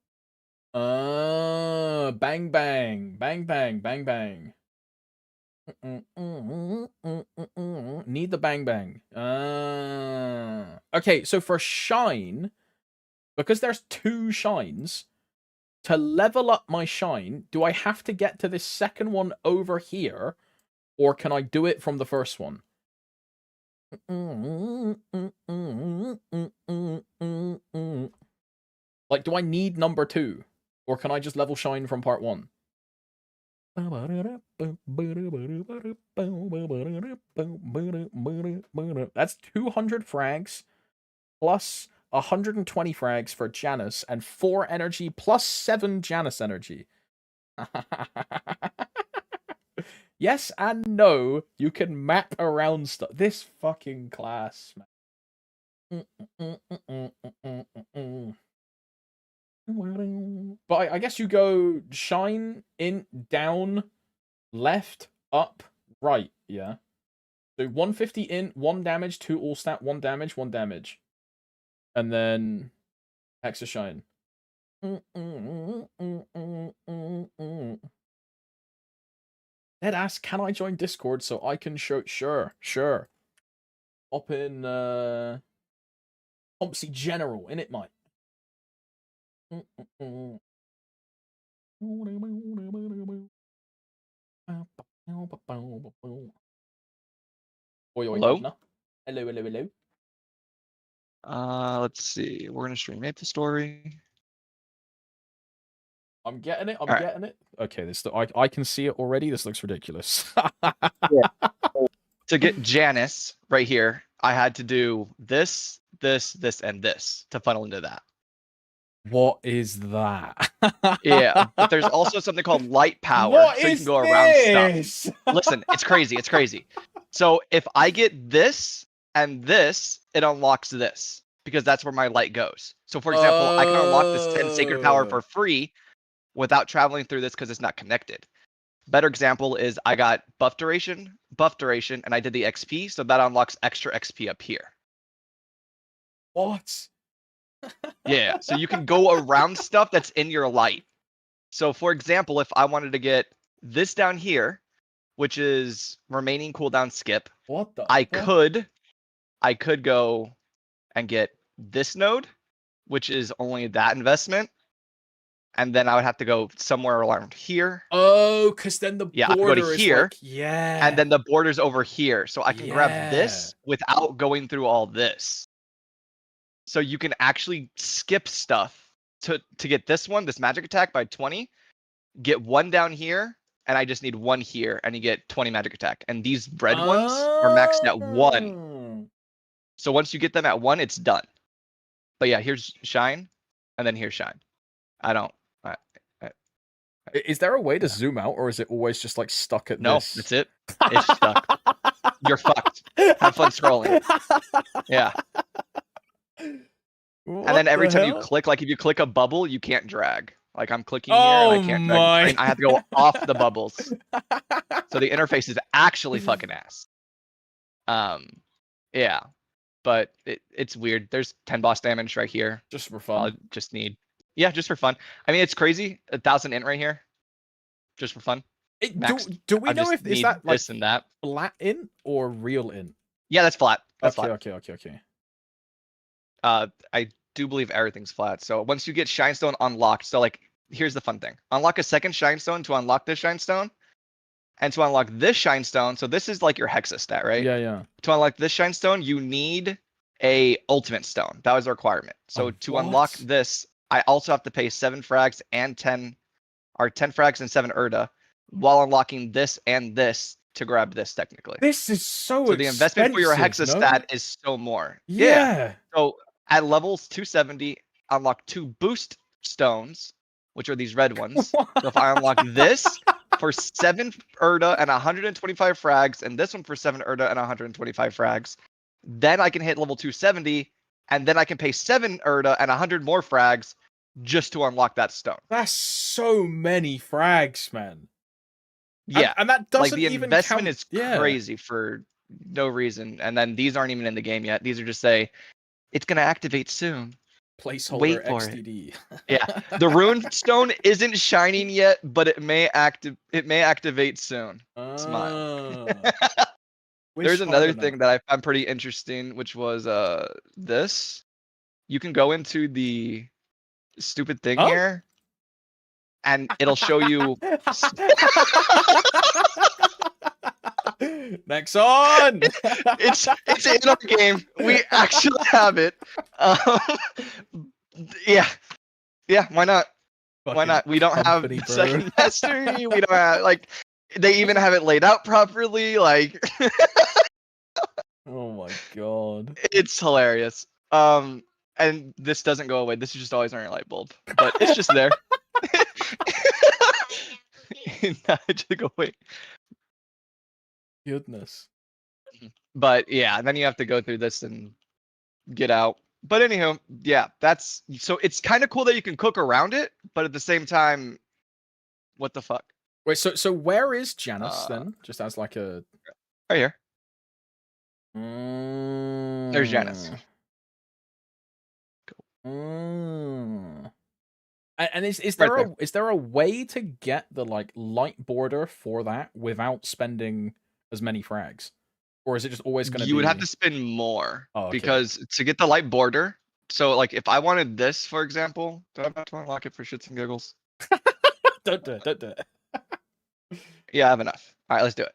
Bang, bang, bang, bang, bang, bang. Need the bang, bang. Okay, so for Shine, because there's 2 shines, to level up my shine, do I have to get to this second one over here, or can I do it from the first one? Like, do I need number 2? Or can I just level shine from part 1? That's 200 frags plus 120 frags for Janus and 4 energy plus 7 Janus energy. Yes and no, you can map around stuff. This fucking class, man. But I guess you go shine, in, down, left, up, right, yeah? So 150 in, 1 damage, 2 all stat, 1 damage, 1 damage. And then Hexa Shine. Deadass, can I join Discord so I can show? Sure. Hop in, Pompsy General, in it, mate. Oi, oi, Hello? governor. Hello, hello, hello. Let's see. We're gonna stream maplestory. I'm getting it. I'm Alright. getting it. Okay, this I can see it already. This looks ridiculous. To get Janice right here, I had to do this, this, and this to funnel into that. What is that? Yeah, but there's also something called light power, What so you is can go around stuff. this? Listen, it's crazy. It's crazy. So if I get this and this, it unlocks this because that's where my light goes. So for example, I can unlock this 10 sacred power for free without traveling through this because it's not connected. Better example is I got buff duration, and I did the XP, so that unlocks extra XP up here. What? Yeah, so you can go around stuff that's in your light. So for example, if I wanted to get this down here, which is remaining cooldown skip, What the? I fuck? could go and get this node, which is only that investment. And then I would have to go somewhere around here. Oh, because then the Yeah, I could go to border is here, like, yeah. and then the border's over here. So I can grab this Yeah. without going through all this. So you can actually skip stuff to get this one, this magic attack by 20, get one down here, and I just need one here, and you get 20 magic attack. And these red ones are maxed at 1. Oh. So once you get them at 1, it's done. But yeah, here's shine, and then here's shine. I don't. Is there a way to zoom out, or is it always just like stuck at No, this? that's it. It's stuck. You're fucked. Have fun scrolling. Yeah. What And then every the time you hell? click, like if you click a bubble, you can't drag. Like I'm clicking here Oh and I can't drag the my. screen. I have to go off the bubbles. So the interface is actually fucking ass. Yeah. But it's weird. There's 10 boss damage right here. Just for I'll fun. just need. Yeah, just for fun. I mean, it's crazy. 1,000 int right here. Just for fun. Do we I know just if is need that like this and that. flat in or real in? Yeah, that's flat. That's Okay, flat. okay. I do believe everything's flat. So once you get Shinestone unlocked, so like here's the fun thing. Unlock a second Shinestone to unlock this Shinestone. And to unlock this Shinestone, so this is like your Hexa stat, right? Yeah. To unlock this Shinestone, you need a ultimate stone. That was a requirement. So to unlock what? this, I also have to pay 7 frags and 10 frags and 7 erda while unlocking this and this to grab this technically. This is so the investment for your Hexa no? stat is so more. Yeah. So at levels 270, unlock 2 boost stones, which are these red ones. So if I unlock this for 7 erda and 125 frags, and this one for 7 erda and 125 frags, then I can hit level 270, and then I can pay 7 erda and 100 more frags just to unlock that stone. That's so many frags, man. Yeah, and that doesn't like the even investment count. is crazy for no reason, and then these aren't even in the game yet. These are just say it's gonna activate soon. Placeholder Wait for XDD. Yeah, the rune stone isn't shining yet, but it may activate soon. Smile. There's another thing that I found pretty interesting, which was this. You can go into the stupid thing here, and it'll show you. Next on. it's in our game. We actually have it. Yeah. Why not? Why not? We don't have company, bro. second mastery. We don't have like. They even have it laid out properly. Like. Oh my god. It's hilarious. And this doesn't go away. This is just always on your light bulb, but it's just there. Not to go away. Goodness. But yeah, then you have to go through this and get out. But anyhow, yeah, that's so it's kind of cool that you can cook around it, but at the same time, what the fuck? Wait, so where is Janice then? Just as like a Right here. Mm. There's Janice. Mm. And is Right there a way to get the like light border for that without spending as many frags? Or is it just always going to be... You would have to spend more Oh, okay. because to get the light border, So like if I wanted this, for example, do I have to unlock it for shits and giggles? Don't do it. Don't do it. Yeah, I have enough. All right, let's do it.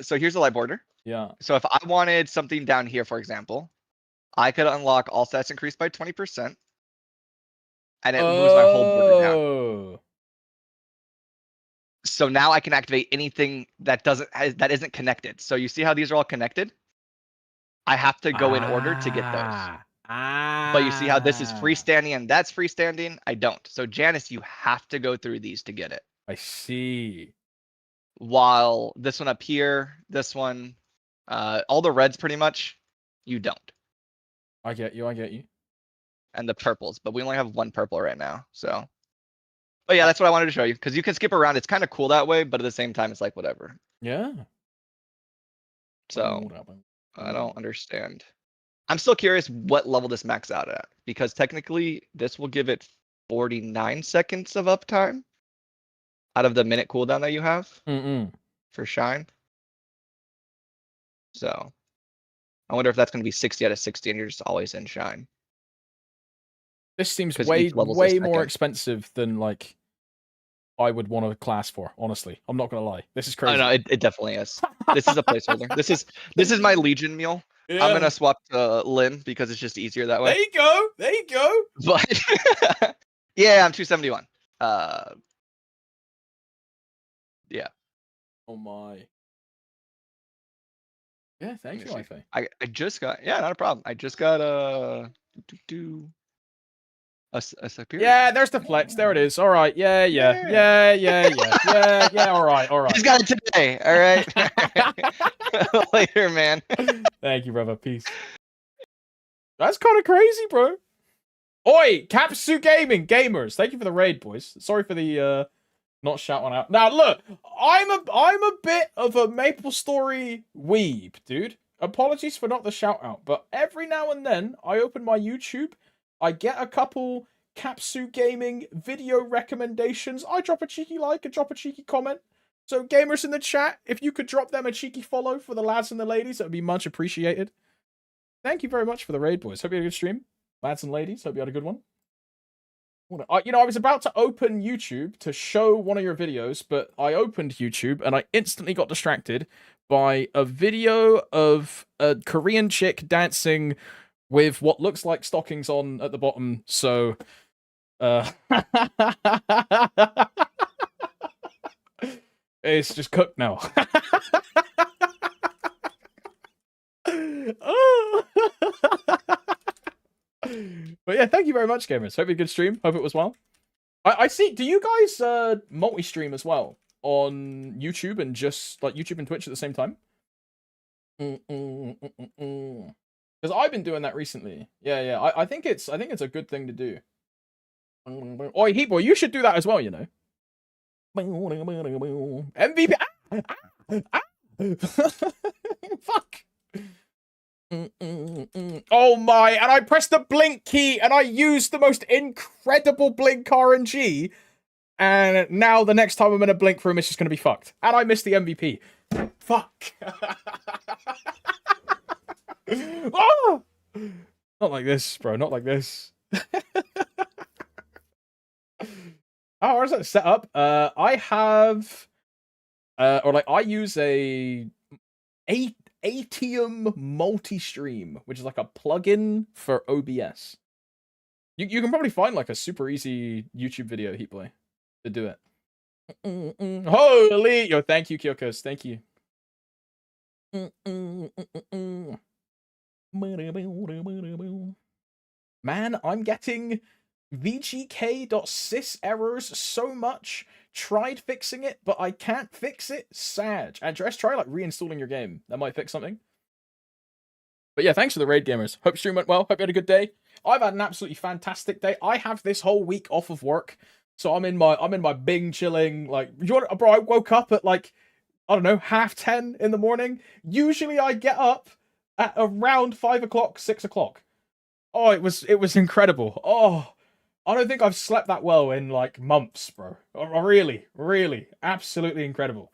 So here's the light border. Yeah. So if I wanted something down here, for example, I could unlock all stats increased by 20%, and it moves my whole border down. Oh. So now I can activate anything that that isn't connected. So you see how these are all connected? I have to go in order to get those. But you see how this is freestanding and that's freestanding? I don't. So Janice, you have to go through these to get it. I see. While this one up here, this one, all the reds pretty much, you don't. I get you. I get you. And the purples, but we only have one purple right now. So, but yeah, that's what I wanted to show you because you can skip around. It's kind of cool that way, but at the same time, it's like whatever. Yeah. So I don't understand. I'm still curious what level this max out at because technically this will give it 49 seconds of uptime out of the minute cooldown that you have for shine. So I wonder if that's going to be 60 out of 60 and you're just always in shine. This seems 'Cause way each level's a way more second. expensive than like I would want a class for. Honestly, I'm not gonna lie. This is crazy. I know it definitely is. This is a placeholder. This is my Legion meal. Yeah. I'm gonna swap to Lin because it's just easier that way. There you go. There you go. But yeah, I'm 271. Yeah. Oh my. Yeah, thank you, Wi-Fi. I just got not a problem. I just got a superior. Yeah, there's the flex. There it is. All right. Yeah. All right. All right. Just got it today. All right. Later, man. Thank you, brother. Peace. That's kind of crazy, bro. Oi, Capsu Gaming gamers. Thank you for the raid, boys. Sorry for the not shout one out. Now look, I'm a bit of a MapleStory weeb, dude. Apologies for not the shout out, but every now and then I open my YouTube, I get a couple Capsu Gaming video recommendations. I drop a cheeky like and drop a cheeky comment. So gamers in the chat, if you could drop them a cheeky follow for the lads and the ladies, that would be much appreciated. Thank you very much for the raid, boys. Hope you had a good stream. Lads and ladies, hope you had a good one. You know, I was about to open YouTube to show one of your videos, but I opened YouTube and I instantly got distracted by a video of a Korean chick dancing with what looks like stockings on at the bottom. So, it's just cooked now. But yeah, thank you very much, gamers. Hope you had a good stream. Hope it was well. I see. Do you guys multi-stream as well on YouTube and just like YouTube and Twitch at the same time? Because I've been doing that recently. Yeah. I think it's a good thing to do. Oi, Heat Boy, you should do that as well. You know. MVP. Fuck. Oh my, and I pressed the blink key and I used the most incredible blink RNG, and now the next time I'm gonna blink for him, it's just gonna be fucked. And I missed the MVP. Fuck. Oh! Not like this, bro, not like this. Oh, where's that set up? I have I use a Atium multi-stream, which is like a plugin for OBS. You can probably find like a super easy YouTube video, Heat Boy, to do it. Holy! Yo, thank you, Kyokos. Thank you. Man, I'm getting VGK.sys errors so much. Tried fixing it, but I can't fix it. Sad. And just try like reinstalling your game. That might fix something. But yeah, thanks for the raid, gamers. Hope stream went well. Hope you had a good day. I've had an absolutely fantastic day. I have this whole week off of work, so I'm in my Bing chilling. Like, bro, I woke up at like, I don't know, 10:30 in the morning. Usually I get up at around 5 o'clock, 6 o'clock. Oh, it was incredible. Oh, I don't think I've slept that well in like months, bro. Really, absolutely incredible.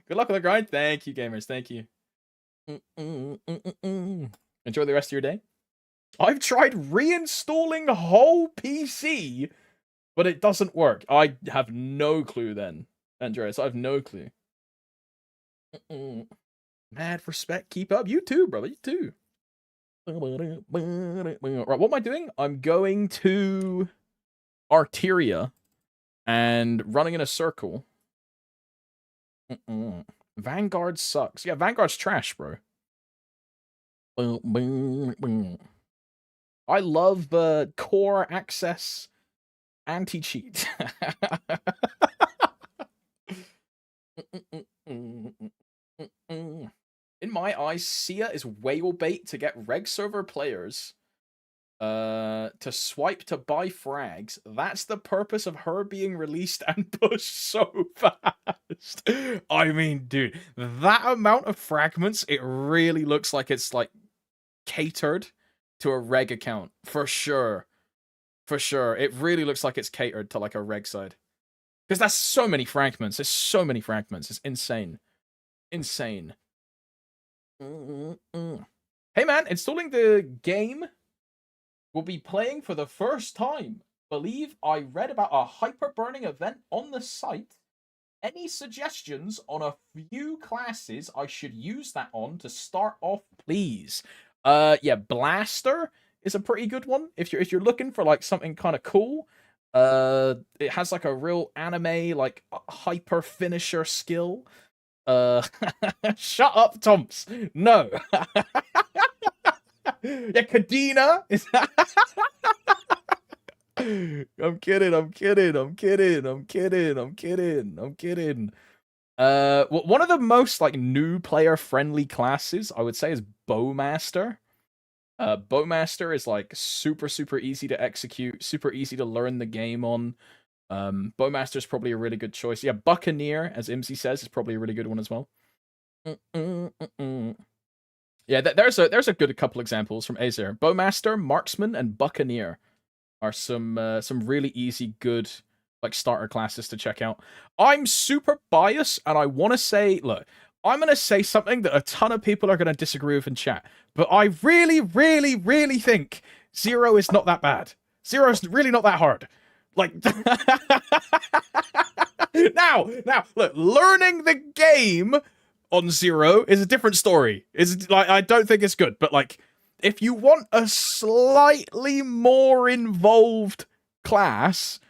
Good luck with the grind. Thank you, gamers. Thank you. Enjoy the rest of your day. I've tried reinstalling the whole PC, but it doesn't work. I have no clue then, Andreas. I have no clue. Mad respect. Keep up. You too, brother. You too. Right, what am I doing? I'm going to Arteria and running in a circle. Vanguard sucks. Yeah, Vanguard's trash, bro. I love core access anti-cheat. In my eyes, Sia is whale bait to get reg server players to swipe to buy frags. That's the purpose of her being released and pushed so fast. I mean, dude, that amount of fragments, it really looks like it's like catered to a reg account for sure. For sure. It really looks like it's catered to like a reg side. Because that's so many fragments. There's so many fragments. It's insane. Insane. Hey man, installing the game. Will be playing for the first time. Believe I read about a hyper burning event on the site. Any suggestions on a few classes I should use that on to start off, please? Yeah, Blaster is a pretty good one if you're looking for like something kind of cool. It has like a real anime like hyper finisher skill. Shut up, Tomps. No. Yeah, Kadena is. I'm kidding. One of the most like new player friendly classes I would say is Bowmaster. Bowmaster is like super easy to execute, super easy to learn the game on. Bowmaster is probably a really good choice. Yeah, Buccaneer, as Imsy says, is probably a really good one as well. Yeah, there's a good couple examples from Azer. Bowmaster, Marksman, and Buccaneer are some really easy, good like starter classes to check out. I'm super biased, and I want to say, look, I'm gonna say something that a ton of people are gonna disagree with in chat, but I really think Zero is not that bad. Zero is really not that hard. Like now, look, learning the game on Zero is a different story. Is like I don't think it's good, but like if you want a slightly more involved class,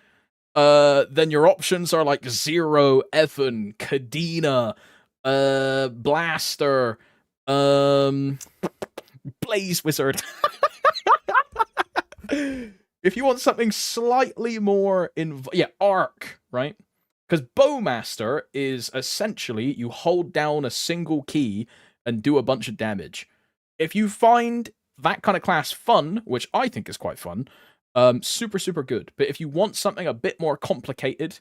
then your options are like Zero, Evan, Kadena, Blaster, Blaze Wizard. If you want something slightly more Arc, right? Because Bowmaster is essentially you hold down a single key and do a bunch of damage. If you find that kind of class fun, which I think is quite fun, super good. But if you want something a bit more complicated,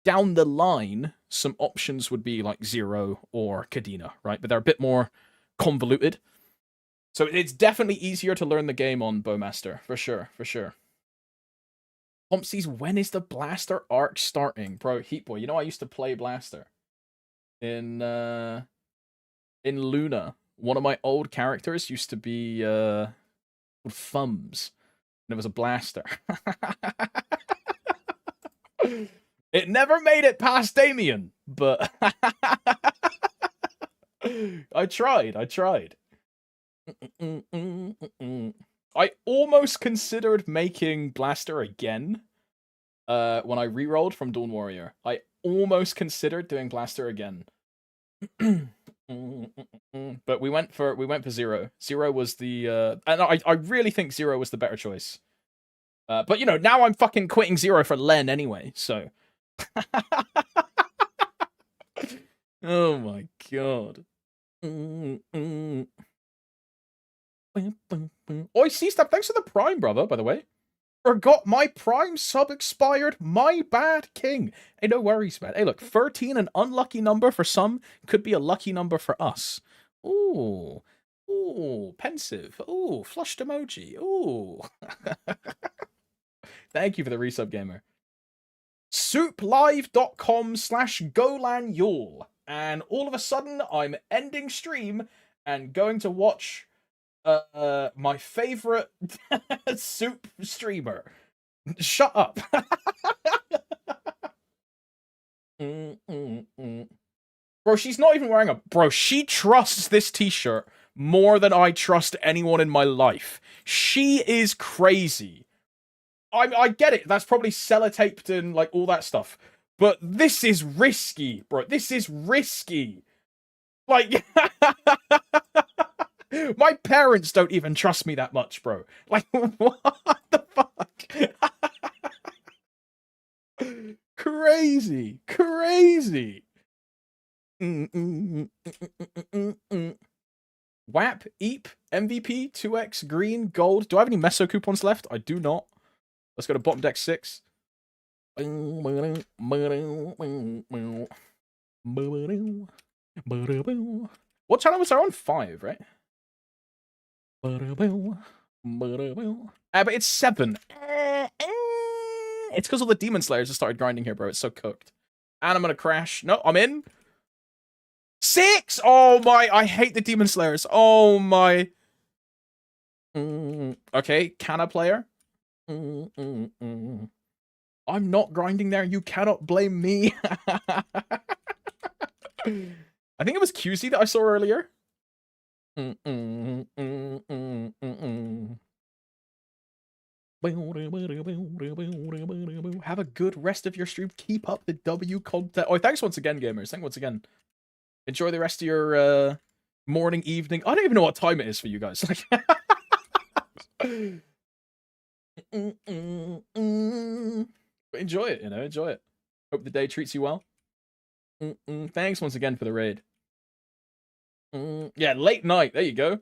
down the line, some options would be like Zero or Kadena, right? But they're a bit more convoluted. So it's definitely easier to learn the game on Bowmaster, for sure. Pompsies, when is the Blaster arc starting? Bro, Heat Boy, you know I used to play Blaster. In Luna, one of my old characters used to be Thumbs. And it was a Blaster. It never made it past Damien, but I tried. I almost considered making Blaster again when I rerolled from Dawn Warrior. I almost considered doing Blaster again. But we went for Zero. Zero was the and I really think Zero was the better choice. But you know, now I'm fucking quitting Zero for Len anyway, so oh my god. Oi, C-Step, thanks for the Prime, brother, by the way. Forgot my Prime sub expired. My bad, King. Hey, no worries, man. Hey, look, 13, an unlucky number for some, could be a lucky number for us. Ooh. Ooh, pensive. Ooh, flushed emoji. Ooh. Thank you for the resub, gamer. souplive.com/golanyule. And all of a sudden, I'm ending stream and going to watch my favorite soup streamer. Shut up. Bro, she's not even wearing a... Bro, she trusts this t-shirt more than I trust anyone in my life. She is crazy. I get it. That's probably sellotaped and, like, all that stuff. But this is risky, bro. This is risky. Like... My parents don't even trust me that much, bro. Like, what the fuck? Crazy. Crazy. WAP, EAP, MVP, 2x, green, gold. Do I have any Meso coupons left? I do not. Let's go to bottom deck 6. What channel was I on? 5, right? But it's 7. It's because all the Demon Slayers have started grinding here, bro. It's so cooked. And I'm gonna crash. No, I'm in. 6! Oh my, I hate the Demon Slayers. Oh my. Okay, Canna player. I'm not grinding there. You cannot blame me. I think it was QZ that I saw earlier. Have a good rest of your stream. Keep up the W content. Oh, thanks once again, gamers. Thanks once again. Enjoy the rest of your morning, evening. I don't even know what time it is for you guys. But enjoy it, you know. Enjoy it. Hope the day treats you well. Thanks once again for the raid. Yeah, late night. There you go.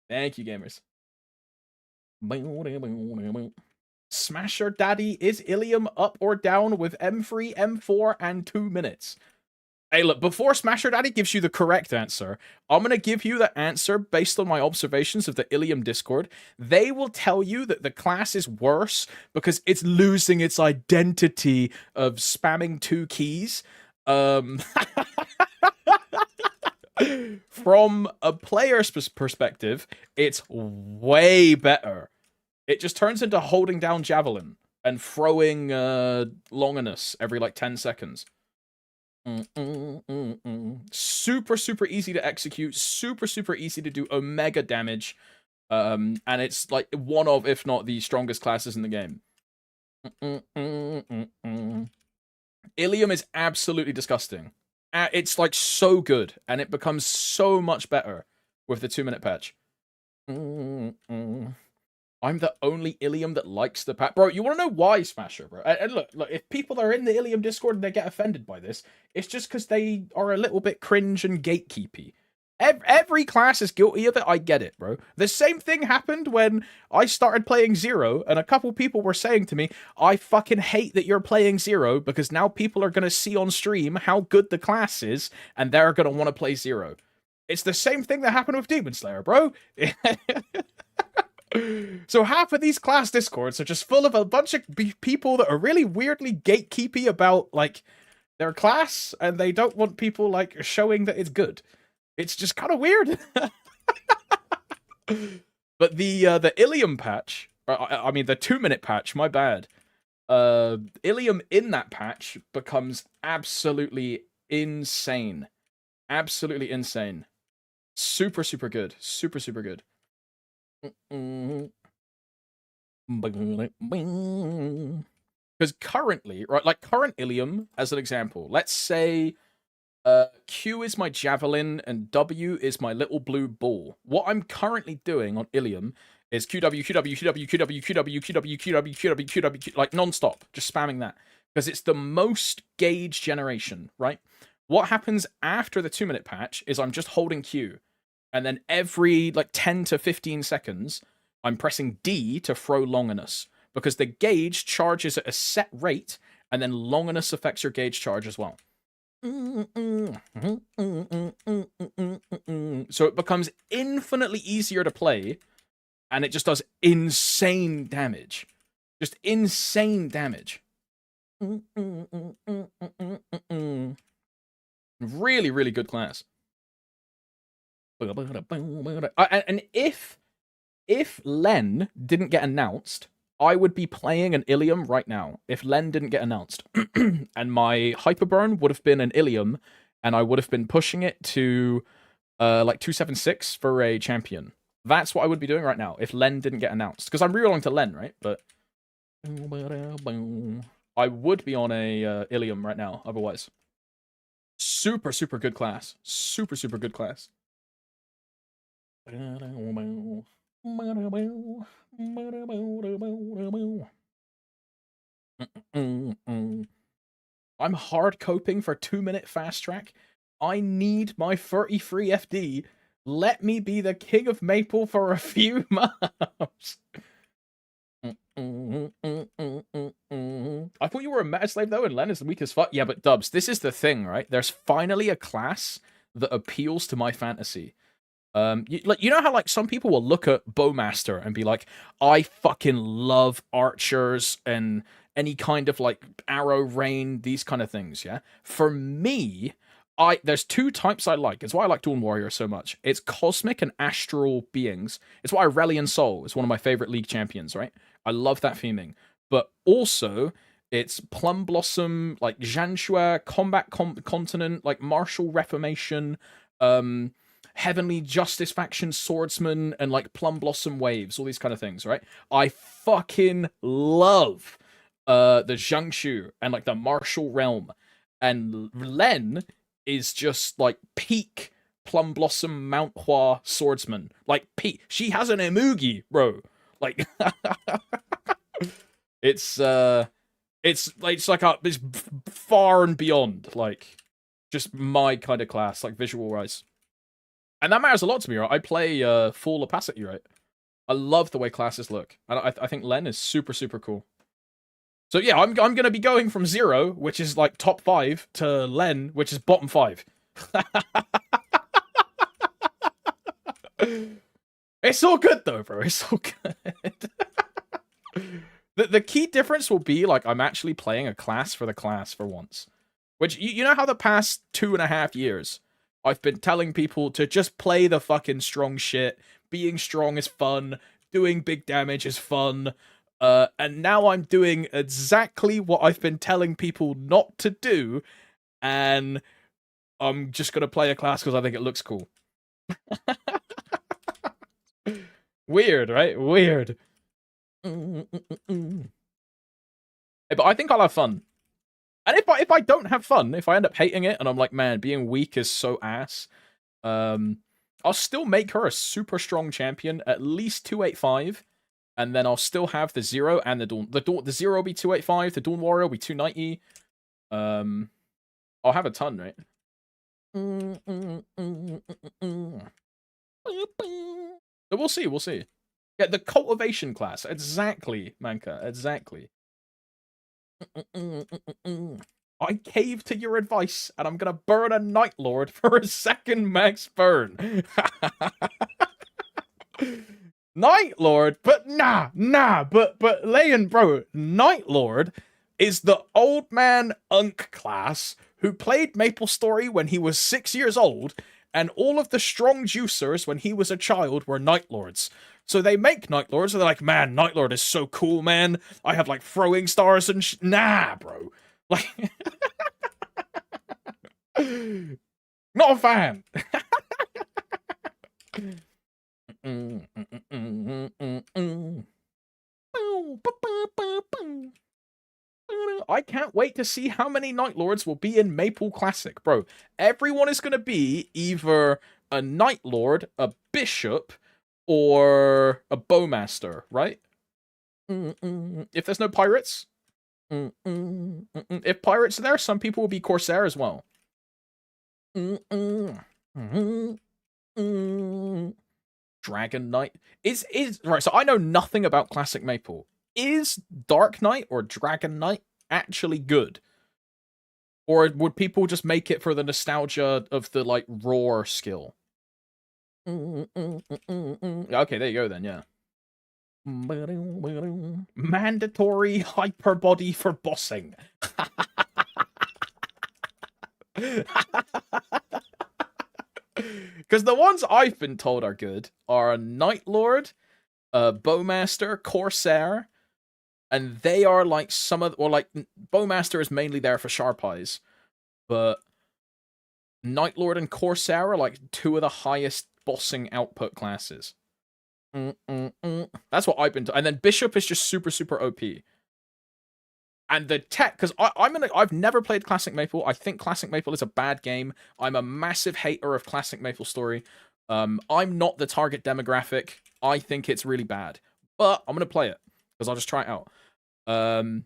Thank you, gamers. Smasher Daddy, is Ilium up or down with M3, M4, and 2 minutes? Hey, look, before Smasher Daddy gives you the correct answer, I'm going to give you the answer based on my observations of the Ilium Discord. They will tell you that the class is worse because it's losing its identity of spamming 2 keys. From a player's perspective, it's way better. It just turns into holding down Javelin and throwing Longinus every, like, 10 seconds. Super, super easy to execute. Super, super easy to do Omega damage. And it's, like, one of, if not the strongest classes in the game. Ilium is absolutely disgusting. It's, like, so good. And it becomes so much better with the 2-minute patch. I'm the only Ilium that likes the patch. Bro, you want to know why, Smasher, bro? And look, if people are in the Ilium Discord and they get offended by this, it's just because they are a little bit cringe and gatekeepy. Every class is guilty of it. I get it, bro. The same thing happened when I started playing Zero, and a couple people were saying to me, I fucking hate that you're playing Zero, because now people are going to see on stream how good the class is, and they're going to want to play Zero. It's the same thing that happened with Demon Slayer, bro. So half of these class discords are just full of a bunch of people that are really weirdly gatekeepy about, like, their class, and they don't want people, like, showing that it's good. It's just kind of weird. But the Ilium patch, I mean the 2-minute patch, my bad. Ilium in that patch becomes absolutely insane. Absolutely insane. Super, super good. Super, super good. Because currently, right, like current Ilium, as an example, let's say Q is my javelin and W is my little blue ball. What I'm currently doing on Ilium is QW, QW, QW, QW, QW, QW, QW, QW, QW, like non-stop, just spamming that. Because it's the most gauge generation, right? What happens after the 2-minute patch is I'm just holding Q. And then every, like, 10 to 15 seconds, I'm pressing D to throw Longinus. Because the gauge charges at a set rate, and then Longinus affects your gauge charge as well. So it becomes infinitely easier to play, and it just does insane damage. Just insane damage. Really, really good class. And if Len didn't get announced, I would be playing an Ilium right now. If Len didn't get announced, and my Hyperburn would have been an Ilium, and I would have been pushing it to like 276 for a champion. That's what I would be doing right now if Len didn't get announced. Because I'm rerolling to Len, right? But I would be on a Ilium right now, otherwise. Super, super good class. Super, super good class. I'm hard coping for 2-minute fast track. I need my 33 FD. Let me be the king of Maple for a few months. I thought you were a meta slave though, and Len is weak as fuck. Yeah, but Dubs, this is the thing, right? There's finally a class that appeals to my fantasy. You know how like some people will look at Bowmaster and be like, I fucking love archers and any kind of like arrow rain, these kind of things. Yeah, for me, there's two types I like. It's why I like Dawn Warrior so much. It's cosmic and astral beings. It's why Aurelion Sol is one of my favorite league champions. Right, I love that theming. But also, it's Plum Blossom, like Janshua, Combat Continent, like Martial Reformation, Heavenly Justice Faction Swordsman, and like Plum Blossom Waves, all these kind of things, right? I fucking love the Jiangsu and like the Martial Realm. And Len is just like peak Plum Blossom Mount Hua Swordsman. Like peak. She has an Emugi, bro. Like it's far and beyond like just my kind of class, like visual wise. And that matters a lot to me, right? I play full opacity, right? I love the way classes look. And I think Len is super, super cool. So yeah, I'm going to be going from 0, which is like top 5, to Len, which is bottom 5. It's all good though, bro. It's all good. The key difference will be like I'm actually playing a class for once. Which, you know how the past 2.5 years I've been telling people to just play the fucking strong shit. Being strong is fun. Doing big damage is fun. And now I'm doing exactly what I've been telling people not to do. And I'm just going to play a class because I think it looks cool. Weird, right? Weird. But I think I'll have fun. And if I don't have fun, if I end up hating it, and I'm like, man, being weak is so ass, I'll still make her a super strong champion, at least 285, and then I'll still have the 0 and the Dawn. The 0 will be 285, the Dawn Warrior will be 290. I'll have a ton, right? But we'll see, we'll see. Yeah, the cultivation class, exactly, Manka, exactly. I cave to your advice, and I'm gonna burn a Night Lord for a second max burn. Night Lord, but but Leon, bro, Night Lord is the old man Unk class who played MapleStory when he was 6 years old, and all of the strong juicers when he was a child were Night Lords. So they make Night Lords, and they're like, man, Night Lord is so cool, man. I have, like, throwing stars and nah, bro. Like, not a fan. I can't wait to see how many Night Lords will be in Maple Classic, bro. Everyone is going to be either a Night Lord, a Bishop, or a Bowmaster, right? If there's no pirates, if pirates are there, some people will be Corsair as well. Dragon Knight is right. So I know nothing about Classic Maple. Is Dark Knight or Dragon Knight actually good? Or would people just make it for the nostalgia of the, like, roar skill? Okay, there you go then, yeah. Mandatory hyperbody for bossing. Because the ones I've been told are good are Night Lord, Bowmaster, Corsair, and they are like some of, well, like Bowmaster is mainly there for sharp eyes, but Night Lord and Corsair are like two of the highest bossing output classes. That's what I've been told. And then Bishop is just super, super OP. And the tech, because I've never played Classic Maple. I think Classic Maple is a bad game. I'm a massive hater of Classic Maple Story. I'm not the target demographic. I think it's really bad. But I'm going to play it, because I'll just try it out. And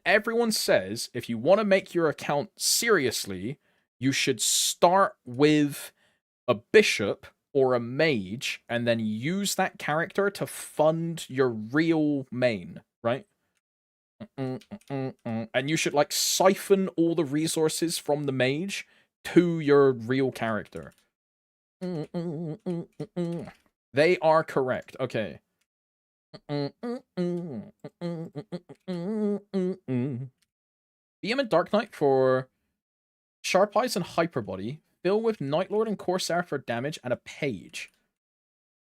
everyone says, if you want to make your account seriously, you should start with a bishop or a mage, and then use that character to fund your real main, right? And you should like siphon all the resources from the mage to your real character. They are correct. Okay. Vehement Dark Knight for Sharp Eyes and Hyperbody. Fill with Night Lord and Corsair for damage and a page.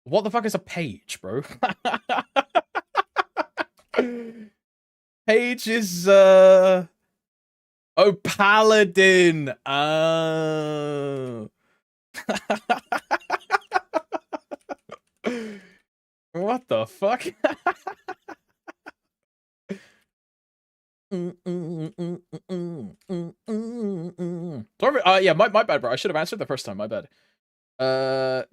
What the fuck is a page, bro? Page is, oh, Paladin! Oh. What the fuck? Sorry, yeah, my bad, bro. I should have answered the first time, my bad.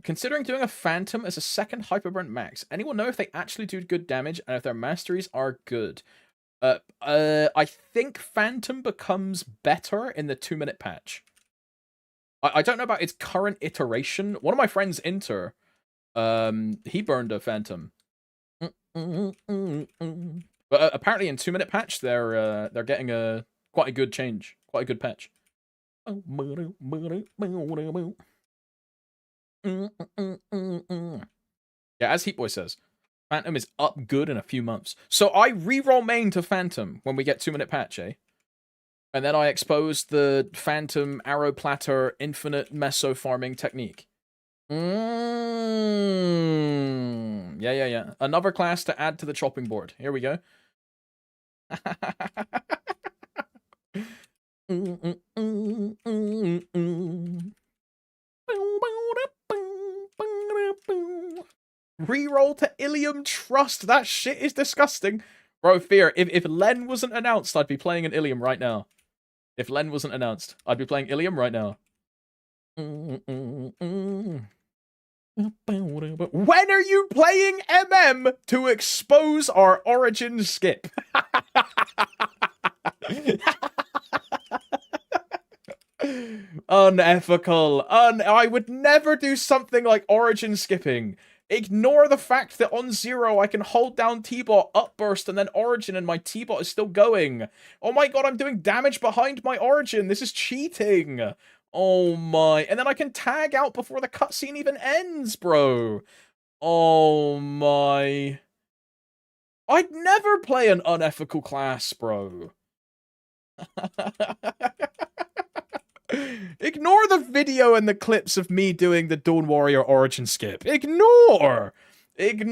Considering doing a Phantom as a second Hyperburn max, anyone know if they actually do good damage and if their masteries are good? I think Phantom becomes better in the 2-minute patch. I don't know about its current iteration. One of my friends, Inter, he burned a Phantom. But apparently in 2-minute patch, they're getting quite a good change, quite a good patch. Yeah, as Heat Boy says, Phantom is up good in a few months. So I reroll main to Phantom when we get 2-minute patch, eh? And then I expose the Phantom Arrow Platter Infinite Meso Farming technique. Yeah. Another class to add to the chopping board. Here we go. Reroll to Ilium Trust. That shit is disgusting. Bro, Fear, if Len wasn't announced, I'd be playing an Ilium right now. If Len wasn't announced, I'd be playing Ilium right now. When are you playing MM to expose our origin skip? Unethical. I would never do something like origin skipping. Ignore the fact that on 0 I can hold down T-Bot, upburst, and then origin, and my T-Bot is still going. Oh my god, I'm doing damage behind my origin. This is cheating. Oh my. And then I can tag out before the cutscene even ends, bro. Oh my. I'd never play an unethical class, bro. Ignore the video and the clips of me doing the Dawn Warrior origin skip. Ignore! If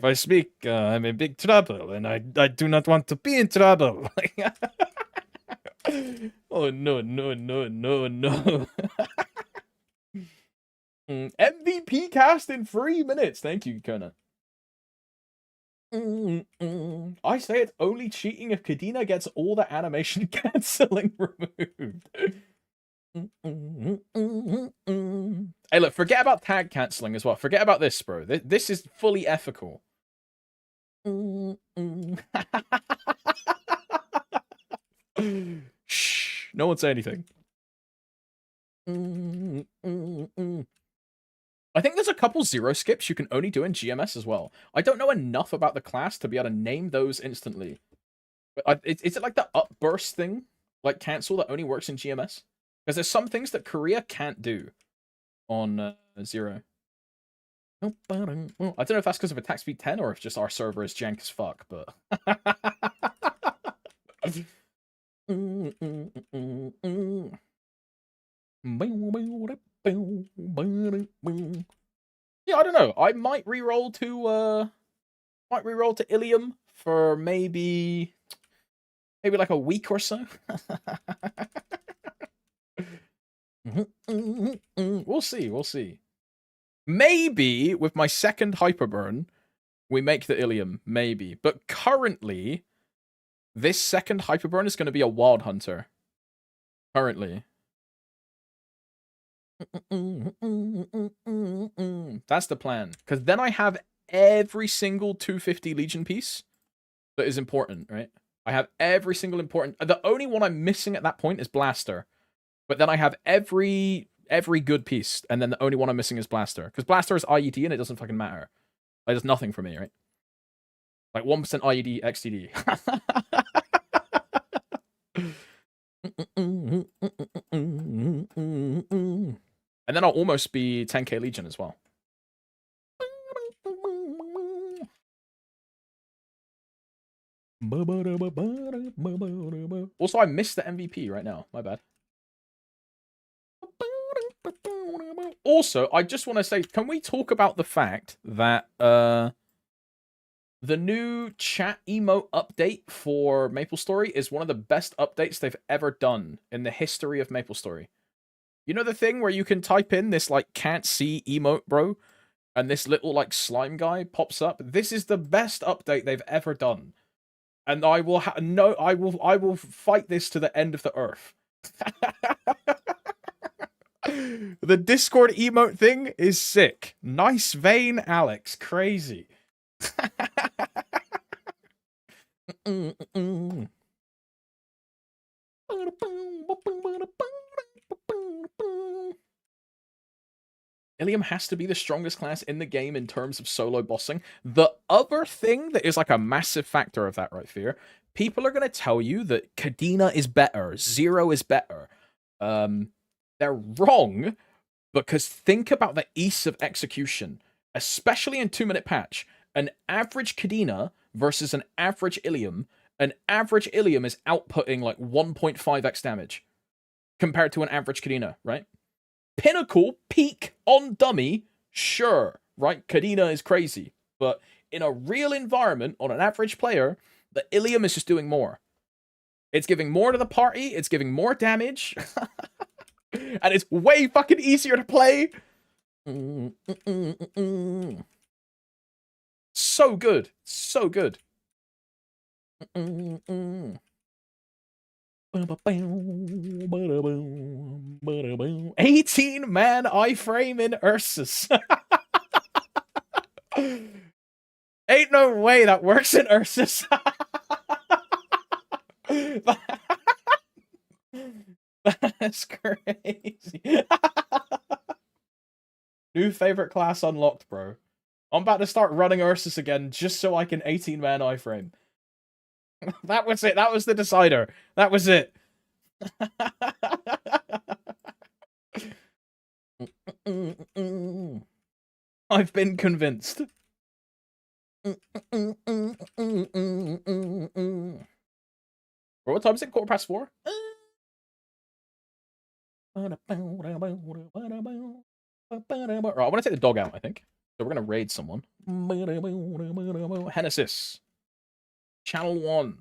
I speak, I'm in big trouble, and I do not want to be in trouble. Oh, no. MVP cast in 3 minutes. Thank you, Kona. I say it's only cheating if Kadena gets all the animation cancelling removed. Hey, look, forget about tag cancelling as well. Forget about this, bro. This is fully ethical. Shh. No one say anything. I think there's a couple 0 skips you can only do in GMS as well. I don't know enough about the class to be able to name those instantly. But is it like the upburst thing? Like cancel that only works in GMS? Because there's some things that Korea can't do. on 0. I don't know if that's because of attack speed 10 or if just our server is jank as fuck, but... Yeah, I don't know. I might reroll to Ilium for maybe like a week or so. We'll see. Maybe with my second Hyperburn, we make the Ilium. Maybe. But currently, this second Hyperburn is going to be a Wild Hunter. Currently. That's the plan. Because then I have every single 250 Legion piece that is important, right? I have every single important... The only one I'm missing at that point is Blaster. But then I have every good piece, and then the only one I'm missing is Blaster. Because Blaster is IED, and it doesn't fucking matter. Like, there's nothing for me, right? Like, 1% IED, XTD. And then I'll almost be 10k Legion as well. Also, I missed the MVP right now. My bad. Also, I just want to say, can we talk about the fact that the new chat emote update for MapleStory is one of the best updates they've ever done in the history of MapleStory? You know the thing where you can type in this, like, can't see emote, bro? And this little, like, slime guy pops up? This is the best update they've ever done. And I will I will fight this to the end of the earth. The Discord emote thing is sick. Nice vein, Alex. Crazy. Ilium has to be the strongest class in the game in terms of solo bossing. The other thing that is like a massive factor of that, right, Fear? People are going to tell you that Kadena is better, Zero is better. They're wrong, because think about the ease of execution, especially in 2-minute patch. An average Kadena versus an average Ilium. An average Ilium is outputting like 1.5x damage compared to an average Kadena, right? Pinnacle, peak, on dummy, sure, right? Kadena is crazy. But in a real environment, on an average player, the Ilium is just doing more. It's giving more to the party, it's giving more damage, and it's way fucking easier to play. So good. So good. 18-man iframe in Ursus. Ain't no way that works in Ursus. That's crazy. New favorite class unlocked, bro. I'm about to start running Ursus again just so I can 18-man iframe. That was it. That was the decider. That was it. I've been convinced. Bro, what time is it? 4:15? Right, I want to take the dog out, I think. So we're going to raid someone. Genesis. Channel 1.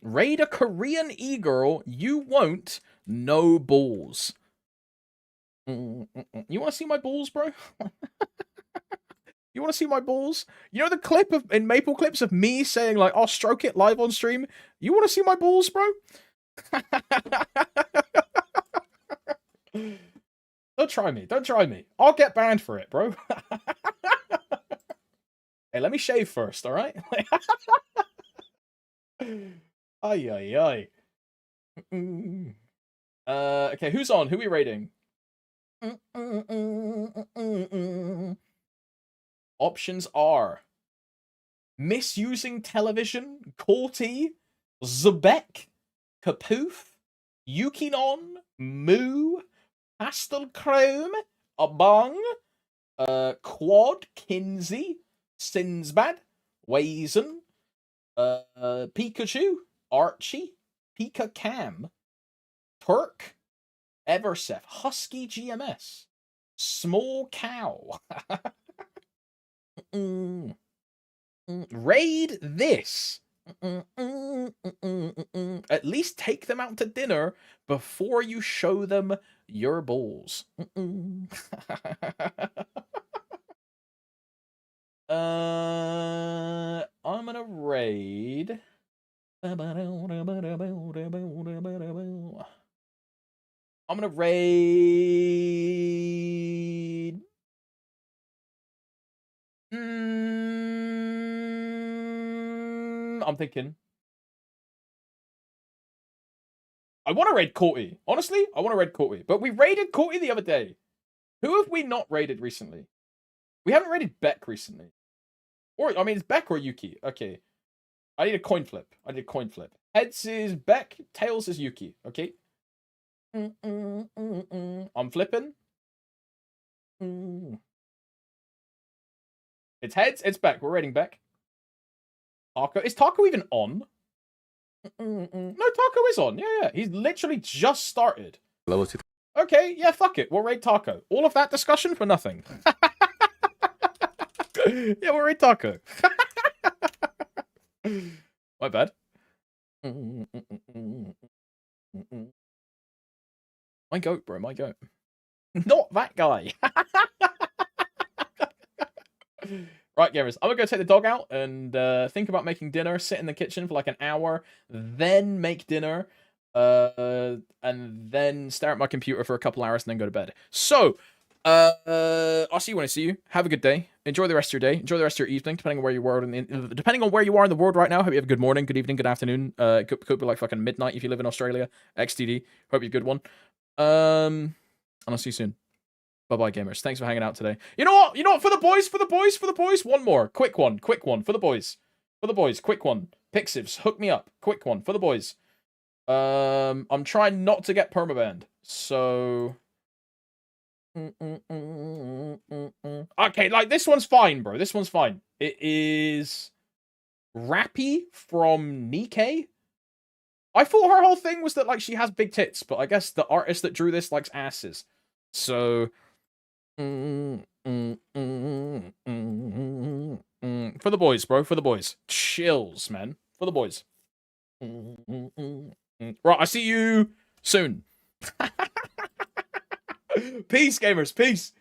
Raid a Korean e-girl, you won't. No balls. You want to see my balls, bro? You want to see my balls? You know the clip in Maple Clips of me saying, like, I'll stroke it live on stream? You want to see my balls, bro? Don't try me. Don't try me. I'll get banned for it, bro. Hey, let me shave first, alright? Ay, ay, ay. Okay, who's on? Who are we rating? Options are Misusing Television, Corti, Zebek, Kapoof, Yukinon, Moo, Pastel Chrome, Abong, Quad, Kinsey, Sinbad, Wazen, Pikachu, Archie, Pika Cam, Turk, Everseth, Husky GMS, Small Cow. Raid this. At least take them out to dinner before you show them your balls. I'm gonna raid. I'm gonna raid. I'm thinking. I want to raid Corti. Honestly, I want to raid Corti. But we raided Corti the other day. Who have we not raided recently? We haven't raided Beck recently. Or, I mean, it's Beck or Yuki. Okay. I need a coin flip. I need a coin flip. Heads is Beck. Tails is Yuki. Okay. I'm flipping. It's heads. It's Beck. We're raiding Beck. Taco. Is Taco even on? No, Taco is on. Yeah. He's literally just started. Level 2. Okay, yeah, fuck it. We'll raid Taco. All of that discussion for nothing. Yeah, we'll raid Taco. My bad. My goat, bro. My goat. Not that guy. Right, gamers. I'm gonna go take the dog out and think about making dinner. Sit in the kitchen for like an hour, then make dinner, and then stare at my computer for a couple hours, and then go to bed. So, I'll see you when I see you. Have a good day. Enjoy the rest of your day. Enjoy the rest of your evening, depending on where you are depending on where you are in the world right now. Hope you have a good morning, good evening, good afternoon. Could be like fucking midnight if you live in Australia. XTD. Hope you have a good one. And I'll see you soon. Bye-bye, gamers. Thanks for hanging out today. You know what? For the boys. One more. Quick one. For the boys. Quick one. Pixivs, hook me up. Quick one. For the boys. I'm trying not to get permabanned. So... Okay, like, this one's fine, bro. This one's fine. It is... Rappy from Nikkei? I thought her whole thing was that, like, she has big tits, but I guess the artist that drew this likes asses. So... For the boys, bro. For the boys. Chills, man. For the boys. Right, I see you soon. Peace, gamers. Peace.